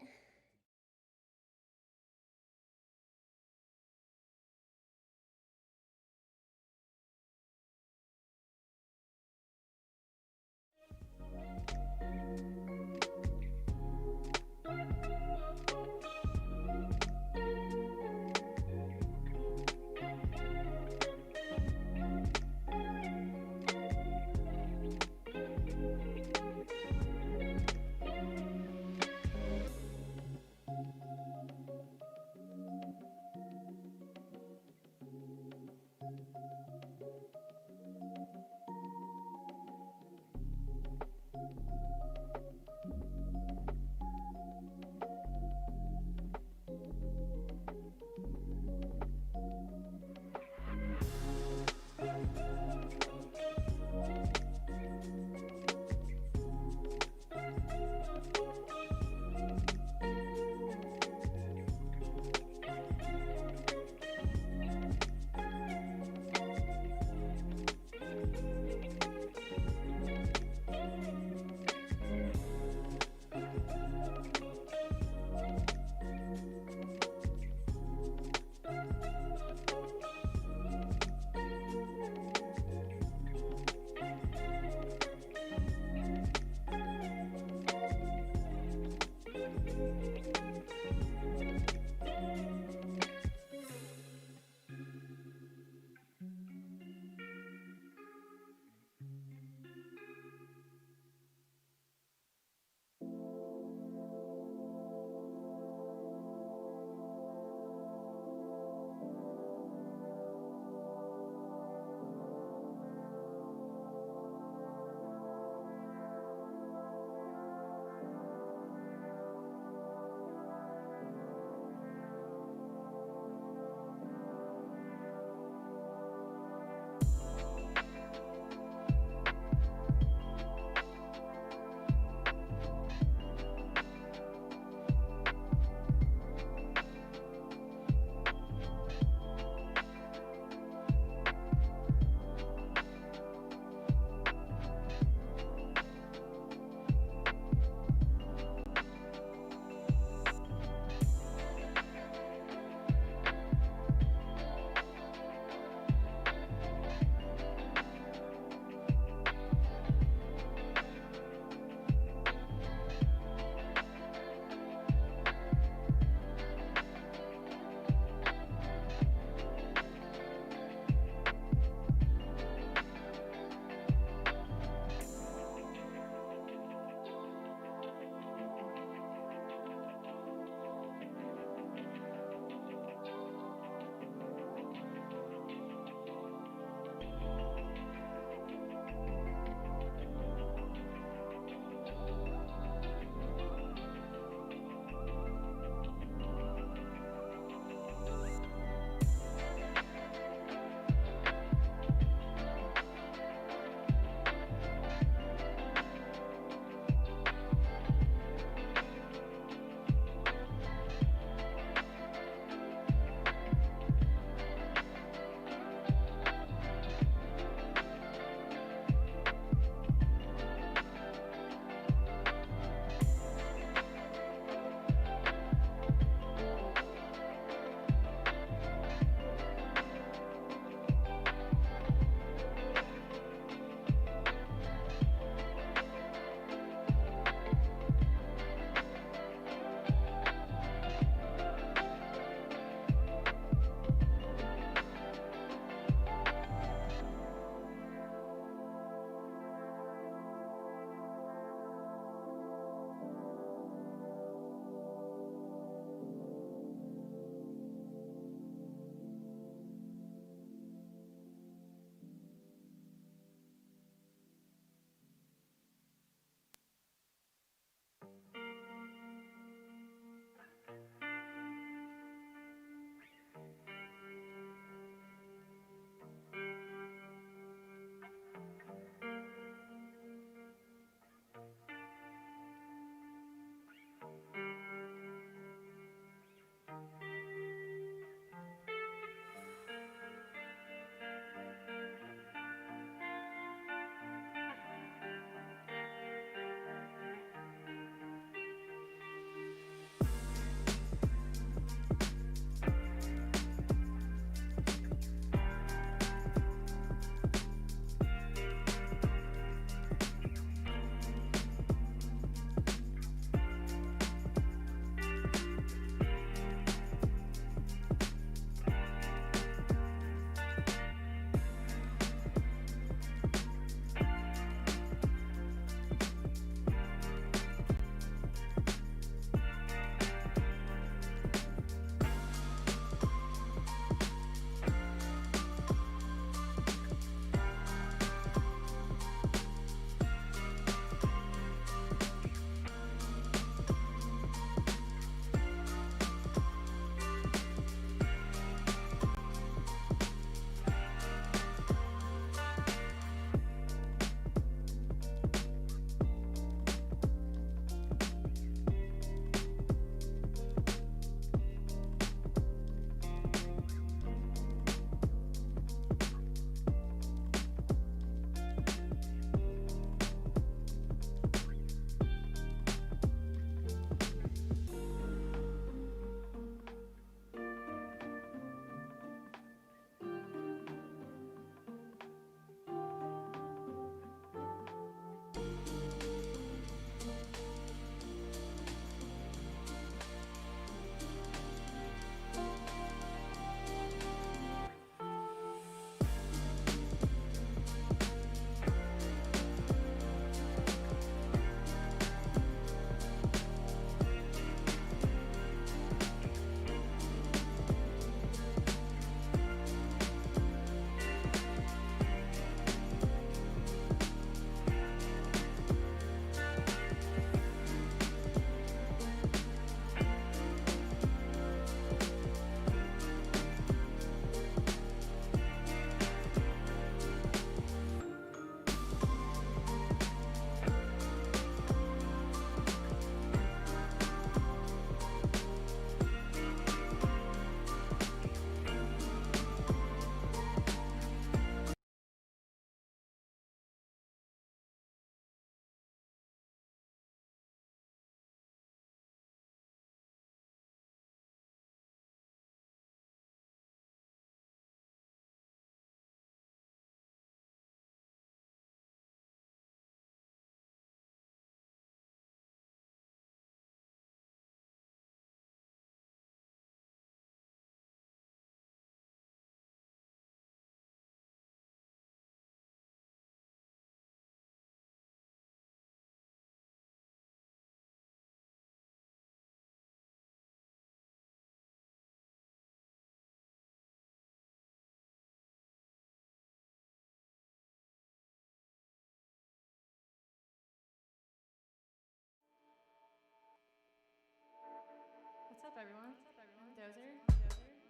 What's up, everyone? I'm Dozer.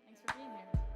Thanks for being here.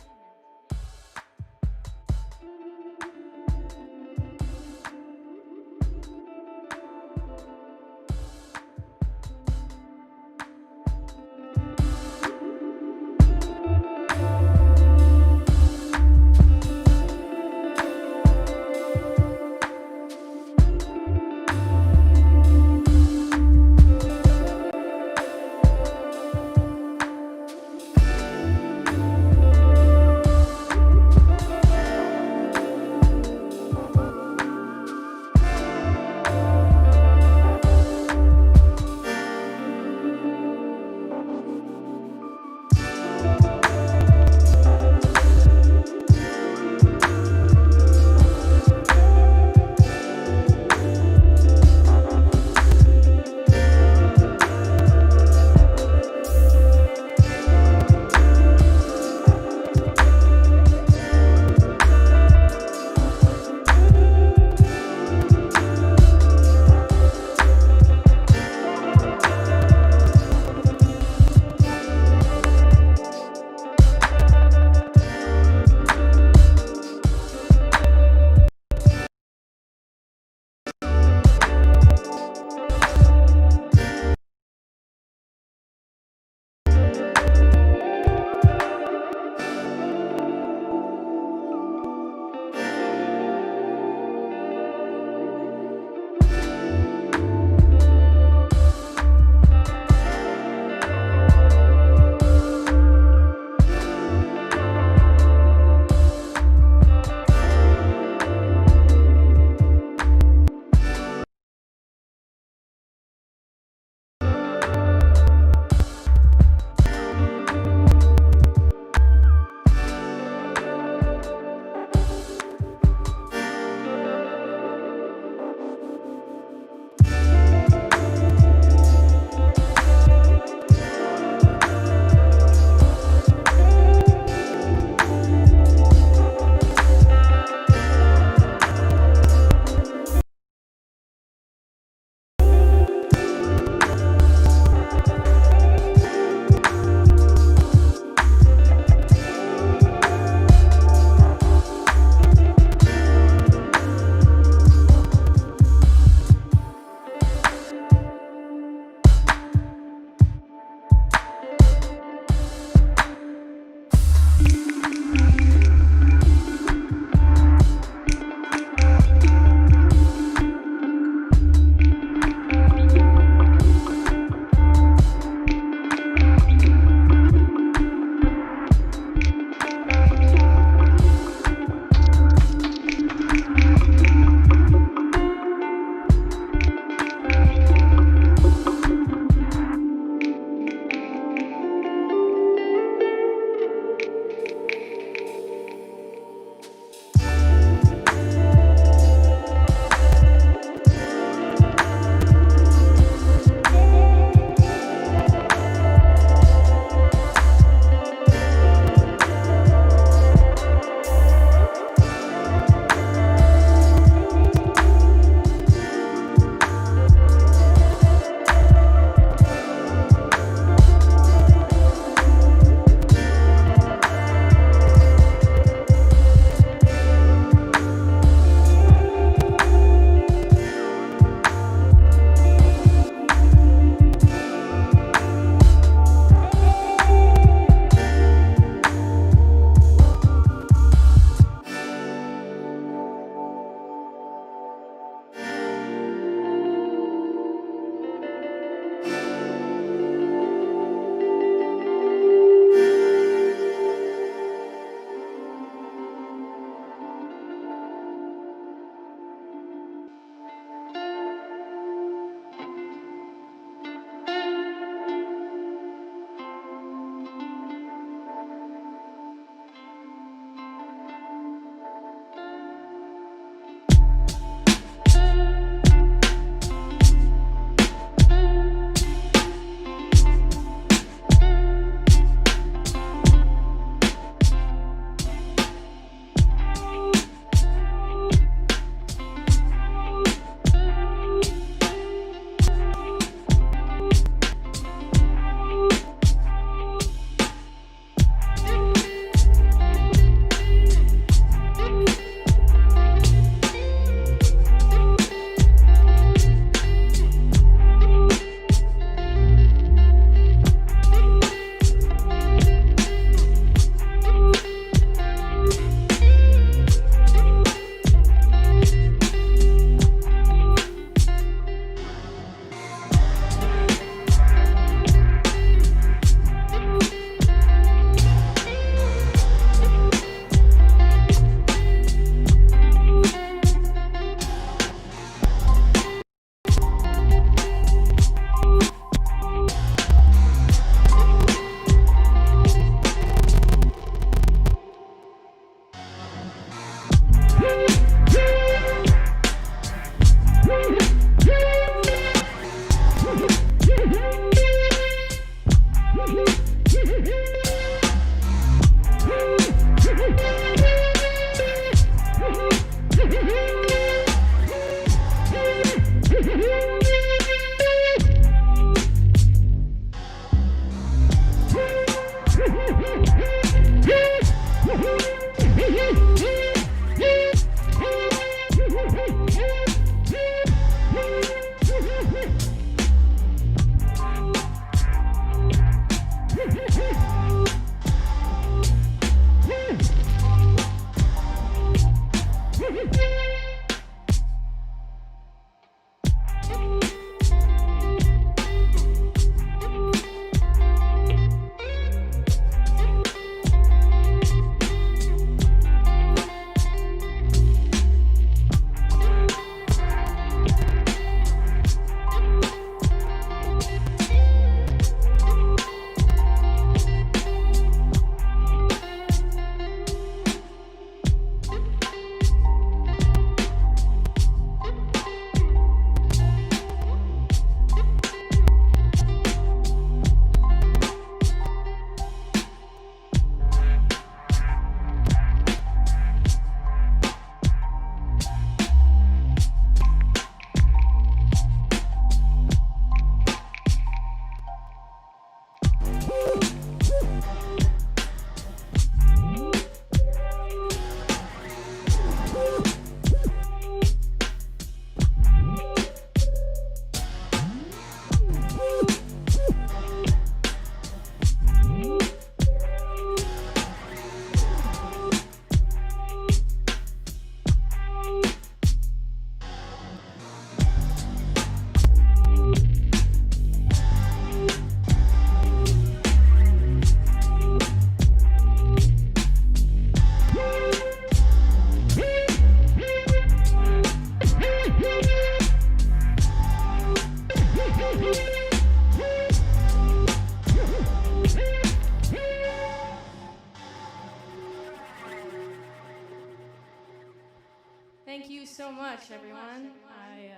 Thank you so much, everyone. I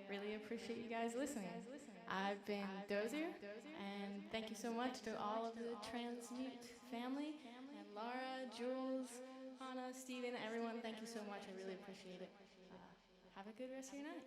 really appreciate you guys listening. I've been Dozier, and thank you so much to all of the Transmute family, and Laura, Jules, Hannah, Steven, everyone. Thank you so much. I really appreciate it. Have a good rest of your night.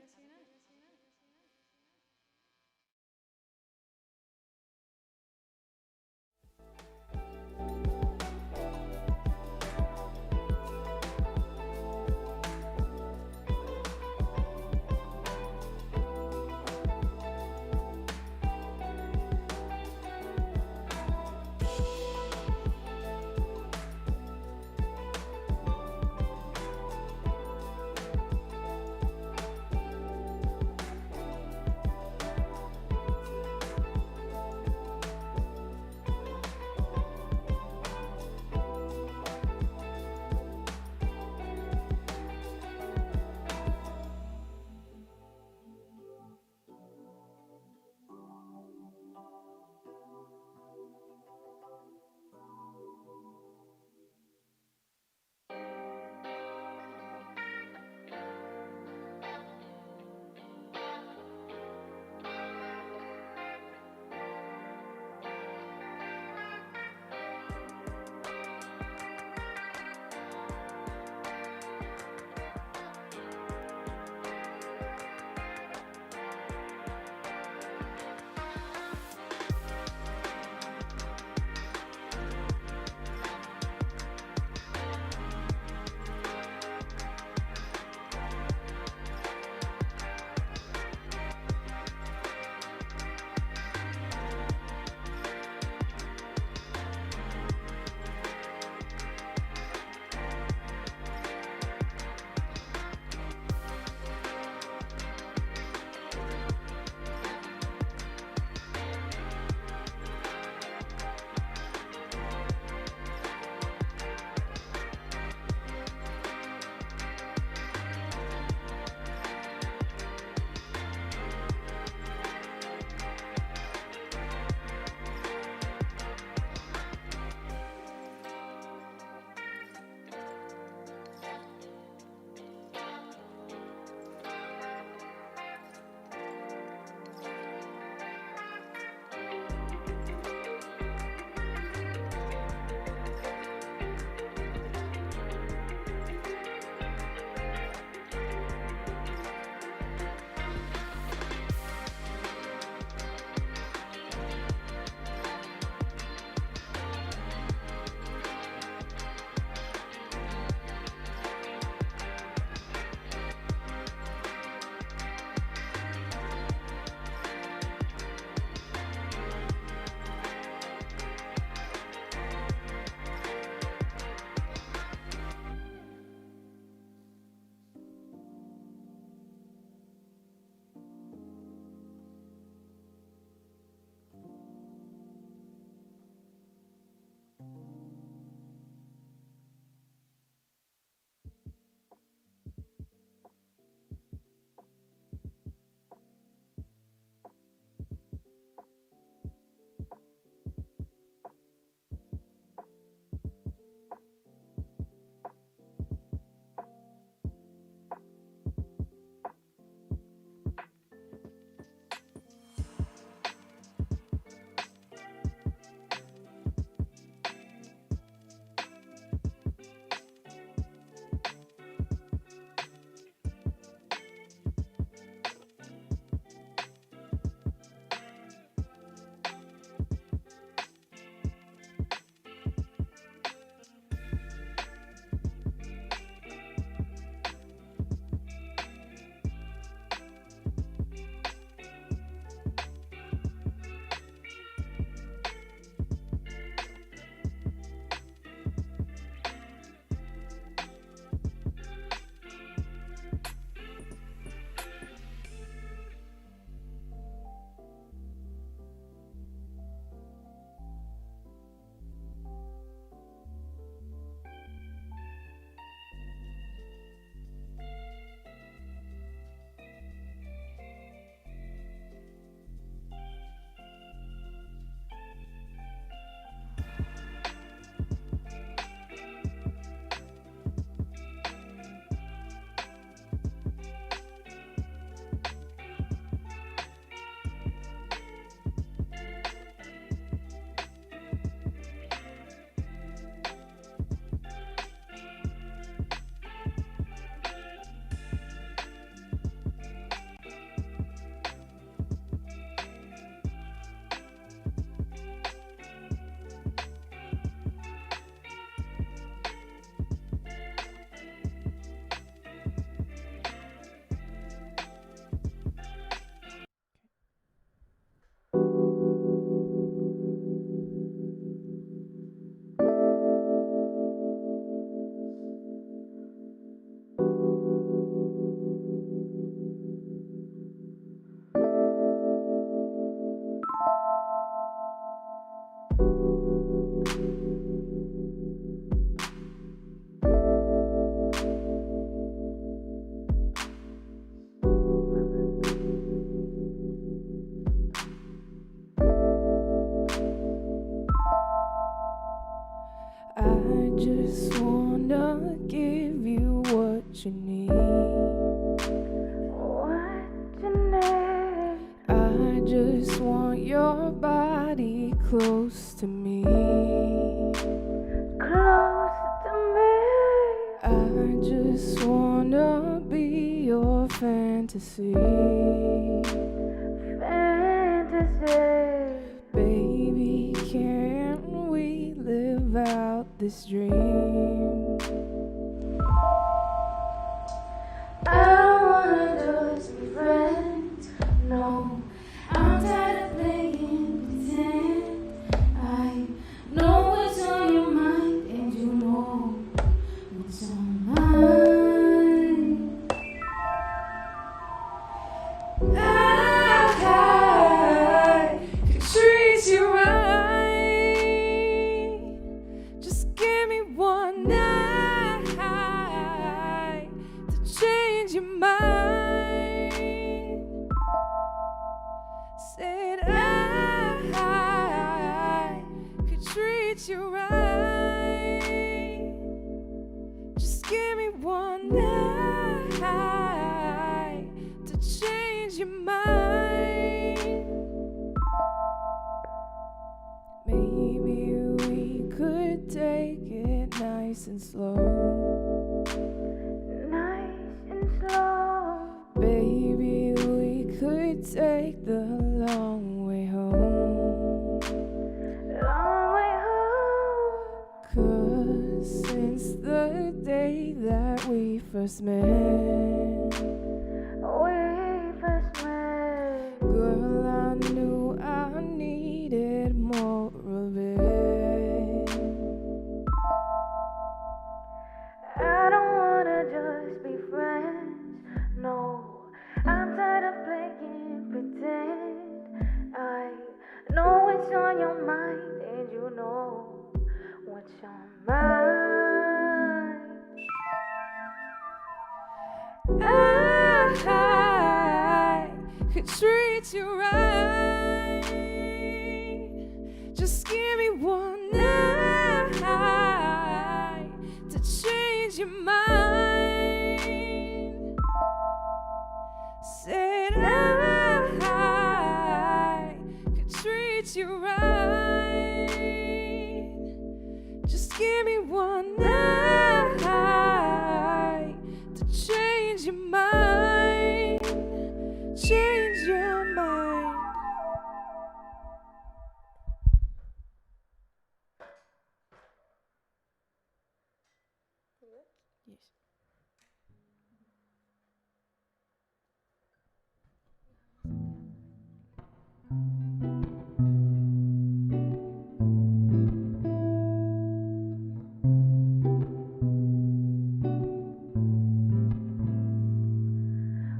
you need. What you need. I just want your body close to me. Close to me. I just wanna be your fantasy. Fantasy. Baby, can we live out this dream? I don't wanna just be friends, no. I'm tired of playing pretend. I know what's on your mind, and you know what's on mine. I could treat you right. Just give me one night to change your mind. Said I could treat you right. Just give me one night to change your mind. Maybe we could take it nice and slow. Nice and slow. Baby, we could take the long way home. Long way home. 'Cause since the day that we first met, girl, I knew I needed more of it. I don't wanna just be friends, no. I'm tired of playing pretend. I know what's on your mind, and you know what's on mine. I could treat you right. Just give me one night to change your mind. Said I could treat you right. Just give me one night to change your mind. Change your mind. Yes.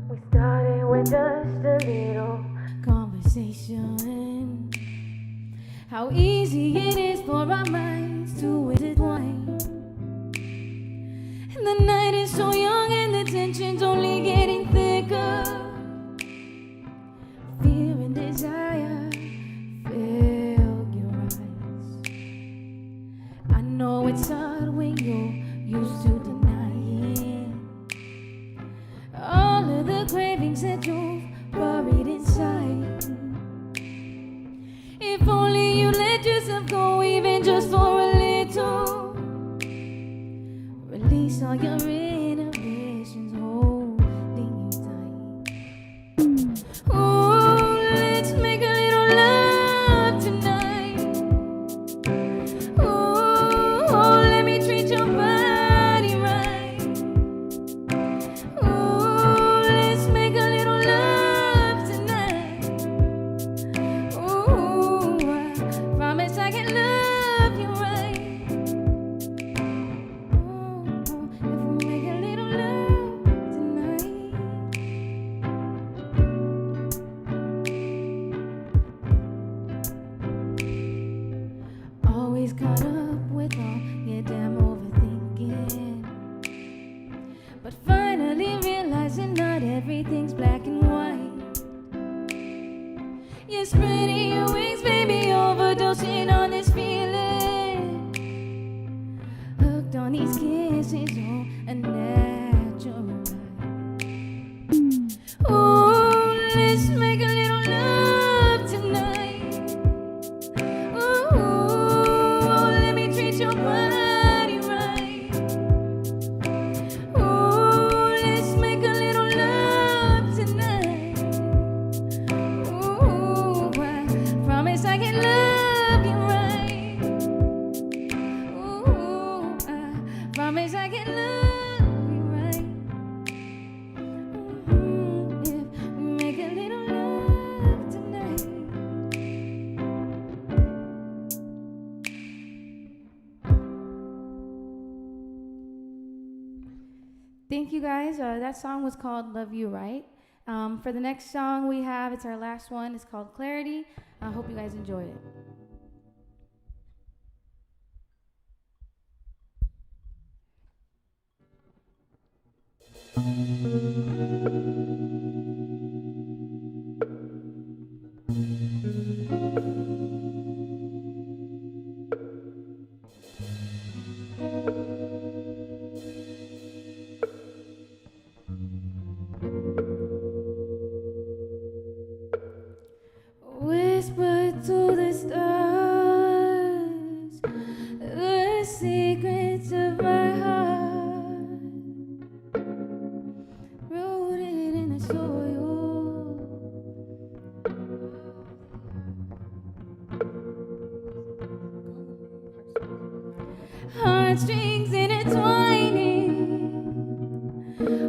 We started with just a little conversation. How easy it is for our minds to intertwine. And the night is so young and the tension's only getting thicker. Fear and desire fill your eyes. I know it's hard when you're used to denying all of the cravings that you've buried inside. If only you let yourself go, even just for a little. Release all your inhibitions, holding you tight. Ooh, let's make a little love tonight. Ooh, let me treat your body right. Ooh, let's make a little love tonight. Ooh, I promise I can love you right. Ooh, if we make a little love tonight. Always caught up with all your damn overthinking, but finally realizing not everything's black and white. You're spreading your wings, baby, overdosing on this feeling. Hooked on these kisses, oh, a natural that you're right. Ooh, let's make a little love tonight. Ooh, let me treat your body right. Ooh, let's make a little love tonight. Ooh, I promise I can love you right. Ooh, I promise I can love you right. If we make a little love tonight. Thank you guys. That song was called Love You Right. For the next song we have, it's our last one. It's called Clarity. I hope you guys enjoy it. Whisper to the stars the secrets of my heart, rooted in the soil. Heartstrings intertwining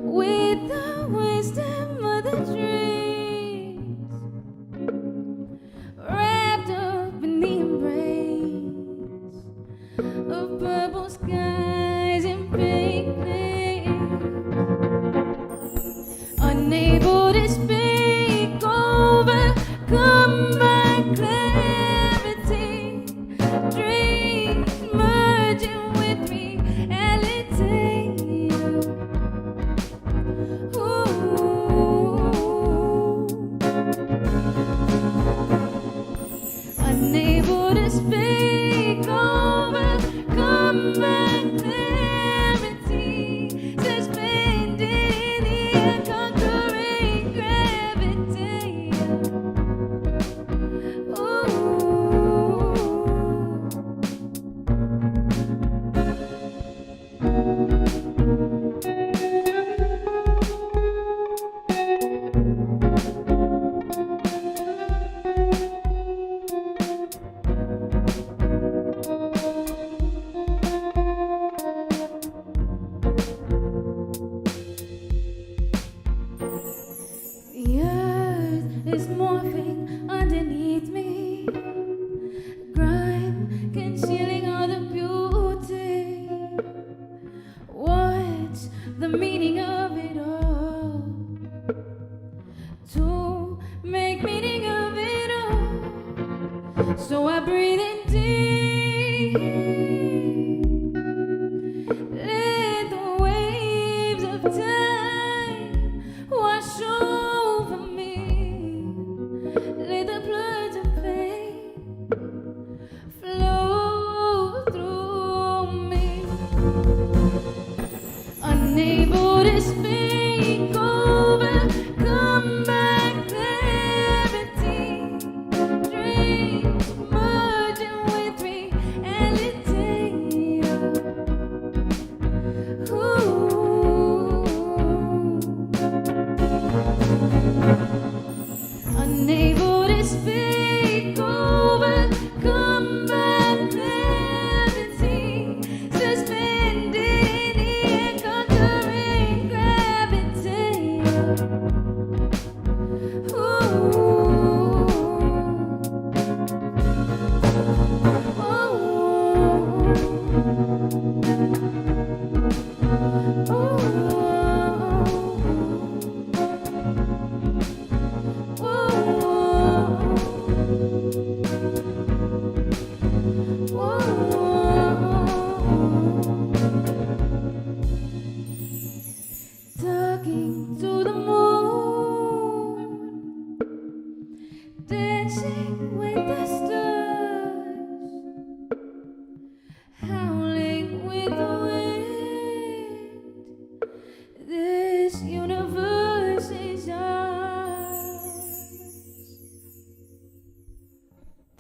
with the wisdom of the trees, wrapped up in the embrace of purple skies and pink veins, unable to speak, overcome by clarity, dreams merging with reality. Unable to speak, overcome by clarity, suspended in the unconquering gravity. The earth is morphing underneath me, grime concealing all the beauty. What's the meaning of it all? To make meaning of it all. So I breathe in deep, let the waves of time wash over me, let the floods of fate flow through me. Unable to speak, overcome by clarity, dreams merging with reality. Unable to speak, overcome by clarity, suspended in the unconquering gravity.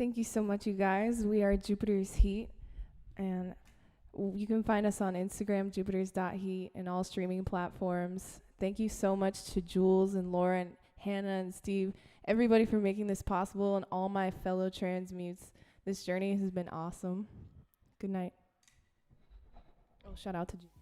Thank you so much, you guys. We are Jupiter's Heat, and you can find us on Instagram, jupiters.heat, and all streaming platforms. Thank you so much to Jules and Laura and Hannah and Steve, everybody for making this possible, and all my fellow Transmutes. This journey has been awesome. Good night. Oh, shout out to Jules.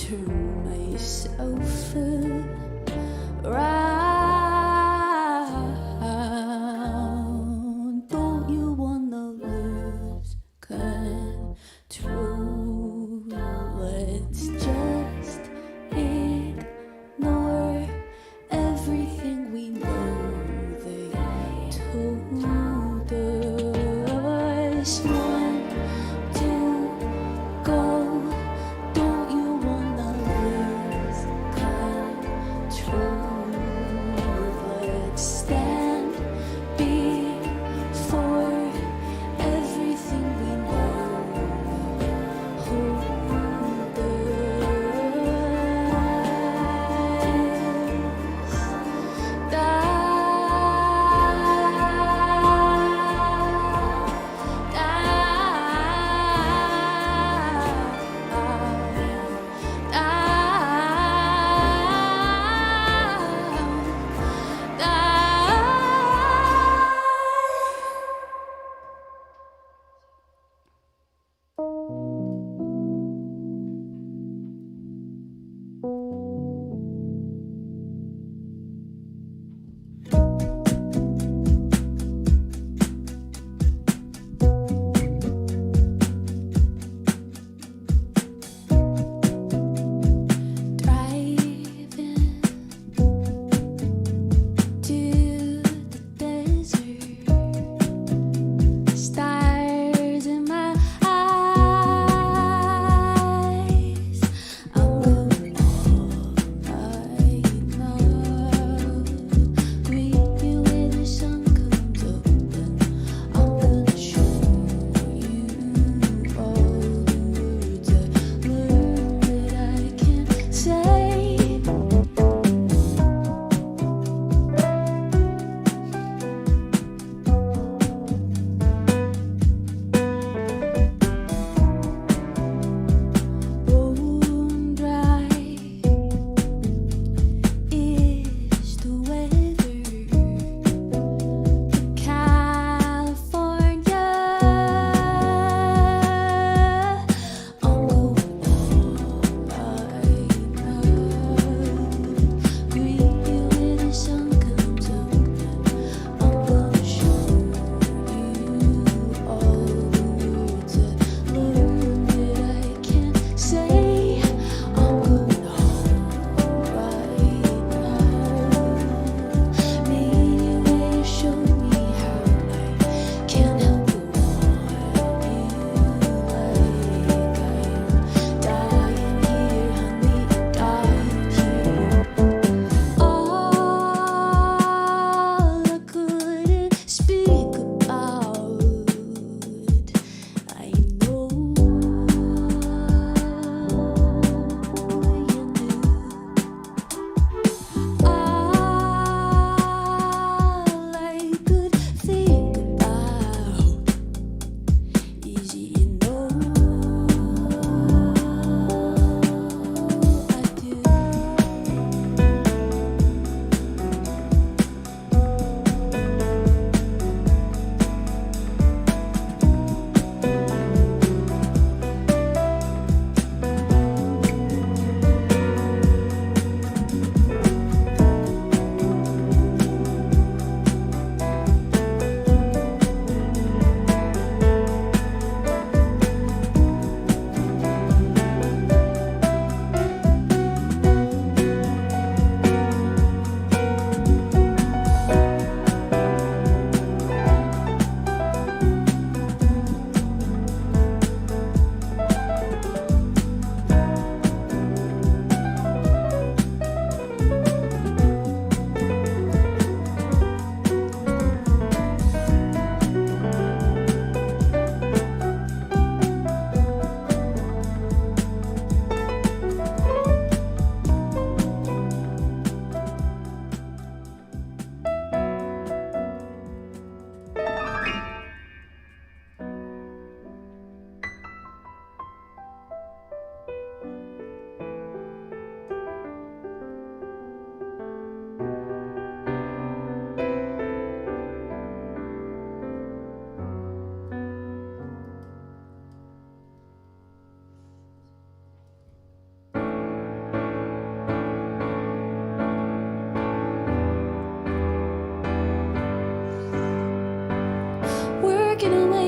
turn myself around. Don't you wanna lose control? Let's just ignore everything we know they told us. Want to go? Don't you wanna lose control?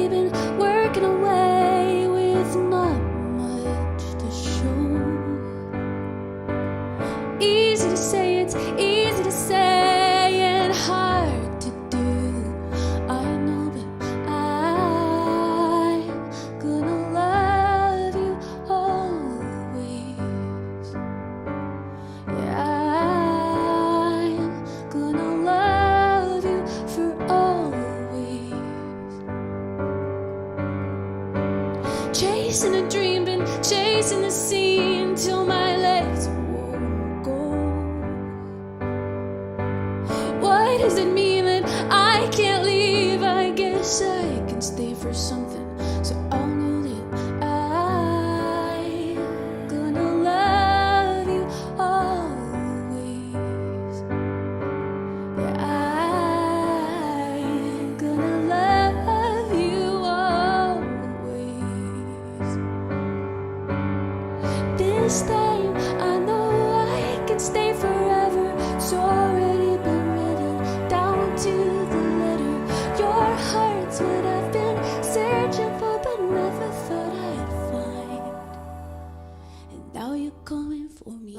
been working away with not much to show. Easy to say, it's easy to say, and hard to do. I know, but I'm gonna love you always. Yeah, I'm gonna love you for always. Chasing a dream, been chasing the scene till my legs won't go. What does it mean that I can't leave? I guess I can stay for something, so I'll know that I'm gonna love you always. Yeah, I'm gonna love you always. This time I know I can stay forever. It's already been written down to the letter. Your heart's what I've been searching for, but never thought I'd find. And now you're coming for me.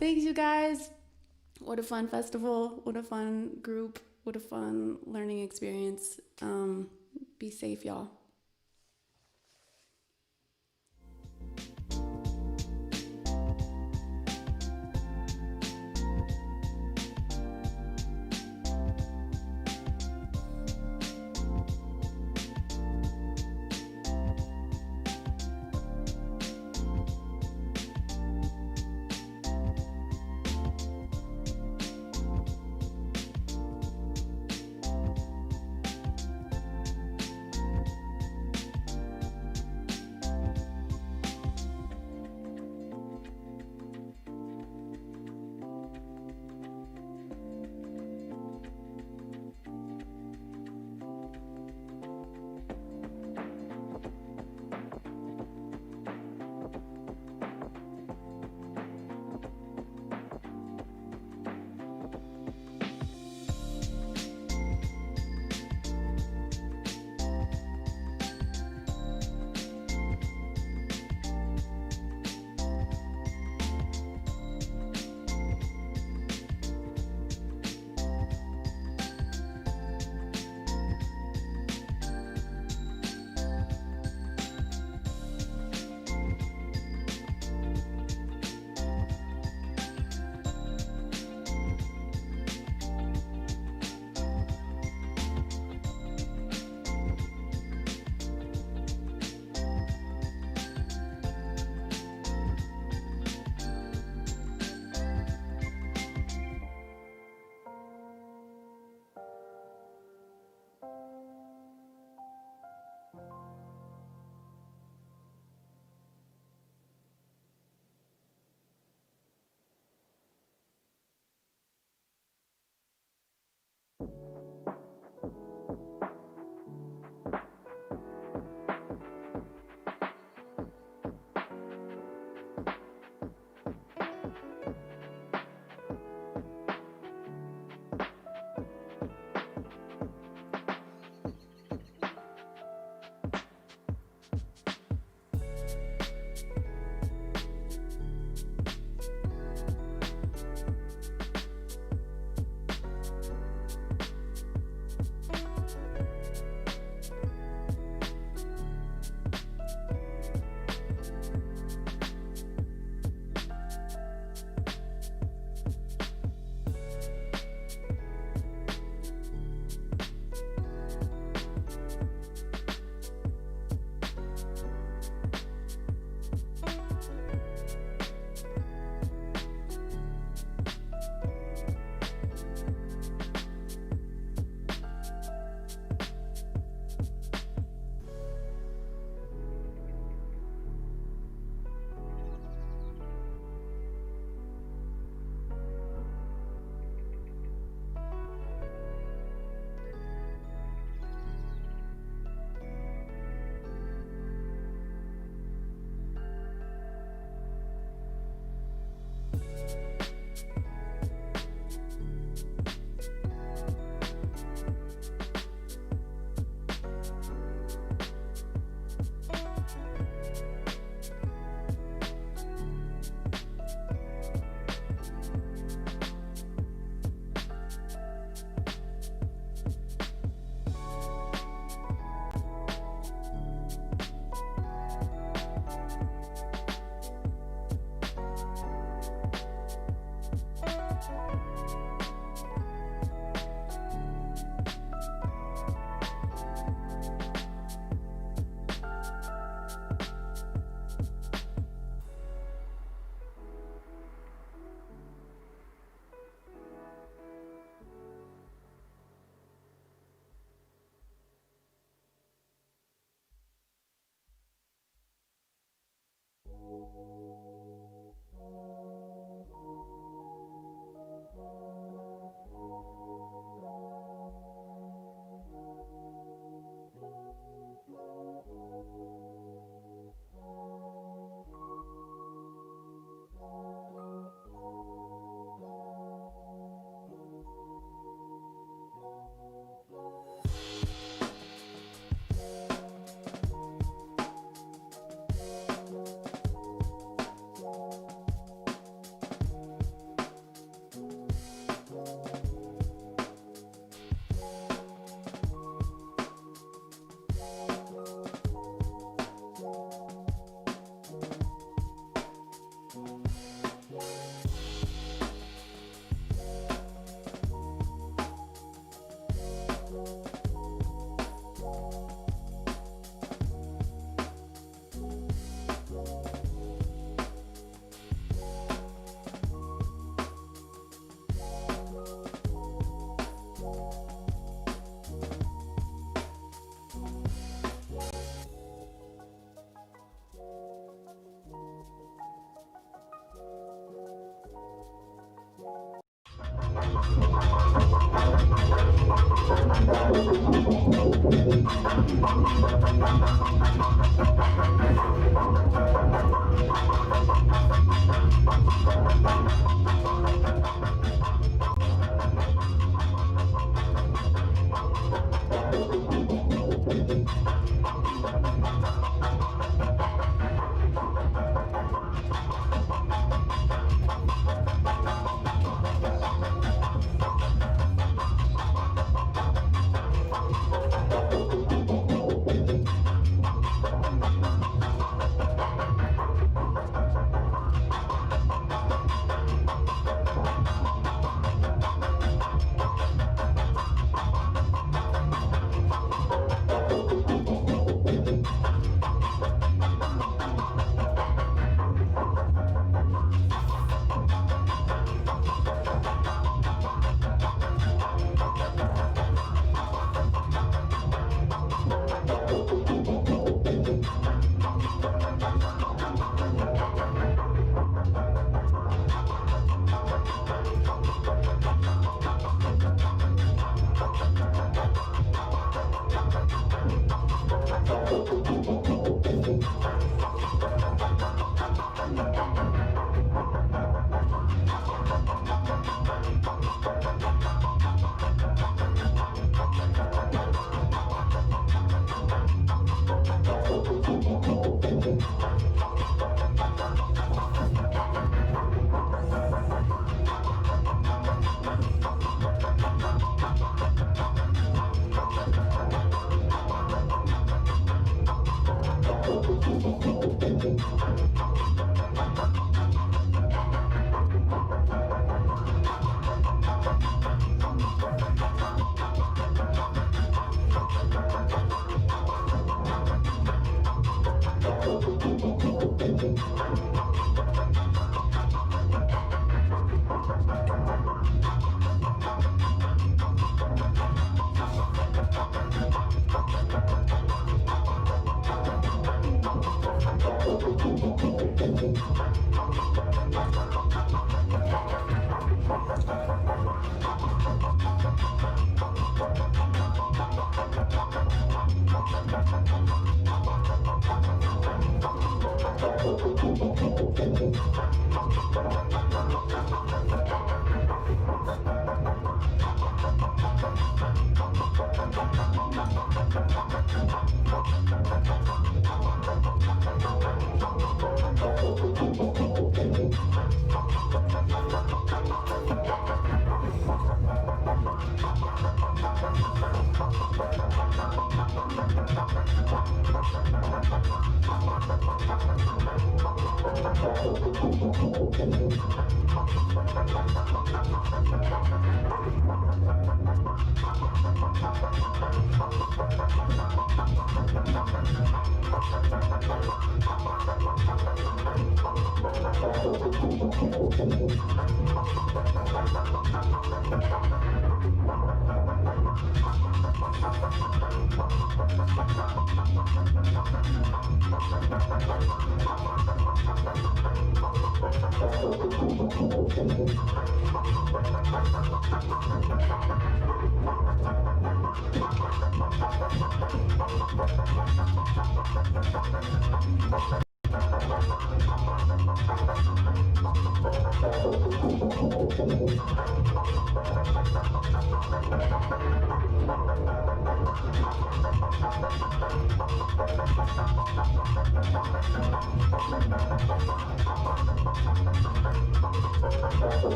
Thanks, you guys. What a fun festival. What a fun group. What a fun learning experience. Be safe, y'all.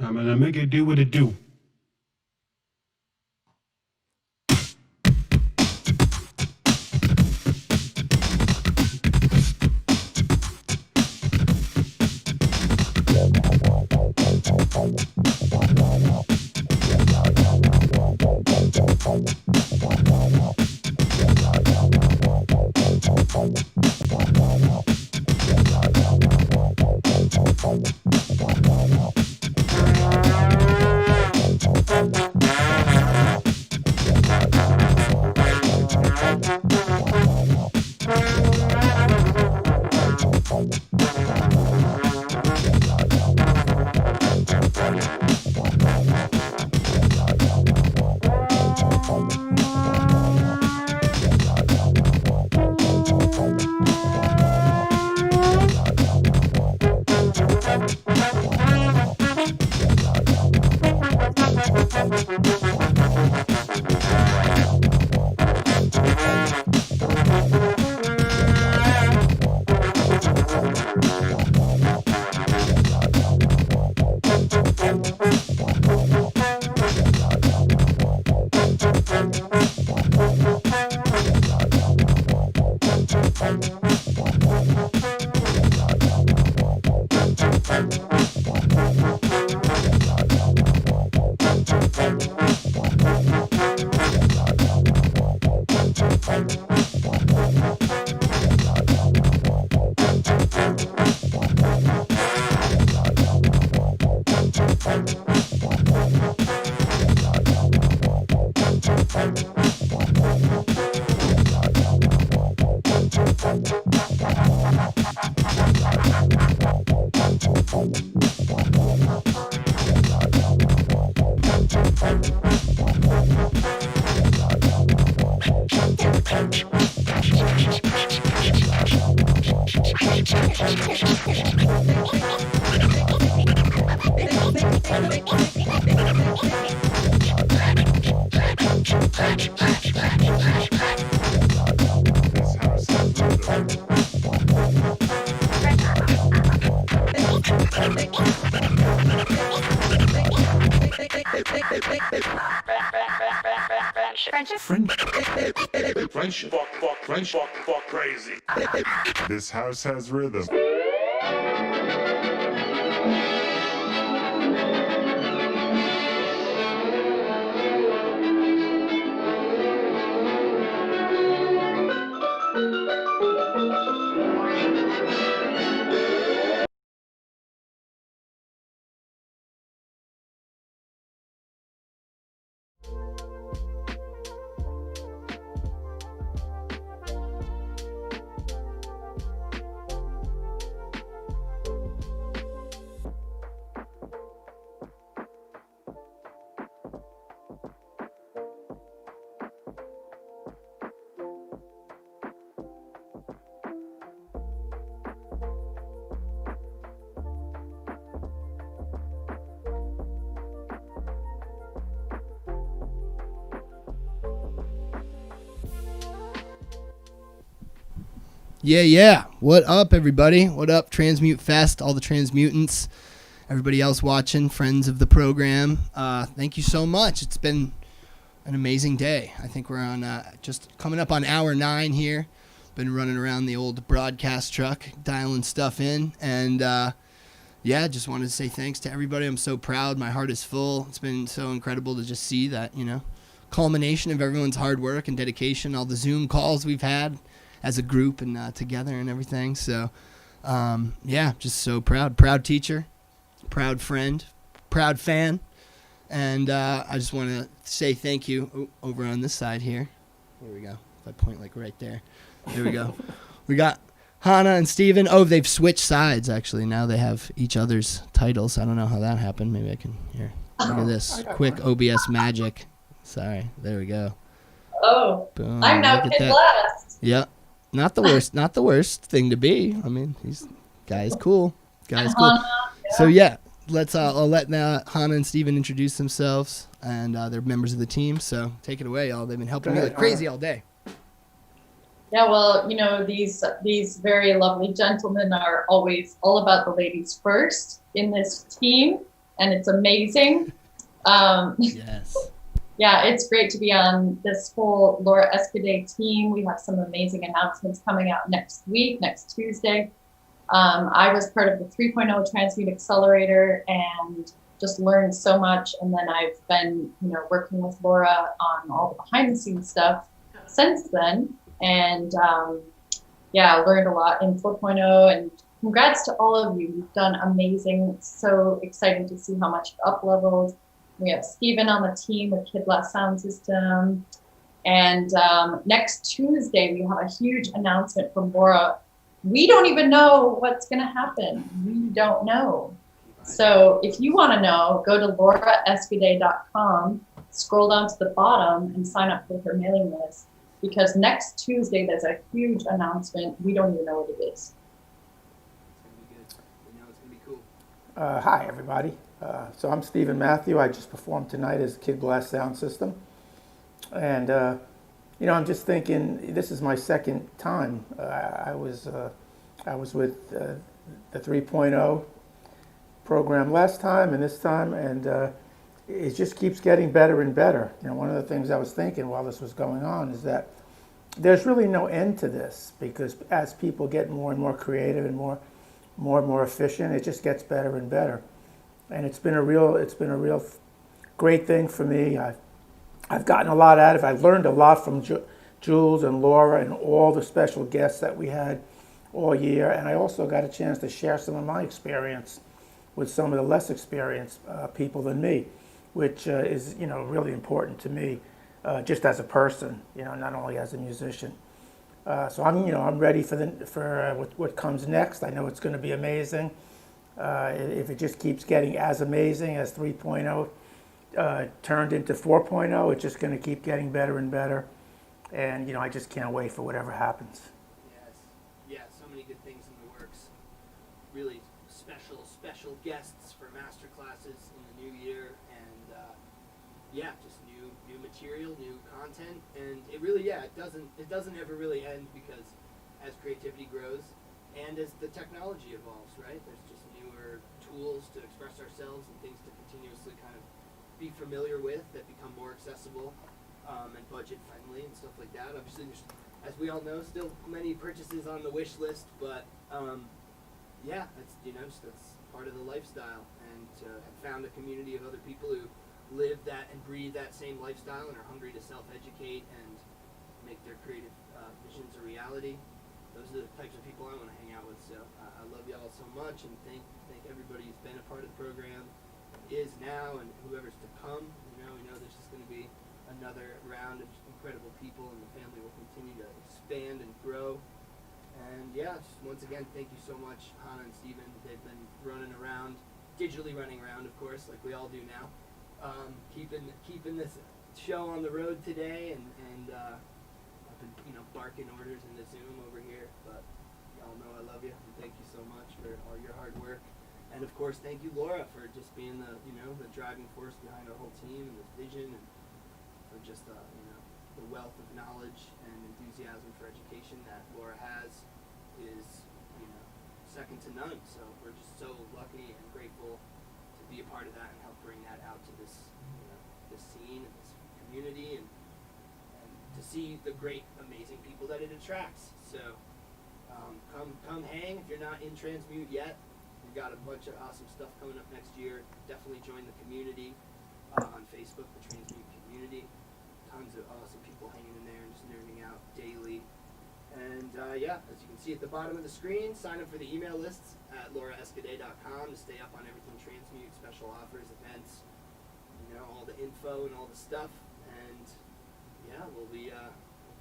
I'm gonna make it do what it do. Friendship, fuck crazy. This house has rhythm. Yeah. What up, everybody? What up, Transmute Fest, all the Transmutants, everybody else watching, friends of the program. Thank you so much. It's been an amazing day. I think we're on just coming up on hour 9 here. Been running around the old broadcast truck, dialing stuff in. And, just wanted to say thanks to everybody. I'm so proud. My heart is full. It's been so incredible to just see that, culmination of everyone's hard work and dedication, all the Zoom calls we've had as a group and together and everything. So, just so proud. Proud teacher, proud friend, proud fan. And I just want to say thank you over on this side here. Here we go. If I point like right there. There we go. We got Hannah and Steven. Oh, they've switched sides, actually. Now they have each other's titles. I don't know how that happened. Maybe I can, here. Look at this. Quick OBS magic. Sorry. There we go. Oh, Boom. I'm now Kid Blast. Yep. Not the worst thing to be. I mean, guy's cool. Hannah, So let's I'll let Hannah and Steven introduce themselves, and they're members of the team. So take it away, y'all. They've been helping me like crazy all day. Yeah, well, these very lovely gentlemen are always all about the ladies first in this team, and it's amazing. Yes. Yeah, it's great to be on this whole Laura Escudé team. We have some amazing announcements coming out next week, next Tuesday. I was part of the 3.0 Transmute Accelerator and just learned so much. And then I've been, working with Laura on all the behind the scenes stuff since then. And learned a lot in 4.0. And congrats to all of you. You've done amazing. It's so exciting to see how much you've up-leveled. We have Steven on the team with Kid Blast Sound System. And next Tuesday, we have a huge announcement from Laura. We don't even know what's going to happen. We don't know. So if you want to know, go to lauraescudé.com, scroll down to the bottom, and sign up for her mailing list. Because next Tuesday, there's a huge announcement. We don't even know what it is. It's going to be cool. Hi, everybody. So I'm Stephen Matthew. I just performed tonight as Kid Blast Sound System. And, I'm just thinking, this is my second time. I was with the 3.0 program last time and this time, and it just keeps getting better and better. One of the things I was thinking while this was going on is that there's really no end to this, because as people get more and more creative and more and more efficient, it just gets better and better. And it's been a real great thing for me. I've gotten a lot out of it. I've learned a lot from Jules and Laura and all the special guests that we had all year. And I also got a chance to share some of my experience with some of the less experienced people than me, which is really important to me, just as a person, not only as a musician. So I'm ready for what comes next. I know it's going to be amazing. If it just keeps getting as amazing as 3.0 turned into 4.0, it's just going to keep getting better and better. And, I just can't wait for whatever happens. Yes. Yeah, so many good things in the works. Really special guests for master classes in the new year. And, just new material, new content. And it really, it doesn't ever really end, because as creativity grows and as the technology evolves, right? There's just newer tools to express ourselves and things to continuously kind of be familiar with that become more accessible and budget friendly and stuff like that. Obviously, there's, as we all know, still many purchases on the wish list, but that's part of the lifestyle. And have found a community of other people who live that and breathe that same lifestyle and are hungry to self-educate and make their creative visions a reality. Those are the types of people I want to hang out with. So I love y'all so much, and thank everybody who's been a part of the program, is now, and whoever's to come. We know there's just going to be another round of incredible people, and the family will continue to expand and grow. And just once again, thank you so much, Hannah and Steven. They've been digitally running around, of course, like we all do now, keeping this show on the road today, and I've been barking orders into Zoom over here, but y'all know I love you, and thank you so much for all your hard work. And of course, thank you, Laura, for just being the driving force behind our whole team and this vision, and for just the wealth of knowledge and enthusiasm for education that Laura has is second to none. So we're just so lucky and grateful to be a part of that and help bring that out to this this scene and this community, and to see the great, amazing people that it attracts. So come hang if you're not in Transmute yet. We've got a bunch of awesome stuff coming up next year. Definitely join the community on Facebook, the Transmute community. Tons of awesome people hanging in there and just nerding out daily. And as you can see at the bottom of the screen, sign up for the email lists at lauraescudé.com to stay up on everything Transmute, special offers, events, all the info and all the stuff. And we'll be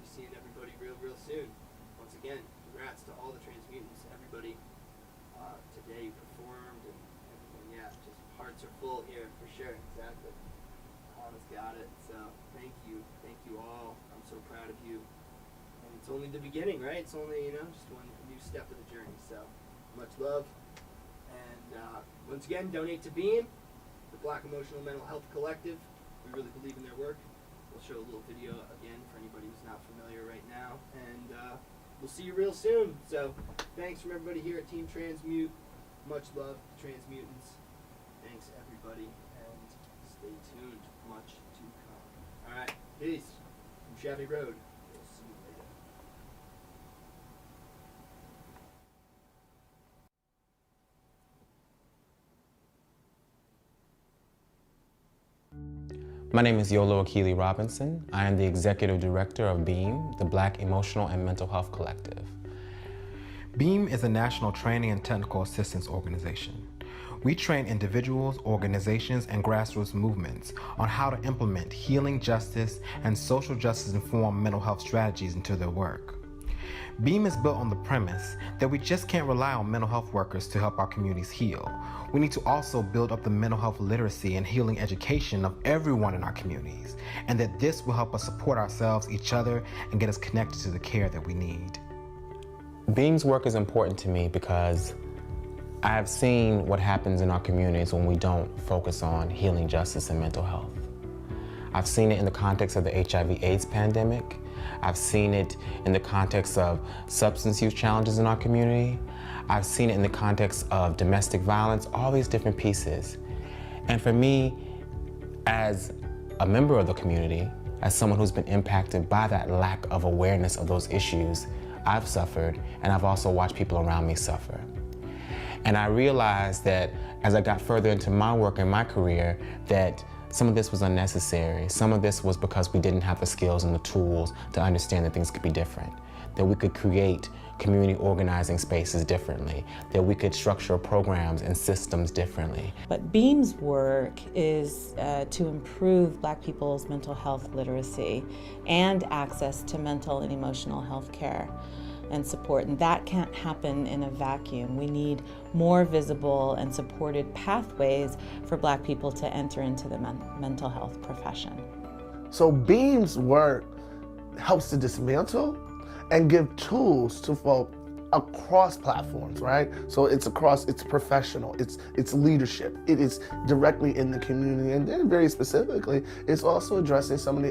seeing everybody real soon. Once again, congrats to all the Transmutants, everybody. Today performed and everything. Just hearts are full here for sure. Exactly. Hannah's got it. So thank you all. I'm so proud of you. And it's only the beginning, right? It's only just one new step of the journey. So much love. And once again, donate to Beam, the Black Emotional Mental Health Collective. We really believe in their work. We'll show a little video again for anybody who's not familiar right now. And we'll see you real soon. So thanks from everybody here at Team Transmute. Much love to Transmutants. Thanks, everybody. Stay tuned. Much to come. All right. Peace from Shabby Road. We'll see you later. My name is Yolo Akili Robinson. I am the Executive Director of BEAM, the Black Emotional and Mental Health Collective. BEAM is a national training and technical assistance organization. We train individuals, organizations, and grassroots movements on how to implement healing justice and social justice-informed mental health strategies into their work. BEAM is built on the premise that we just can't rely on mental health workers to help our communities heal. We need to also build up the mental health literacy and healing education of everyone in our communities, and that this will help us support ourselves, each other, and get us connected to the care that we need. BEAM's work is important to me because I have seen what happens in our communities when we don't focus on healing justice and mental health. I've seen it in the context of the HIV/AIDS pandemic. I've seen it in the context of substance use challenges in our community. I've seen it in the context of domestic violence, all these different pieces. And for me, as a member of the community, as someone who's been impacted by that lack of awareness of those issues, I've suffered, and I've also watched people around me suffer. And I realized that as I got further into my work and my career, that some of this was unnecessary. Some of this was because we didn't have the skills and the tools to understand that things could be different, that we could create community organizing spaces differently, that we could structure programs and systems differently. But BEAM's work is to improve Black people's mental health literacy and access to mental and emotional health care and support, and that can't happen in a vacuum. We need more visible and supported pathways for Black people to enter into the mental health profession. So BEAM's work helps to dismantle and give tools to folk across platforms, right? So it's professional, it's leadership, it is directly in the community, and then very specifically, it's also addressing some of the